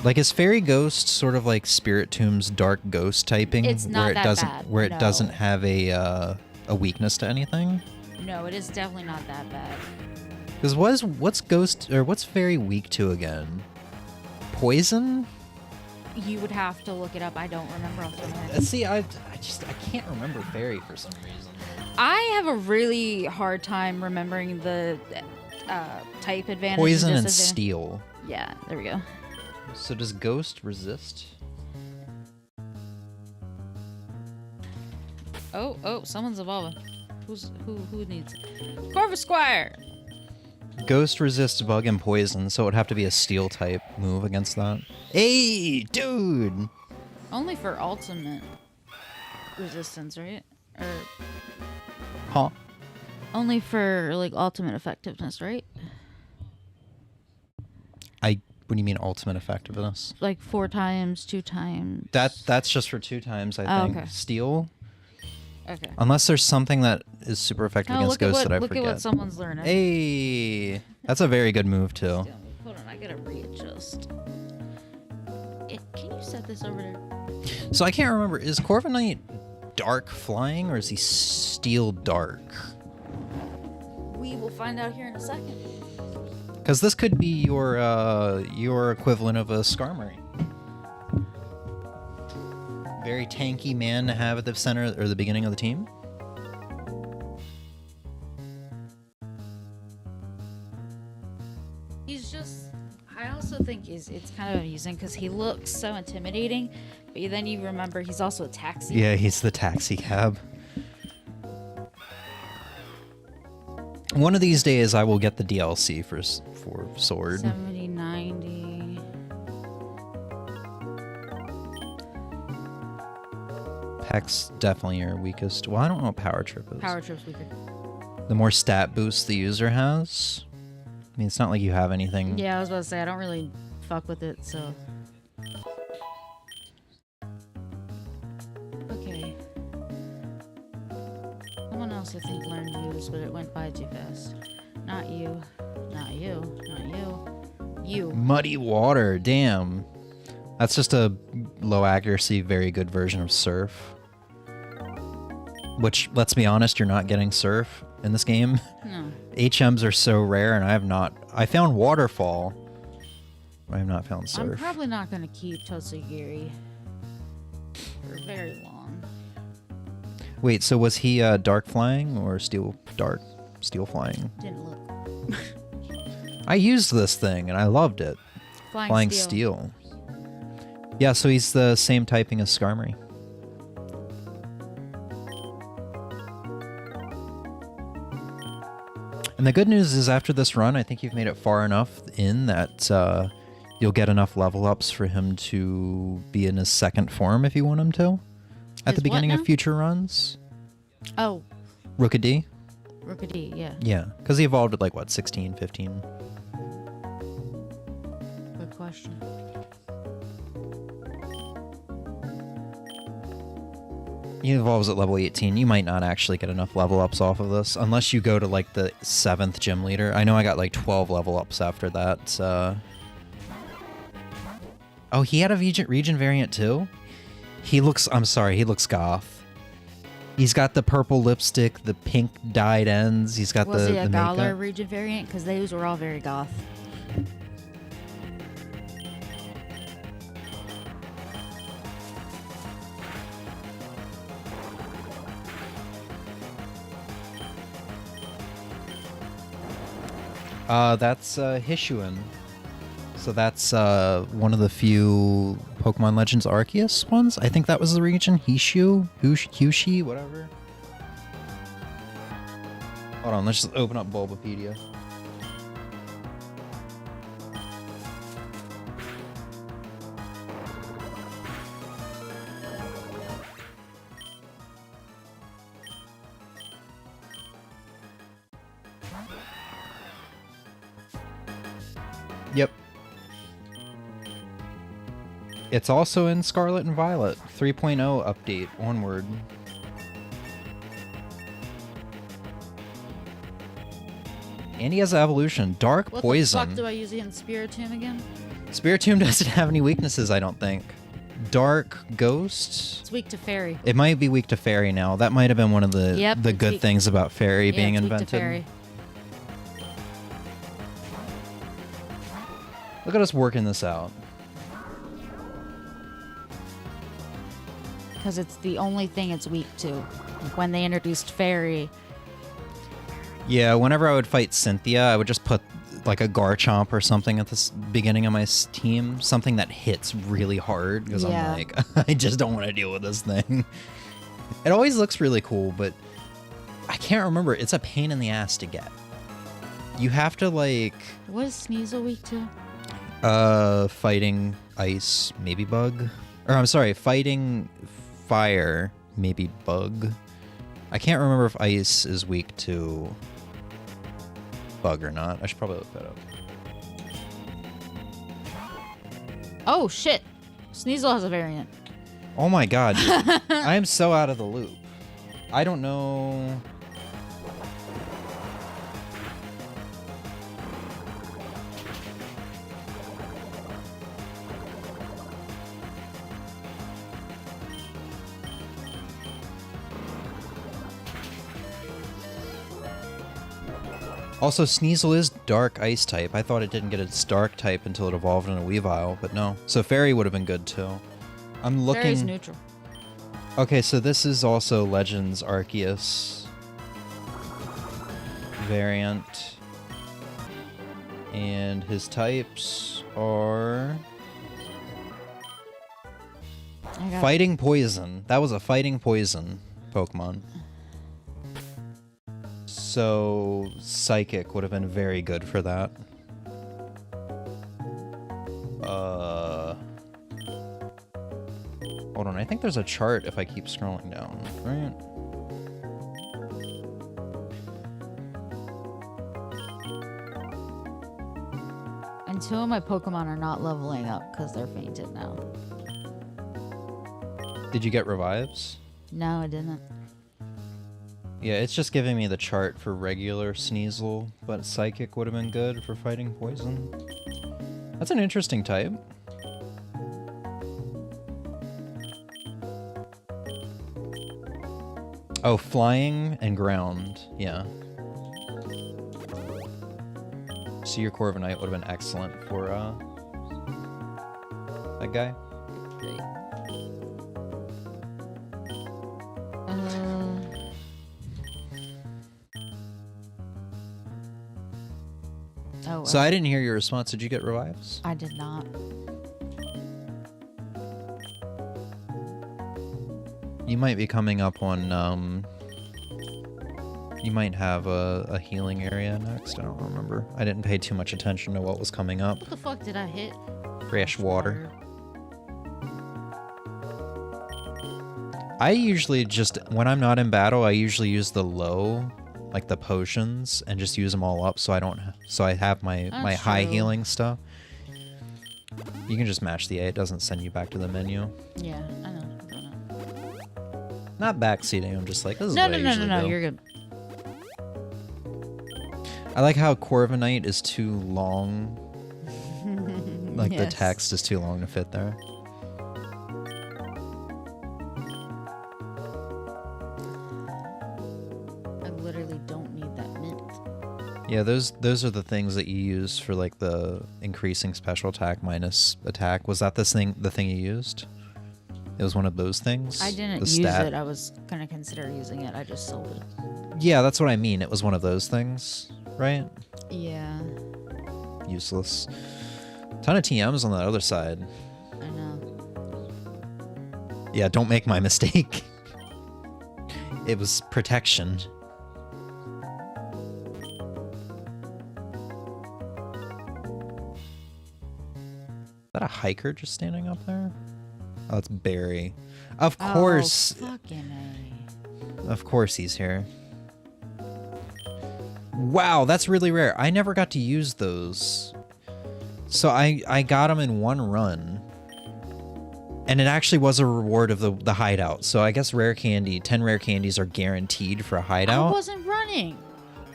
Like, is Fairy Ghost sort of like Spirit Tomb's Dark Ghost typing? It's not where it that doesn't bad, where it no. doesn't have a weakness to anything? No, it is definitely not that bad. Because what's Ghost or what's Fairy weak to again? Poison? You would have to look it up. I don't remember off the top of my head. See, I can't remember Fairy for some reason. I have a really hard time remembering the type advantage. Poison and disadvantage. steel. Yeah, there we go. So does Ghost resist? Oh, someone's evolving. Who needs it? Corvus Squire! Ghost resists bug and poison, so it would have to be a steel type move against that. Hey, dude! Only for ultimate resistance, right? Or Huh? only for like ultimate effectiveness, right? What do you mean ultimate effectiveness? Like 4 times, 2 times. That's just for 2 times, I think. Okay. Steel? Okay. Unless there's something that is super effective against Ghost that I look forget. at what someone's learning. Hey! That's a very good move, too. Hold on, I gotta readjust. Can you set this over there? So I can't remember, is Corviknight dark flying or is he steel dark? We will find out here in a second. Because this could be your equivalent of a Skarmory. Very tanky man to have at the center or the beginning of the team. He's just. I also think it's kind of amusing because he looks so intimidating, but then you remember he's also a taxi. Yeah, he's the taxi cab. One of these days, I will get the DLC for Sword. 70, 90. Peck's definitely your weakest. Well, I don't know what Power Trip is. Power Trip's weaker. The more stat boost the user has. I mean, it's not like you have anything. Yeah, I was about to say, I don't really fuck with it, so. Okay. Someone else I think learned use, but it went by too fast. Not you. Not you. Not you. You. Muddy Water, damn. That's just a low accuracy, very good version of Surf. Which, let's be honest, you're not getting Surf in this game. No. HMs are so rare, and I found Waterfall. I have not found Surf. I'm probably not going to keep Totsugiri for very long. Wait, so was he dark flying or steel flying? Didn't look. I used this thing, and I loved it. Flying steel. Yeah, so he's the same typing as Skarmory. And the good news is after this run, I think you've made it far enough in that you'll get enough level ups for him to be in his second form if you want him to. At the His what beginning of now? future runs. Oh, Rookidee? Rookidee, yeah. Yeah, because he evolved at like, what, 16, 15? Good question. He evolves at level 18. You might not actually get enough level ups off of this unless you go to like the 7th gym leader. I know I got like 12 level ups after that. Oh, he had a region variant too? He looks goth. He's got the purple lipstick, the pink dyed ends. He's got Was the he a Galar makeup. region variant? Because those were all very goth. That's Hishuan. So that's one of the few Pokemon Legends Arceus ones. I think that was the region. Hyushi, whatever. Hold on, let's just open up Bulbapedia. Yep. It's also in Scarlet and Violet. 3.0 update onward. And he has an evolution. Dark What Poison. the fuck do I use against Spiritomb again? Spiritomb doesn't have any weaknesses, I don't think. Dark Ghost? It's weak to Fairy. It might be weak to Fairy now. That might have been one of the It's good weak. things about Fairy being it's invented. Weak to Fairy. Look at us working this out. Because it's the only thing it's weak to. When they introduced Fairy, Yeah, whenever I would fight Cynthia, I would just put like a Garchomp or something at the beginning of my team. Something that hits really hard because Yeah. I'm like, I just don't want to deal with this thing. It always looks really cool, but I can't remember. It's a pain in the ass to get. You have to like... what is Sneasel weak to? Fighting ice, maybe bug. Or I'm sorry, fighting fire, maybe bug. I can't remember if ice is weak to bug or not. I should probably look that up. Oh shit! Sneasel has a variant. Oh my god. I am so out of the loop. I don't know. Also, Sneasel is dark ice type. I thought it didn't get its dark type until it evolved in a Weavile, but no. So Fairy would have been good too. I'm looking. Fairy's neutral. Okay, so this is also Legends Arceus variant. And his types are Fighting Poison. That was a Fighting Poison Pokemon. So Psychic would have been very good for that. Hold on, I think there's a chart if I keep scrolling down, right? And two of my Pokemon are not leveling up because they're fainted now. Did you get revives? No, I didn't. Yeah, it's just giving me the chart for regular Sneasel, but Psychic would have been good for fighting poison. That's an interesting type. Oh, flying and ground, yeah. So your Corviknight would have been excellent for that guy. Great. Oh, So I didn't hear your response. Did you get revives? I did not. You might be coming up on, you might have a healing area next. I don't remember. I didn't pay too much attention to what was coming up. What the fuck did I hit? Fresh water. I usually just, when I'm not in battle, I usually use the low, like the potions, and just use them all up so I don't, so I have my That's high true. healing stuff. You can just mash the A, it doesn't send you back to the menu. Yeah, I know. Not backseating, I'm just like, this is No, what no, I no, no, usually no, do. you're good. I like how Corviknight is too long. Like the Yes. text is too long to fit there. I literally don't need that mint. Yeah, those are the things that you use for like the increasing special attack minus attack. Was that the thing you used? It was one of those things? I didn't The use stat? it. I was gonna consider using it. I just sold it. Yeah, that's what I mean. It was one of those things, right? Yeah, Useless. Ton of TMs on the other side. I know. Yeah, don't make my mistake. It was protection. Is that a hiker just standing up there? Oh, it's Barry. Of course. Oh, fucking A. Of course he's here. Wow, that's really rare. I never got to use those. So I got them in one run. And it actually was a reward of the hideout. So I guess rare candy, 10 rare candies are guaranteed for a I hideout. wasn't running.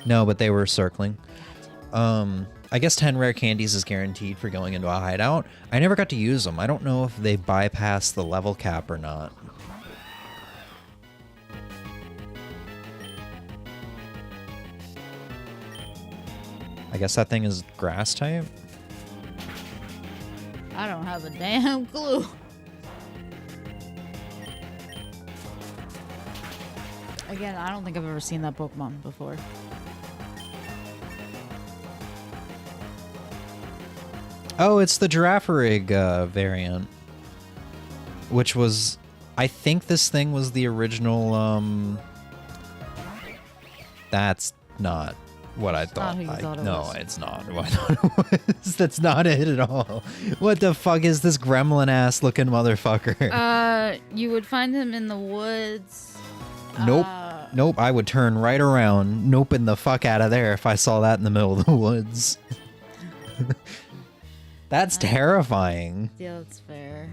No, but they were circling. God I guess 10 rare candies is guaranteed for going into a hideout. I never got to use them. I don't know if they bypass the level cap or not. I guess that thing is grass type. I don't have a damn clue. Again, I don't think I've ever seen that Pokemon before. Oh, it's the Girafarig variant. Which was... I think this thing was the original, That's not what I thought. Not who you thought it no, was. it's not who I thought it was. That's not it at all. What the fuck is this gremlin-ass looking motherfucker? You would find him in the woods. Nope. Nope, I would turn right around, noping the fuck out of there if I saw that in the middle of the woods. That's terrifying. Yeah, that's fair.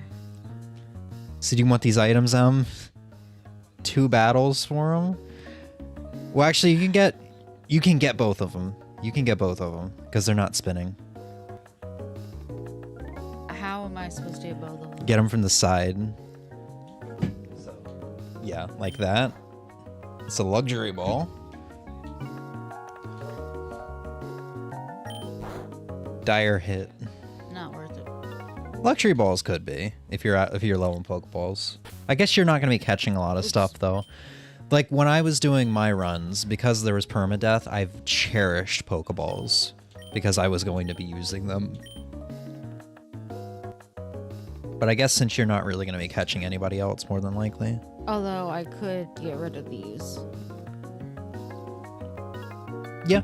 So do you want these items, 2 battles for them? Well, actually, you can get both of them. You can get both of them, because they're not spinning. How am I supposed to get both of them? Get them from the side. So, yeah, like that. It's a luxury ball. Dire hit. Not worth it. Luxury balls could be if you're low on Pokeballs. I guess you're not going to be catching a lot of stuff though. Like when I was doing my runs, because there was permadeath, I've cherished Pokeballs because I was going to be using them. But I guess since you're not really going to be catching anybody else, more than likely. Although I could get rid of these. Yeah.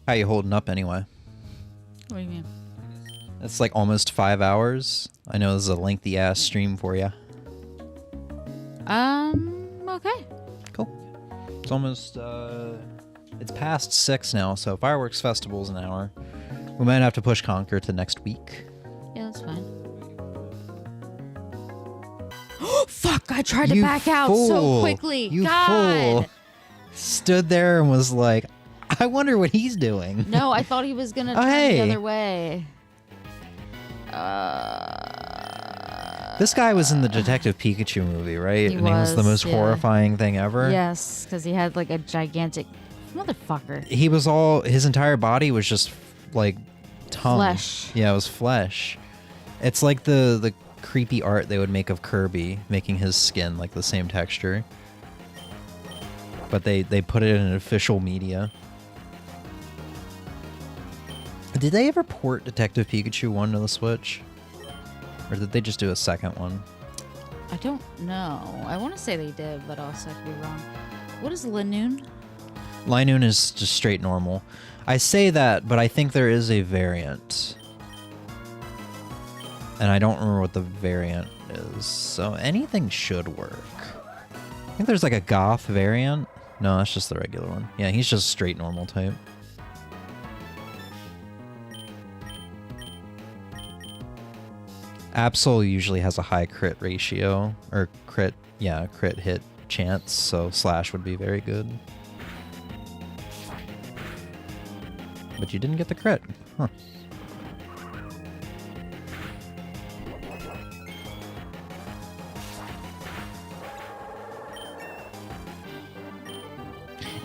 How you holding up anyway? What do you mean? It's like almost 5 hours. I know this is a lengthy ass stream for you. Okay. Cool. It's almost, it's past 6 now, so Fireworks Festival's an hour. We might have to push Conquer to next week. Yeah, that's fine. Fuck, I tried to You back out so fool. quickly. You God. fool. Stood there and was like, I wonder what he's doing. No, I thought he was going to Oh, turn hey. the other way. This guy was in the Detective Pikachu movie, right? He and he was the was, most yeah. horrifying thing ever. Yes, because he had like a gigantic motherfucker. He was his entire body was just like tongue. Flesh. Yeah, it was flesh. It's like the creepy art they would make of Kirby, making his skin like the same texture. But they put it in official media. Did they ever port Detective Pikachu 1 to the Switch? Or did they just do a second one? I don't know. I want to say they did, but also I could be wrong. What is Linoon? Linoon is just straight normal. I say that, but I think there is a variant. And I don't remember what the variant is, so anything should work. I think there's like a goth variant. No, that's just the regular one. Yeah, he's just straight normal type. Absol usually has a high crit ratio, or crit hit chance, so Slash would be very good. But you didn't get the crit. Huh.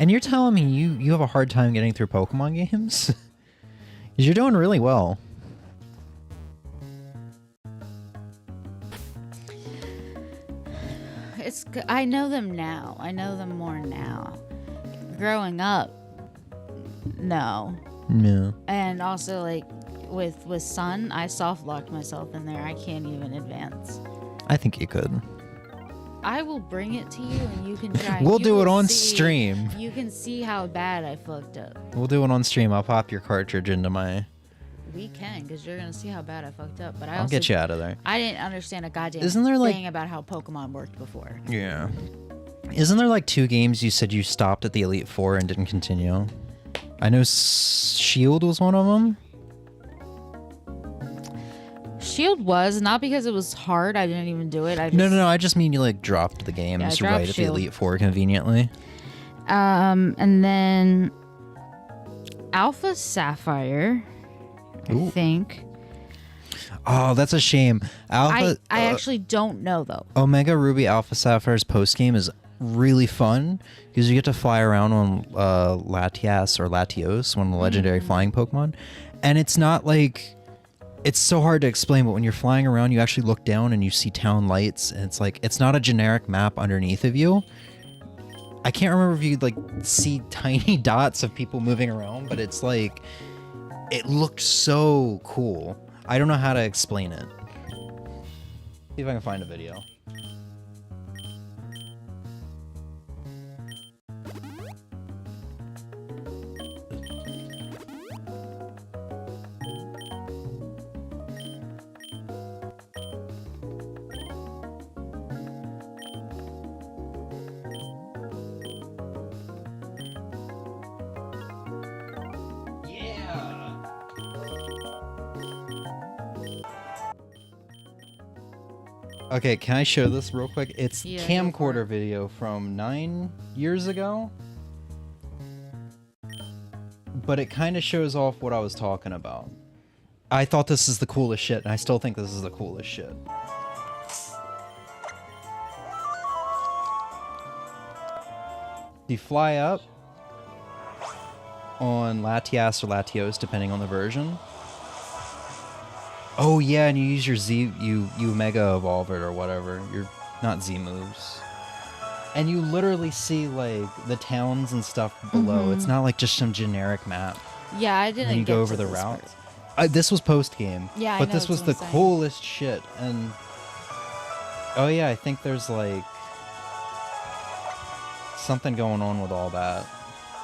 And you're telling me you have a hard time getting through Pokemon games? 'Cause you're doing really well. I know them now. I know them more now. Growing up, no. No. And also, like, with Sun, I soft-locked myself in there. I can't even advance. I think you could. I will bring it to you, and you can try. We'll You do it will on see- stream. You can see how bad I fucked up. We'll do it on stream. I'll pop your cartridge into my... We can, because you're going to see how bad I fucked up. But I'll also, get you out of there. I didn't understand a goddamn Isn't there, like- thing about how Pokemon worked before. Yeah. Isn't there like 2 games you said you stopped at the Elite Four and didn't continue? I know Shield was one of them. Shield was not because it was hard. I didn't even do it. No. I just mean you like dropped the games Yeah, I dropped right at the Shield. Elite Four conveniently. And then Alpha Sapphire, I think. Oh, that's a shame. Alpha. I actually don't know though. Omega Ruby Alpha Sapphire's post game is really fun because you get to fly around on Latias or Latios, one of the legendary flying Pokemon, and it's not like it's so hard to explain. But when you're flying around, you actually look down and you see town lights, and it's like it's not a generic map underneath of you. I can't remember if you like see tiny dots of people moving around, but it's like it looked so cool. I don't know how to explain it. See if I can find a video. Okay, can I show this real quick? It's Yeah, go for camcorder it. video from 9 years ago. But it kind of shows off what I was talking about. I thought this is the coolest shit, and I still think this is the coolest shit. You fly up on Latias or Latios, depending on the version. Oh yeah, and you use your Z, you Mega Evolve it or whatever. You're not Z moves, and you literally see like the towns and stuff below. It's not like just some generic map. Yeah, I didn't. And you get go to over the this routes. part. This was post game. Yeah, I but know, this that's was what the I'm saying. coolest shit. And oh yeah, I think there's like something going on with all that,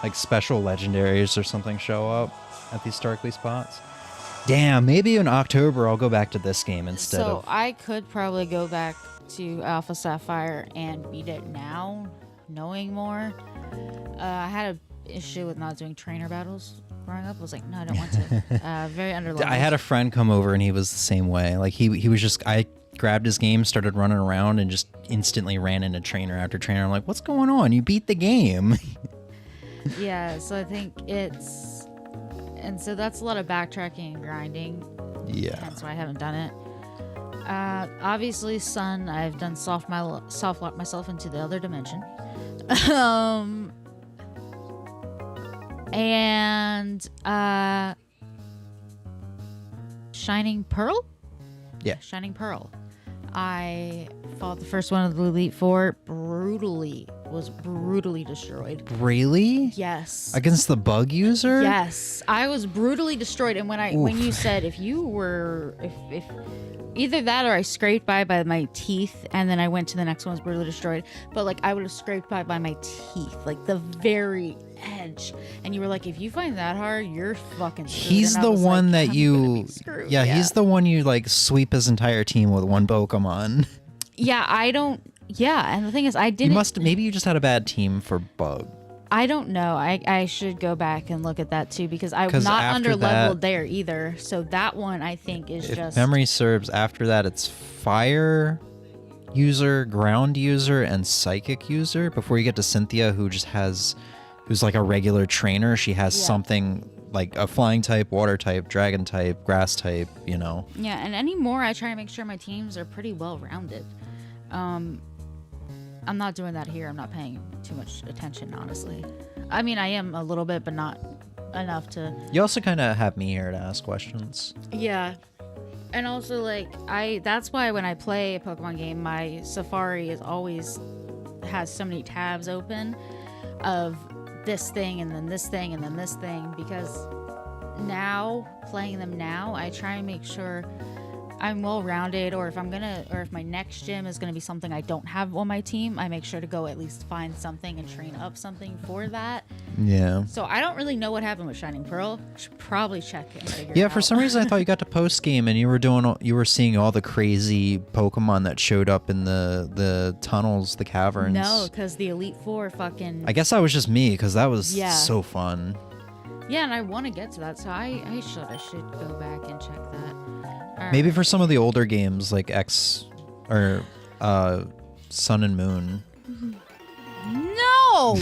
like special legendaries or something show up at these Starkly spots. Damn, maybe in October I'll go back to this game instead So of... I could probably go back to Alpha Sapphire and beat it now, knowing more. I had an issue with not doing trainer battles growing up. I was like, no, I don't want to. Very underleveled. I had a friend come over and he was the same way. Like he was just... I grabbed his game, started running around, and just instantly ran into trainer after trainer. I'm like, what's going on? You beat the game. Yeah, so I think it's... And so that's a lot of backtracking and grinding. Yeah. That's why I haven't done it. Obviously, Sun, I've done soft lock myself into the other dimension. And Shining Pearl? Yeah. Shining Pearl. I fought the first one of the Elite Four. Was brutally destroyed. Really? Yes. Against the bug user? Yes, I was brutally destroyed. And when you said if either that or I scraped by my teeth, and then I went to the next one was brutally destroyed. But like I would have scraped by my teeth, like the very edge. And you were like, if you find that hard, you're fucking screwed. He's And I the was one like, that I'm you... gonna be screwed. Yeah, he's the one you like sweep his entire team with one Pokemon. Yeah, I don't. Yeah, and the thing is, I You didn't. maybe you just had a bad team for bug. I don't know. I should go back and look at that too because I'm 'Cause not after under leveled that- there either. So that one I think is If just memory serves, after that it's fire user, ground user, and psychic user before you get to Cynthia, who's like a regular trainer. She has Yeah. something like a flying type, water type, dragon type, grass type, you know. Yeah, and anymore I try to make sure my teams are pretty well rounded. I'm not doing that here. I'm not paying too much attention, honestly. I mean, I am a little bit, but not enough to. You also kind of have me here to ask questions. Yeah. And also, like, that's why when I play a Pokemon game, my Safari is always has so many tabs open of this thing and then this thing and then this thing, because now, playing them now, I try and make sure I'm well rounded, or if my next gym is gonna be something I don't have on my team, I make sure to go at least find something and train up something for that. Yeah. So I don't really know what happened with Shining Pearl. Should probably check and figure it Yeah, out. for some reason I thought you got to post game and you were seeing all the crazy Pokemon that showed up in the tunnels, the caverns. No, because the Elite Four fucking. I guess that was just me because that was Yeah. so fun. Yeah, and I want to get to that, so I should go back and check that. Maybe for some of the older games like X or Sun and Moon. No.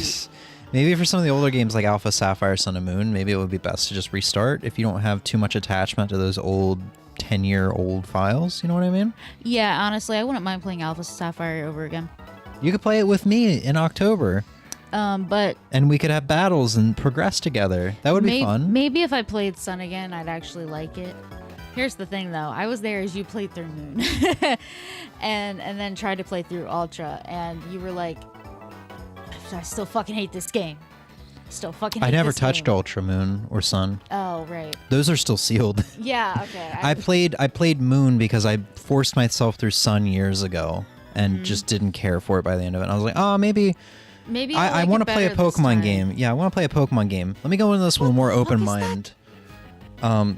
Maybe for some of the older games like Alpha, Sapphire, Sun and Moon, maybe it would be best to just restart if you don't have too much attachment to those old 10-year-old files. You know what I mean? Yeah, honestly, I wouldn't mind playing Alpha Sapphire over again. You could play it with me in October. But and we could have battles and progress together. That would be fun. Maybe if I played Sun again, I'd actually like it. Here's the thing, though. I was there as you played through Moon, and then tried to play through Ultra, and you were like, "I still fucking hate this game. Still fucking hate I never this touched game." Ultra, Moon, or Sun. Oh, right. Those are still sealed. Yeah. Okay. I played Moon because I forced myself through Sun years ago and just didn't care for it by the end of it. I was like, oh, maybe I want to play a Pokemon game. Yeah, I want to play a Pokemon game. Let me go into this with a more open mind.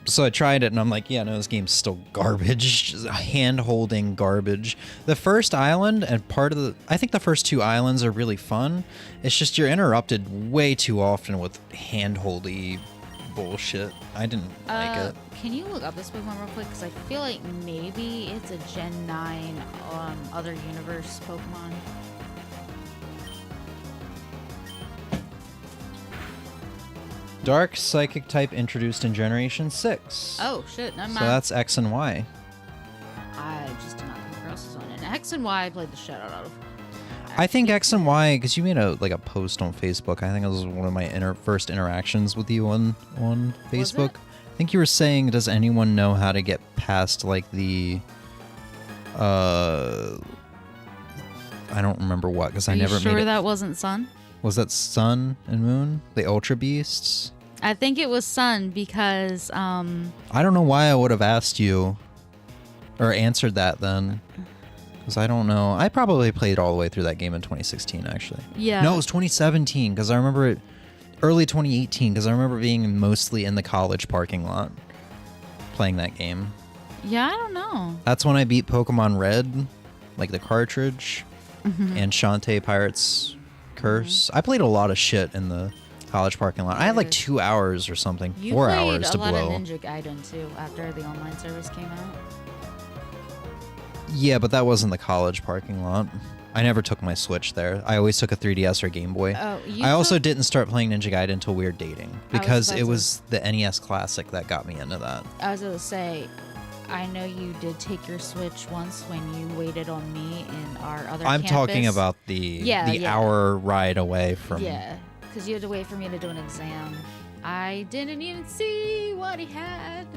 So I tried it and I'm like, yeah, no, this game's still garbage. Just hand-holding garbage. The first island and I think the first 2 islands are really fun. It's just you're interrupted way too often with hand-holdy bullshit. I didn't like it. Can you look up this Pokemon real quick? Because I feel like maybe it's a Gen 9 Other Universe Pokemon. Dark Psychic type introduced in Generation 6. Oh, shit. Never mind. So that's X and Y. I just did not come across this one. And X and Y I played the shit out of. I think X and Y, because you made a post on Facebook. I think it was one of my first interactions with you on Facebook. I think you were saying, does anyone know how to get past like the I don't remember what, because I never made it. Are you sure that wasn't Sun? Was that Sun and Moon? The Ultra Beasts? I think it was Sun because I don't know why I would have asked you or answered that then. Because I don't know. I probably played all the way through that game in 2016, actually. Yeah. No, it was 2017, because I remember it early 2018, because I remember being mostly in the college parking lot playing that game. Yeah, I don't know. That's when I beat Pokemon Red, like the cartridge, and Shantae Pirate's Curse. I played a lot of shit in the college parking lot. I had like 2 hours or something, 4 hours to blow. You played a lot of Ninja Gaiden too after the online service came out. Yeah, but that wasn't the college parking lot. I never took my Switch there. I always took a 3DS or Game Boy. Oh, I also didn't start playing Ninja Gaiden until we were dating, because it was the NES Classic that got me into that. I was going to say, I know you did take your Switch once when you waited on me in our other I'm campus. talking about the hour ride away from... Yeah, because you had to wait for me to do an exam. I didn't even see what he had.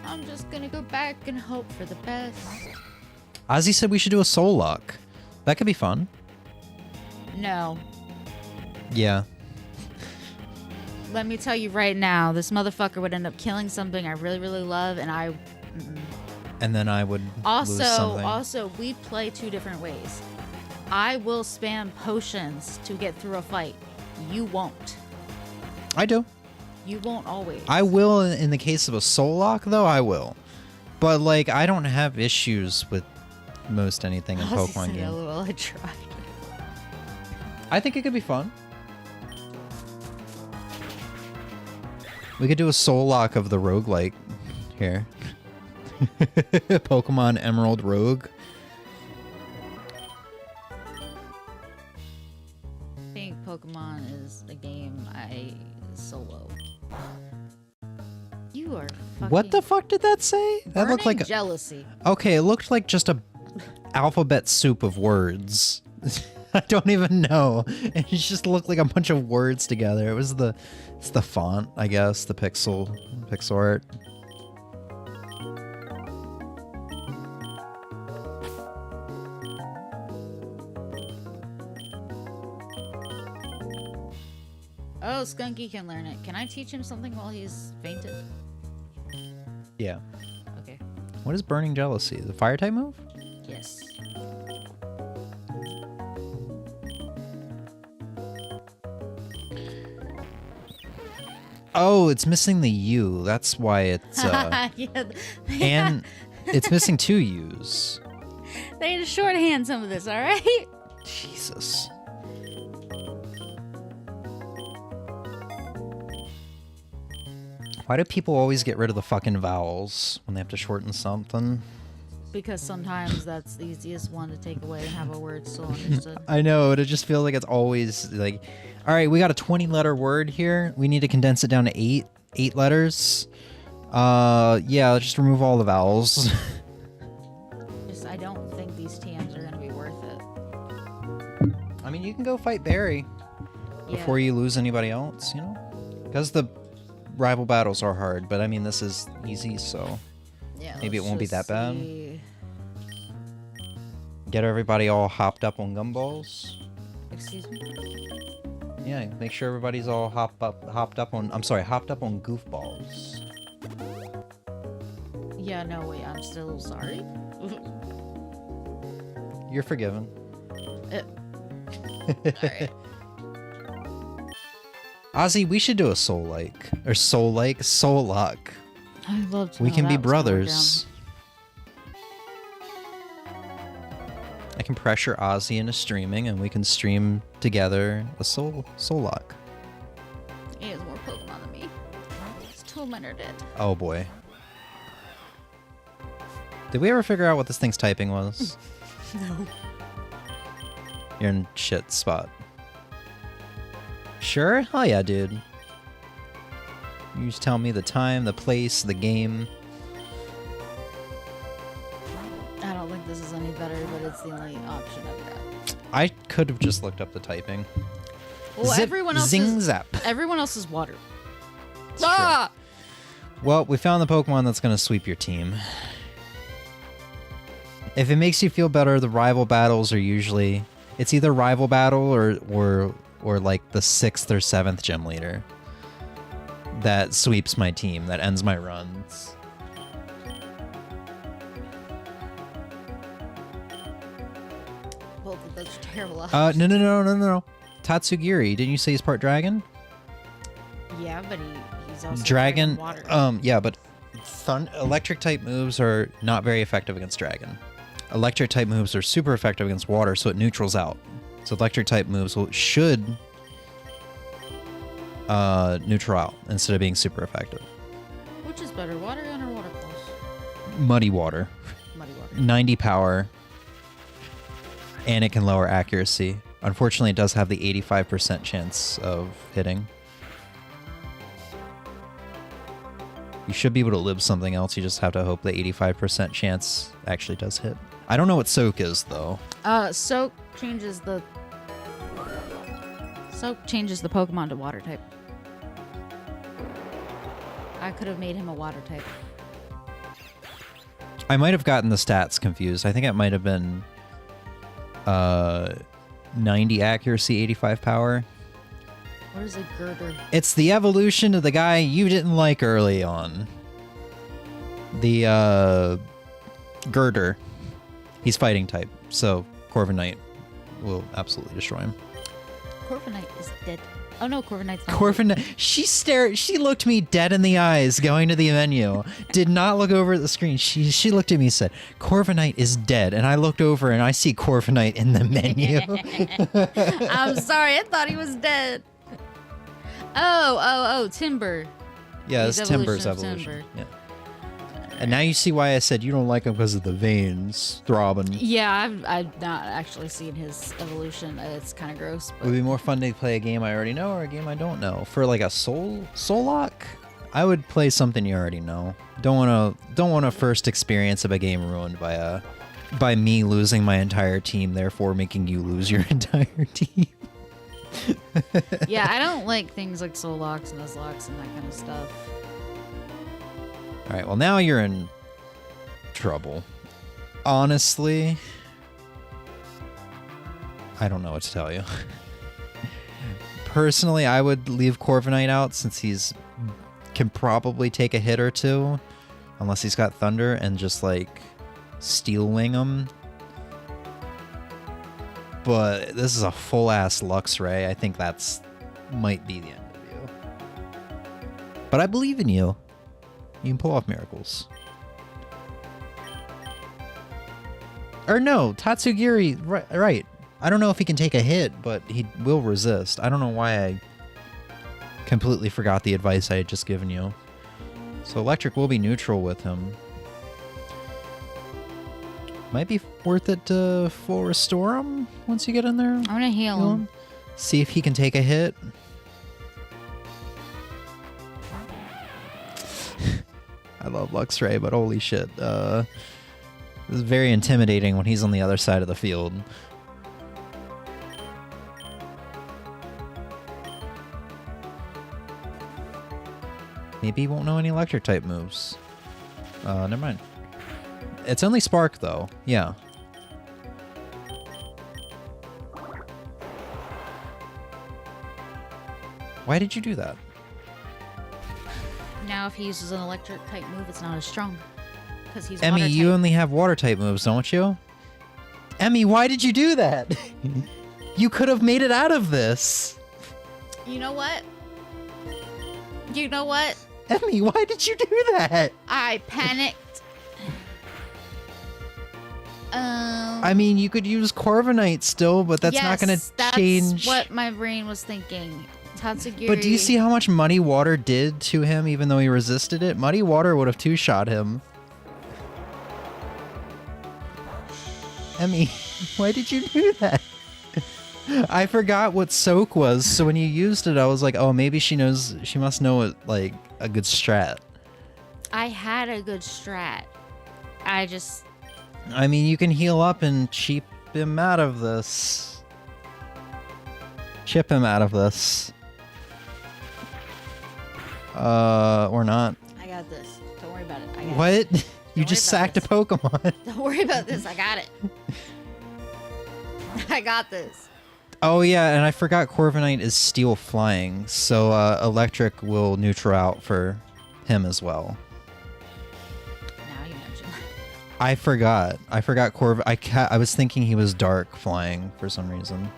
I'm just going to go back and hope for the best. Ozzy said we should do a Soul Lock. That could be fun. No. Yeah. Let me tell you right now, this motherfucker would end up killing something I really, really love, and I... And then I would lose something. Also, we play 2 different ways. I will spam potions to get through a fight. You won't. I do. You won't always. I will in the case of a Soul Lock, though, I will. But, like, I don't have issues with most anything in Pokemon games. LOL, I tried. I think it could be fun. We could do a Soul Lock of the roguelike here. Pokemon Emerald Rogue. I think Pokemon is a game I solo. You are fucking... What the fuck did that say? That looked like jealousy. Okay, it looked like just a alphabet soup of words. I don't even know. It just looked like a bunch of words together. It's the font, I guess, the pixel art. Oh, Skunky can learn it. Can I teach him something while he's fainted? Yeah. Okay. What is Burning Jealousy? The fire type move? Yes. Oh, it's missing the U. That's why it's and it's missing 2 U's. They had to shorthand some of this, all right? Jesus. Why do people always get rid of the fucking vowels when they have to shorten something? Because sometimes that's the easiest one to take away and have a word still understood. I know, but it just feels like it's always like, all right, we got a 20-letter word here. We need to condense it down to eight letters. Yeah, let's just remove all the vowels. I don't think these TMs are going to be worth it. I mean, you can go fight Barry before you lose anybody else, you know? Because the rival battles are hard, but I mean, this is easy, so Yeah, maybe it won't be that bad. see. Get everybody all hopped up on gumballs. Excuse me? Yeah, make sure everybody's all hopped up on goofballs. Yeah, no, wait, I'm still sorry. You're forgiven. Alright. Ozzy, we should do a soul lock. I'd love to We know can be that was going brothers. I can pressure Ozzy into streaming, and we can stream together a soul lock. down. He has more Pokemon than me. It's Tormentor dead. Oh boy. Did we ever figure out what this thing's typing was? No. You're in shit spot. Sure? Hell yeah, dude. You just tell me the time, the place, the game. I don't think this is any better, but it's the only option I've got. I could have just looked up the typing. Well, Zip, everyone else zing, is zap. everyone else is water. true. Ah! Well, we found the Pokemon that's going to sweep your team. If it makes you feel better, the rival battles are usually... It's either rival battle or like the 6th or 7th gym leader that sweeps my team, that ends my runs. Both of those are terrible. No. Tatsugiri, didn't you say he's part dragon? Yeah, but he's also Dragon, water. yeah, but electric type moves are not very effective against dragon. Electric type moves are super effective against water, so it neutrals out. So electric type moves should neutral out instead of being super effective. Which is better, water gun or water pulse? Muddy water, Muddy water. 90 power, and it can lower accuracy. Unfortunately, it does have the 85% chance of hitting. You should be able to live something else. You just have to hope the 85% chance actually does hit. I don't know what Soak is, though. Soak changes the Pokemon to water type. I could have made him a water type. I might have gotten the stats confused. I think it might have been 90 accuracy, 85 power. What is a girder? It's the evolution of the guy you didn't like early on. The Girder. He's fighting type, so Corviknight will absolutely destroy him. Corviknight is dead. Oh no, Corviknight's not. Corviknight. She looked me dead in the eyes going to the menu. Did not look over at the screen. She looked at me and said, "Corviknight is dead." And I looked over and I see Corviknight in the menu. I'm sorry, I thought he was dead. Oh, Timber. Yeah, He's it's Timber's evolution of evolution. Timber. Yeah. And now you see why I said you don't like him because of the veins throbbing. Yeah, I've not actually seen his evolution. It's kind of gross. It But would be more fun to play a game I already know or a game I don't know. For like a soul lock, I would play something you already know. Don't want a first experience of a game ruined by me losing my entire team, therefore making you lose your entire team. yeah, I don't like things like soul locks and nuzlocks and that kind of stuff. All right, well now you're in trouble. Honestly, I don't know what to tell you. Personally, I would leave Corviknight out since can probably take a hit or two, unless he's got Thunder, and just like Steel Wing him. But this is a full ass Luxray. I think that's might be the end of you. But I believe in you. You can pull off miracles. Or no, Tatsugiri, right. I don't know if he can take a hit, but he will resist. I don't know why I completely forgot the advice I had just given you. So electric will be neutral with him. Might be worth it to full restore him once you get in there. I'm gonna heal him. See if he can take a hit. I love Luxray, but holy shit. This is very intimidating when he's on the other side of the field. Maybe he won't know any electric type moves. Never mind. It's only Spark though. Yeah. Why did you do that? Now if he uses an electric type move, it's not as strong. Because he's Emmy, water you type. only have water type moves, don't you? Emmy, why did you do that? You could have made it out of this. You know what? You know what? Emmy, why did you do that? I panicked. I mean, you could use Corviknight still, but that's not going to change. That's what my brain was thinking. Tatsugiri. But do you see how much Muddy Water did to him even though he resisted it? Muddy Water would have two-shot him. Emmy, why did you do that? I forgot what Soak was, so when you used it, I was like, oh, maybe she knows, she must know it, like, a good strat. I had a good strat. I mean, you can heal up and cheap him out of this. Chip him out of this. Or not. I got this. Don't worry about it. I got What? it. You just sacked a Pokemon. Don't worry about this. I got it. I got this. Oh yeah, and I forgot Corviknight is Steel Flying, so Electric will neutral out for him as well. Now you mention it. I forgot I was thinking he was Dark Flying for some reason.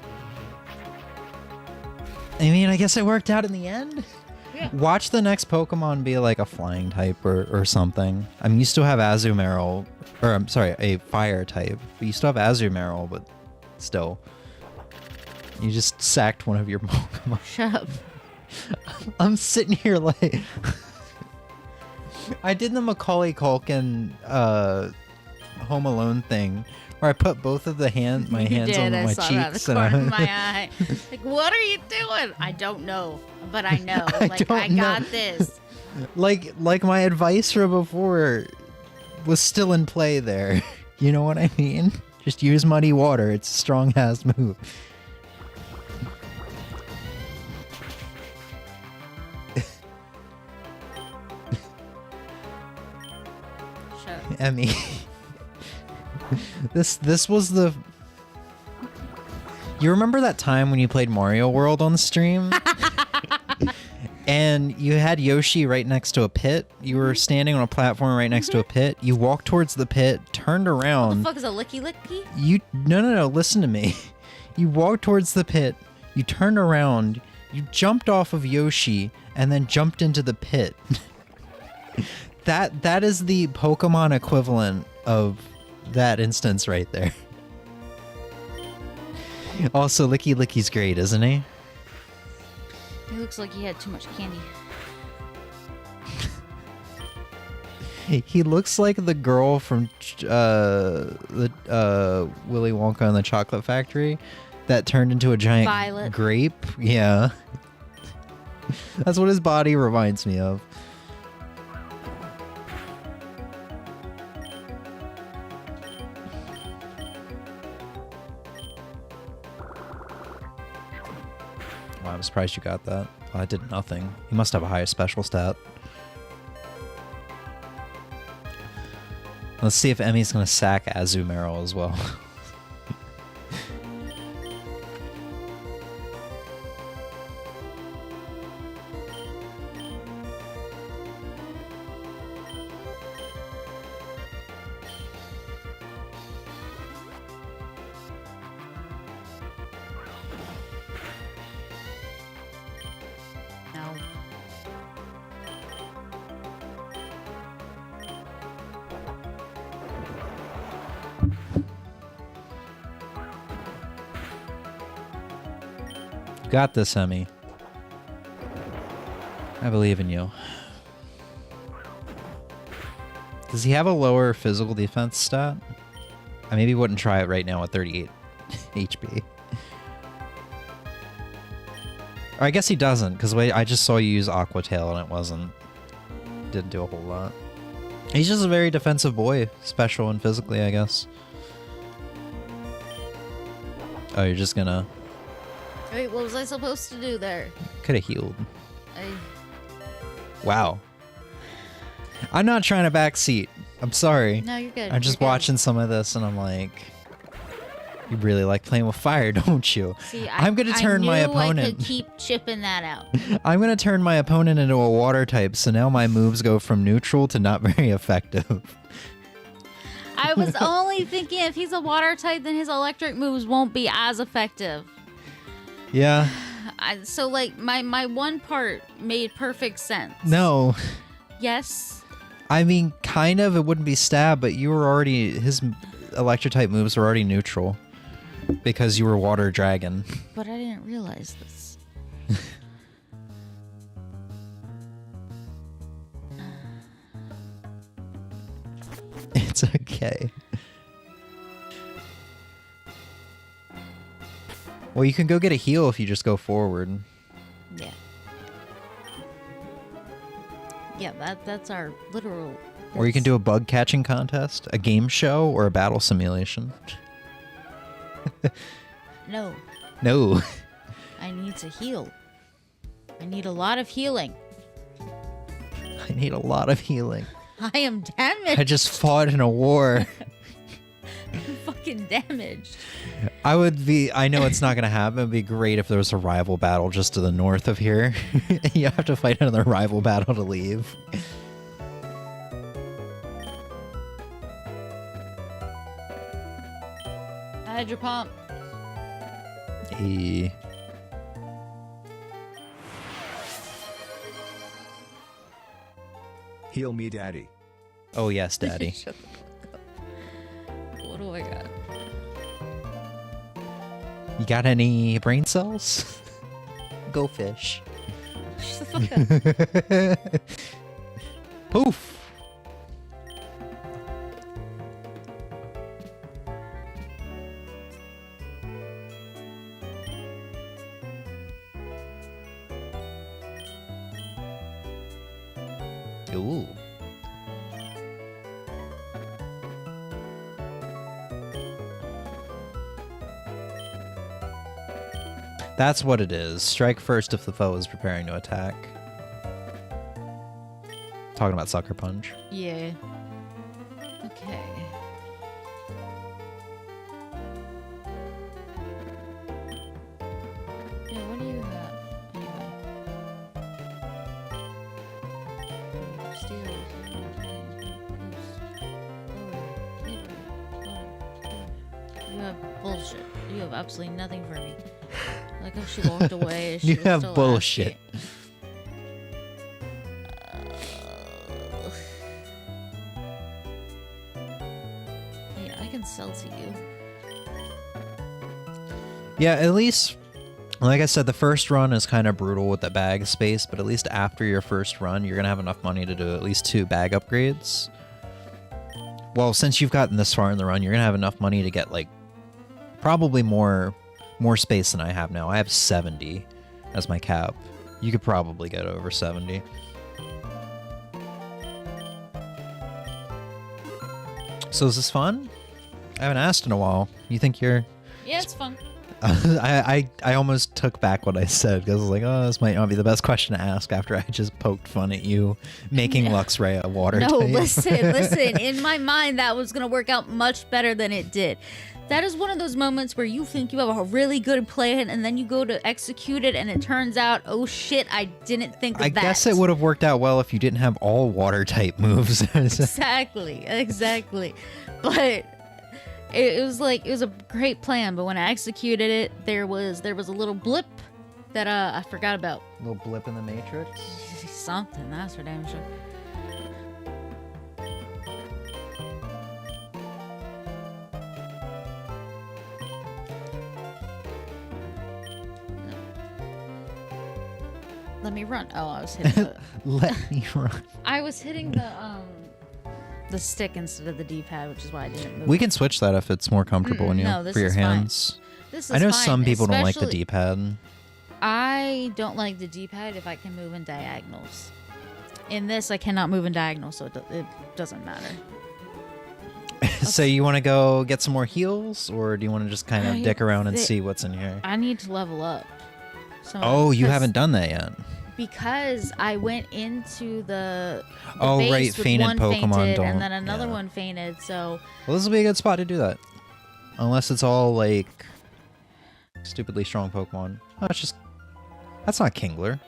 I mean, I guess it worked out in the end. Yeah. Watch the next Pokemon be like a flying type or something. I mean, you still have Azumarill, or I'm sorry, a fire type. But you still have Azumarill, but still. You just sacked one of your Pokemon. Shut up. I'm sitting here like... I did the Macaulay Culkin Home Alone thing where I put both of my hands on my saw that in cheeks the corner of my eye. Like, what are you doing? I don't know, but I know. I got this. like my advice from before was still in play there. You know what I mean? Just use Muddy Water. It's a strong ass move. Shut up. Emmy. This was the... You remember that time when you played Mario World on the stream? And you had Yoshi right next to a pit? You were standing on a platform right next to a pit. You walked towards the pit, turned around. What the fuck is a licky licky? No, listen to me. You walked towards the pit, you turned around, you jumped off of Yoshi, and then jumped into the pit. That is the Pokemon equivalent of that instance right there. Also, Licky Licky's great, isn't he? He looks like he had too much candy. He looks like the girl from the Willy Wonka and the Chocolate Factory that turned into a giant Violet. grape. Yeah. That's what his body reminds me of. Wow, I'm surprised you got that. Oh, I did nothing. He must have a higher special stat. Let's see if Emmy's gonna sack Azumarill as well. No. You got this, Emmy. I believe in you. Does he have a lower physical defense stat? I maybe wouldn't try it right now at 38 HP. Or I guess he doesn't, because I just saw you use Aqua Tail and it didn't do a whole lot. He's just a very defensive boy, special and physically, I guess. Oh, you're just gonna... Wait, what was I supposed to do there? Could have healed. Wow. I'm not trying to backseat. I'm sorry. No, you're good. I'm just watching some of this and I'm like... You really like playing with fire, don't you? See, I'm going to turn my opponent. I could keep chipping that out. I'm going to turn my opponent into a water type, so now my moves go from neutral to not very effective. I was only thinking if he's a water type, then his electric moves won't be as effective. Yeah. So, like, my one part made perfect sense. No. Yes. I mean, kind of. It wouldn't be stab, but you were already... His electric type moves were already neutral. Because you were water dragon. But I didn't realize this. It's okay. Well, you can go get a heal if you just go forward. Yeah. Yeah, that's our literal... Or you can do a bug catching contest, a game show, or a battle simulation. No. No. I need to heal. I need a lot of healing. I need a lot of healing. I am damaged. I just fought in a war. I'm fucking damaged. I know it's not going to happen. It would be great if there was a rival battle just to the north of here. You have to fight another rival battle to leave. Hydro pump. Hey. Heal me, daddy. Oh, yes, daddy. Shut the fuck up. What do I got? You got any brain cells? Go fish. Shut the fuck up. Poof. Ooh. That's what it is. Strike first if the foe is preparing to attack. Talking about Sucker Punch. Yeah. Okay. Yeah, what do you have? Anyway. You have bullshit. You have absolutely nothing for me. Like how she walked away. She You was have still bullshit. asking. Hey, I can sell to you. Yeah, at least, like I said, the first run is kind of brutal with the bag space, but at least after your first run, you're going to have enough money to do at least 2 bag upgrades. Well, since you've gotten this far in the run, you're going to have enough money to get, like, probably more space than I have now. I have 70 as my cap. You could probably get over 70. So is this fun? I haven't asked in a while. You think you're... Yeah, it's fun. I almost took back what I said because I was like, oh, this might not be the best question to ask after I just poked fun at you making Luxray a water No, type. listen. In my mind, that was going to work out much better than it did. That is one of those moments where you think you have a really good plan and then you go to execute it and it turns out, oh shit, I didn't think of that. I guess it would have worked out well if you didn't have all water type moves. Exactly. But it was a great plan, but when I executed it, there was a little blip that I forgot about. Little blip in the matrix. Something, that's for damn sure. Let me run. Oh, I was hitting the... Let me run. I was hitting the the stick instead of the D-pad, which is why I didn't move. We can switch that if it's more comfortable on you no, this for your is fine. hands. This is I know fine, some people don't like the especially- D-pad. I don't like the D-pad if I can move in diagonals. In this, I cannot move in diagonals, so it doesn't matter. So you want to go get some more heals, or do you want to just kind of I- dick around and they- see what's in here? I need to level up. So, Oh, you 'cause- haven't done that yet. Because I went into the Oh, base right, with fainted one Pokemon fainted, don't- and then another yeah. one fainted, so... Well, this will be a good spot to do that. Unless it's all, like, stupidly strong Pokemon. Oh, it's just... That's not Kingler.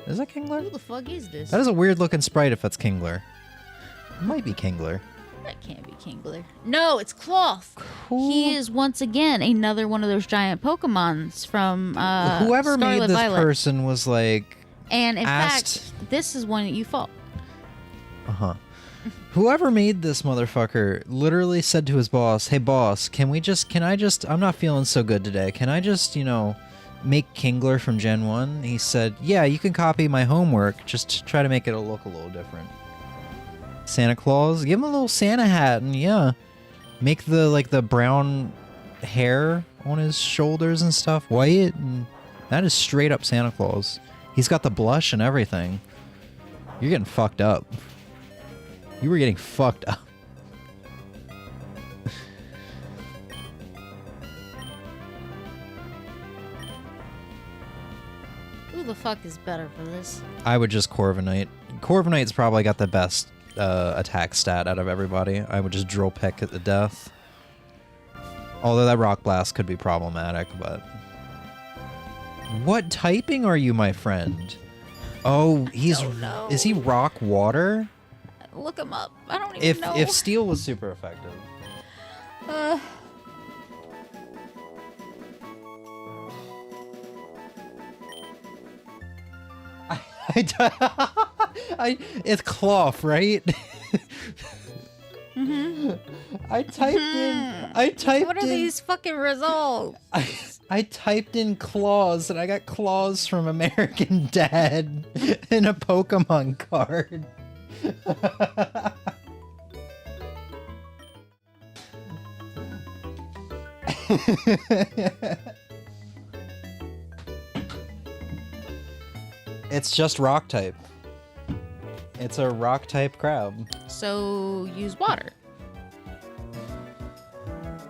Is that Who Kingler? the fuck is this? That is a weird-looking sprite if that's Kingler. It might be Kingler. That can't be Kingler. No, it's Cloth. Cool. He is once again another one of those giant Pokemons from Whoever Scarlet made this Violet. person was like... And in asked- fact, this is one that you fought. Uh-huh. Whoever made this motherfucker literally said to his boss, "Hey boss, can I just I'm not feeling so good today. Can I just, make Kingler from Gen 1?" He said, "Yeah, you can copy my homework, just try to make it look a little different." Santa Claus, give him a little Santa hat and yeah, make the brown hair on his shoulders and stuff white, and that is straight up Santa Claus. He's got the blush and everything. You're getting fucked up. You were getting fucked up. Who the fuck is better for this? I would just Corviknight. Corviknight's probably got the best attack stat out of everybody. I would just drill peck at the death. Although that Rock Blast could be problematic, but... What typing are you, my friend? Oh, he's... Don't know. Is he Rock Water? Look him up. I don't even know. If Steel was super effective. It's Cloth, right? I typed What are in these fucking results? I typed in claws and I got claws from American Dad in a Pokemon card. It's just rock type. It's a rock type crab. So use water.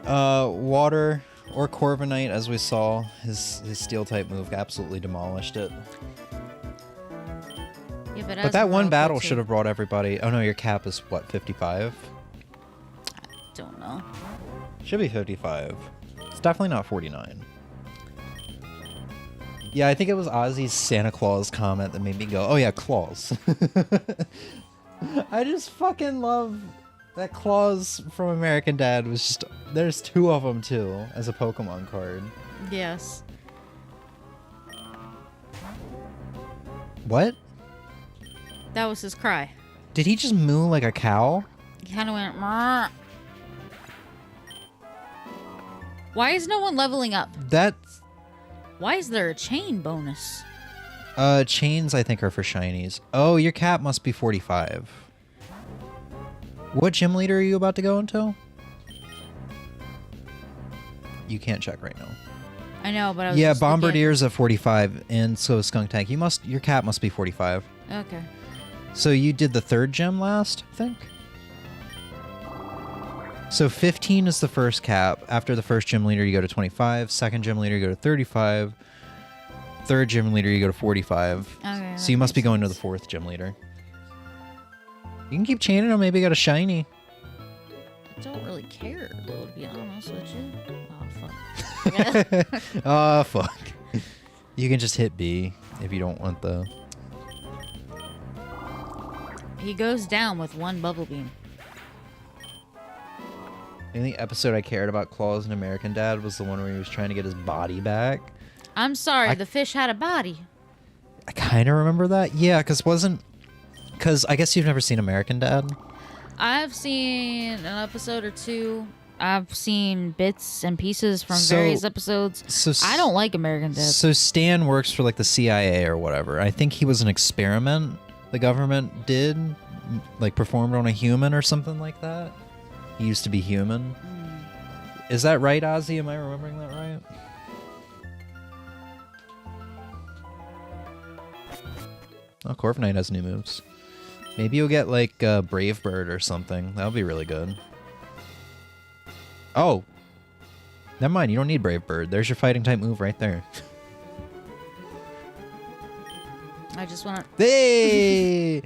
Water or Corviknight, as we saw, his steel type move absolutely demolished it. Yeah, But that one battle should have brought everybody. Oh no, your cap is what, 55? Don't know. Should be 55. It's definitely not 49. Yeah, I think it was Ozzy's Santa Claus comment that made me go, "Oh yeah, claws." I just fucking love that claws from American Dad was just. There's two of them too as a Pokemon card. Yes. What? That was his cry. Did he just moo like a cow? He kind of went. "Mrrr." Why is no one leveling up? That's Why is there a chain bonus? chains I think are for shinies. Oh, your cap must be 45. What gym leader are you about to go into? You can't check right now. I know, but I was Yeah, just looking Bombardier's at 45, and so is Skunk Tank. Your cap must be 45. at- Okay. So you did the third gym last, I think? So 15 is the first cap. After the first gym leader, you go to 25. Second gym leader, you go to 35. Third gym leader, you go to 45. Okay. So you must be going to the fourth gym leader. You can keep chaining them. Maybe you got a shiny. I don't really care, though, to be honest with you. Oh, fuck. Oh, fuck. You can just hit B if you don't want the... He goes down with one bubble beam. The only episode I cared about Claws and American Dad was the one where he was trying to get his body back. I'm sorry, I- the fish had a body. I kind of remember that. Yeah, because I guess you've never seen American Dad. I've seen an episode or two. I've seen bits and pieces from So- various episodes. So I don't like American Dad. So Stan works for like the CIA or whatever. I think he was an experiment the government did like performed on a human or something like that. He used to be human. Is that right, Ozzy? Am I remembering that right? Oh, Corviknight has new moves. Maybe you'll get like Brave Bird or something. That would be really good. Oh, never mind. You don't need Brave Bird. There's your fighting type move right there. I just want to... Hey!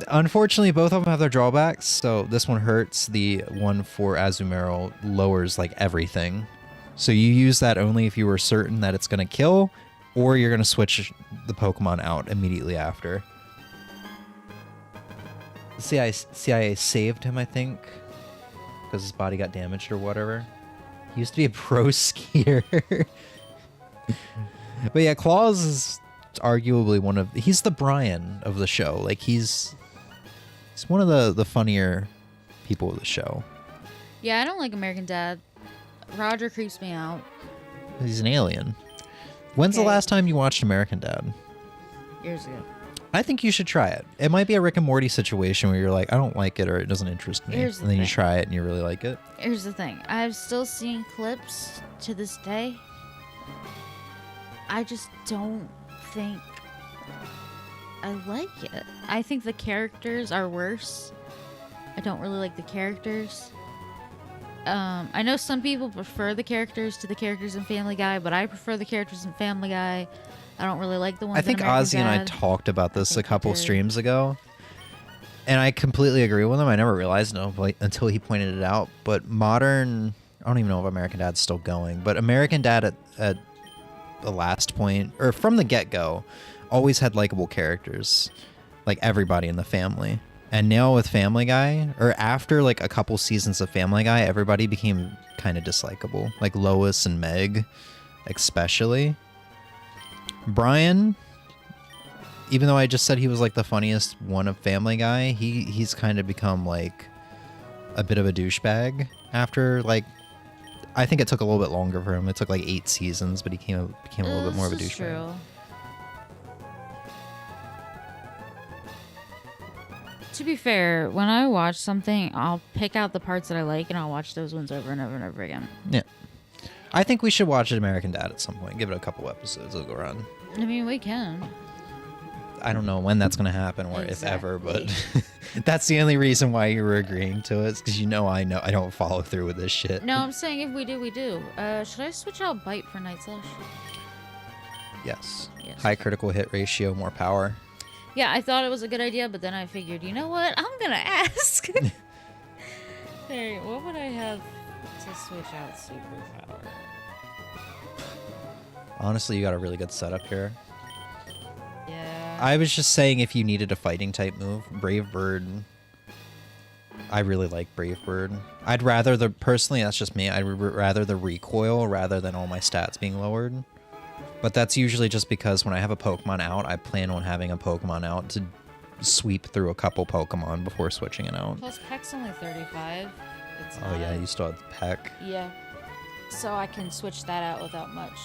Unfortunately, both of them have their drawbacks. So this one hurts. The one for Azumarill lowers like everything. So you use that only if you were certain that it's going to kill, or you're going to switch the Pokemon out immediately after. See, I saved him, I think, because his body got damaged or whatever. He used to be a pro skier. But yeah, Claus is arguably one of... He's the Brian of the show. Like, he's one of the funnier people of the show. Yeah, I don't like American Dad. Roger creeps me out. He's an alien. When's the last time you watched American Dad? Years ago. I think you should try it. It might be a Rick and Morty situation where you're like, I don't like it or it doesn't interest me. And then you try it and you really like it. Here's the thing. I've still seen clips to this day. I just don't think I like it. I think the characters are worse. I don't really like the characters. I know some people prefer the characters to the characters in Family Guy, but I prefer the characters in Family Guy. I don't really like the ones. I think in American Ozzy and I Dad. talked about this a couple streams ago, and I completely agree with him. I never realized until he pointed it out. But modern, I don't even know if American Dad's still going, but American Dad at the last point, or from the get-go, always had likable characters, like everybody in the family. And now with Family Guy, or after like a couple seasons of Family Guy, everybody became kind of dislikable. Like Lois and Meg, especially. Brian, even though I just said he was like the funniest one of Family Guy, he's kind of become like a bit of a douchebag after like... I think it took a little bit longer for him. It took like 8 seasons, but he became a little bit more of a douchebag. True. To be fair, when I watch something, I'll pick out the parts that I like, and I'll watch those ones over and over and over again. Yeah. I think we should watch American Dad at some point. Give it a couple episodes. It'll go around. I mean, we can. I don't know when that's going to happen or if ever, but that's the only reason why you were agreeing to it. Is because I don't follow through with this shit. No, I'm saying if we do, we do. Should I switch out Bite for Night Slash? Yes. Yes. High critical hit ratio, more power. Yeah, I thought it was a good idea, but then I figured, you know what? I'm going to ask. Hey, what would I have to switch out Superpower? Honestly, you got a really good setup here. Yeah. I was just saying if you needed a fighting type move, Brave Bird. I really like Brave Bird. I'd rather personally, that's just me, I'd rather the recoil rather than all my stats being lowered. But that's usually just because when I have a Pokemon out, I plan on having a Pokemon out to sweep through a couple Pokemon before switching it out. Plus, Peck's only 35. It's Oh yeah, you still have Peck. Yeah. So I can switch that out without much.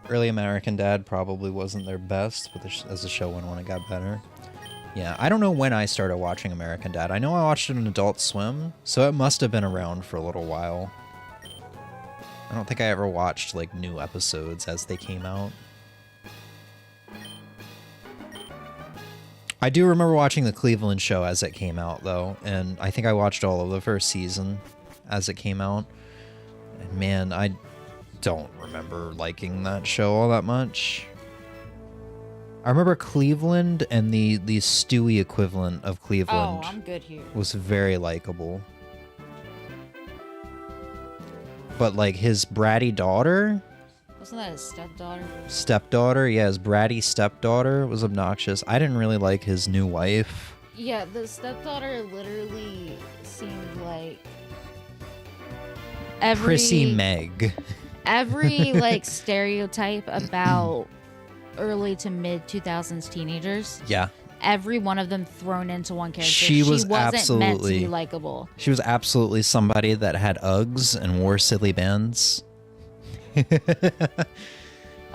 Early American Dad probably wasn't their best, but as the show went on, it got better. Yeah, I don't know when I started watching American Dad. I know I watched it on Adult Swim, so it must have been around for a little while. I don't think I ever watched, like, new episodes as they came out. I do remember watching the Cleveland show as it came out, though, and I think I watched all of the first season as it came out. And man, I don't remember liking that show all that much. I remember Cleveland and the Stewie equivalent of Cleveland Oh, I'm good here. was very likable. But like his bratty daughter, Wasn't that his stepdaughter, yeah, his bratty stepdaughter was obnoxious. I didn't really like his new wife. Yeah, the stepdaughter literally seemed like Prissy Meg. Every like stereotype about early to mid 2000s teenagers. Yeah. Every one of them thrown into one character. She wasn't meant to be likable. She was absolutely somebody that had Uggs and wore silly bands.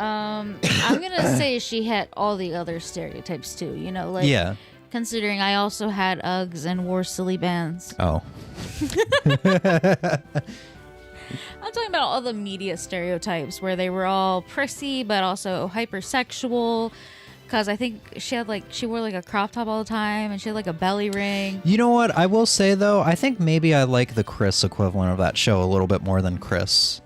I'm gonna say she had all the other stereotypes too. You know, like Yeah. considering I also had Uggs and wore silly bands. Oh. I'm talking about all the media stereotypes where they were all prissy but also hypersexual. Because I think she wore like a crop top all the time and she had like a belly ring. You know what? I will say though, I think maybe I like the Chris equivalent of that show a little bit more than Chris.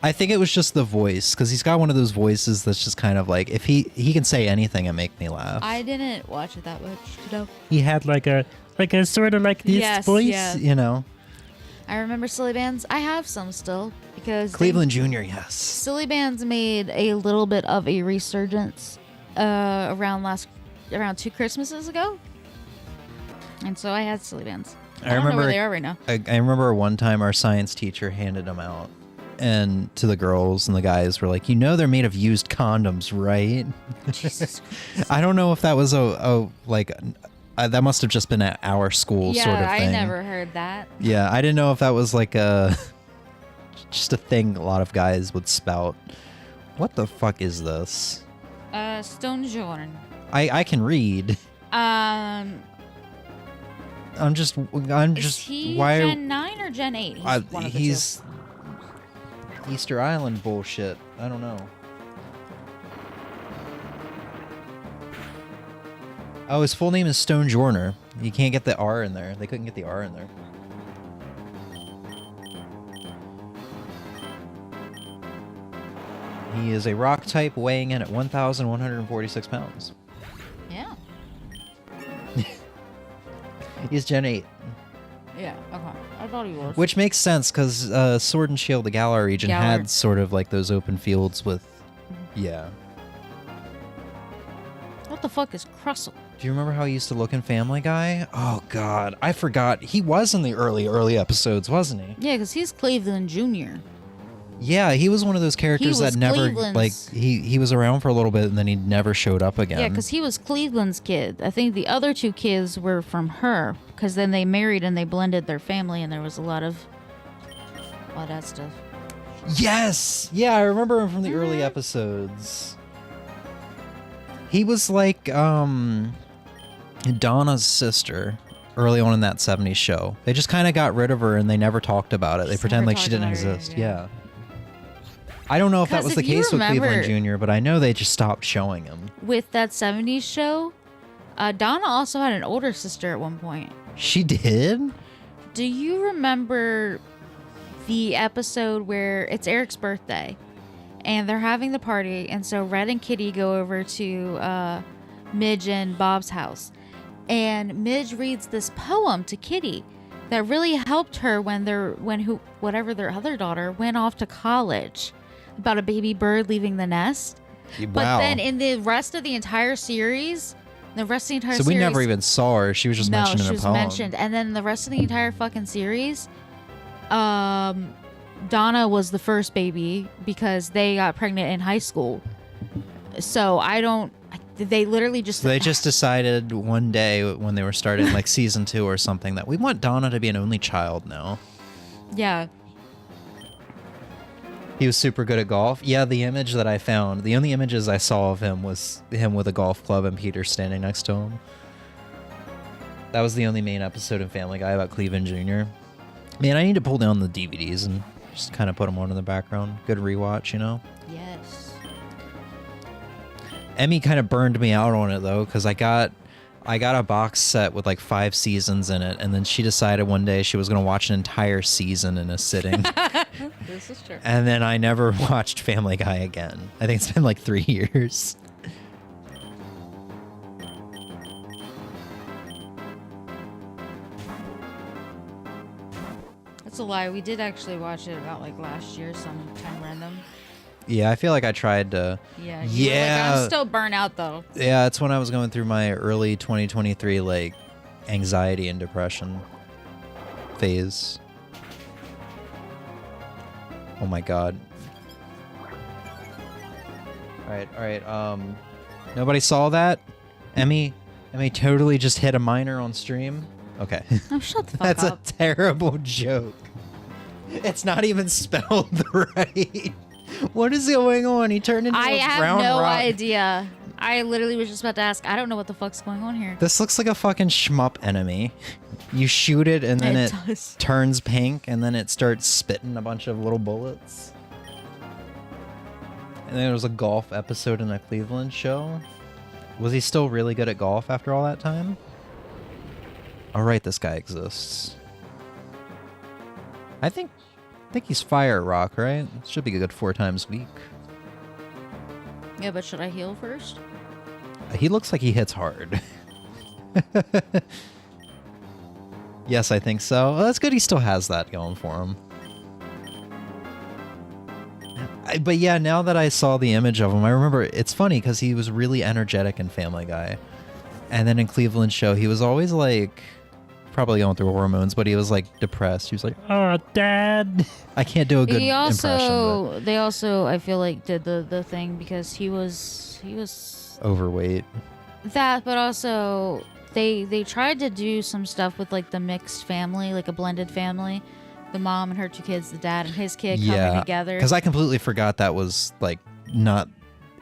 I think it was just the voice, because he's got one of those voices that's just kind of like, if he can say anything and make me laugh. I didn't watch it that much, you know. He had like a sort of like this Yes, voice, yeah. you know. I remember silly bands. I have some still because Cleveland Jr., yes. silly bands made a little bit of a resurgence around 2 Christmases ago, and so I had silly bands. I don't know where they are right now. I remember one time our science teacher handed them out, and to the girls, and the guys were like, "You know, they're made of used condoms, right?" Jesus Christ. I don't know if that was that must have just been at our school sort of thing. I never heard that. Yeah, I didn't know if that was like just a thing a lot of guys would spout. What the fuck is this? Stone Jordan. I can read. Um, I'm just is he why Gen 9 or Gen 8? he's Easter Island bullshit. I don't know. Oh, his full name is Stone Jorner. You can't get the R in there. They couldn't get the R in there. He is a rock type weighing in at 1,146 pounds. Yeah. He's Gen 8. Yeah, okay. I thought he was. Which makes sense, because Sword and Shield, the Galar region, had sort of like those open fields with... Yeah. What the fuck is Crustle? Do you remember how he used to look in Family Guy? Oh, God. I forgot. He was in the early episodes, wasn't he? Yeah, because he's Cleveland Jr. Yeah, he was one of those characters that never... Like, he was around for a little bit, and then he never showed up again. Yeah, because he was Cleveland's kid. I think the other 2 kids were from her, because then they married and they blended their family, and there was a lot of that stuff. Yes! Yeah, I remember him from the early episodes. He was like, Donna's sister early on in that 70s show. They just kind of got rid of her and they never talked about it. They pretend like she didn't exist. Yeah. I don't know if that was the case with Cleveland Jr., but I know they just stopped showing him. With that 70s show, Donna also had an older sister at one point. She did? Do you remember the episode where it's Eric's birthday and they're having the party, and so Red and Kitty go over to Midge and Bob's house, and Midge reads this poem to Kitty that really helped her when their other daughter went off to college, about a baby bird leaving the nest. Wow. But then in the rest of the entire series, so we never even saw her. She was just mentioned in a poem. No, she was mentioned. And then the rest of the entire fucking series, Donna was the first baby because they got pregnant in high school. So they literally just... So they just decided one day when they were starting like season 2 or something that we want Donna to be an only child now. Yeah. He was super good at golf. Yeah, the image that I found, the only images I saw of him was him with a golf club and Peter standing next to him. That was the only main episode in Family Guy about Cleveland Jr. Man, I need to pull down the DVDs and just kind of put them on in the background. Good rewatch, you know? Yes. Emmy kind of burned me out on it, though, because I got a box set with like 5 seasons in it, and then she decided one day she was going to watch an entire season in a sitting. This is true. And then I never watched Family Guy again. I think it's been like 3 years. That's a lie. We did actually watch it about like last year, sometime random. Yeah, I feel like I tried to... Yeah. Like, I'm still burnt out, though. Yeah, it's when I was going through my early 2023, like, anxiety and depression phase. Oh my god. Alright, nobody saw that? Emmy totally just hit a minor on stream? Okay. Oh, shut the fuck That's up. a terrible joke. It's not even spelled right. What is going on? He turned into I a have brown no rock. idea. I literally was just about to ask. I don't know what the fuck's going on here. This looks like a fucking shmup enemy. You shoot it and then It it does. turns pink and then it starts spitting a bunch of little bullets. And then there was a golf episode in a Cleveland show. Was he still really good at golf after all that time? Oh, right, this guy exists. I think he's fire rock, right? Should be good 4 times a week. Yeah, but should I heal first? He looks like he hits hard. Yes, I think so. Well, that's good he still has that going for him. But yeah, now that I saw the image of him, I remember it's funny because he was really energetic in Family Guy. And then in Cleveland show, he was always like, probably going through hormones, but he was like depressed. He was like, "Oh, Dad." I can't do a good impression. They also, I feel like, did the thing because he was Overweight. that, but also they tried to do some stuff with like the mixed family, like a blended family, the mom and her 2 kids, the dad and his kid coming together. Because I completely forgot that was like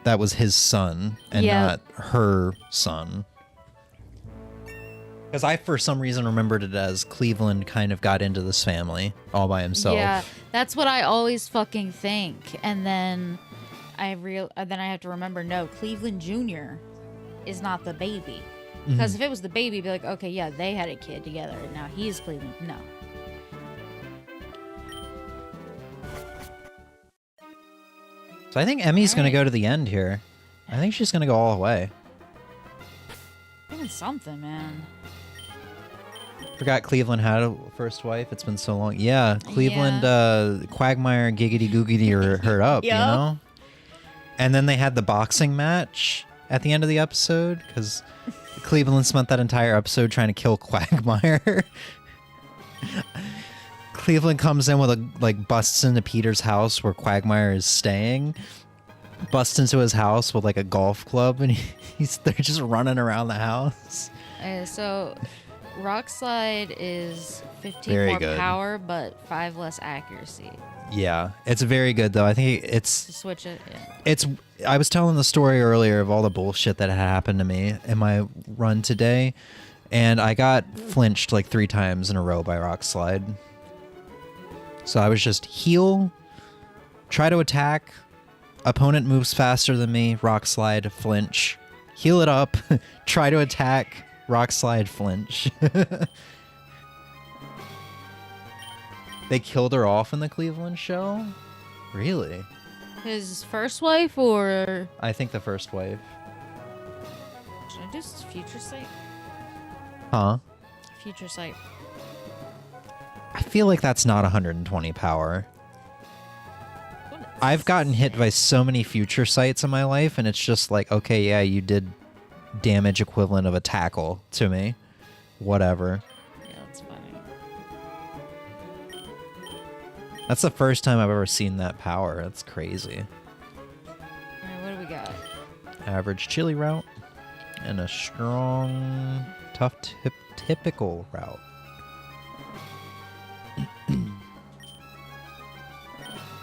that was his son and not her son. Because I, for some reason, remembered it as Cleveland kind of got into this family all by himself. Yeah, that's what I always fucking think. And then I have to remember, no, Cleveland Jr. is not the baby. Because if it was the baby, it'd be like, okay, yeah, they had a kid together, and now he's Cleveland. No. So I think Emmy's going to go to the end here. I think she's going to go all the way. Doing something, man. Forgot Cleveland had a first wife. It's been so long. Yeah, Cleveland, Quagmire, Giggity Googity are hurt up, you know? And then they had the boxing match at the end of the episode because Cleveland spent that entire episode trying to kill Quagmire. Cleveland comes in with busts into Peter's house where Quagmire is staying. Busts into his house with like a golf club and they're just running around the house. So Rock Slide is 15 Very more good. power, but 5 less accuracy. Yeah, it's very good though. I think it's To switch it, yeah. it's I was telling the story earlier of all the bullshit that had happened to me in my run today, and I got flinched like 3 times in a row by Rock Slide. So I was just heal, try to attack, opponent moves faster than me, Rock Slide, flinch, heal it up, try to attack, Rock Slide, flinch. They killed her off in the Cleveland show? Really? His first wife, or I think the first wife. should I do his future sight? Huh? Future sight. I feel like that's not 120 power. I've gotten hit by so many future sights in my life, and it's just like, okay, yeah, you did damage equivalent of a tackle to me. Whatever. Yeah, that's funny. That's the first time I've ever seen that power. That's crazy. Alright, what do we got? Average chili route and a strong, tough typical route.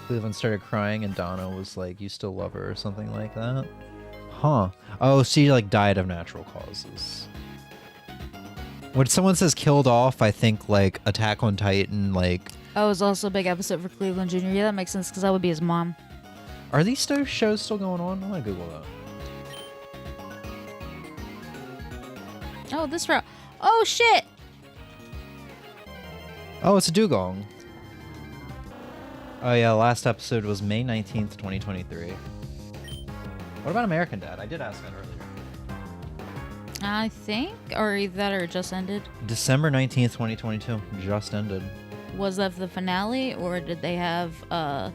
Cleveland started crying and Donna was like, "You still love her," or something like that. Huh. Oh, she like died of natural causes. When someone says killed off, I think like Attack on Titan, like... Oh, it was also a big episode for Cleveland Jr. Yeah, that makes sense because that would be his mom. Are these shows still going on? I'm gonna Google that. Oh, this route. Oh, shit! Oh, it's a dugong. Oh yeah, last episode was May 19th, 2023. What about American Dad? I did ask that earlier. I think, or either that or it just ended. December 19th, 2022. Just ended. Was that the finale, or did they have, I'm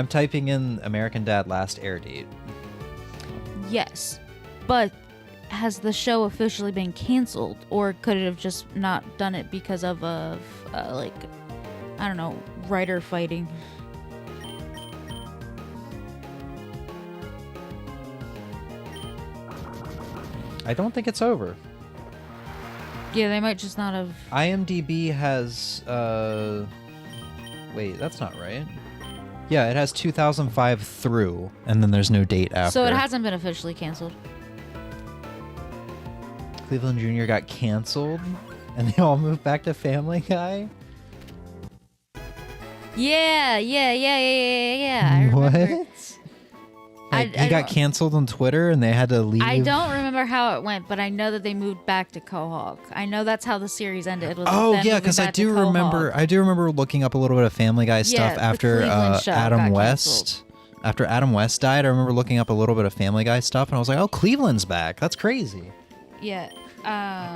typing in American Dad last air date. Yes, but has the show officially been canceled, or could it have just not done it because of like, I don't know, writer fighting? I don't think it's over. Yeah, they might just not have. IMDb has, wait, that's not right. Yeah, it has 2005 through, and then there's no date after. So it hasn't been officially canceled. Cleveland Jr. got canceled, and they all moved back to Family Guy. Yeah. I remember. What? Like, he got canceled on Twitter, and they had to leave. I don't remember how it went, but I know that they moved back to Quahog. I know that's how the series ended. Was Oh them yeah, moving because I back to do remember. Quahog. I do remember looking up a little bit of Family Guy stuff the after Cleveland show Adam got West. canceled. After Adam West died, I remember looking up a little bit of Family Guy stuff, and I was like, "Oh, Cleveland's back. That's crazy." Yeah.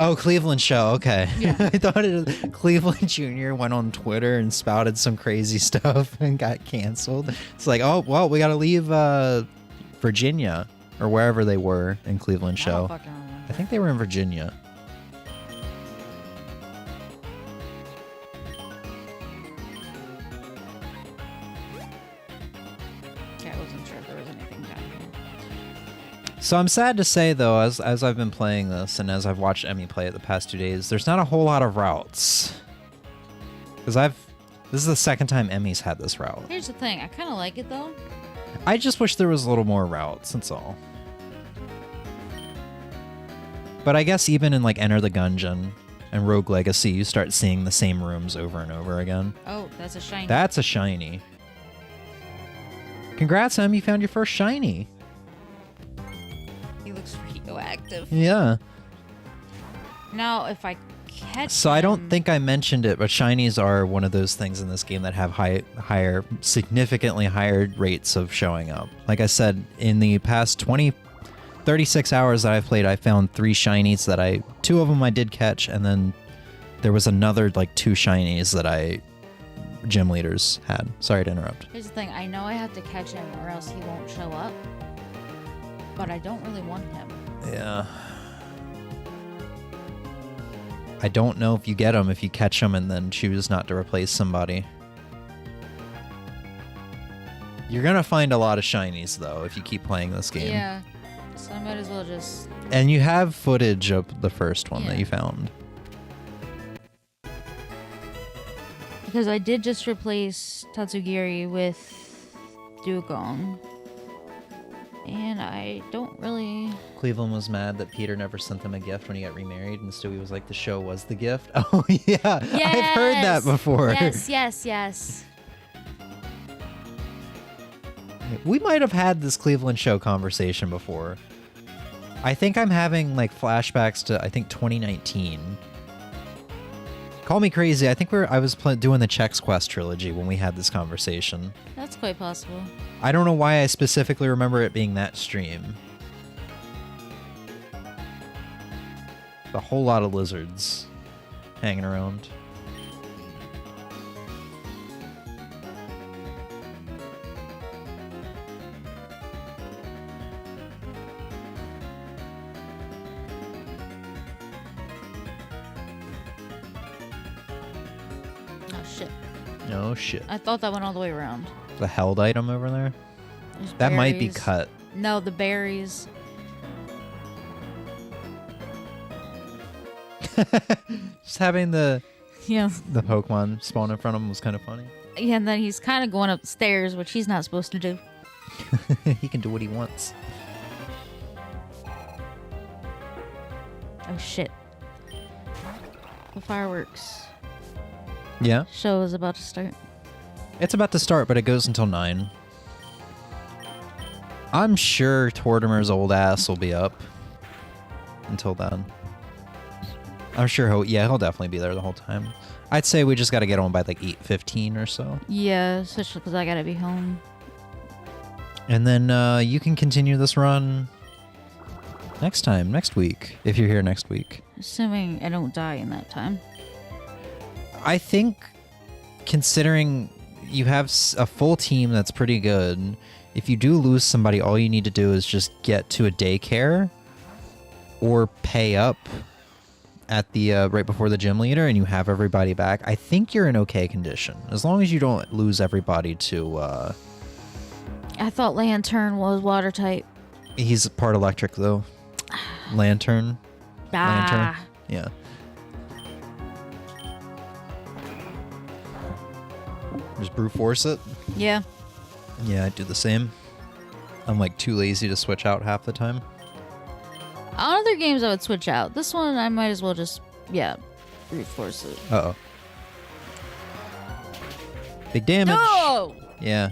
Oh, Cleveland show. Okay. Yeah. I thought Cleveland Jr. went on Twitter and spouted some crazy stuff and got canceled. It's like, oh well, we got to leave Virginia or wherever they were in Cleveland I show. don't fucking remember. I think they were in Virginia. Yeah, I wasn't sure if there was anything down here. So I'm sad to say though, as I've been playing this and as I've watched Emmy play it the past 2 days, there's not a whole lot of routes. Because this is the second time Emmy's had this route. Here's the thing. I kind of like it though. I just wish there was a little more routes, that's all. But I guess even in like Enter the Gungeon and Rogue Legacy, you start seeing the same rooms over and over again. Oh, that's a shiny. That's a shiny. Congrats, Em, you found your first shiny. He looks radioactive. Yeah. Now, if I catch So I don't him- think I mentioned it, but shinies are one of those things in this game that have significantly higher rates of showing up. Like I said, in the past 36 hours that I've played, I found 3 shinies that 2 of them I did catch, and then there was another like 2 shinies that gym leaders had. Sorry to interrupt. Here's the thing. I know I have to catch him or else he won't show up. But I don't really want him. Yeah. I don't know if you get them if you catch them and then choose not to replace somebody. You're gonna find a lot of shinies though if you keep playing this game. Yeah. So I might as well just... And you have footage of the first one that Yeah. you found. Because I did just replace Tatsugiri with Dugong. And I don't really... Cleveland was mad that Peter never sent them a gift when he got remarried, and Stewie was like, the show was the gift. Oh, yeah. I've heard that before. Yes. We might have had this Cleveland show conversation before. I think I'm having like flashbacks to, I think, 2019. Call me crazy. I think I was doing the Chex Quest trilogy when we had this conversation. That's quite possible. I don't know why I specifically remember it being that stream. A whole lot of lizards hanging around. Oh, shit. Oh shit. I thought that went all the way around. The held item over there? There's That might be berries. cut. No, the berries. Just having the Yeah. Pokemon spawn in front of him was kind of funny. Yeah, and then he's kind of going upstairs, which he's not supposed to do. He can do what he wants. Oh, shit. The fireworks Yeah. show is about to start. It's about to start, but it goes until 9. I'm sure Tortimer's old ass will be up until then. I'm sure he'll definitely be there the whole time. I'd say we just got to get on by like 8:15 or so. Yeah, especially because I gotta be home. And then you can continue this run next week, if you're here next week. Assuming I don't die in that time. I think considering you have a full team that's pretty good, if you do lose somebody, all you need to do is just get to a daycare or pay up at the right before the gym leader and you have everybody back. I think you're in okay condition as long as you don't lose everybody to I thought Lantern was watertight. he's part electric though. Lantern. Ah. Yeah. Just brute force it. Yeah. Yeah, I do the same. I'm like too lazy to switch out half the time. On other games, I would switch out. This one, I might as well just, brute force it. Uh-oh. Big damage. No! Yeah.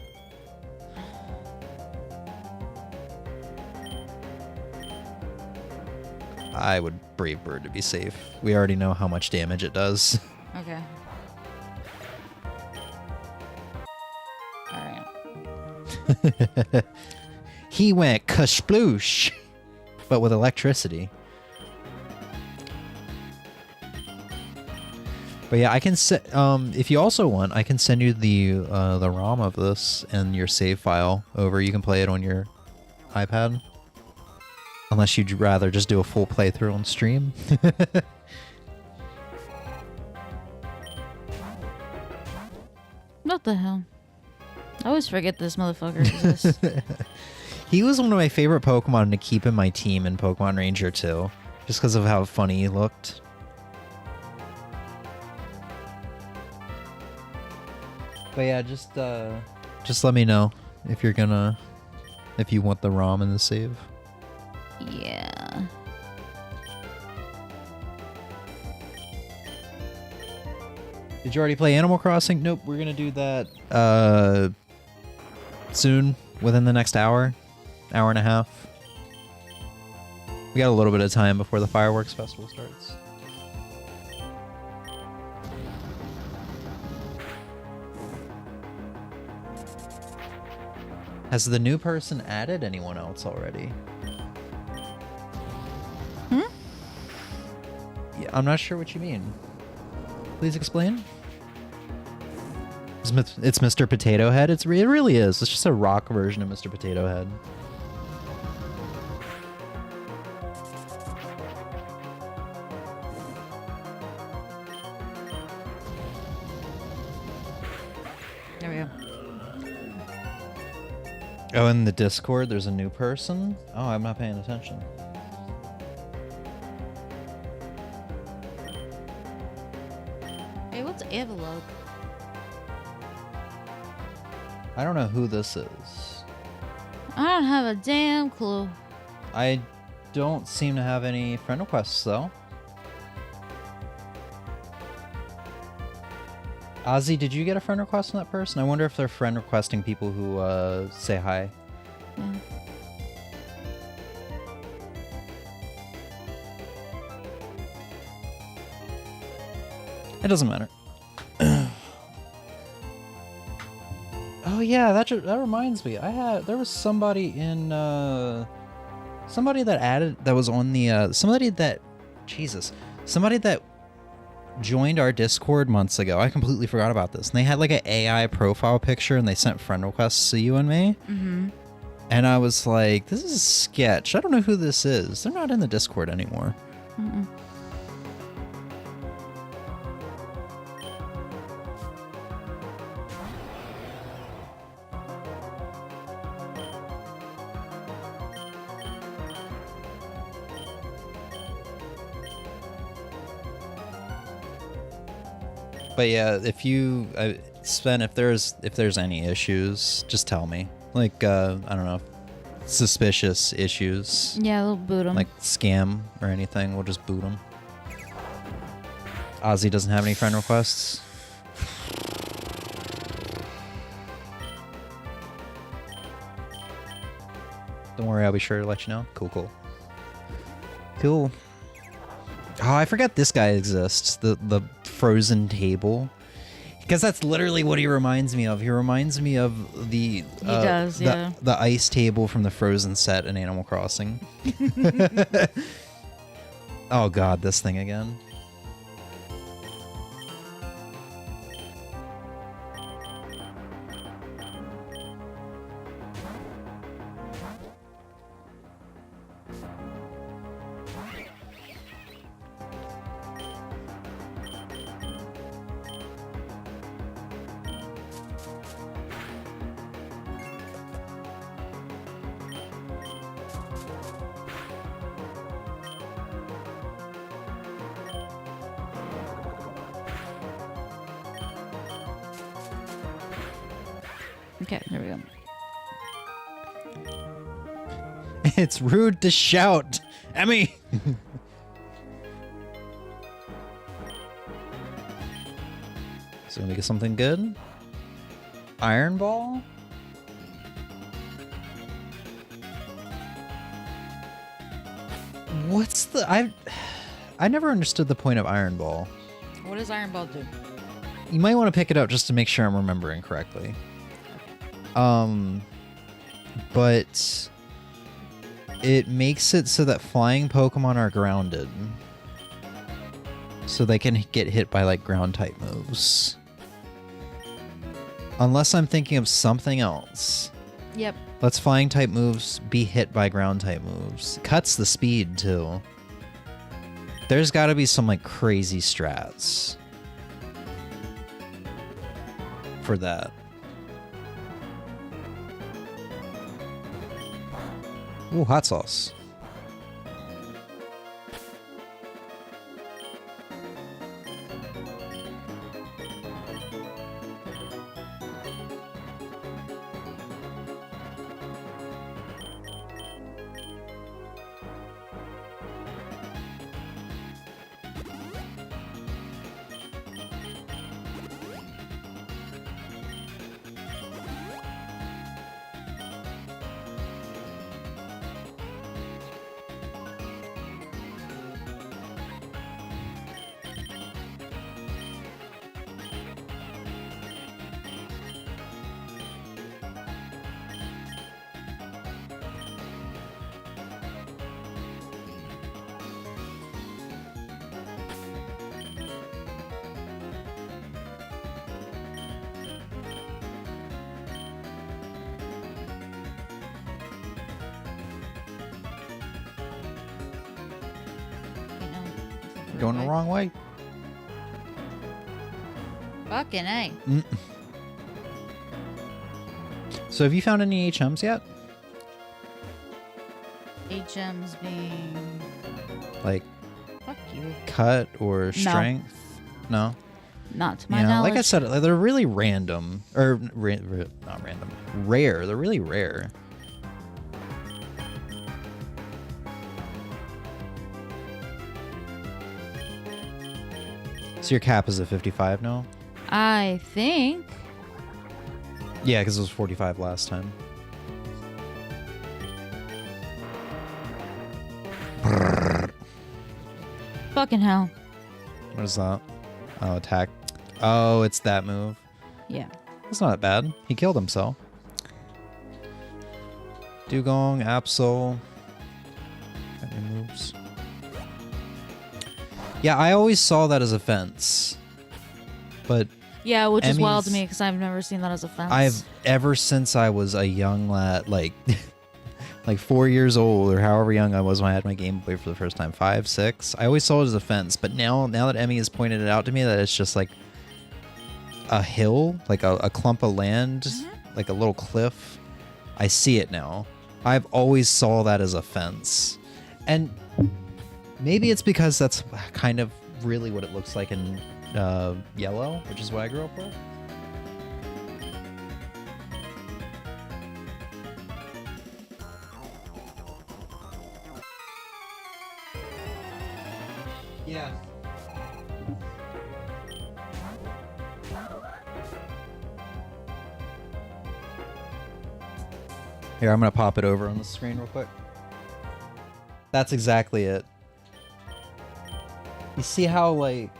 I would Brave Bird to be safe. We already know how much damage it does. Okay. Alright. He went kasploosh, but with electricity. But yeah, I can if you also want, I can send you the ROM of this and your save file over. You can play it on your iPad. Unless you'd rather just do a full playthrough on stream. What the hell? I always forget this motherfucker exists. He was one of my favorite Pokemon to keep in my team in Pokemon Ranger 2. Just because of how funny he looked. But yeah, just let me know if you're gonna... if you want the ROM and the save. Yeah. Did you already play Animal Crossing? Nope, we're gonna do that soon, within the next hour and a half. We got a little bit of time before the fireworks festival starts. Has the new person added anyone else already? Yeah, I'm not sure what you mean. Please explain. It's Mr. Potato Head. It really is. It's just a rock version of Mr. Potato Head. There we go. Oh, in the Discord, there's a new person? Oh, I'm not paying attention. Hey, what's envelope? I don't know who this is. I don't have a damn clue. I don't seem to have any friend requests, though. Ozzy, did you get a friend request from that person? I wonder if they're friend requesting people who say hi. Yeah. It doesn't matter. Oh yeah, that reminds me. There was somebody in somebody that was on the somebody that joined our Discord months ago. I completely forgot about this. And they had like an AI profile picture and they sent friend requests to you and me. Mm-hmm. And I was like, this is a sketch. I don't know who this is. They're not in the Discord anymore. Mm-mm. But yeah, if you Sven, if there's any issues, just tell me. Like I don't know, suspicious issues. Yeah, we'll boot them. Like scam or anything, we'll just boot them. Ozzy doesn't have any friend requests. Don't worry, I'll be sure to let you know. Cool. Oh, I forgot this guy exists. The frozen table. Because that's literally what he reminds me of. He reminds me of the the ice table from the Frozen set in Animal Crossing. Oh god, this thing again. Okay, there we go. It's rude to shout. Emmy! So we get something good. Iron Ball? What's the... I never understood the point of Iron Ball. What does Iron Ball do? You might want to pick it up just to make sure I'm remembering correctly. But it makes it so that flying Pokemon are grounded. So they can get hit by like ground type moves. Unless I'm thinking of something else. Yep. Let's flying type moves be hit by ground type moves. Cuts the speed too. There's got to be some like crazy strats for that. Ooh, hot sauce. Going the wrong way. Fucking A. So have you found any HMs yet? HMs being... Like Fuck you. cut or strength? No. Not to my Yeah, knowledge. like I said, they're really random. Or not random. Rare. They're really rare. So your cap is at 55 now? I think. Yeah, because it was 45 last time. Fucking hell. What is that? Oh, attack. Oh, it's that move. Yeah. That's not bad. He killed himself. Dugong, Absol. Got any moves? Yeah, I always saw that as a fence. But Yeah, which is wild to Emmy's- me because I've never seen that as a fence. I've ever since I was a young lad, like 4 years old or however young I was when I had my Game Boy for the first time, 5, 6. I always saw it as a fence, but now that Emmy has pointed it out to me that it's just like a hill, like a clump of land, like a little cliff, I see it now. I've always saw that as a fence, and maybe it's because that's kind of really what it looks like in yellow, which is what I grew up with. Yeah. Here, I'm gonna pop it over on the screen real quick. That's exactly it. You see how, like,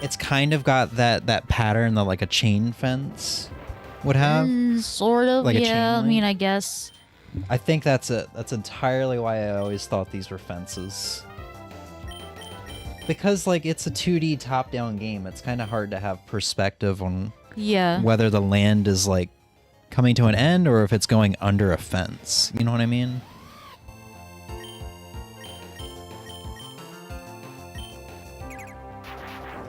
it's kind of got that pattern that, like, a chain fence would have? Sort of, Like a chain yeah. I link? mean, I guess. I think that's it. That's entirely why I always thought these were fences. Because, like, it's a 2D top-down game, it's kind of hard to have perspective on Yeah. whether the land is, like, coming to an end or if it's going under a fence. You know what I mean?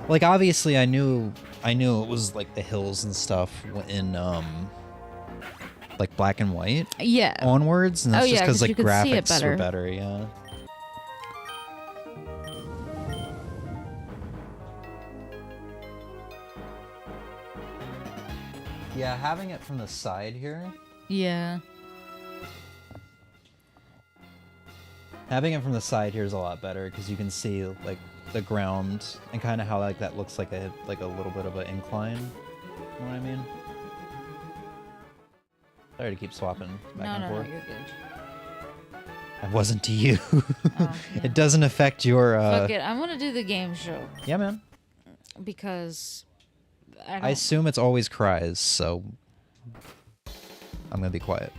Like, obviously, I knew it was, like, the hills and stuff in, like, black and white Yeah. onwards, and that's Oh, just yeah, because, 'cause like, you could see it graphics were better. better, yeah. Yeah, having it from the side here, Yeah. Having it from the side here is a lot better because you can see like the ground and kind of how like that looks like a little bit of an incline. You know what I mean? Sorry to keep swapping back and forth. You're good. I wasn't to you. Oh, yeah. It doesn't affect your. Fuck it. I'm gonna do the game show Yeah, man. because I assume it's always cries, so I'm gonna be quiet.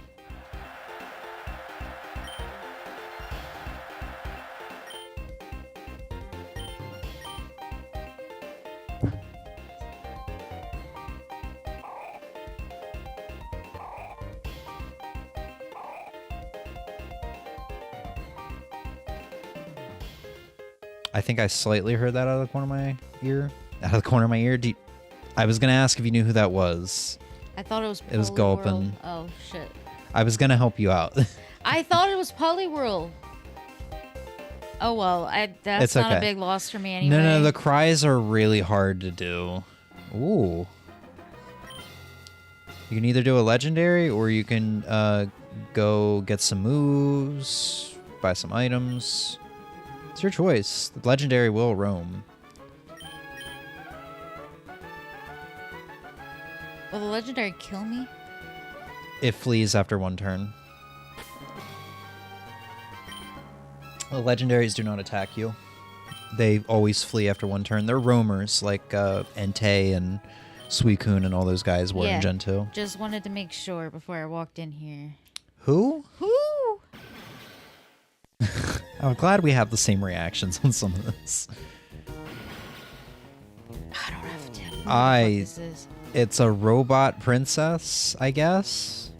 I think I slightly heard that out of the corner of my ear. Out of the corner of my ear. I was gonna ask if you knew who that was. I thought it was. It was Gulpin. Oh shit! I was gonna help you out. I thought it was Poliwhirl. Oh well, that's It's not okay. a big loss for me anyway. No, the cries are really hard to do. Ooh. You can either do a legendary or you can go get some moves, buy some items. It's your choice. The legendary will roam. Will the legendary kill me? It flees after one turn. The legendaries do not attack you. They always flee after one turn. They're roamers like Entei and Suicune and all those guys were in Gen 2. Just wanted to make sure before I walked in here. Who? Who? I'm glad we have the same reactions on some of this. I don't have to. What this is. It's a robot princess, I guess,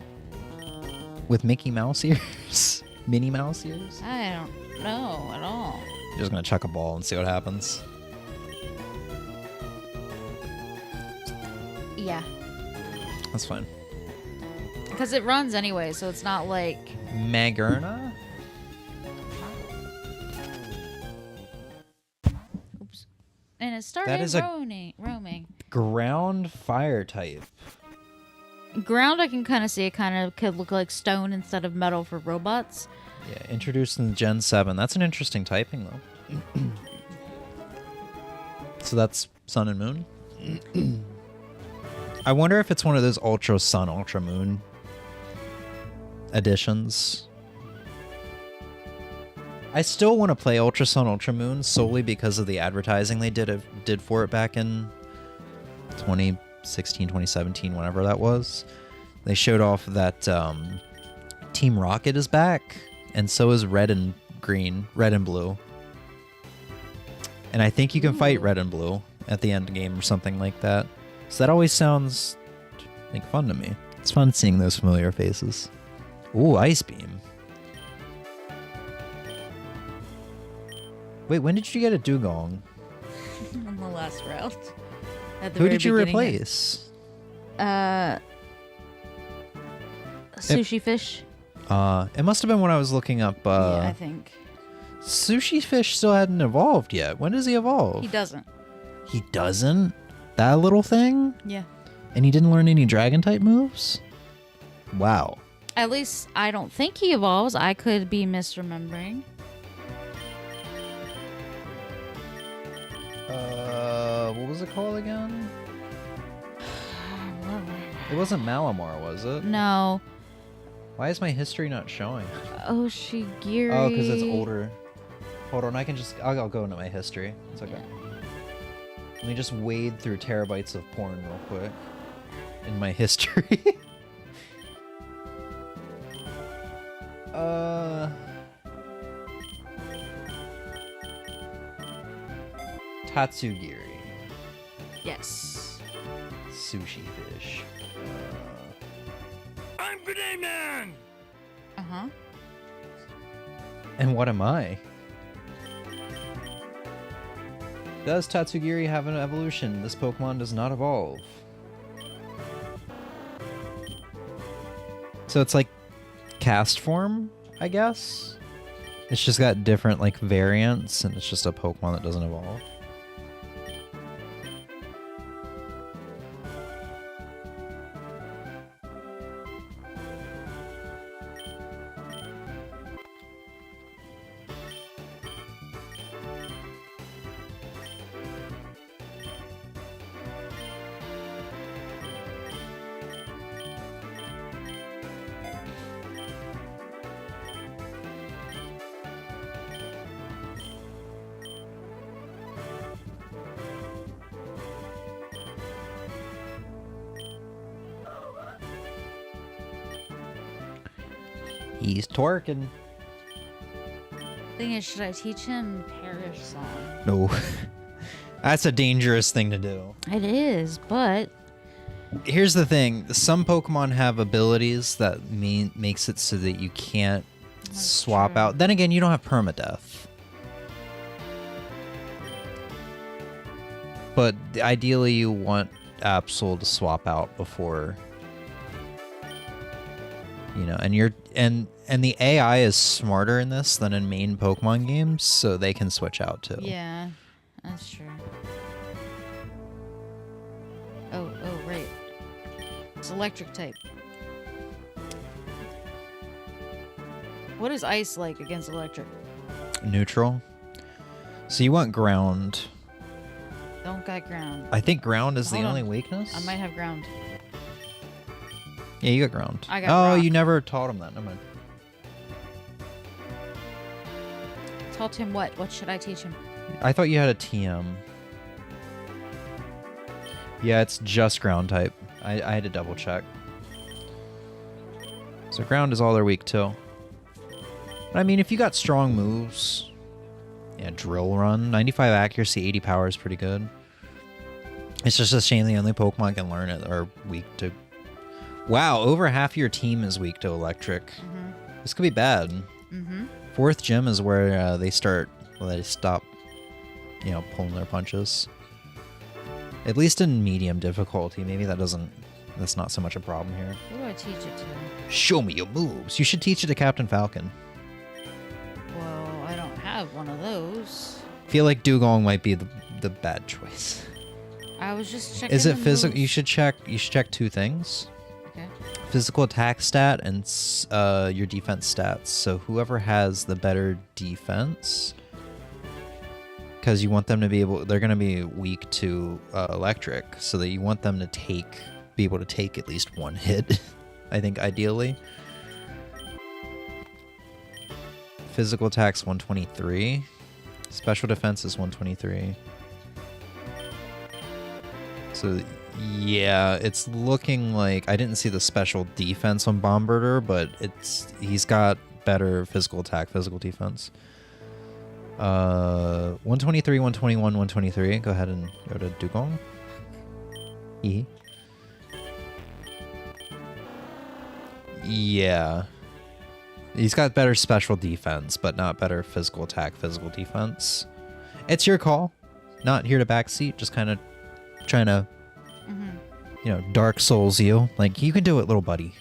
with Mickey Mouse ears, Minnie Mouse ears. I don't know at all. You're just gonna chuck a ball and see what happens. Yeah, That's fine. because it runs anyway, so it's not like. Magerna? Oops. And it started That is a- roaming. Ground fire type. Ground, I can kind of see it kind of could look like stone instead of metal for robots. Yeah, introduced in Gen 7. That's an interesting typing, though. So that's Sun and Moon? I wonder if it's one of those Ultra Sun, Ultra Moon editions. I still want to play Ultra Sun, Ultra Moon solely because of the advertising they did for it back in 2016, 2017, whenever that was. They showed off that Team Rocket is back, and so is Red and Blue. And I think you can fight Red and Blue at the end game or something like that. So that always sounds like fun to me. It's fun seeing those familiar faces. Ooh, Ice Beam. Wait, when did you get a Dugong? On the last route. At the Who very did you beginning. replace? Sushi fish. It must have been when I was looking up. Yeah, I think. Sushi Fish still hadn't evolved yet. When does he evolve? He doesn't. He doesn't? That little thing? Yeah. And he didn't learn any dragon type moves? Wow. At least I don't think he evolves. I could be misremembering. What was it called again? It wasn't Malamar, was it? No. Why is my history not showing? Oshigiri. Oh, because it's older. Hold on, I'll go into my history. It's okay. Let me just wade through terabytes of porn real quick. In my history. Tatsugiri. Yes. Sushi Fish. I'm Grenade Man! Uh-huh. And what am I? Does Tatsugiri have an evolution? This Pokemon does not evolve. So it's like cast form, I guess? It's just got different like variants and it's just a Pokemon that doesn't evolve. He's twerking. Thing is, should I teach him Parish Song? No. That's a dangerous thing to do. It is, but Here's the thing. Some Pokemon have abilities that makes it so that you can't swap true. out. Then again, you don't have permadeath. But ideally, you want Absol to swap out before, you know, and the AI is smarter in this than in main Pokemon games, so they can switch out too. yeah, that's true. Oh, right. It's electric type. What is ice like against electric? Neutral. So you want ground. Don't got ground. I think ground is Hold the on. only weakness. I might have ground. Yeah, you got ground. I got Oh, rock. you never taught him that. Never mind. Taught him what? What should I teach him? I thought you had a TM. Yeah, it's just ground type. I had to double check. So ground is all they're weak to. But I mean, if you got strong moves, yeah, drill run, 95 accuracy, 80 power is pretty good. It's just a shame the only Pokemon can learn it are weak to. Wow, over half your team is weak to electric. Mm-hmm. This could be bad. Mm-hmm. Fourth gym is where they stop, you know, pulling their punches. At least in medium difficulty. Maybe that's not so much a problem here. Who do I teach it to? Show me your moves. You should teach it to Captain Falcon. Well, I don't have one of those. I feel like Dugong might be the bad choice. I was just checking. Is it the physical? moves. You should check two things. Okay. Physical attack stat and your defense stats. So whoever has the better defense, because you want them to be able, they're going to be weak to electric, so that you want them to be able to take at least one hit. I think ideally. Physical attack's 123. Special defense is 123. So yeah, it's looking like I didn't see the special defense on Bombardier, but he's got better physical attack, physical defense. 123, 121, 123. Go ahead and go to Dugong. Yeah. He's got better special defense, but not better physical attack, physical defense. It's your call. Not here to backseat, just kind of trying to, you know, Dark Souls you. Like, you can do it, little buddy.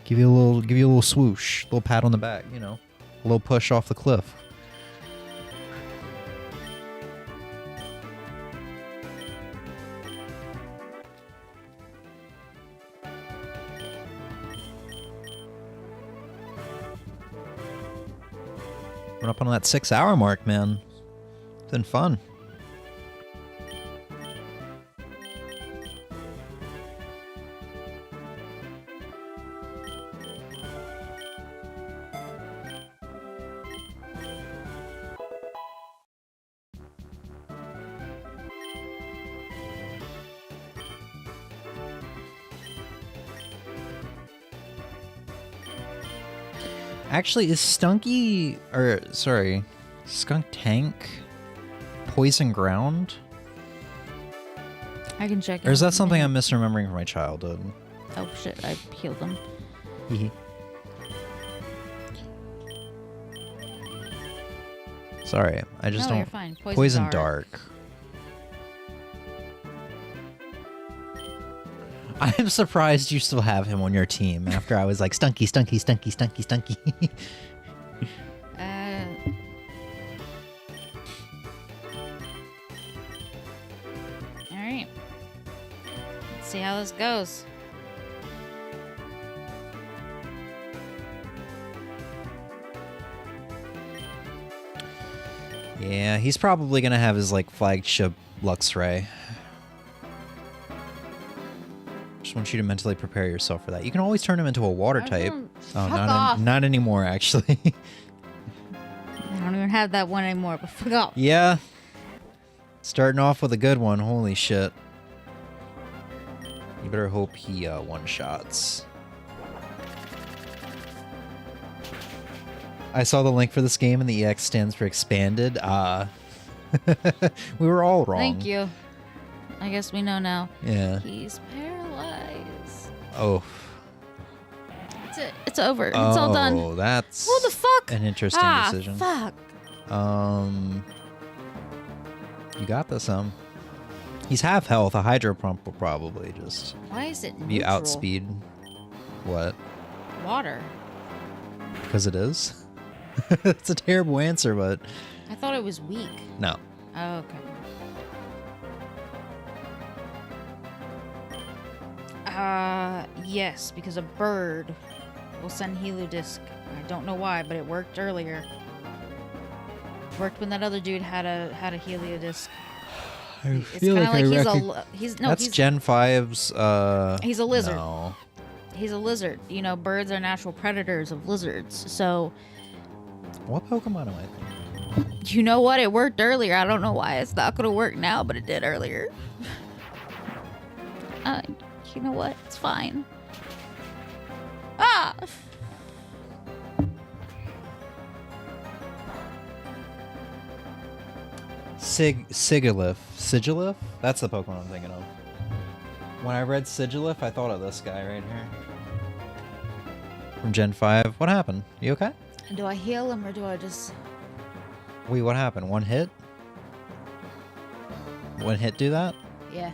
Give you a little swoosh, little pat on the back, you know. A little push off the cliff. We're up on that 6-hour mark, man. It's been fun. Actually, is Skunk Tank Poison Ground? I can check. Or is in a that something I'm minute. misremembering from my childhood? Oh shit! I healed them. Sorry, I just No, don't. you're fine. Poison Dark. I am surprised you still have him on your team after I was like, Stunky, Stunky, Stunky, Stunky, Stunky. All right. Let's see how this goes. Yeah, he's probably gonna have his like flagship Luxray. Just want you to mentally prepare yourself for that. You can always turn him into a water type. Fuck off. Not anymore, actually. I don't even have that one anymore. But fuck off. Yeah. Starting off with a good one. Holy shit. You better hope he one-shots. I saw the link for this game and the EX stands for expanded. We were all wrong. Thank you. I guess we know now. Yeah. He's paralyzed. Oh. It's over. It's all done. Oh, that's What the fuck? an interesting decision. Fuck. You got this, He's half health. A hydro pump will probably just Why is it be neutral? outspeed. What? Water. Because it is? It's a terrible answer, but I thought it was weak. no. Oh, okay. Yes, because a bird will send Heliodisc. I don't know why, but it worked earlier. Worked when that other dude had a Heliodisc. It's kind of like That's Gen 5's. He's a lizard. No. He's a lizard. You know, birds are natural predators of lizards. So, What Pokemon am I thinking? you know what? It worked earlier. I don't know why it's not going to work now, but it did earlier. You know what? It's fine. Ah! Sigilif? That's the Pokemon I'm thinking of. When I read Sigilif, I thought of this guy right here. From Gen 5. What happened? You okay? Do I heal him or do I just... Wait, what happened? One hit? One hit do that? Yeah.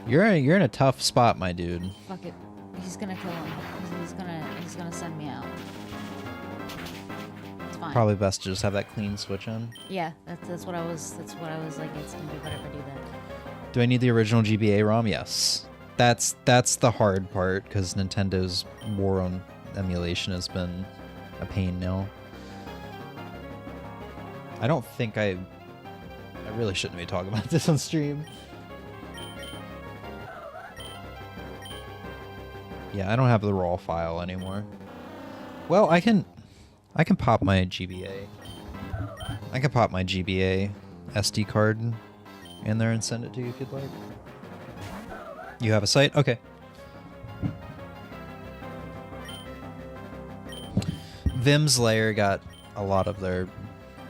You're in a tough spot, my dude. Fuck it. He's gonna kill him. He's gonna send me out. It's fine. Probably best to just have that clean switch in. Yeah, that's what I was like, it's gonna be better if I do that. Do I need the original GBA ROM? Yes. That's the hard part, because Nintendo's war on emulation has been a pain now. I don't think I really shouldn't be talking about this on stream. Yeah, I don't have the raw file anymore. Well, I can pop my GBA. I can pop my GBA SD card in there and send it to you if you'd like. You have a site? Okay. Vim's Lair got a lot of their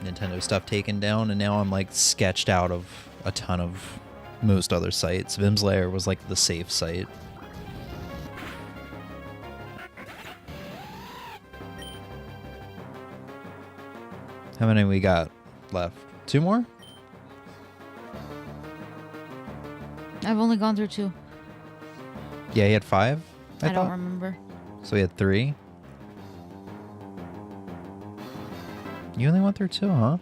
Nintendo stuff taken down, and now I'm like sketched out of a ton of most other sites. Vim's Lair was like the safe site. How many we got left? 2 more? I've only gone through 2. Yeah, he had 5, I I don't thought. remember. So we had 3. You only went through 2, huh?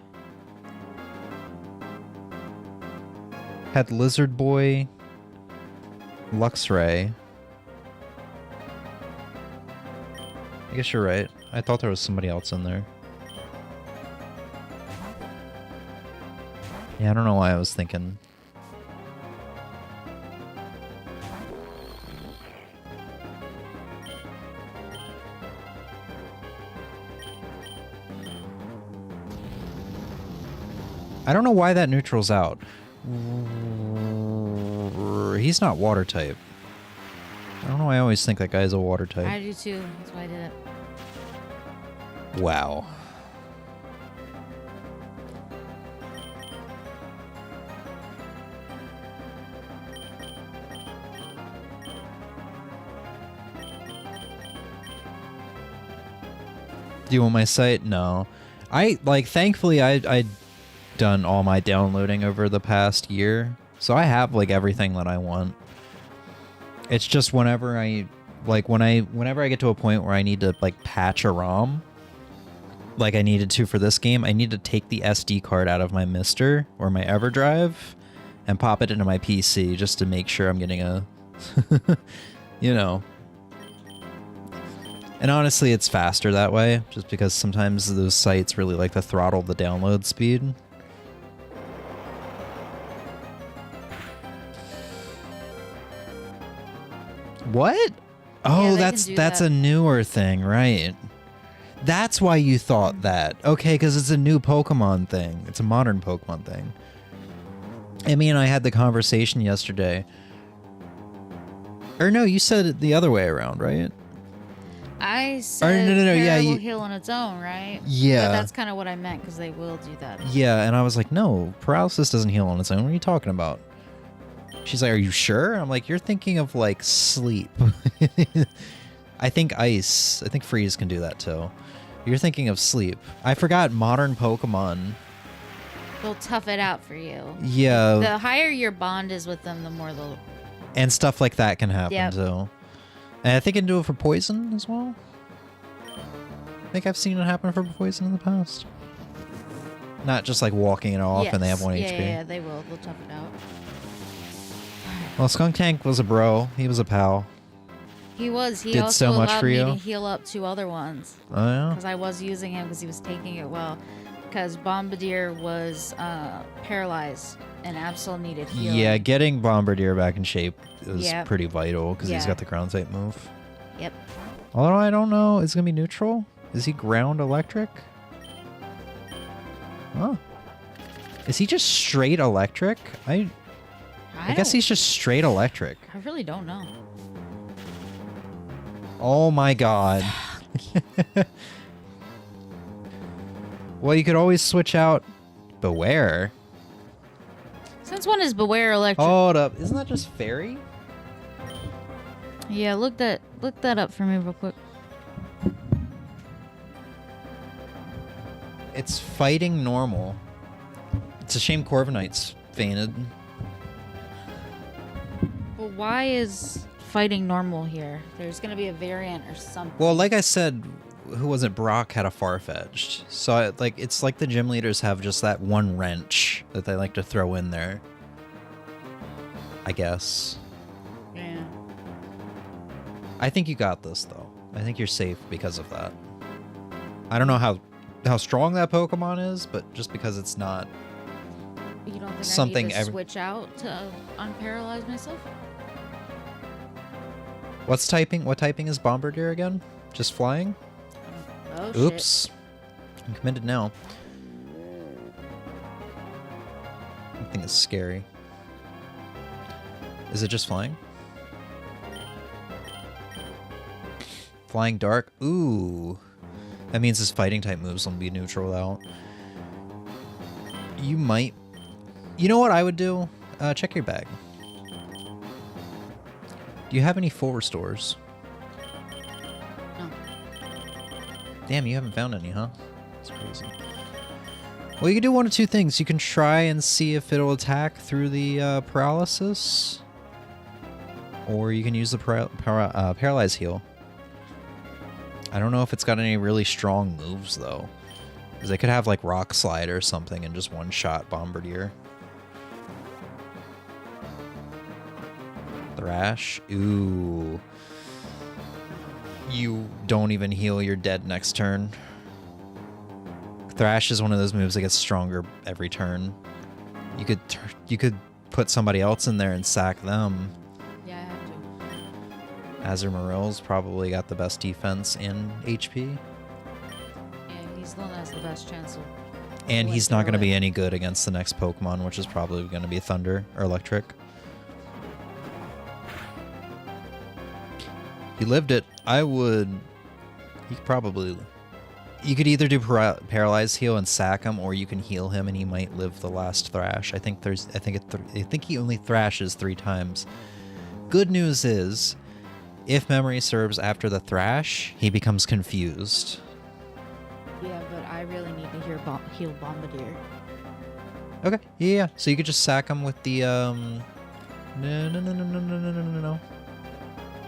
Had Lizard Boy, Luxray. I guess you're right. I thought there was somebody else in there. Yeah, I don't know why I was thinking. I don't know why that neutral's out. He's not water type. I don't know why I always think that guy's a water type. I do too. That's why I did it. Wow. Do you want my site? No. Thankfully I done all my downloading over the past year. So I have everything that I want. It's just whenever I get to a point where I need to patch a ROM, like I needed to for this game, I need to take the SD card out of my Mister or my EverDrive and pop it into my PC just to make sure I'm getting a you know. And honestly, it's faster that way, just because sometimes those sites really like to throttle the download speed. What? Oh, Yeah, that's that. a newer thing, right? That's why you thought that. Okay, because it's a new Pokemon thing. It's a modern Pokemon thing. Emmy and I had the conversation yesterday. Or no, you said it the other way around, right? I said no, yeah, will you- heal on its own, right? Yeah. But that's kind of what I meant, because they will do that. Yeah, and I was like, no, paralysis doesn't heal on its own. What are you talking about? She's like, are you sure? I'm like, you're thinking of like sleep. I think ice. I think freeze can do that too. You're thinking of sleep. I forgot modern Pokemon. They'll tough it out for you. Yeah. The higher your bond is with them, the more they'll... And stuff like that can happen Yep. too. And I think it can do it for poison as well. I think I've seen it happen for poison in the past. Not just like walking it off and they have 1 yeah, HP. Yeah, they will. They'll tough it out. Well, Skunk Tank was a bro. He was a pal. He was. He Did also so much allowed for me you? to heal up 2 other ones. Oh, yeah? Because I was using him because he was taking it well. Because Bombardier was paralyzed and Absol needed healing. Yeah, getting Bombardier back in shape is Yep. pretty vital because he's Yeah. got the ground type move. Yep. Although I don't know, is it going to be neutral? Is he ground electric? Oh. Is he just straight electric? I guess don't- he's just straight electric. I really don't know. Oh my god. Well, you could always switch out Beware. Since when is Beware electric? Hold up. Isn't that just Fairy? Yeah, look that up for me real quick. It's fighting normal. It's a shame Corviknight's fainted. But why is fighting normal here? There's gonna be a variant or something. Well, like I said, who was it? Brock had a Farfetch'd. So it's like the gym leaders have just that one wrench that they like to throw in there. I guess. Yeah. I think you got this though. I think you're safe because of that. I don't know how strong that Pokemon is, but just because it's not You don't think something I need to switch out to unparalyze myself? What typing is Bombardier again? Just flying? Oh, Oops. I'm committed now. That thing is scary. Is it just flying? Flying dark? Ooh. That means his fighting type moves will be neutral out. You might... You know what I would do? Check your bag. Do you have any full restores? No. Damn, you haven't found any, huh? That's crazy. Well, you can do one of two things. You can try and see if it'll attack through the paralysis. Or you can use the paralyze heal. I don't know if it's got any really strong moves, though. Because they could have, like, Rock Slide or something and just one-shot Bombardier. Thrash? Ooh. You don't even heal, you're dead next turn. Thrash is one of those moves that gets stronger every turn. You could put somebody else in there and sack them. Yeah, I have to. Azumarill's probably got the best defense in HP. Yeah, he's the one that has the best chance of... And going he's not going to through be it. any good against the next Pokemon, which is probably going to be Thunder or Electric. He lived it. I would... You could either do Paralyze Heal and sack him, or you can heal him and he might live the last Thrash. I think he only thrashes 3 times. Good news is, if memory serves after the Thrash, he becomes confused. Yeah, but I really need to heal Bombardier. Okay, yeah. So you could just sack him with the No.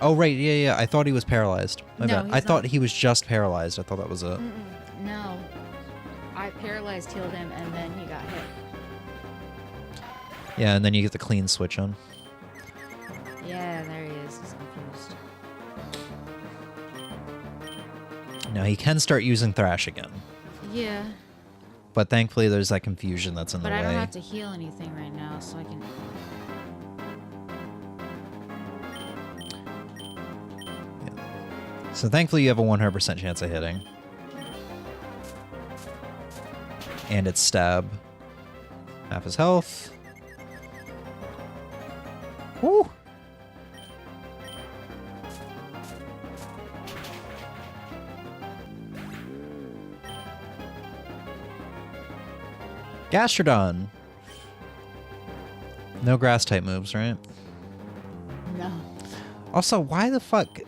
Oh right, yeah. I thought he was paralyzed. My No, bad. he's I thought not. he was just paralyzed. I thought that was a. No. I paralyzed healed him and then he got hit. Yeah, and then you get the clean switch on. Yeah, there he is. He's confused. Now he can start using Thrash again, Yeah, but thankfully there's that confusion that's in but the I way. don't have to heal anything right now, so I can... So thankfully you have a 100% chance of hitting. And it's stab. Half his health. Woo! Gastrodon. No grass type moves, right? No. Also, why the fuck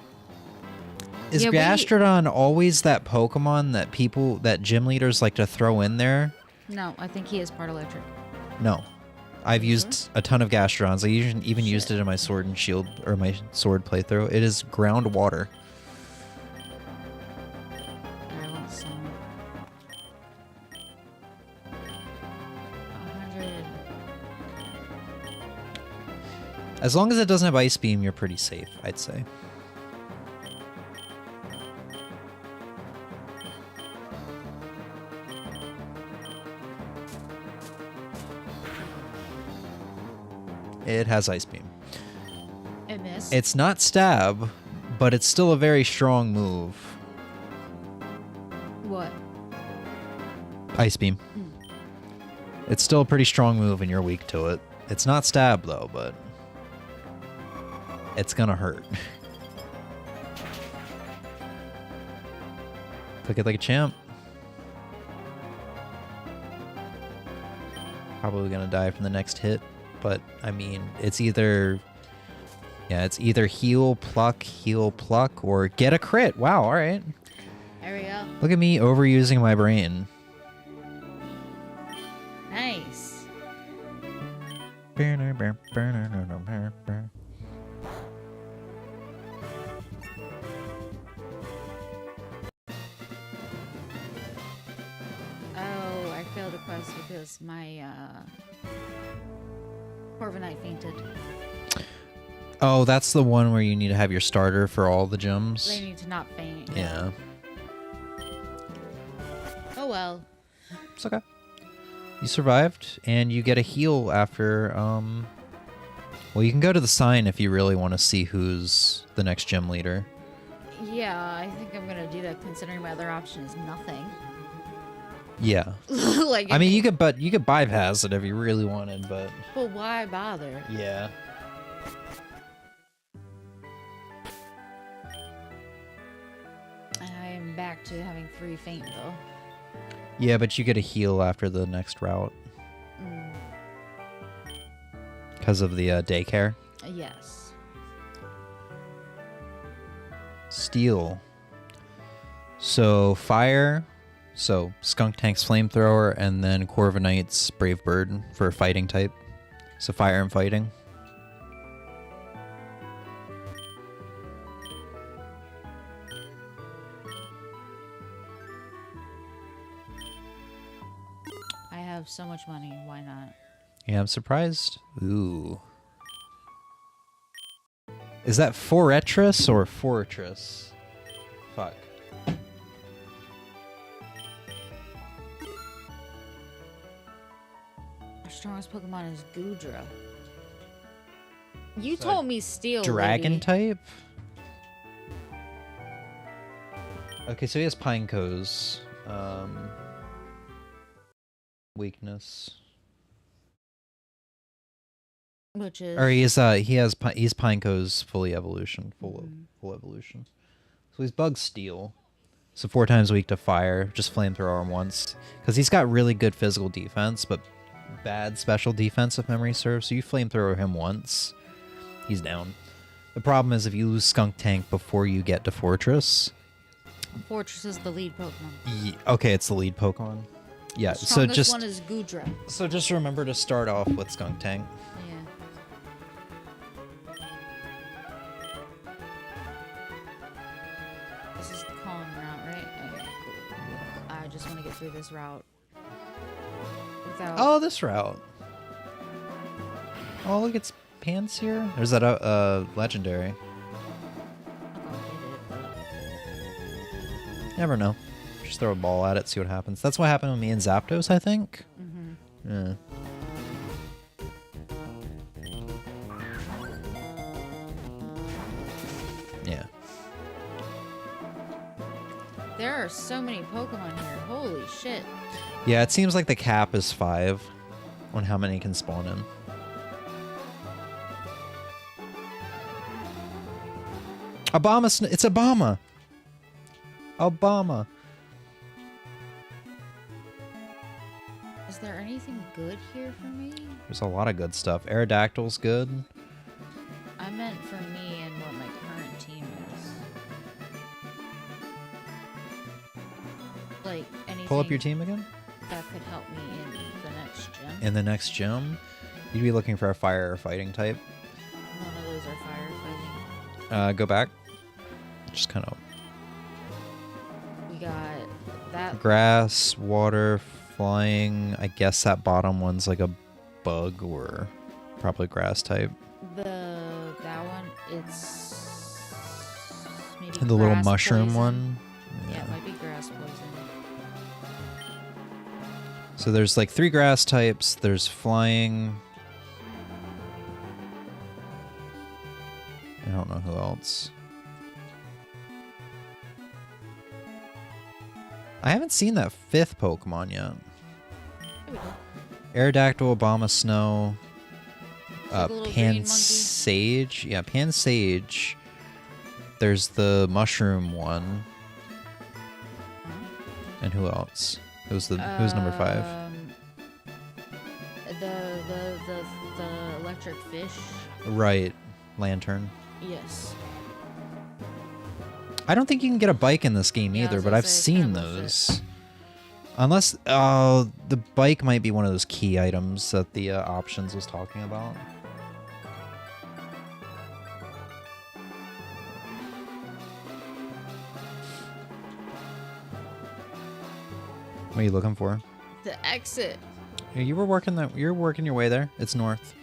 is Yeah, Gastrodon always that Pokemon that gym leaders like to throw in there? No, I think he is part electric. No. I've You used a ton of Gastrodons. I even used Shit. it in my Sword and Shield, or my Sword playthrough. It is ground water. I want some. 100. As long as it doesn't have Ice Beam, you're pretty safe, I'd say. It has Ice Beam. It missed. It's not Stab, but it's still a very strong move. What? Ice Beam. It's still a pretty strong move and you're weak to it. It's not Stab though, but it's gonna hurt. Took it like a champ. Probably gonna die from the next hit, but I mean, it's either heal, pluck, or get a crit. Wow, all right. There we go. Look at me overusing my brain. Nice. Oh, I failed a quest because my Corviknight fainted. Oh, that's the one where you need to have your starter for all the gyms. They need to not faint. Yeah. Oh well. It's okay. You survived, and you get a heal after, well, you can go to the sign if you really want to see who's the next gym leader. Yeah, I think I'm gonna do that considering my other option is nothing. Yeah. Like, I mean, you could bypass it if you really wanted, but but why bother? yeah. I am back to having 3 faint though. Yeah, but you get a heal after the next route because of the daycare. Yes. Steel. So fire. So Skunk Tank's flamethrower, and then Corviknight's Brave Bird for fighting type. So fire and fighting. I have so much money, why not? Yeah, I'm surprised. Ooh. Is that Fortress or Fortress? Fuck. Our strongest Pokemon is Goodra. You So told me Steel. Dragon lady. type? Okay, so he has Pineco's. Weakness. Which is. Or he's Pineco's fully evolution, full evolution. So he's Bug Steel. So 4 times weak to fire, just flamethrower him once. Because he's got really good physical defense, but bad special defense if memory serves. So you flamethrower him once, he's down. The problem is if you lose Skunk Tank before you get to Fortress. Fortress is the lead Pokemon. Okay, it's the lead Pokemon. Yeah, The so strongest one is Goodra. So just remember to start off with Skunk Tank. Yeah. This is the calm route, right? Okay, cool. I just want to get through this route without. Oh, this route. Oh, look, it's Pants here. There's that legendary. Never know. Just throw a ball at it, see what happens. That's what happened with me and Zapdos, I think. Yeah. Yeah. There are so many Pokemon here. Holy shit. Yeah, it seems like the cap is 5 on how many can spawn in. It's Obama. Obama. Is there anything good here for me? There's a lot of good stuff. Aerodactyl's good. I meant for me and what my current team is. Like anything. Pull up your team again. That could help me in the next gym. In the next gym, you'd be looking for a fire or fighting type. None of those are firefighting. Go back. Just kind of. We got that. Grass, water, flying. I guess that bottom one's like a bug or probably grass type. That one, it's maybe And the little grass mushroom poison. one. Yeah, it might be grass poison. So there's like 3 grass types. There's flying. I don't know who else. I haven't seen that 5th Pokemon yet. There we go. Aerodactyl, Obama Snow, Like a little green monkey. Pansage. Yeah, Pansage. There's the mushroom one. And who else? Who's number 5? The electric fish. Right, Lantern. Yes. I don't think you can get a bike in this game Yeah, I either, was but gonna I've say, it's seen kinda bullshit. those. Unless, the bike might be one of those key items that the options was talking about. What are you looking for? The exit. Yeah, you were working you're working your way there. It's north.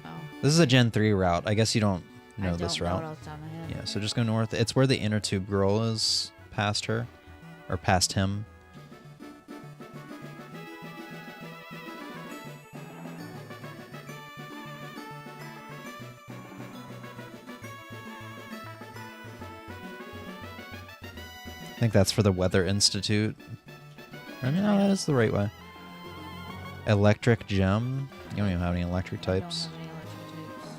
Oh. This is a Gen 3 route. I guess you don't know I this don't know route. it off the top of my head. Yeah, so just go north. It's where the inner tube girl is, past her. Or past him. I think that's for the Weather Institute. I mean, no, that is the right way. Electric Gem. You don't even have any electric I don't types. have any electric types.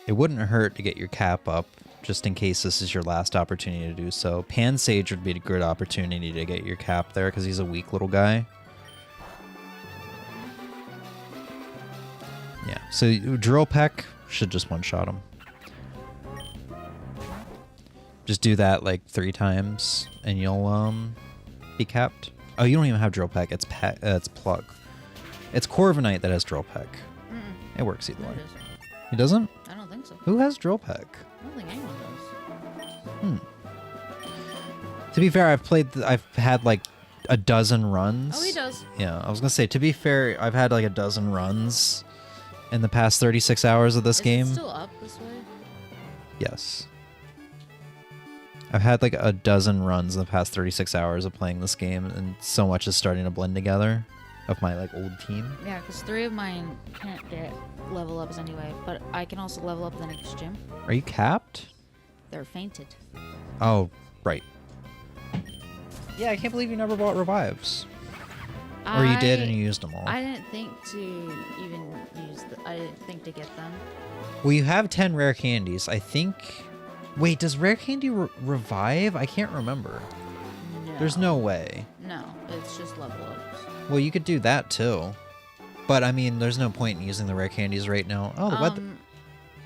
It wouldn't hurt to get your cap up, just in case this is your last opportunity to do so. Pansage would be a good opportunity to get your cap there, because he's a weak little guy. Yeah, so Drill Peck should just one-shot him. Just do that like 3 times, and you'll be capped. Oh, you don't even have Drill Peck. It's Plug. It's Corviknight that has Drill Peck. Mm-mm. It works either No, way. it isn't. He doesn't? I don't think so. Who has Drill Peck? I don't think anyone does. To be fair, I've had like a dozen runs. Oh, he does. Yeah, I was gonna say, to be fair, I've had like a dozen runs in the past 36 hours of this Is game. it still up this way? Yes. I've had like a dozen runs in the past 36 hours of playing this game, and so much is starting to blend together of my like old team. Yeah, because 3 of mine can't get level ups anyway, but I can also level up the next gym. Are you capped? They're fainted. Oh, right. Yeah, I can't believe you never bought revives. Or you did and you used them all. I didn't think to even use I didn't think to get them. Well, you have 10 rare candies. I think... Wait, does rare candy revive? I can't remember. No. There's no way. No, it's just level ups. Well, you could do that too. But I mean, there's no point in using the rare candies right now. Oh,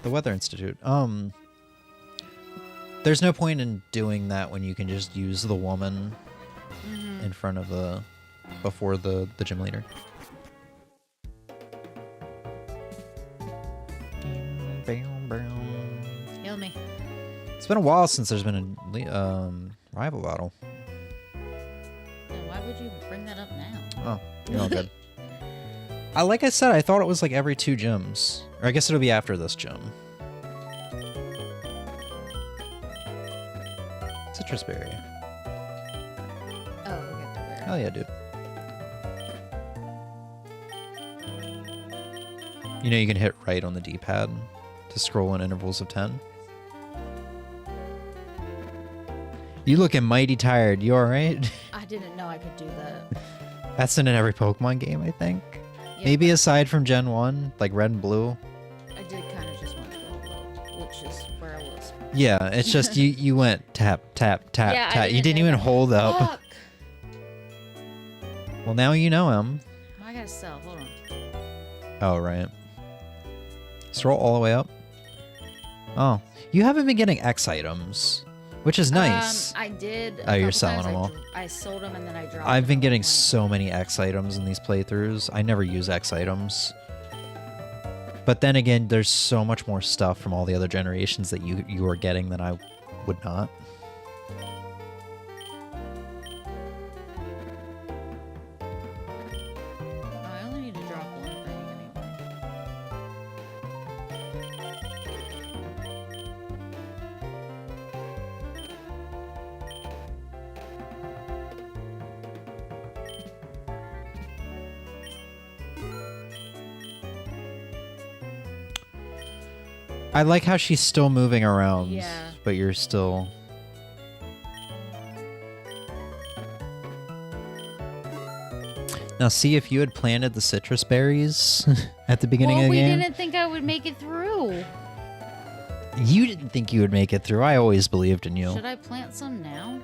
the Weather Institute. There's no point in doing that when you can just use the woman in front of before the gym leader. Heal me. It's been a while since there's been a rival battle. Then why would you bring that up now? Oh, you're all good. Like I said, I thought it was like every 2 gyms. Or I guess it'll be after this gym. Citrus berry. Oh, we got the rare. Hell yeah, dude. You know you can hit right on the D-pad to scroll in intervals of 10. You looking mighty tired. You alright? I didn't know I could do that. That's in every Pokemon game, I think. Yeah, Maybe aside from Gen 1, like Red and Blue. I did kind of just want to go low. which is where I was. Yeah, it's just you went tap, tap, tap, Yeah, I tap. You didn't know even that. hold up. Fuck! Well, now you know him. I gotta sell. Hold on. Oh, right. Scroll all the way up. Oh, you haven't been getting X items, which is nice. I did. Oh, you're selling them all. I sold them and then I dropped. I've been them getting at one point. so many X items in these playthroughs. I never use X items. But then again, there's so much more stuff from all the other generations that you are getting than I would not. I only need to drop one thing anyway. I like how she's still moving around, Yeah. but you're still... Now, see, if you had planted the citrus berries at the beginning of the we game... didn't think I would make it through. You didn't think you would make it through. I always believed in you. Should I plant some now?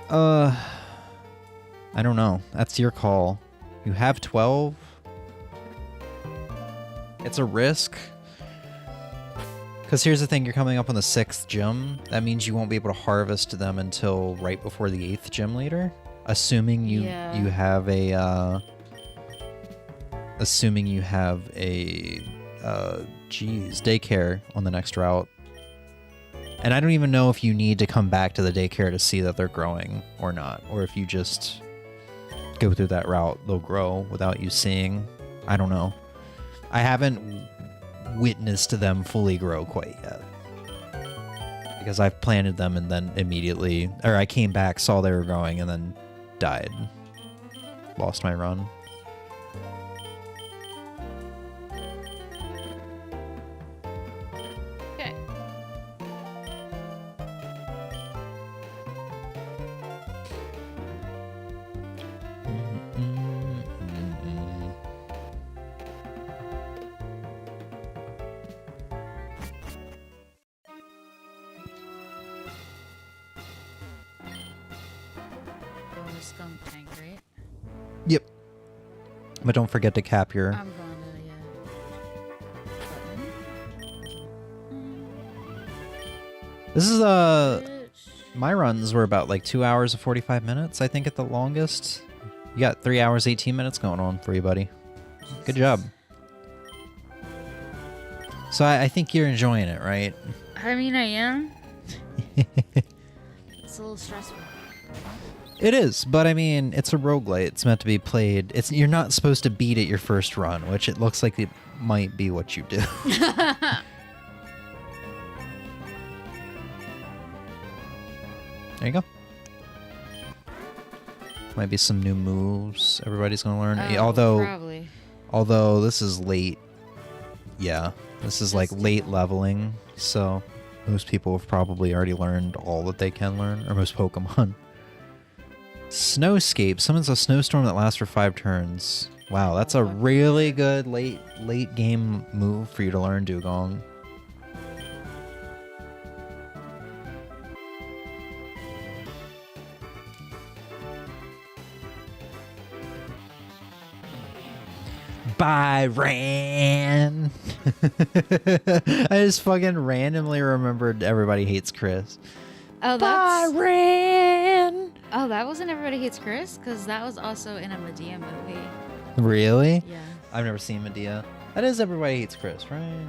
I don't know. That's your call. You have 12. It's a risk. Because here's the thing, you're coming up on the 6th gym. That means you won't be able to harvest them until right before the 8th gym leader. Assuming you have a daycare on the next route. And I don't even know if you need to come back to the daycare to see that they're growing or not, or if you just go through that route, they'll grow without you seeing. I don't know. I haven't witnessed them fully grow quite yet. Because I've planted them and then immediately, or I came back, saw they were growing, and then died. Lost my run. Okay. Go in the skunk tank, right? Yep. But don't forget to cap your... I'm going to, This is Bitch. my runs were about like 2 hours and 45 minutes, I think, at the longest. You got 3 hours, 18 minutes going on for you, buddy. Good job. So I think you're enjoying it, right? I mean, I am. It's a little stressful. It is, but I mean, it's a roguelite. It's meant to be played. You're not supposed to beat it your first run, which it looks like it might be what you do. There you go. Might be some new moves everybody's gonna learn. Probably. Although this is late. Yeah, this is like That's late different. leveling, so most people have probably already learned all that they can learn, or most Pokemon. Snowscape summons a snowstorm that lasts for 5 turns. Wow, that's a really good late game move for you to learn, Dugong. Byron. I just fucking randomly remembered Everybody Hates Chris. Oh, that's... Byron. Oh, that wasn't Everybody Hates Chris? Because that was also in a Medea movie. Really? Yeah. I've never seen Medea. That is Everybody Hates Chris, right?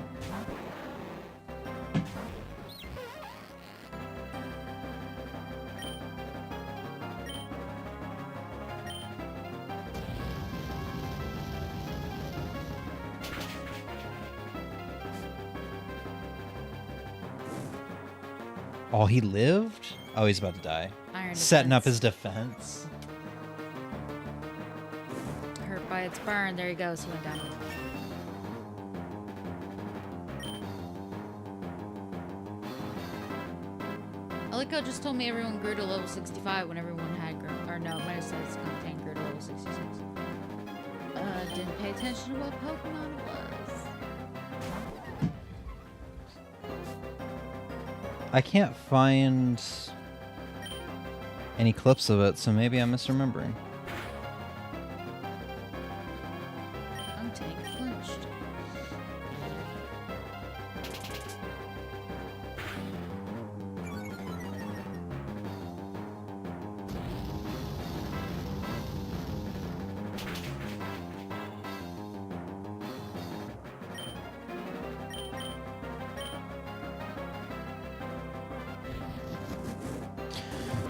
Oh, he lived? Oh, he's about to die. Iron Setting up Defense. his defense. Hurt by its burn. There he goes. He went down. Aliko just told me everyone grew to level 65 when everyone had grown. Or no, might have said it's contained grew to level 66. Didn't pay attention to what Pokemon was. I can't find any clips of it, so maybe I'm misremembering. Tank flinched.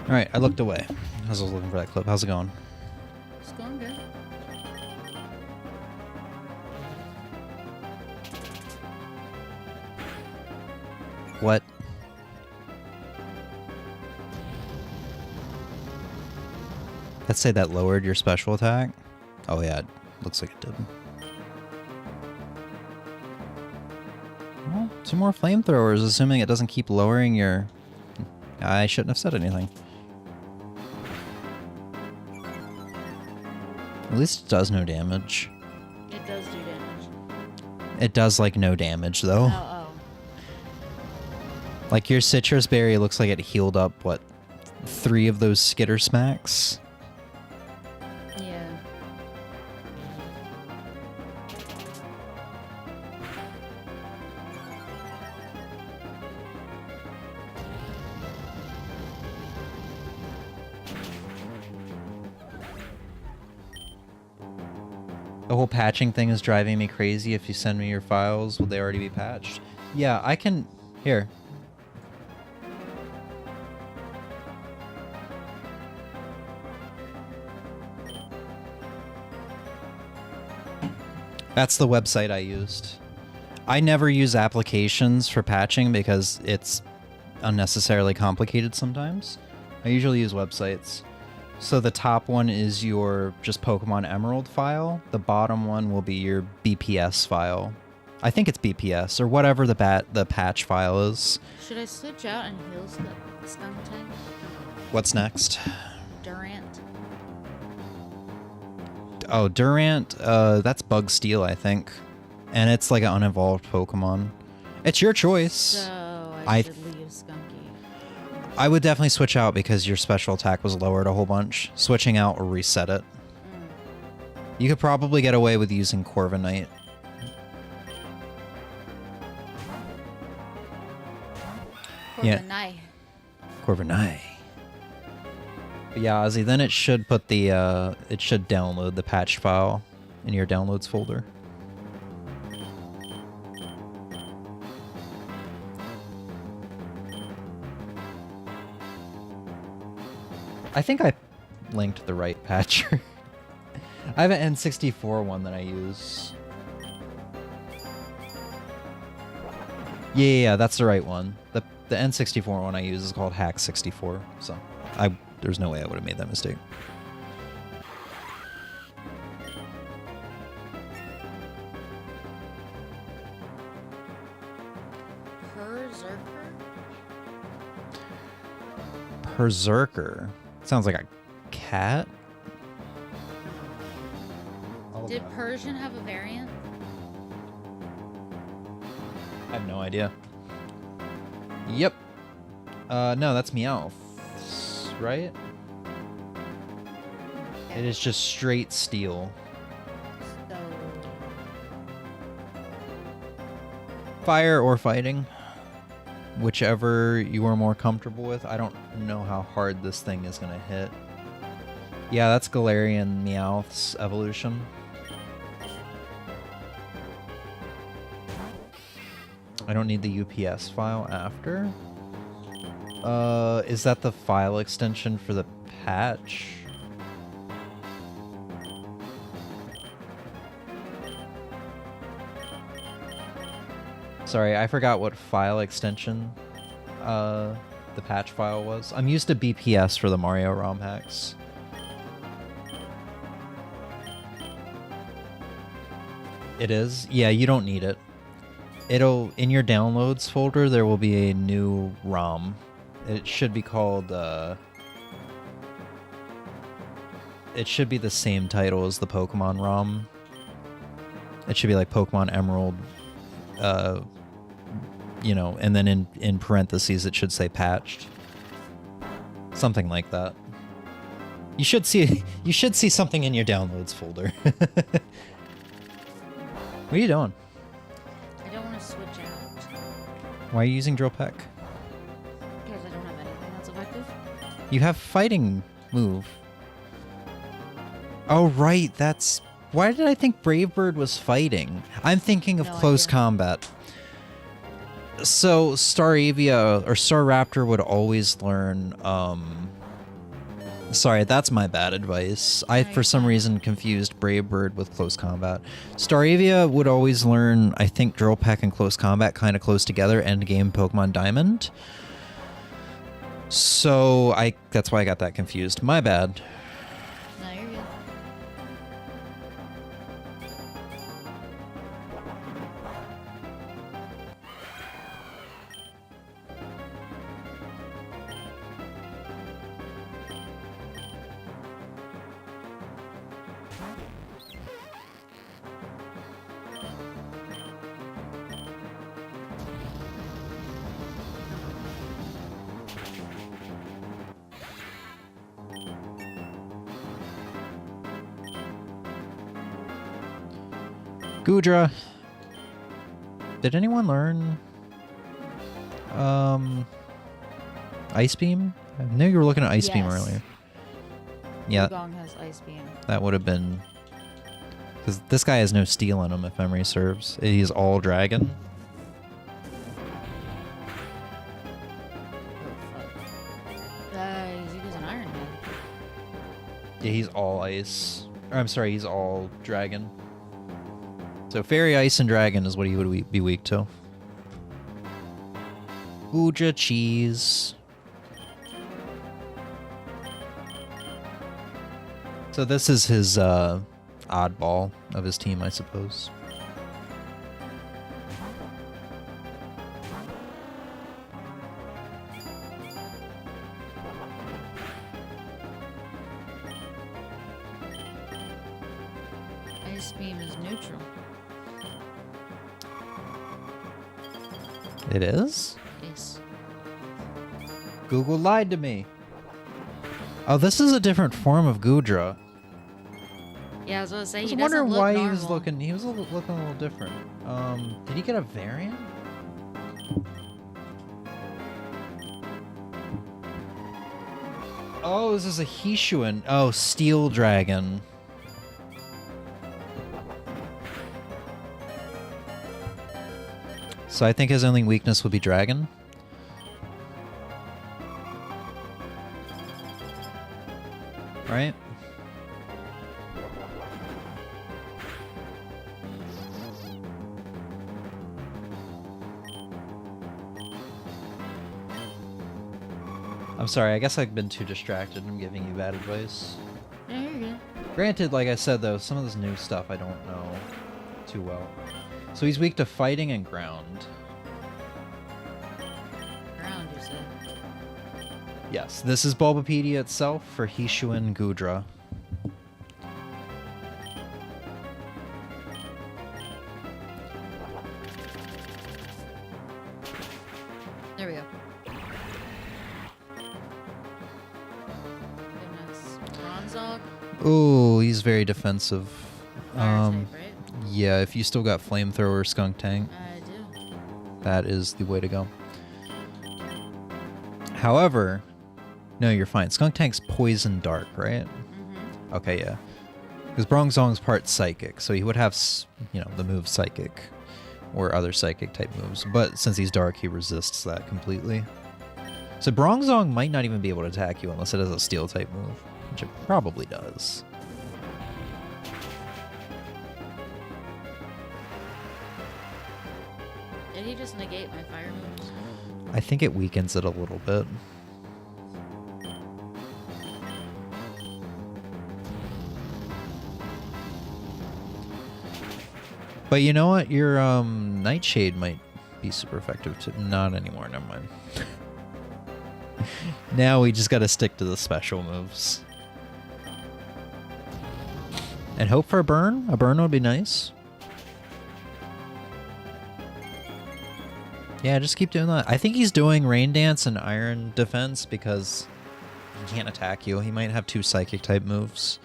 Alright, I looked away as I was looking for that clip. How's it going? It's going good. What? Let's say that lowered your special attack. Oh yeah, it looks like it did. Well, 2 more flamethrowers, assuming it doesn't keep lowering your... I shouldn't have said anything. At least it does no damage. It does do damage. It does, like, no damage, though. Oh. Like, your citrus berry looks like it healed up, what, 3 of those skitter smacks? Yeah. The whole patching thing is driving me crazy. If you send me your files, will they already be patched? Yeah, I can... Here. That's the website I used. I never use applications for patching because it's unnecessarily complicated sometimes. I usually use websites. So the top one is your just Pokemon Emerald file. The bottom one will be your BPS file. I think it's BPS or whatever the patch file is. Should I switch out and heal Skunk Tank? What's next? Durant. Oh, Durant, that's Bug Steel, I think. And it's like an unevolved Pokemon. It's your choice. So I should leave Skunky. I would definitely switch out because your special attack was lowered a whole bunch. Switching out or reset it. You could probably get away with using Corviknight. Corviknight. Corviknight. But yeah, Ozzy, then it should put the, it should download the patch file in your downloads folder. I think I linked the right patcher. I have an N64 one that I use. Yeah, that's the right one. The N64 one I use is called Hack 64. So there's no way I would have made that mistake. Berserker. Sounds like a cat. Did Persian have a variant? I have no idea. Yep. No, that's Meowth, right? It is just straight steel. So... Fire or fighting. Whichever you are more comfortable with. I don't know how hard this thing is going to hit. Yeah, that's Galarian Meowth's evolution. I don't need the UPS file after. Is that the file extension for the patch? Sorry, I forgot what file extension the patch file was. I'm used to BPS for the Mario ROM hacks. It is? Yeah, you don't need it. In your downloads folder, there will be a new ROM. It should be called, it should be the same title as the Pokemon ROM. It should be like Pokemon Emerald, you know, and then in parentheses it should say patched. Something like that. You should see something in your downloads folder. What are you doing? I don't want to switch out. Why are you using drill peck? Because I don't have anything that's effective. You have fighting move. Oh right, that's why did I think Brave Bird was fighting? I'm thinking of No close idea. combat. So Staravia or Staraptor would always learn sorry, that's my bad advice. I for some reason confused Brave Bird with close combat. Staravia would always learn, I think, Drill Peck and close combat kind of close together, end game Pokemon Diamond. So that's why I got that confused. My bad. No, you're good. Goodra. Did anyone learn Ice Beam? I knew you were looking at Ice Beam Yes. earlier. Yeah, Gong has Ice Beam. that would have been... Because this guy has no steel in him, if memory serves. He's all dragon. He's using Iron Man. Yeah, he's all ice. Or, I'm sorry, he's all dragon. So Fairy, Ice, and Dragon is what he would be weak to. Uja Cheese. So this is his oddball of his team, I suppose. Ice Beam is neutral. It is? Yes. Google lied to me. Oh, this is a different form of Goodra. Yeah, I was gonna say I was he doesn't wondering look why normal. he was looking looking a little different. Did he get a variant? Oh, this is a Hishuan. Oh, Steel Dragon. So I think his only weakness would be Dragon. Right? I'm sorry, I guess I've been too distracted. I'm giving you bad advice. Yeah, you're good. Granted, like I said though, some of this new stuff I don't know too well. So he's weak to fighting and ground. Ground, you said. Yes, this is Bulbapedia itself for Hishuan Goodra. There we go. Goodness. Bronzog? Ooh, he's very defensive. Fire type, right? Yeah, if you still got Flamethrower Skunk Tank, I do. that is the way to go. However, no, you're fine. Skunk Tank's Poison Dark, right? Mm-hmm. Okay, yeah. Because Bronzong's part Psychic, so he would have, you know, the move Psychic or other Psychic type moves. But since he's Dark, he resists that completely. So Bronzong might not even be able to attack you unless it has a Steel type move, which it probably does. Did he just negate my fire moves? I think it weakens it a little bit. But you know what? Your Nightshade might be super effective too. Not anymore, never mind. Now we just gotta stick to the special moves. And hope for a burn. A burn would be nice. Yeah, just keep doing that. I think he's doing Rain Dance and Iron Defense because he can't attack you. He might have 2 Psychic type moves.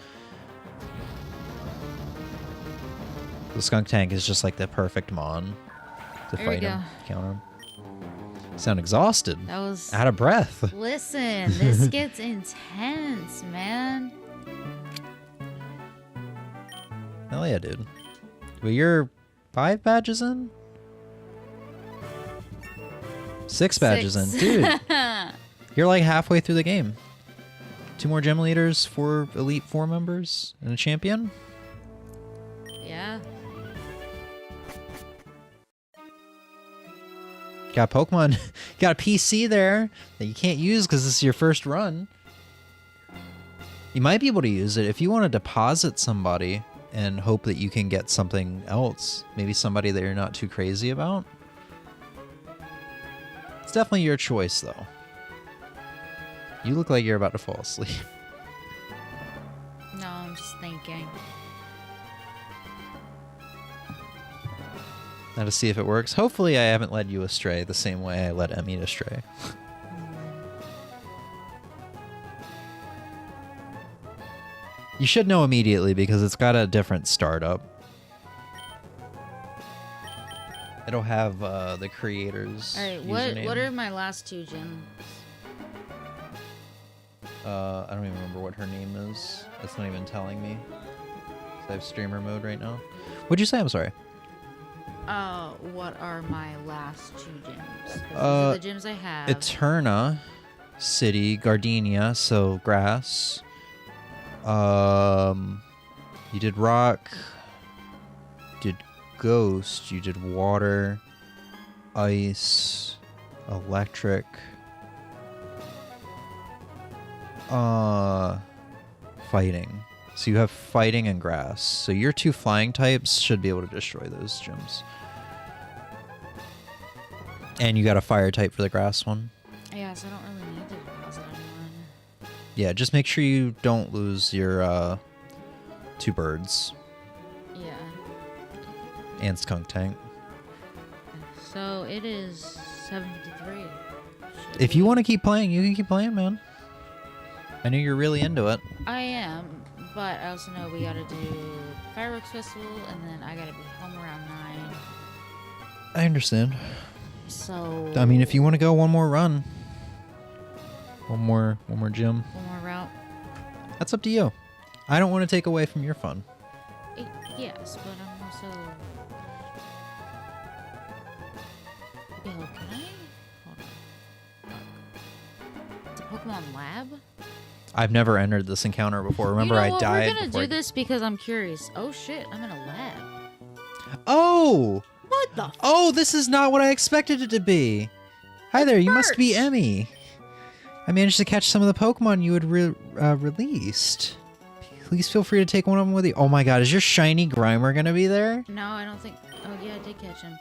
The Skunk Tank is just like the perfect Mon to There fight we him, go. counter him. Sound exhausted. That was... Out of breath. Listen, this gets intense, man. Hell yeah, dude. Well, you're 5 badges in? 6 badges in. 6. Dude, you're like halfway through the game. 2 more gym leaders, 4 Elite 4 members, and a champion? Yeah. Got Pokemon. You got a PC there that you can't use because this is your first run. You might be able to use it if you want to deposit somebody and hope that you can get something else. Maybe somebody that you're not too crazy about. It's definitely your choice, though. You look like you're about to fall asleep. No, I'm just thinking. Now to see if it works. Hopefully I haven't led you astray the same way I led Emmy astray. You should know immediately because it's got a different startup. It'll have the creator's Alright, username. what are my last 2 gyms? I don't even remember what her name is. It's not even telling me. So I have streamer mode right now. What'd you say? I'm sorry. What are my last 2 gyms? 'Cause these are the gyms I have. Eterna City, Gardenia, so grass. You did rock, did ghost, you did water, ice, electric. Fighting. So you have fighting and grass. So your 2 flying types should be able to destroy those gyms. And you got a fire type for the grass one. Yeah, so I don't really need to deposit anyone. Yeah, just make sure you don't lose your 2 birds Yeah. and skunk tank. So it is 7:53. If you want to keep playing, you can keep playing, man. I know you're really into it. I am, but I also know we gotta do fireworks festival, and then I gotta be home around 9. I understand. So I mean, if you want to go one more run, one more gym, one more route. that's up to you. I don't want to take away from your fun. Yes, but I'm also. Yo, can I? Hold on. It's a Pokemon Lab. I've never entered this encounter before. Remember, you know I what? died. We're gonna before do this because I'm curious. Oh shit! I'm in a lab. Oh! What the? Oh, this is not what I expected it to be. Hi there, you must be Birch. Emmy. I managed to catch some of the Pokemon you had released. Please feel free to take one of them with you. Oh my god, is your shiny Grimer gonna be there? No, I don't think. Oh yeah, I did catch him.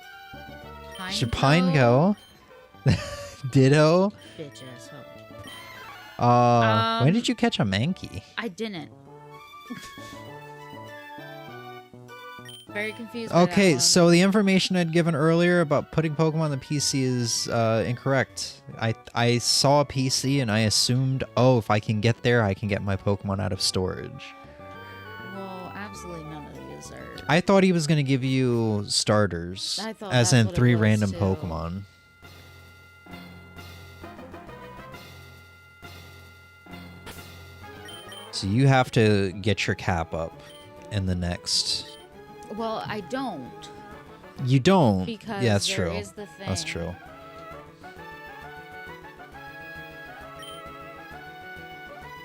Should Pineco? Ditto? Bitch asshole. When did you catch a Mankey? I didn't. Very confused. by that Okay, one. so the information I'd given earlier about putting Pokemon on the PC is incorrect. I saw a PC and I assumed, oh, if I can get there, I can get my Pokemon out of storage. Well, absolutely none of these are. I thought he was going to give you starters, I thought as that's in what it 3 was, random too. Pokemon. So you have to get your cap up in the next... Well, I don't. You don't. Because yeah, that's there true. is the thing. That's true.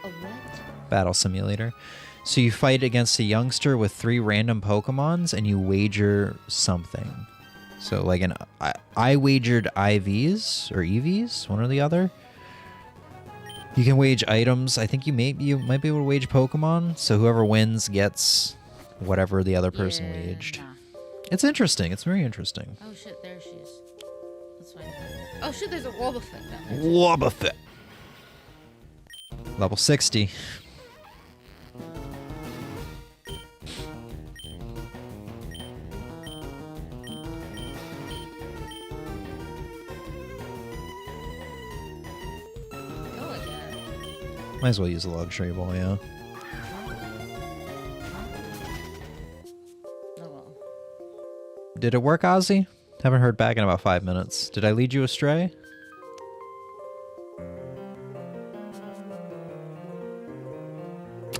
A what? Battle simulator. So you fight against a youngster with 3 random Pokemons and you wager something. So like I wagered IVs or EVs, one or the other. You can wage items. I think you might be able to wage Pokemon. So whoever wins gets whatever the other person Yeah, waged. nah. It's interesting. It's very interesting. Oh shit, there she is. That's fine. Oh shit, there's a Wobbuffet down there. Wobbuffet. Level 60. Might as well use a luxury ball, yeah. Oh well. Did it work, Ozzy? Haven't heard back in about 5 minutes. Did I lead you astray?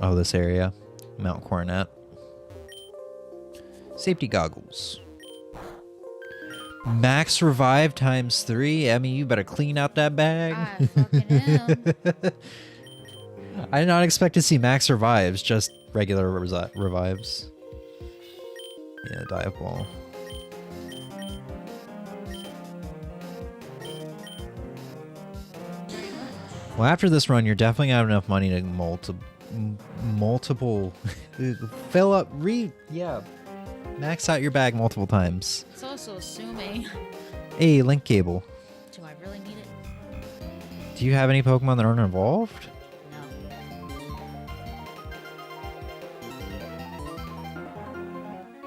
Oh, this area. Mount Coronet. Safety goggles. Max revive times 3. Emmy, you better clean out that bag. I fucking am. I did not expect to see max revives, just regular revives. Yeah, dive ball. Well, after this run, you're definitely gonna have enough money to multiple fill up, max out your bag multiple times. It's also assuming. Hey, link cable. Do I really need it? Do you have any Pokemon that aren't involved? No.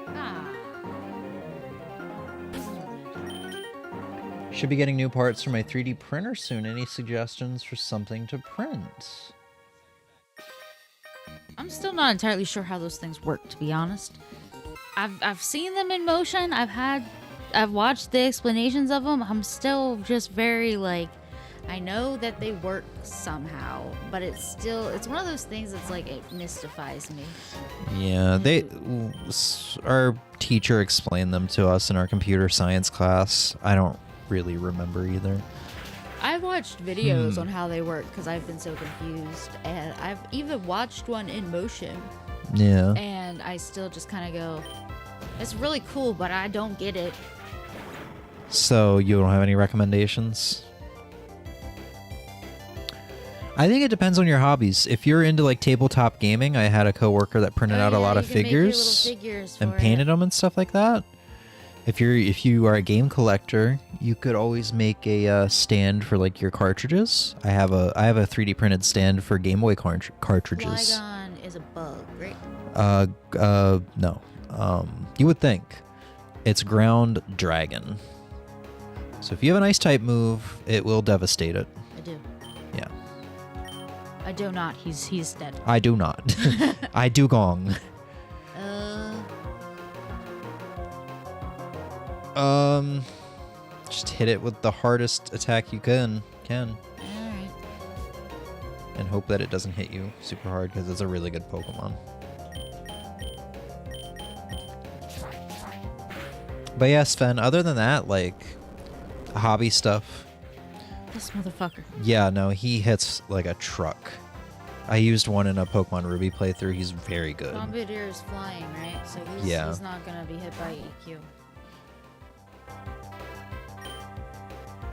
Ah. Should be getting new parts for my 3D printer soon. Any suggestions for something to print? I'm still not entirely sure how those things work, to be honest. I've seen them in motion. I've watched the explanations of them. I'm still just very like, I know that they work somehow, but it's one of those things that's like, it mystifies me. Yeah, our teacher explained them to us in our computer science class. I don't really remember either. I've watched videos on how they work because I've been so confused, and I've even watched one in motion. Yeah. And I still just kind of go, it's really cool, but I don't get it. So you don't have any recommendations? I think it depends on your hobbies. If you're into like tabletop gaming, I had a coworker that printed out a lot of figures and painted them and stuff like that. If you are a game collector, you could always make a stand for like your cartridges. I have a 3D printed stand for Game Boy cartridges. Flygon is a bug, right? No. You would think. It's ground dragon. So if you have an ice type move, it will devastate it. I do. Yeah. I do not. He's dead. I do not. I do gong. Just hit it with the hardest attack you can. Alright. And hope that it doesn't hit you super hard because it's a really good Pokemon. But yeah, Sven, other than that, like, hobby stuff. This motherfucker. Yeah, no, he hits like a truck. I used one in a Pokemon Ruby playthrough. He's very good. Bombardier is flying, right? So he's not going to be hit by EQ.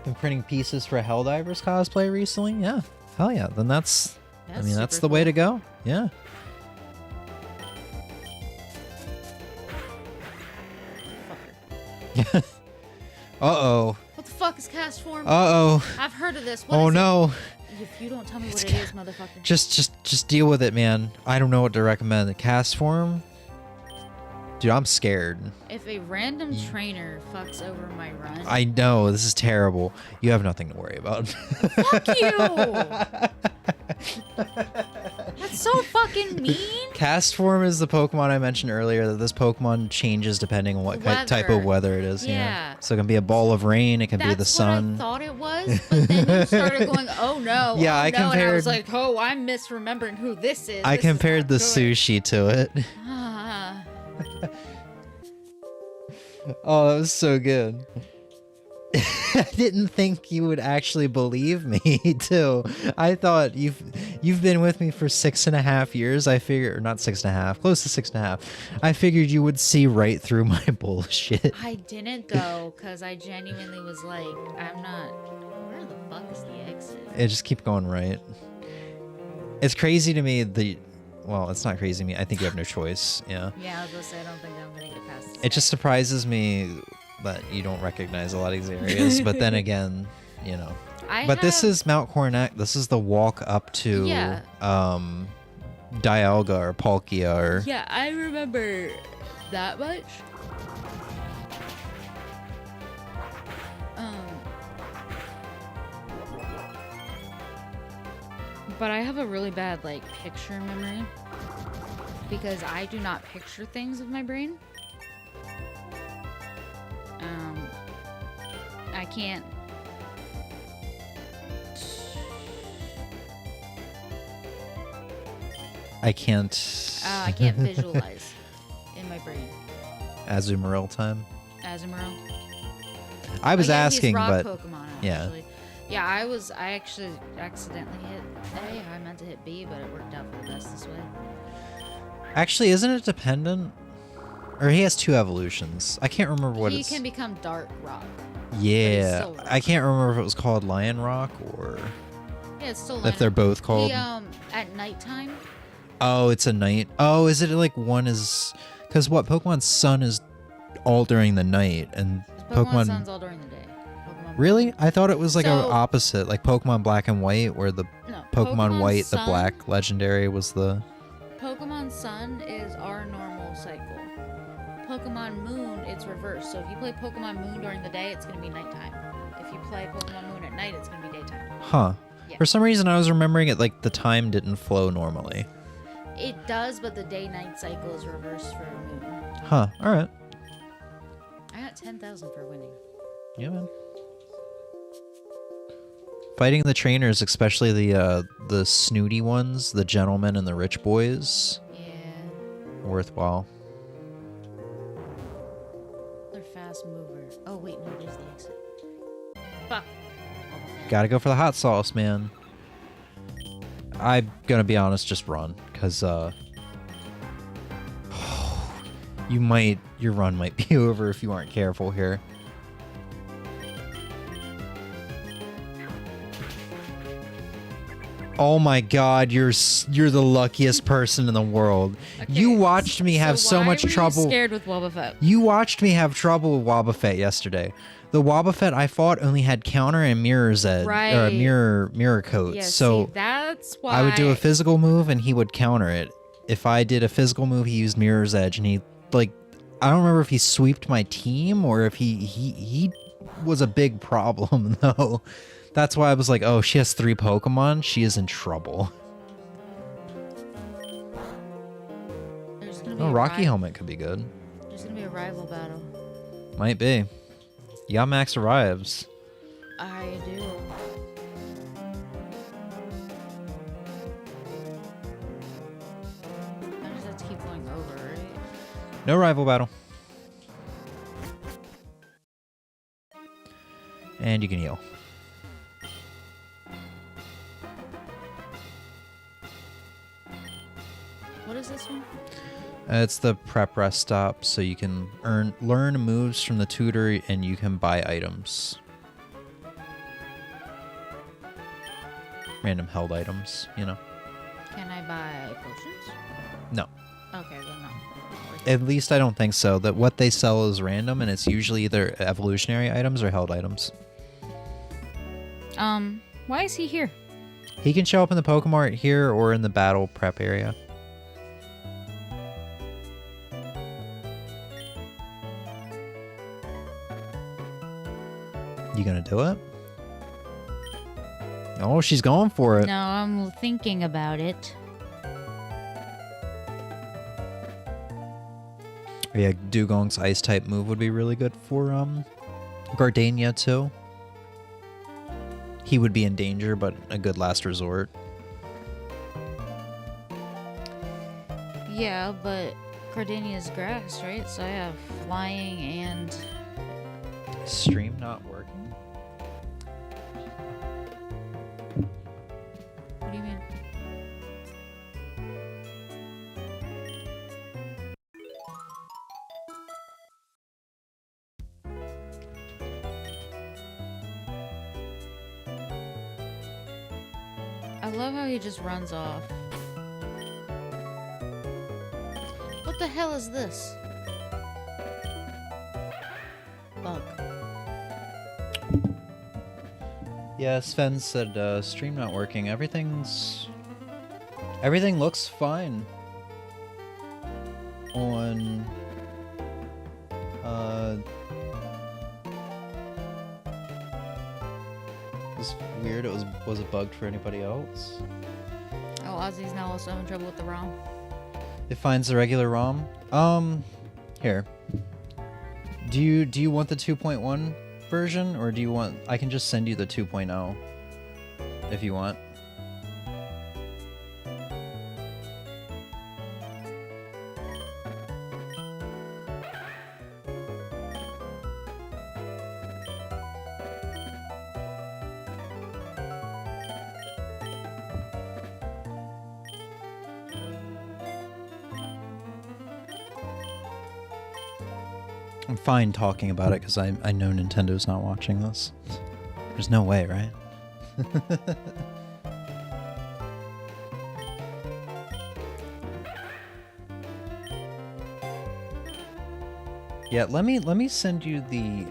Been printing pieces for Helldivers cosplay recently? Yeah. Hell yeah. Then that's the super way cool. to go. Yeah. Uh-oh. What the fuck is cast form? Uh-oh. I've heard of this. What Oh is no. it? If you don't tell me what it is, motherfucker. Just deal with it, man. I don't know what to recommend. The cast form? Dude, I'm scared. If a random trainer fucks over my run... I know, this is terrible. You have nothing to worry about. Fuck you! That's so fucking mean. Cast form is the Pokemon I mentioned earlier, that this Pokemon changes depending on what type of weather it is. Yeah. So it can be a ball of rain, it can be the sun. That's what I thought it was, but then you started going, oh no, yeah, oh, I no, and I compared. was like, oh, I'm misremembering who this is. I This is compared not the good. sushi to it. Ah. Oh, that was so good. I didn't think you would actually believe me, too. I thought you've been with me for 6.5 years. I figured, or not 6.5, close to 6.5. I figured you would see right through my bullshit. I didn't though, because I genuinely was like, I'm not. Where the fuck is the exit? It just keep going right. It's crazy to me. Well, it's not crazy to me. I think you have no choice. Yeah. Yeah, I was gonna say I don't think I'm gonna get past this. It just surprises me that you don't recognize a lot of these areas. But then again, you know. This is Mount Coronet. This is the walk up to Dialga or Palkia or... Yeah, I remember that much. But I have a really bad, like, picture memory. Because I do not picture things with my brain. I can't... I can't... I can't visualize in my brain. Azumarill time. Azumarill. I was asking, rock but... Pokemon, yeah. actually. Yeah, I actually accidentally hit A. I meant to hit B, but it worked out for the best this way. Actually, isn't it dependent? Or he has 2 evolutions. I can't remember what He it's... can become Dark Rock. Yeah. still rock. I can't remember if it was called Lion Rock or... Yeah, it's still if they're both called... at nighttime. Oh, it's a night. Oh, is it like one is... Because what, Pokemon Sun is all during the night, and Pokemon Sun's all during the day. Really? I thought it was like So- a opposite, like Pokemon Black and White, where the No, Pokemon White, Sun, the Black Legendary was the... Pokemon Sun is our normal cycle. Pokemon Moon, it's reversed. So if you play Pokemon Moon during the day, it's going to be nighttime. If you play Pokemon Moon at night, it's going to be daytime. Huh. Yeah. For some reason, I was remembering it like the time didn't flow normally. It does, but the day-night cycle is reversed for Moon. Huh. All right. I got 10,000 for winning. Yeah, man. Fighting the trainers, especially the snooty ones, the gentlemen and the rich boys, Yeah. worthwhile. They're fast mover. Oh, wait, no, there's the exit. Fuck. Gotta go for the hot sauce, man. I'm gonna be honest, just run, because your run might be over if you aren't careful here. Oh my God, you're the luckiest person in the world. Okay, You watched me have so much why were trouble. you scared with Wobbuffet? You watched me have trouble with Wobbuffet yesterday. The Wobbuffet I fought only had counter and mirror's edge, or Right. mirror coats. Yeah, so see, that's why I would do a physical move and he would counter it. If I did a physical move, he used mirror's edge, and he like I don't remember if he sweeped my team or if he was a big problem though. That's why I was like, oh, she has 3 Pokemon. She is in trouble. There's gonna be Oh, a Rocky ri- Helmet could be good. There's gonna be a rival battle. Might be. You got Max Arrives. I do. I just have to keep going over, right? No rival battle. And you can heal. What is this one? It's the prep rest stop, so you can learn moves from the tutor, and you can buy items. Random held items, you know. Can I buy potions? No. Okay, then no. At least I don't think so. That what they sell is random, and it's usually either evolutionary items or held items. Why is he here? He can show up in the Pokemart here or in the battle prep area. You gonna do it? Oh, she's going for it. No, I'm thinking about it. Yeah, Dugong's ice type move would be really good for Gardenia too. He would be in danger, but a good last resort. Yeah, but Gardenia's grass, right? So I have flying and... Stream not working? What do you mean? I love how he just runs off. What the hell is this? Bug. Yeah, Sven said stream not working. Everything looks fine on it was weird. Was it bugged for anybody else? Ozzy's now also having trouble with the ROM. It finds the regular ROM. Here. Do you want the 2.1 version, or do you want? I can just send you the 2.0 if you want. I'm fine talking about it because I know Nintendo's not watching this. There's no way, right? Yeah, let me send you the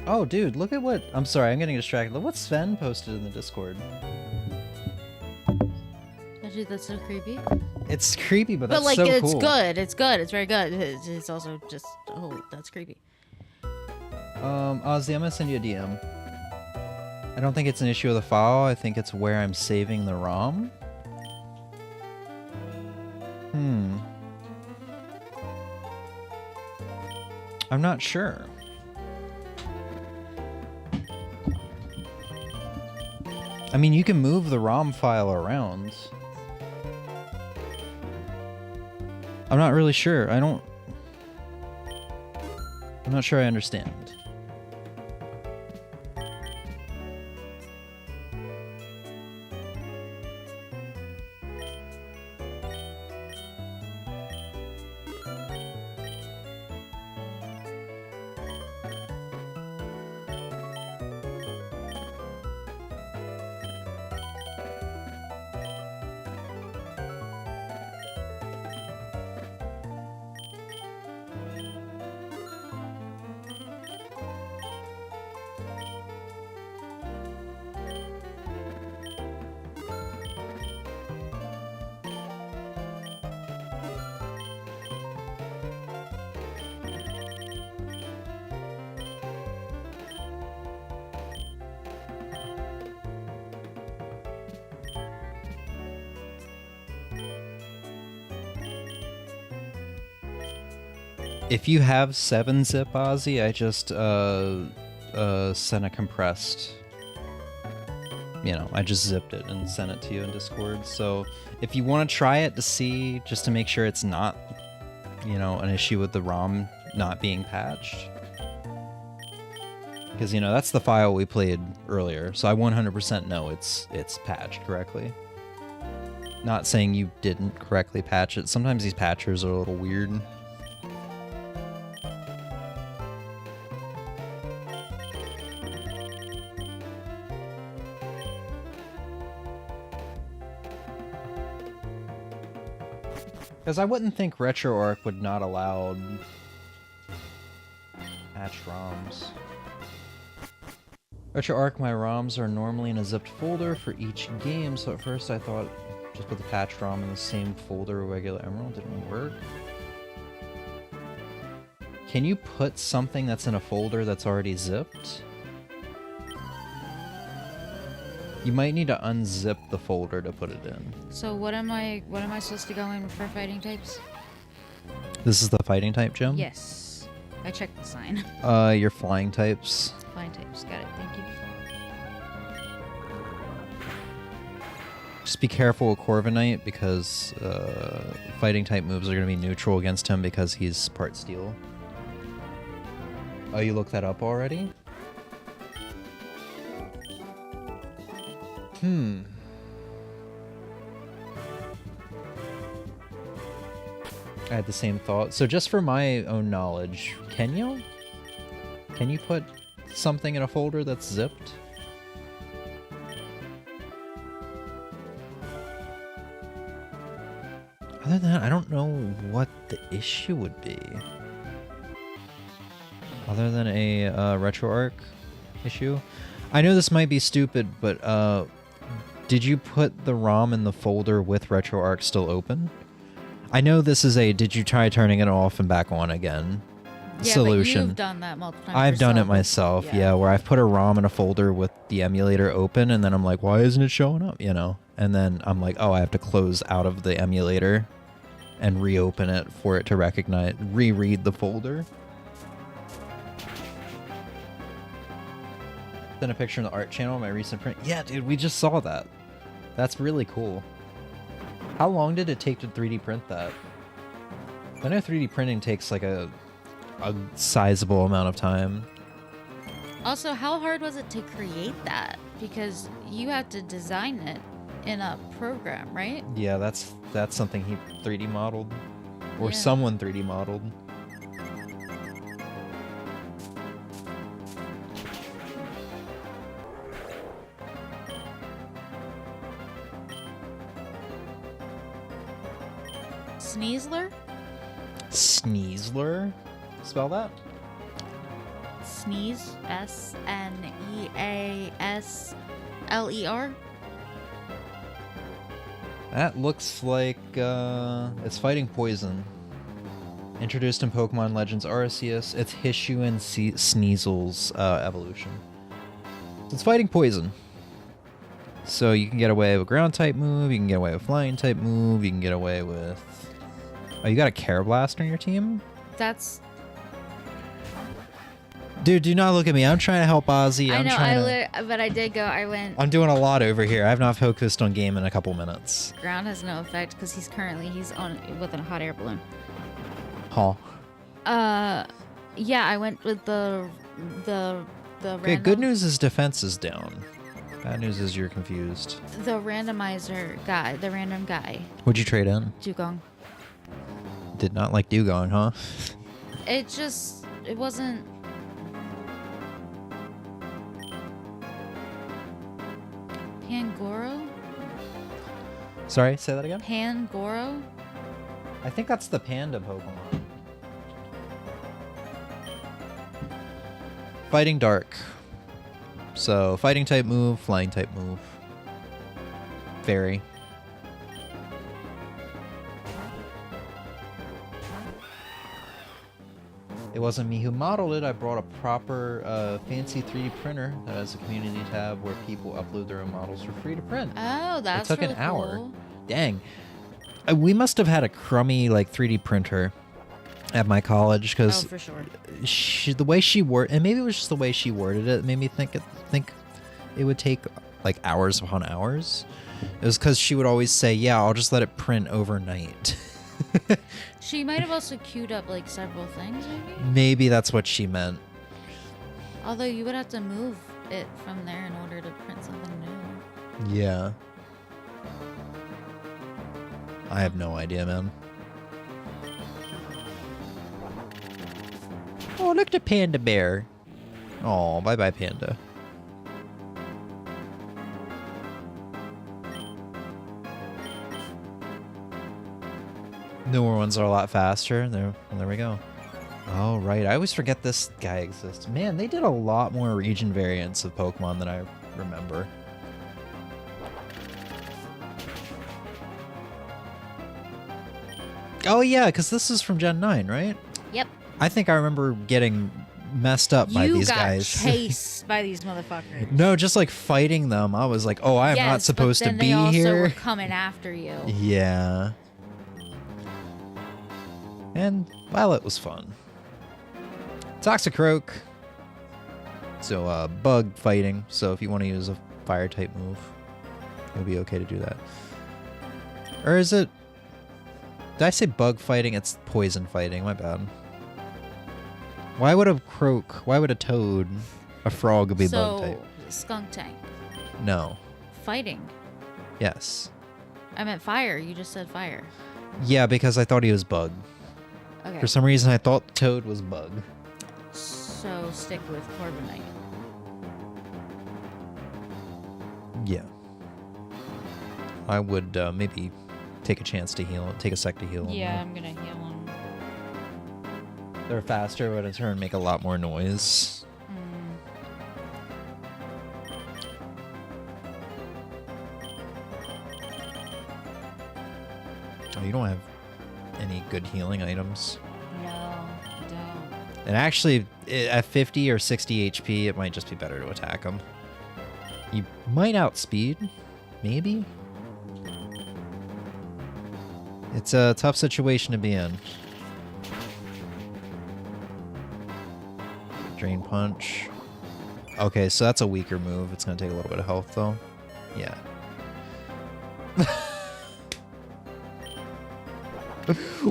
Oh, dude, look at what... I'm sorry, I'm getting distracted. Look what Sven posted in the Discord. Dude, that's so creepy. It's creepy, but that's like, so it's cool. good. It's good. It's very good. It's also just, oh, that's creepy. Ozzy, I'm gonna send you a DM. I don't think it's an issue of the file. I think it's where I'm saving the ROM. I'm not sure. I mean, you can move the ROM file around. I'm not really sure. I'm not sure I understand. If you have 7-zip, Ozzy, I just sent a compressed. You know, I just zipped it and sent it to you in Discord. So if you want to try it to see, just to make sure it's not, you know, an issue with the ROM not being patched. Because, you know, that's the file we played earlier. So I 100% know it's patched correctly. Not saying you didn't correctly patch it. Sometimes these patchers are a little weird. Because I wouldn't think RetroArch would not allow patched ROMs. RetroArch, my ROMs are normally in a zipped folder for each game, so at first I thought just put the patched ROM in the same folder with regular Emerald. Didn't work. Can you put something that's in a folder that's already zipped? You might need to unzip the folder to put it in. So what am I supposed to go in for fighting types? This is the fighting type, Jim? Yes. I checked the sign. Your flying types. Flying types. Got it. Thank you. Just be careful with Corviknight because fighting type moves are going to be neutral against him because he's part steel. Oh, you looked that up already? I had the same thought. So just for my own knowledge, can you? Can you put something in a folder that's zipped? Other than that, I don't know what the issue would be. Other than a RetroArch issue. I know this might be stupid, but did you put the ROM in the folder with RetroArch still open? I know this is a did you try turning it off and back on again? Yeah, solution. but you've done that multiple times. I've done it yourself. myself, yeah, where I've put a ROM in a folder with the emulator open, and then I'm like, why isn't it showing up, you know? And then I'm like, oh, I have to close out of the emulator and reopen it for it to recognize, reread the folder. Then a picture in the art channel of my recent print. Yeah, dude, we just saw that. That's really cool. How long did it take to 3D print that? I know 3D printing takes like a sizable amount of time. Also, how hard was it to create that? Because you had to design it in a program, right? Yeah, that's something he 3D modeled, or Yeah. someone 3D modeled. Sneasler? Sneasler? Spell that? Sneeze. Sneasler. That looks like it's fighting poison. Introduced in Pokemon Legends Arceus, it's Hisuian Sneasel's evolution. So it's fighting poison. So you can get away with ground type move, you can get away with flying type move, you can get away with... Oh, you got a Care Blast on your team? That's. Dude, do not look at me. I'm trying to help Ozzy. I know. But I did go. I went. I'm doing a lot over here. I have not focused on game in a couple minutes. Ground has no effect because he's on with a hot air balloon. Huh. Yeah, I went with the Okay, good news is defense is down. Bad news is you're confused. The randomizer guy, the random guy. What'd you trade in? Dugong. Did not like Dugong, huh? It wasn't. Pangoro? Sorry, say that again? Pangoro? I think that's the panda Pokemon. Fighting Dark. So, fighting type move, flying type move. Fairy. It wasn't me who modeled it. I brought a proper fancy 3D printer that has a community tab where people upload their own models for free to print. Oh, that's It took really an hour. cool. Dang. We must have had a crummy like 3D printer at my college because Oh, for sure. the way she worded, and maybe it was just the way she worded it, made me think it would take like hours upon hours. It was because she would always say, "Yeah, I'll just let it print overnight." She might have also queued up like several things, maybe. Maybe that's what she meant. Although you would have to move it from there in order to print something new. Yeah. I have no idea, man. Oh, look at the panda bear. Oh, bye-bye, panda. Newer ones are a lot faster. There we go. Oh, right. I always forget this guy exists. Man, they did a lot more region variants of Pokemon than I remember. Oh, yeah, because this is from Gen 9, right? Yep. I think I remember getting messed up by these guys. You got chased by these motherfuckers. No, just like fighting them. I was like, oh, I'm not supposed to be they also here. were coming after you. Yeah. And Violet was fun. Toxicroak. So, bug fighting. So if you want to use a fire type move, it'll be okay to do that. Or is it... Did I say bug fighting? It's poison fighting. My bad. Why would a toad, a frog be bug type? Skunk tank. No. Fighting. Yes. I meant fire. You just said fire. Yeah, because I thought he was bug. Okay. For some reason, I thought toad was bug. So stick with Corviknight. Yeah. I would maybe take a chance to heal. Take a sec to heal. Yeah, I'm gonna heal him. They're faster, but in turn make a lot more noise. Oh, you don't have any good healing items. No, I don't. And actually, at 50 or 60 HP, it might just be better to attack him. You might outspeed, maybe? It's a tough situation to be in. Drain Punch. Okay, so that's a weaker move. It's going to take a little bit of health, though. Yeah.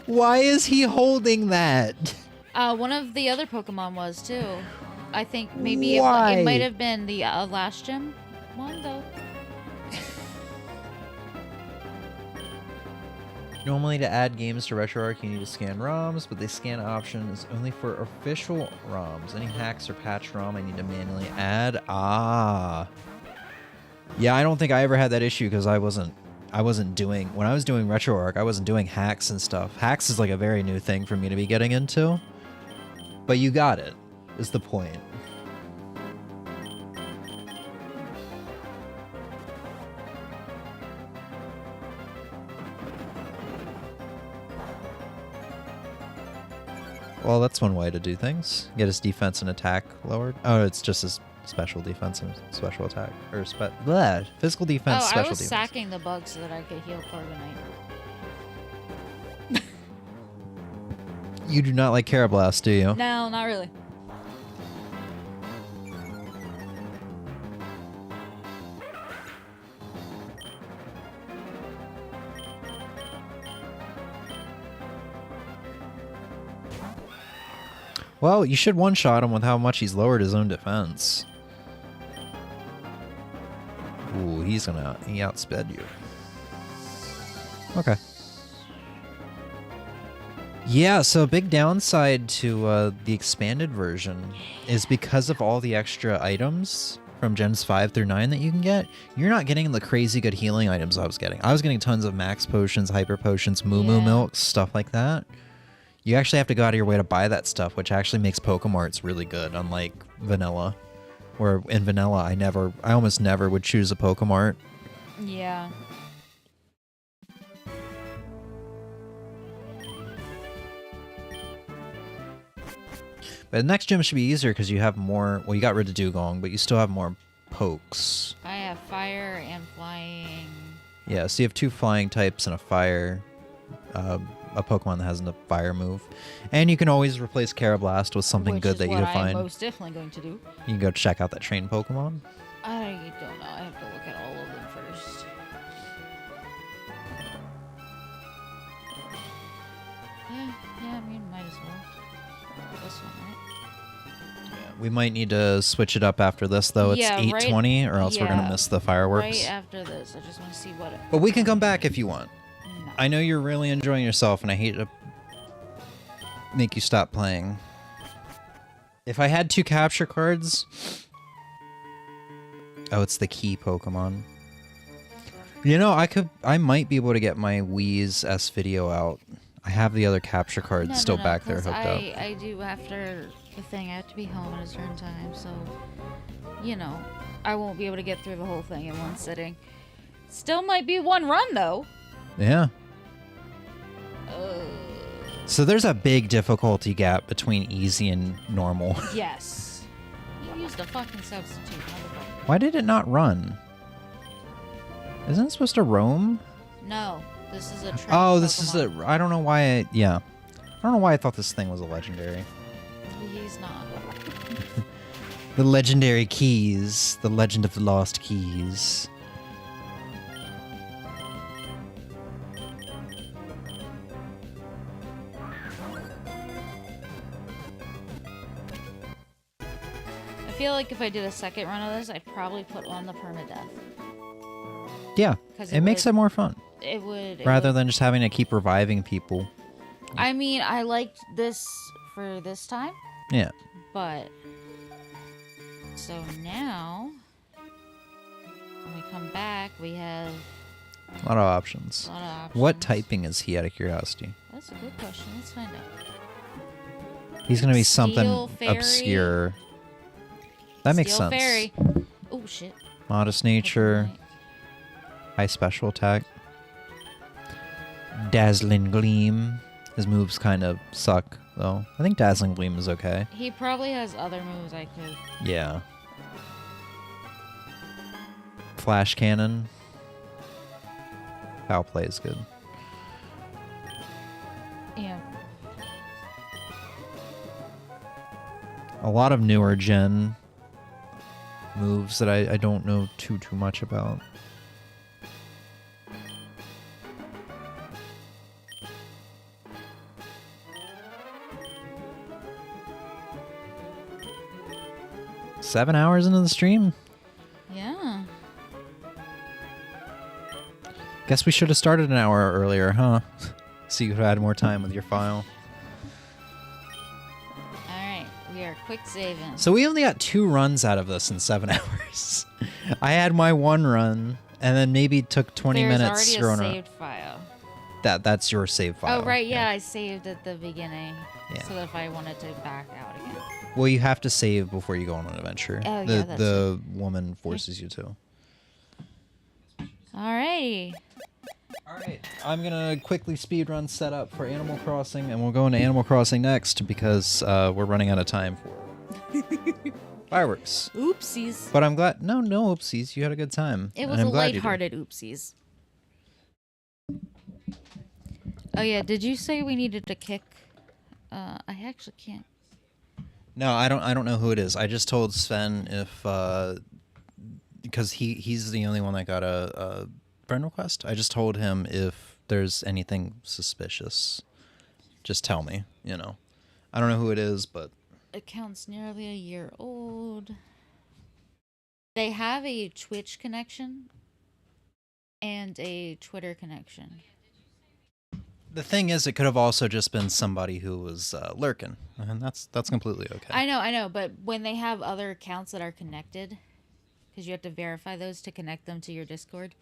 Why is he holding that? One of the other Pokemon was too. I think maybe Why? it might have been the last gym one though. Normally, to add games to RetroArch, you need to scan ROMs, but the scan option is only for official ROMs. Any hacks or patch ROM I need to manually add. Ah. Yeah, I don't think I ever had that issue because I wasn't doing, when I was doing RetroArch, I wasn't doing hacks and stuff. Hacks is like a very new thing for me to be getting into. But you got it, is the point. Well, that's one way to do things. Get his defense and attack lowered. Oh, it's just his special defense and special attack. Or physical defense, Oh, special I was defense. sacking the bug so that I could heal Carbonite. You do not like Carablast, do you? No, not really. Well, you should one-shot him with how much he's lowered his own defense. Ooh, he outsped you. Okay. Yeah, so a big downside to the expanded version is because of all the extra items from Gens 5 through 9 that you can get, you're not getting the crazy good healing items I was getting. I was getting tons of max potions, hyper potions, moo milks, stuff like that. You actually have to go out of your way to buy that stuff, which actually makes Pokemarts really good, unlike Vanilla. Where in Vanilla, I almost never would choose a Pokemart. Yeah. But the next gym should be easier because you have more. Well, you got rid of Dugong, but you still have more pokes. I have fire and flying. Yeah, so you have 2 flying types and a fire. A Pokemon that has a fire move. And you can always replace Carablast with something Which good is that you what can find. I'm most definitely going to do. You can go check out that trained Pokemon. I don't know. I have to look at all of them first. Yeah, I mean, might as well. This one, right? Yeah, we might need to switch it up after this, though. It's Yeah, 8:20, or else we're going to miss the fireworks. Right after this, I just want to see what it... But we can come back if you want. No. I know you're really enjoying yourself, and I hate to make you stop playing. If I had 2 capture cards... Oh, it's the key Pokemon. You know, I might be able to get my Wii's S-Video out. I have the other capture cards still back there hooked up. I do after the thing. I have to be home at a certain time, so... You know, I won't be able to get through the whole thing in one sitting. Still might be one run, though. Yeah. So there's a big difficulty gap between easy and normal. Yes. You used a fucking substitute, motherfucker. Why did it not run? Isn't it supposed to roam? No, this is a trained Oh, this is Pokemon. I don't know why yeah. I don't know why I thought this thing was a legendary. He's not. The legendary keys. The legend of the lost keys. I feel like if I did a second run of this, I'd probably put on the permadeath. Yeah, 'Cause it makes it more fun. It would. Rather than just having to keep reviving people. I mean, I liked this for this time, Yeah. but so now when we come back, we have A lot of options. a lot of options. What typing is he, out of curiosity? That's a good question. Let's find out. He's going to be Steel something Fairy. obscure. That makes Steel sense. Fairy. Oh shit. Modest nature. High special attack. Dazzling gleam. His moves kind of suck, though. I think Dazzling Gleam is okay. He probably has other moves I could. Yeah. Flash Cannon. Foul play is good. Yeah. A lot of newer gen moves that I don't know too much about. Seven hours into the stream? Yeah. Guess we should have started an hour earlier, huh? So you could have had more time with your file. Alright, we are quick saving. So we only got 2 runs out of this in 7 hours. I had my 1 run, and then maybe took 20 minutes. There's already a saved file. That's your save file. Oh, right, yeah, I saved at the beginning. Yeah. So that if I wanted to back out again. Well, you have to save before you go on an adventure. Oh, the yeah, that's the woman forces you to. Alrighty. Alright, I'm gonna quickly speedrun set up for Animal Crossing, and we'll go into Animal Crossing next because we're running out of time for fireworks. Oopsies. But I'm glad. No oopsies. You had a good time. It and was I'm a glad you did. lighthearted oopsies. Oh yeah, did you say we needed to kick? I actually can't. No, I don't know who it is. I just told Sven if because he's the only one that got a friend request. I just told him if there's anything suspicious, just tell me. You know, I don't know who it is, but Account's nearly a year old. They have a Twitch connection and a Twitter connection. the thing is, it could have also just been somebody who was lurking, and that's completely okay. I know, but when they have other accounts that are connected, because you have to verify those to connect them to your Discord,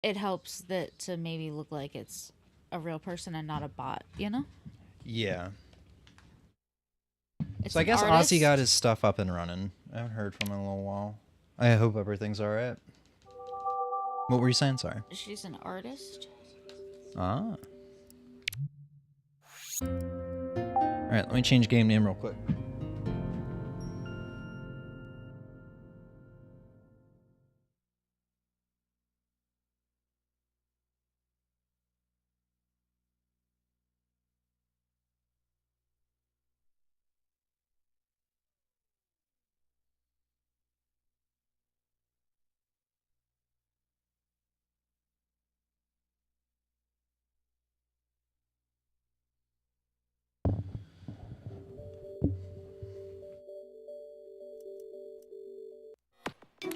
it helps that to maybe look like it's a real person and not a bot, you know? Yeah. It's So I an guess artist. Ozzy got his stuff up and running. I haven't heard from him in a little while. I hope everything's all right. What were you saying? Sorry. She's an artist. Ah. All right, let me change game name real quick.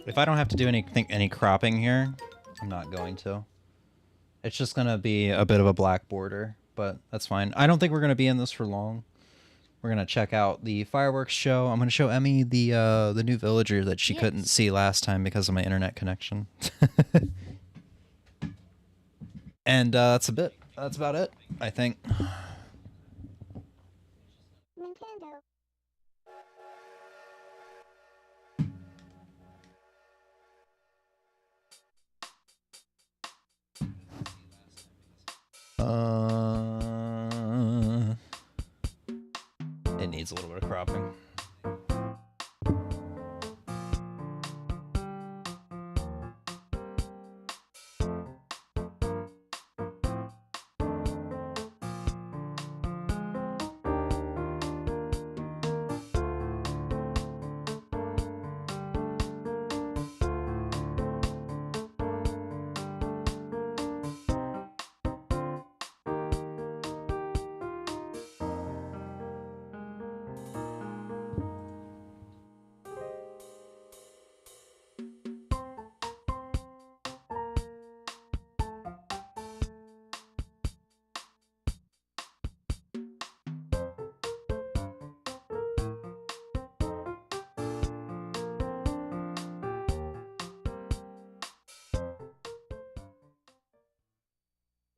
If I don't have to do any cropping here, I'm not going to. It's just gonna be a bit of a black border, but that's fine. I don't think we're gonna be in this for long. We're gonna check out the fireworks show. I'm gonna show Emmy the new villager that she couldn't see last time because of my internet connection. And that's a bit. That's about it, I think. Nintendo. It needs a little bit of cropping.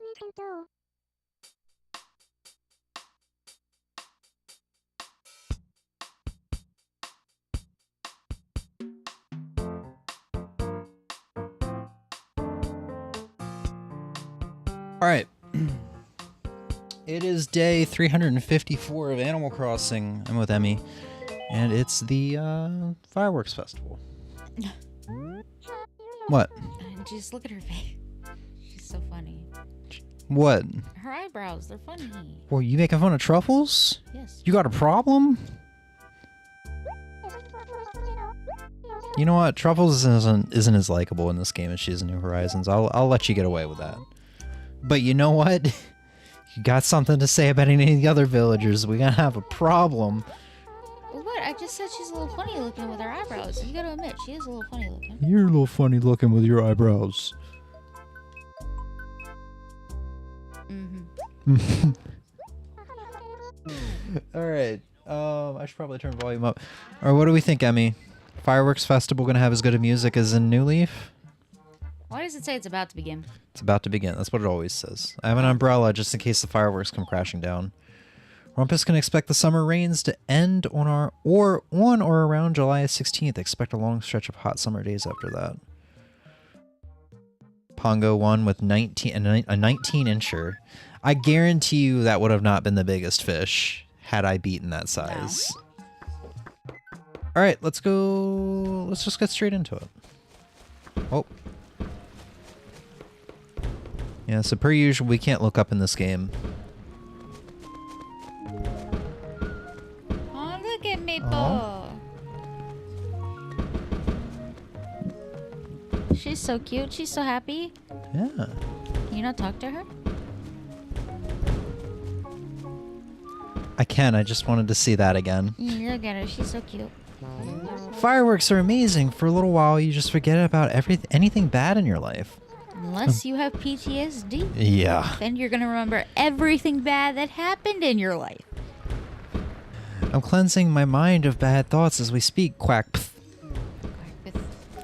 Nintendo. All right. It is day 354 of Animal Crossing. I'm with Emmy, and it's the fireworks festival. What? Just look at her face. She's so funny. What? Her eyebrows, they're funny. Well, you making fun of Truffles? Yes. You got a problem? You know what? Truffles isn't as likable in this game as she is in New Horizons. I'll let you get away with that. But you know what? You got something to say about any of the other villagers, we're gonna have a problem. What? I just said she's a little funny looking with her eyebrows. You gotta admit, she is a little funny looking. You're a little funny looking with your eyebrows. Mm-hmm. Alright. I should probably turn volume up. Alright, what do we think, Emmy? Fireworks Festival gonna have as good a music as in New Leaf? Why does it say it's about to begin? It's about to begin. That's what it always says. I have an umbrella just in case the fireworks come crashing down. Rumpus can expect the summer rains to end on or around July 16th. Expect a long stretch of hot summer days after that. Pongo won with a 19-incher. I guarantee you that would have not been the biggest fish had I beaten that size. No. All right, let's go. Let's just get straight into it. Oh. Yeah, so per usual, we can't look up in this game. Oh, look at Maple. Aww. She's so cute. She's so happy. Yeah. Can you not talk to her? I can. I just wanted to see that again. Look at her. She's so cute. Fireworks are amazing. For a little while, you just forget about anything bad in your life. Unless you have PTSD. Yeah. Then you're going to remember everything bad that happened in your life. I'm cleansing my mind of bad thoughts as we speak. Quack. Pth.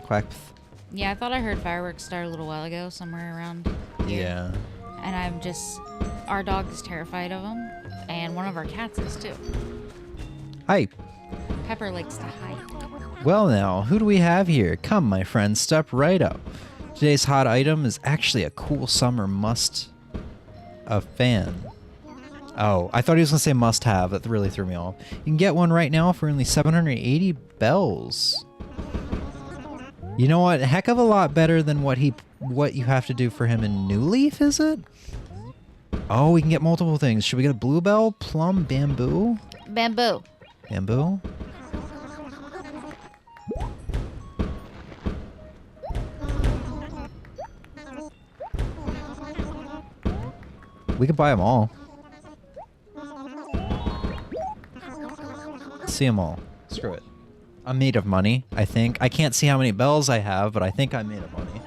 Quack. Pth. Yeah, I thought I heard fireworks start a little while ago, somewhere around here. Yeah. And I'm just... Our dog is terrified of them. And one of our cats is, too. Hi. Pepper likes to hide. Well now, who do we have here? Come, my friend, step right up. Today's hot item is actually a cool summer must... A fan. Oh, I thought he was going to say must have. That really threw me off. You can get one right now for only 780 bells. You know what? A heck of a lot better than what you have to do for him in New Leaf, is it? Oh, we can get multiple things. Should we get a bluebell, plum, bamboo? Bamboo. Bamboo? We can buy them all. See them all. Screw it. I'm made of money, I think. I can't see how many bells I have, but I think I'm made of money.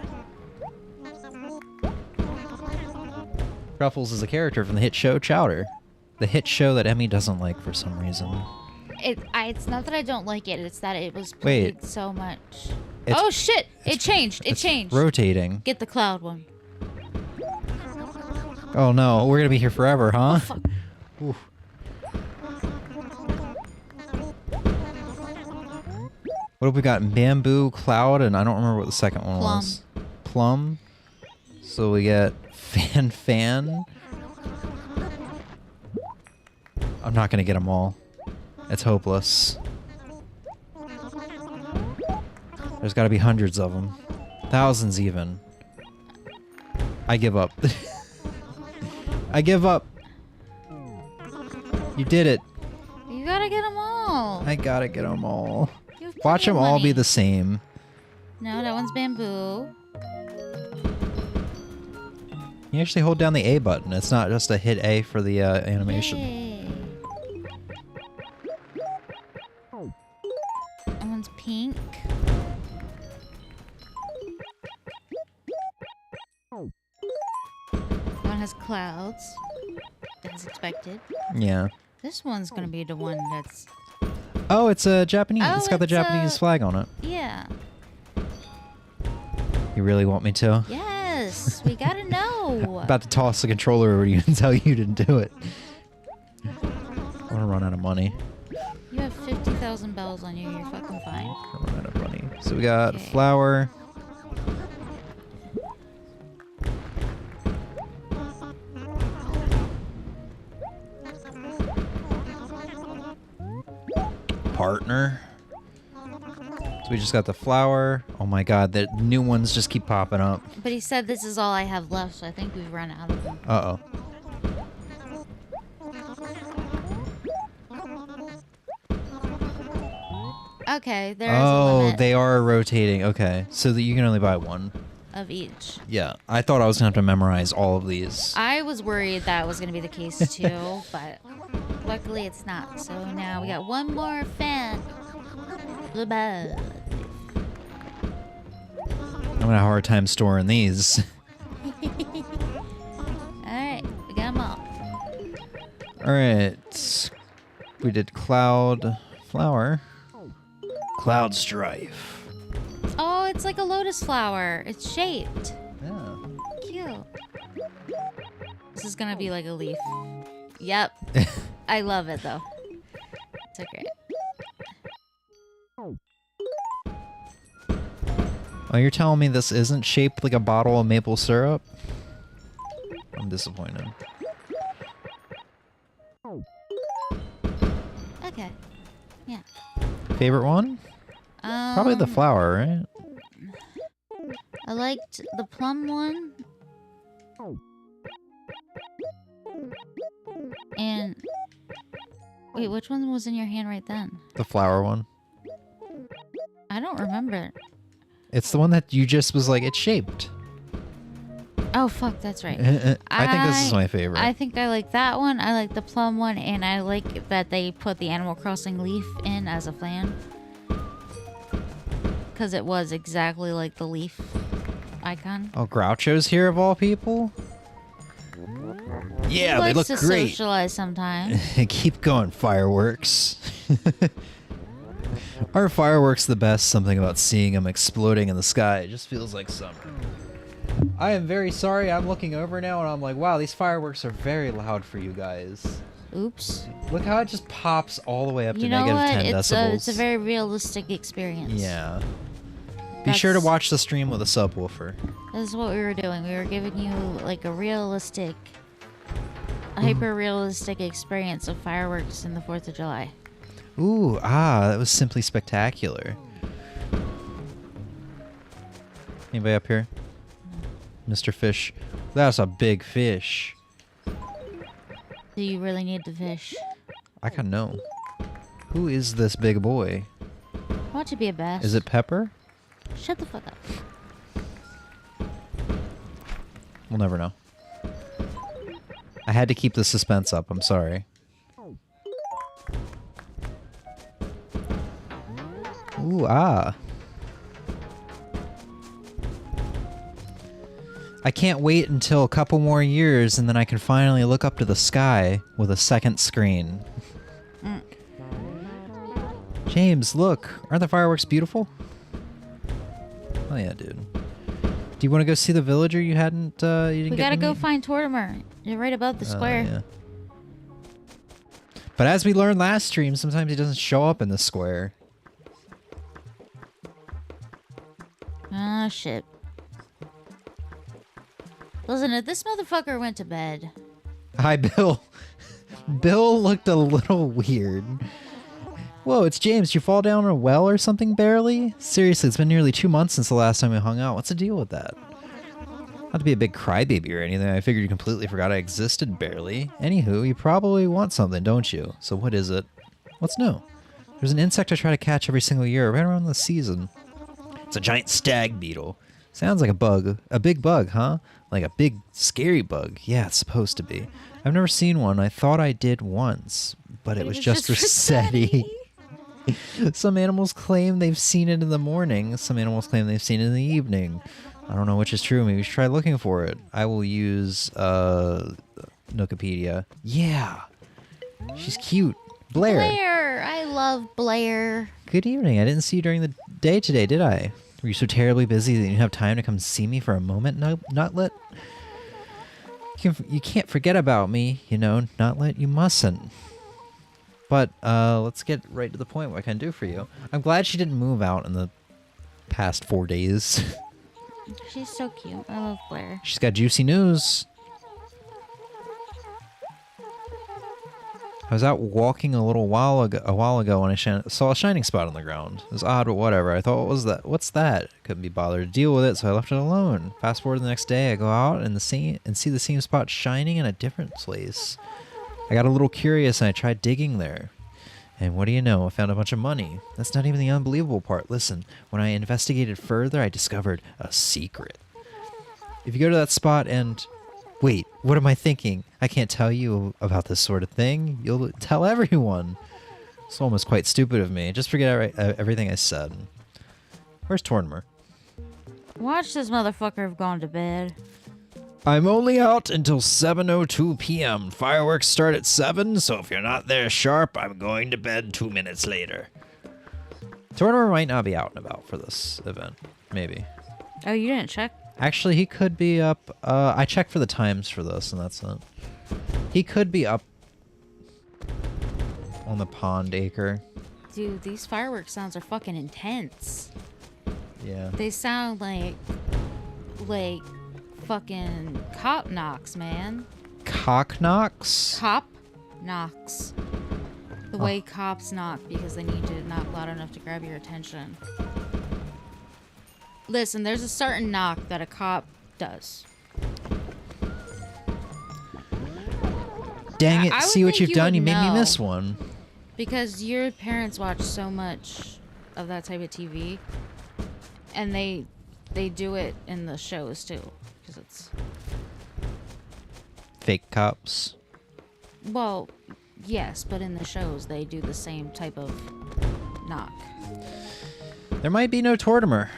Truffles is a character from the hit show Chowder. The hit show that Emmy doesn't like for some reason. It's not that I don't like it, it's that it was Wait. played so much. Oh shit! It changed! It changed! Rotating. Get the cloud one. Oh no, we're gonna be here forever, huh? Oh, fuck. Oof. What have we got? Bamboo, cloud, and I don't remember what the second one was. Plum. So we get fan. I'm not gonna get them all. It's hopeless. There's gotta be hundreds of them. Thousands even. I give up. I give up. You did it. You gotta get them all. I gotta get them all. You have Watch plenty them of all money. be the same. No, that one's bamboo. You actually hold down the A button. It's not just a hit A for the animation. Yay. That one's pink. That one has clouds. As expected. Yeah. This one's gonna be the one that's... Oh, it's a Japanese. Oh, it's got the it's Japanese flag on it. Yeah. You really want me to? Yes, we gotta know. About to toss the controller over to you and tell you to do it. I'm gonna run out of money. You have 50,000 bells on you. You're fucking fine. I'm gonna run out of money. So we got Okay. flour. partner. So we just got the flower. Oh my god, the new ones just keep popping up. But he said this is all I have left, so I think we've run out of them. Uh-oh. Okay, there is a Oh, limit they are rotating. Okay, so that you can only buy one. of each. Yeah, I thought I was gonna have to memorize all of these. I was worried that was going to be the case too, but luckily it's not. So now we got one more fan. Bye-bye. I'm gonna have a hard time storing these. Alright, we got them all. Alright. We did Cloud Flower. Cloud Strife. Oh, it's like a lotus flower. It's shaped. Yeah. Cute. This is going to be like a leaf. Yep. I love it though. It's okay. Oh, you're telling me this isn't shaped like a bottle of maple syrup? I'm disappointed. Okay. Yeah. Favorite one? Probably the flower, right? I liked the plum one. And wait, which one was in your hand right then? The flower one. I don't remember. It's the one that you just was like, it's shaped. Oh fuck, that's right. I think this is my favorite. I think I like that one. I like the plum one, and I like that they put the Animal Crossing leaf in as a fan. Because it was exactly like the leaf icon. Oh, Groucho's here of all people? Yeah, He they likes look to great. socialize sometimes. Keep going, fireworks. Are fireworks the best? Something about seeing them exploding in the sky. It just feels like summer. I am very sorry. I'm looking over now and I'm like, wow, these fireworks are very loud for you guys. Oops. Look how it just pops all the way up to You know negative what? 10 decibels. It's a very realistic experience. Yeah. Be sure to That's- watch the stream with a subwoofer. This is what we were doing. We were giving you like a realistic, hyper-realistic experience of fireworks in the 4th of July. Ooh, that was simply spectacular. Anybody up here? Mr. Fish. That's a big fish. Do you really need the fish? I gotta know. Who is this big boy? Why don't you be a bass? Is it Pepper? Shut the fuck up. We'll never know. I had to keep the suspense up. I'm sorry. Ooh, I can't wait until a couple more years and then I can finally look up to the sky with a second screen. James, look. Aren't the fireworks beautiful? Oh yeah, dude. Do you want to go see the villager you hadn't, you didn't We get gotta to go meet? find Tortimer. You're right above the square. Yeah. But as we learned last stream, sometimes he doesn't show up in the square. Ah, shit. Listen, if this motherfucker went to bed. Hi, Bill. Bill looked a little weird. Whoa, it's James. Did you fall down a well or something barely? Seriously, it's been nearly 2 months since the last time we hung out. What's the deal with that? Not to be a big crybaby or anything. I figured you completely forgot I existed barely. Anywho, you probably want something, don't you? So what is it? What's new? There's an insect I try to catch every single year, right around the season. It's a giant stag beetle. Sounds like a bug. A big bug, huh? Like a big, scary bug. Yeah, it's supposed to be. I've never seen one. I thought I did once, but it was just Rossetti. Some animals claim they've seen it in the morning. Some animals claim they've seen it in the evening. I don't know which is true. Maybe we should try looking for it. I will use Wikipedia. Yeah. She's cute. Blair. Blair! I love Blair. Good evening. I didn't see you during the day today, did I? Were you so terribly busy that you didn't have time to come see me for a moment, Nutlet? You can't forget about me, you know, Nutlet. You mustn't. But let's get right to the point. What I can do for you. I'm glad she didn't move out in the past 4 days. She's so cute. I love Blair. She's got juicy news. I was out walking a while ago when I saw a shining spot on the ground. It was odd, but whatever. I thought, what was that? What's that? Couldn't be bothered to deal with it, so I left it alone. Fast forward the next day, I go out and see the same spot shining in a different place. I got a little curious and I tried digging there. And what do you know? I found a bunch of money. That's not even the unbelievable part. Listen, when I investigated further, I discovered a secret. If you go to that spot and... Wait, what am I thinking? I can't tell you about this sort of thing. You'll tell everyone. It's almost quite stupid of me. Just forget everything I said. Where's Tortimer? Watch this motherfucker have gone to bed. I'm only out until 7:02 p.m. Fireworks start at 7, so if you're not there sharp, I'm going to bed 2 minutes later. Tortimer might not be out and about for this event. Maybe. Oh, you didn't check? Actually, he could be up. I checked for the times for this, and that's it. He could be up on the pond acre. Dude, these fireworks sounds are fucking intense. Yeah. They sound like fucking cop knocks, man. Cock knocks? Cop knocks. The way cops knock because they need to knock loud enough to grab your attention. Listen, there's a certain knock that a cop does. Dang it, I would see what think you've done? would You made me know. miss one. Because your parents watch so much of that type of TV. And they do it in the shows too. Because it's... Fake cops. Well, yes, but in the shows they do the same type of knock. There might be no Tortimer.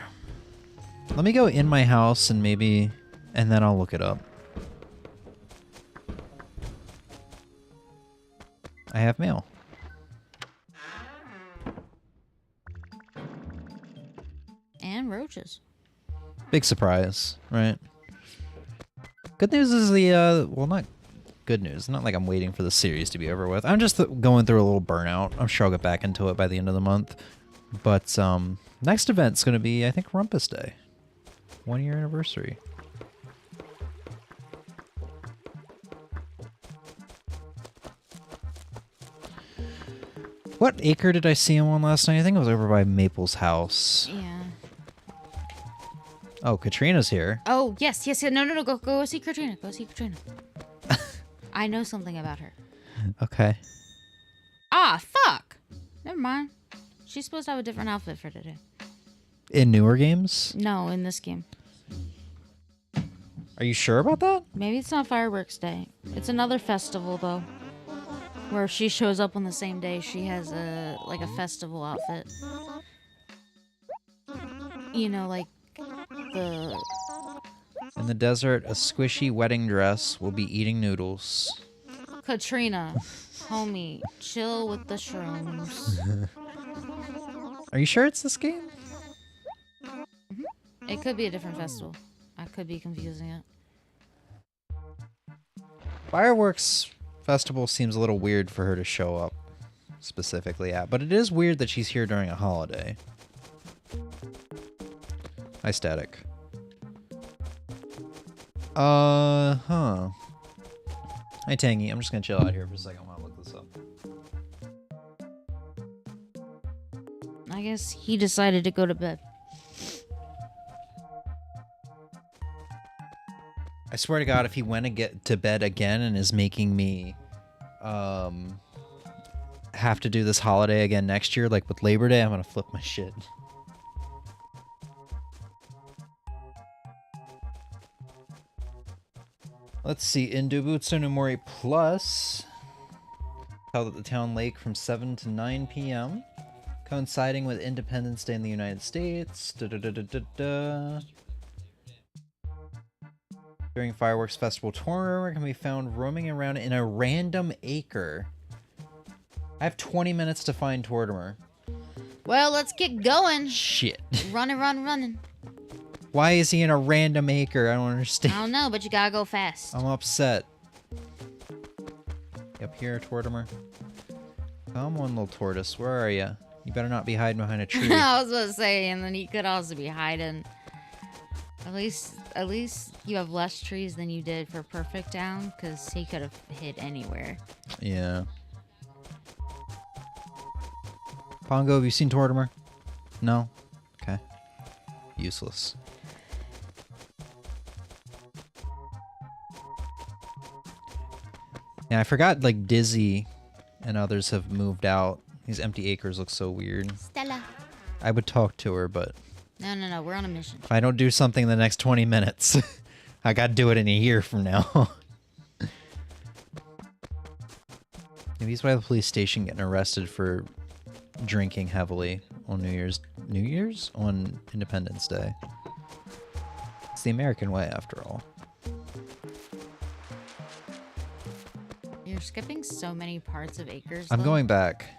Let me go in my house and then I'll look it up. I have mail. And roaches. Big surprise, right? Good news is well, not good news. Not like I'm waiting for the series to be over with. I'm just going through a little burnout. I'm sure I'll get back into it by the end of the month. But next event's going to be, I think, Rumpus Day. 1 year anniversary. What acre did I see him on last night? I think it was over by Maple's house. Yeah. Oh, Katrina's here. Oh, yes. No. Go see Katrina. Go see Katrina. I know something about her. Okay. Ah, fuck. Never mind. She's supposed to have a different outfit for today. In newer games? No, in this game. Are you sure about that? Maybe it's not Fireworks Day. It's another festival, though. Where she shows up on the same day. She has a festival outfit. You know, like the... In the desert, a squishy wedding dress will be eating noodles. Katrina, homie, chill with the shrooms. Are you sure it's this game? It could be a different festival. I could be confusing it. Fireworks Festival seems a little weird for her to show up specifically at, but it is weird that she's here during a holiday. Hi, Static. Huh. Hi, Tangy. I'm just gonna chill out here for a second while I look this up. I guess he decided to go to bed. I swear to God, if he went to get to bed again and is making me have to do this holiday again next year, like with Labor Day, I'm gonna flip my shit. Let's see, in Dobutsu no Mori Plus, held at the town lake from 7 to 9 p.m., coinciding with Independence Day in the United States. During Fireworks Festival, Tortimer can be found roaming around in a random acre. I have 20 minutes to find Tortimer. Well, let's get going. Shit. Running. Why is he in a random acre? I don't understand. I don't know, but you gotta go fast. I'm upset. Up here, Tortimer. Come on, little tortoise. Where are you? You better not be hiding behind a tree. I was about to say, and then he could also be hiding. At least you have less trees than you did for Perfect Down, because he could have hid anywhere. Yeah. Pongo, have you seen Tortimer? No? Okay. Useless. Yeah, I forgot, like, Dizzy and others have moved out. These empty acres look so weird. Stella. I would talk to her, but No. We're on a mission. if I don't do something in the next 20 minutes, I gotta do it in a year from now. Maybe he's by the police station getting arrested for drinking heavily on New Year's? On Independence Day. It's the American way, after all. You're skipping so many parts of acres. I'm though. going back.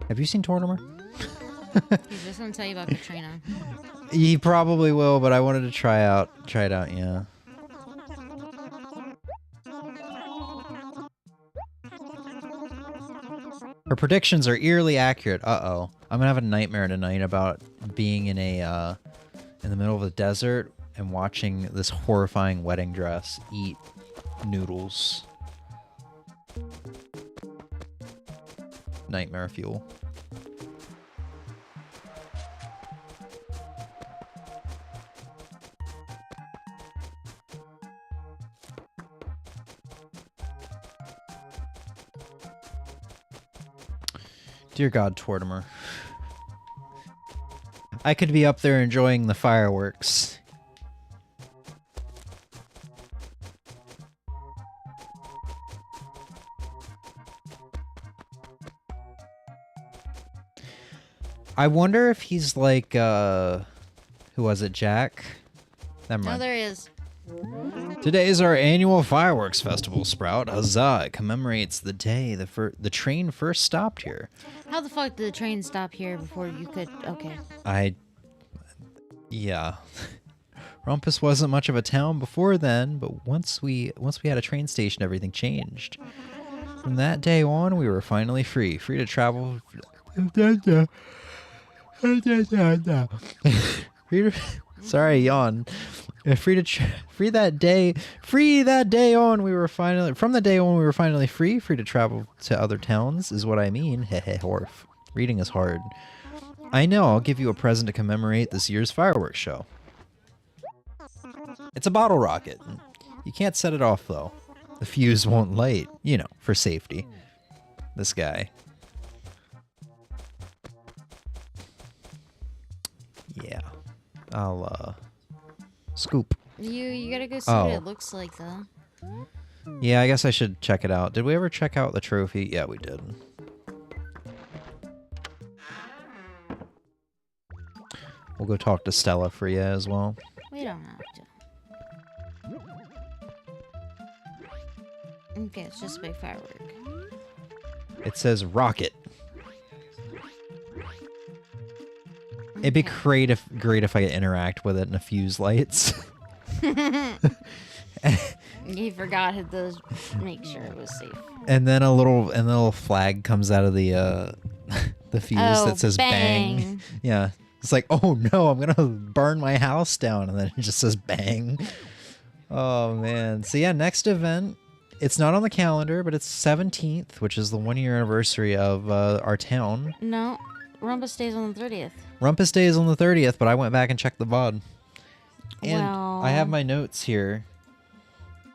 Have you seen Tortimer? He's just gonna tell you about Katrina. He probably will, but I wanted to try it out, yeah. Her predictions are eerily accurate. Uh-oh. I'm gonna have a nightmare tonight about being in a, in the middle of the desert and watching this horrifying wedding dress eat noodles. Nightmare fuel. Dear God, Tortimer. I could be up there enjoying the fireworks. I wonder if he's like, who was it, Jack? Never No, mind. there is. Today is our annual fireworks festival, Sprout. Huzzah! It commemorates the day the train first stopped here. How the fuck did the train stop here before you could? Okay. Yeah. Rumpus wasn't much of a town before then, but once we had a train station, everything changed. From that day on, we were finally free to travel. Sorry, yawn. Free that day on we were finally free to travel to other towns is what I mean. Heh horf. Reading is hard. I know, I'll give you a present to commemorate this year's fireworks show. It's a bottle rocket. You can't set it off though. The fuse won't light, you know, for safety. This guy. Yeah. I'll scoop. You gotta go see Oh. what it looks like though. Yeah, I guess I should check it out. Did we ever check out the trophy? Yeah, we did. We'll go talk to Stella for you as well. We don't have to. Okay, it's just a big firework. It says rocket. It'd be great if I could interact with it in a fuse lights. He forgot to make sure it was safe. And then a little flag comes out of the the fuse Oh, that says bang. Yeah. It's like, oh no, I'm gonna burn my house down, and then it just says bang. Oh man. So yeah, next event. It's not on the calendar, but it's 17th, which is the 1-year anniversary of our town. No, Rumpus stays on the 30th. Rumpus Day is on the 30th, but I went back and checked the VOD. And Well- I have my notes here.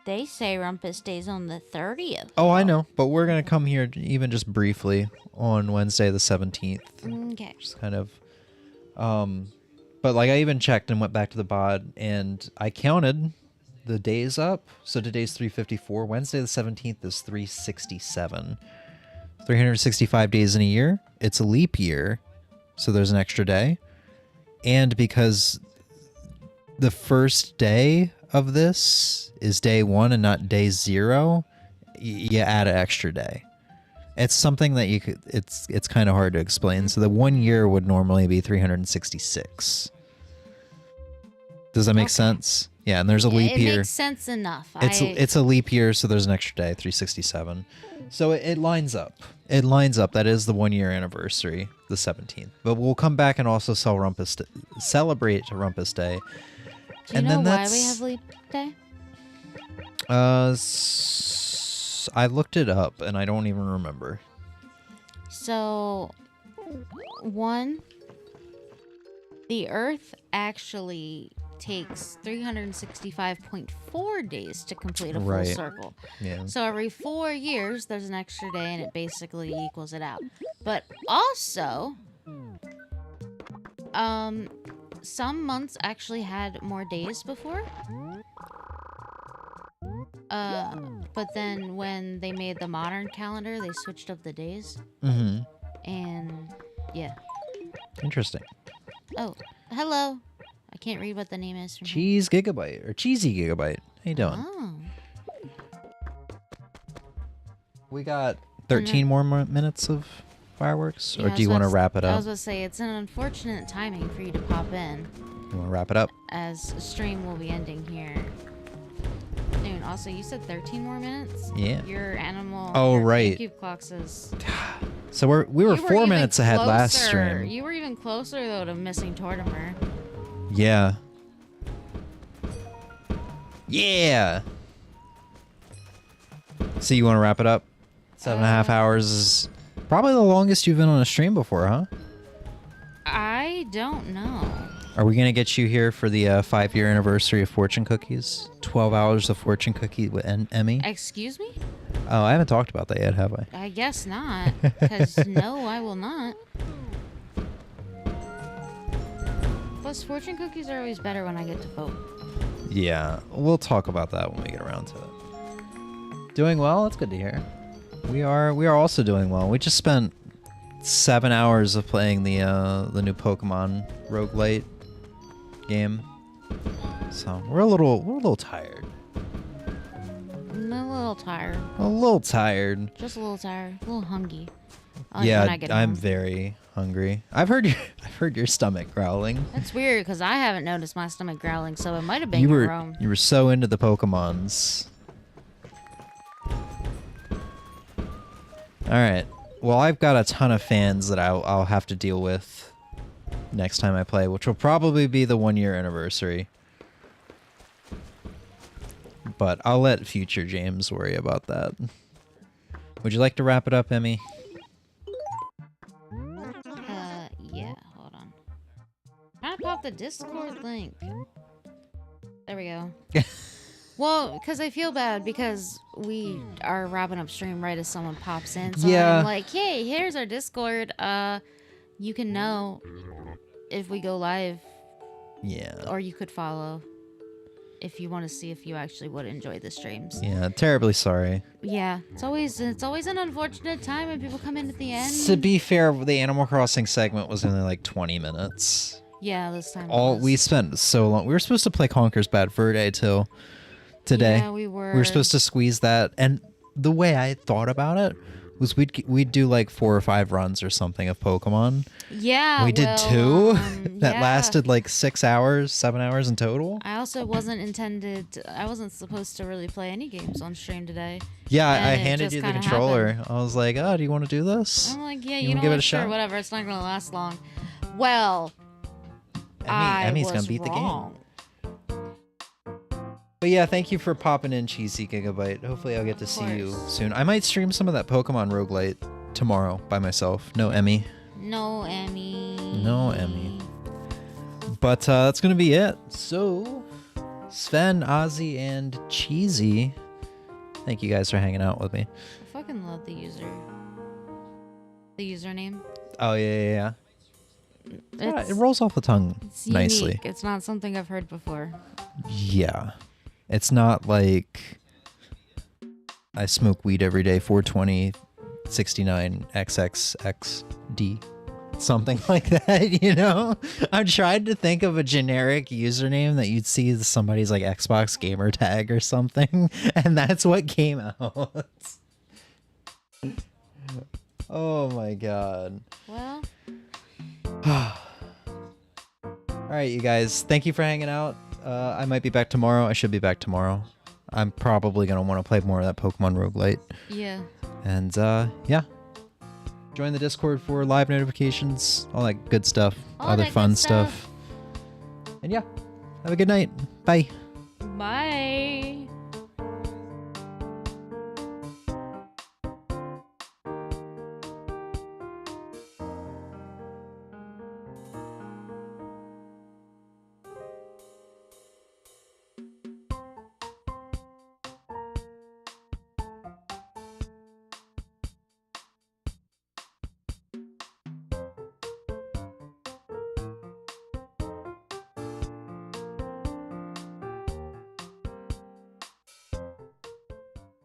They say Rumpus stays on the 30th. Oh, I know, but we're gonna come here even just briefly on Wednesday the 17th. Okay. Just kind of, but like I even checked and went back to the VOD and I counted the days up. So today's 354. Wednesday the 17th is 367. 365 days in a year. It's a leap year, so there's an extra day. And because the first day of this is day 1 and not day 0, you add an extra day. It's something that you could. It's kind of hard to explain. So the 1 year would normally be 366. Does that make sense? Yeah, and there's a leap it year. makes sense enough. It's a leap year, so there's an extra day, 367. So it lines up. It lines up. That is the 1 year anniversary, the 17th. But we'll come back and also celebrate Rumpus Day. Do you know why we have leap day? I looked it up and I don't even remember. So, one, the Earth actually takes 365.4 days to complete a full Right. circle. Yeah. So every 4 years, there's an extra day, and it basically equals it out. But also, some months actually had more days before. But then when they made the modern calendar, they switched up the days. Mm-hmm. And yeah. Interesting. Oh, hello. I can't read what the name is. From here. Cheese Gigabyte or Cheesy Gigabyte. How you doing? Oh. We got 13 more minutes of fireworks, Yeah, or I do you was want to about wrap it I up? was going to say, it's an unfortunate timing for you to pop in, You want to wrap it up? as stream will be ending here. Dude, also, you said 13 more minutes? Yeah. Your animal. Oh, your right. GameCube clock says. So we were You 4 even minutes ahead last closer. stream. You were even closer, though, to missing Tortimer. Yeah. Yeah. So you want to wrap it up? 7.5 hours is probably the longest you've been on a stream before, huh? I don't know. Are we going to get you here for the 5-year anniversary of fortune cookies? 12 hours of fortune cookie with Emmy? Excuse me? Oh, I haven't talked about that yet, have I? I guess not. Because no, I will not. Plus, fortune cookies are always better when I get to vote. Yeah, we'll talk about that when we get around to it. Doing well? That's good to hear. We are also doing well. We just spent 7 hours of playing the new Pokemon roguelite game. So we're a little tired. I'm a little tired. A little tired. Just a little tired. A little hungry. Like when Yeah, I get I'm home. very hungry. I've heard your stomach growling. That's weird because I haven't noticed my stomach growling, so it might have been You your were room. you were so into the Pokemons. All right. Well, I've got a ton of fans that I'll have to deal with next time I play, which will probably be the 1 year anniversary. But I'll let future James worry about that. Would you like to wrap it up, Emmy? Yeah, hold on. Trying to pop the Discord link. There we go. Well, because I feel bad because we are wrapping up stream right as someone pops in. So Yeah. I'm like, hey, here's our Discord. You can know if we go live, Yeah. or you could follow if you want to see if you actually would enjoy the streams. Yeah, terribly sorry. Yeah, it's always an unfortunate time when people come in at the end. To be fair, the Animal Crossing segment was only like 20 minutes. Yeah, this time. We spent so long. We were supposed to play Conker's Bad Fur Day too. Today. Yeah, we were. We were supposed to squeeze that, and the way I thought about it was we'd do like 4 or 5 runs or something of Pokemon. Yeah, We did 2 that yeah. lasted like 6 hours, 7 hours in total. I also I wasn't supposed to really play any games on stream today. Yeah, And I it handed just you the kinda controller. happened. I was like, "Oh, do you want to do this?" I'm like, yeah, You you wanna know give it what? a Sure, shot? whatever. It's not gonna last long. Well, I Emmy's was gonna beat wrong. the game. But yeah, thank you for popping in, Cheesy Gigabyte. Hopefully I'll get to see you course. soon. I might stream some of that Pokemon roguelite tomorrow by myself. No Emmy. No, Emmy. No Emmy. But that's going to be it. So, Sven, Ozzy, and Cheesy, thank you guys for hanging out with me. I fucking love the username. Oh, yeah. It's, It rolls off the tongue it's nicely. unique. It's not something I've heard before. Yeah. It's not like I smoke weed every day, 420, 69, XXXD. Something like that, you know? I'm trying to think of a generic username that you'd see as somebody's like Xbox gamer tag or something, and that's what came out. Oh my god. Well, All right, you guys. Thank you for hanging out. I might be back tomorrow. I should be back tomorrow. I'm probably going to want to play more of that Pokemon roguelite. Yeah. And yeah. Join the Discord for live notifications, all that good stuff, All other that fun good stuff. stuff. And yeah, have a good night. Bye. Bye.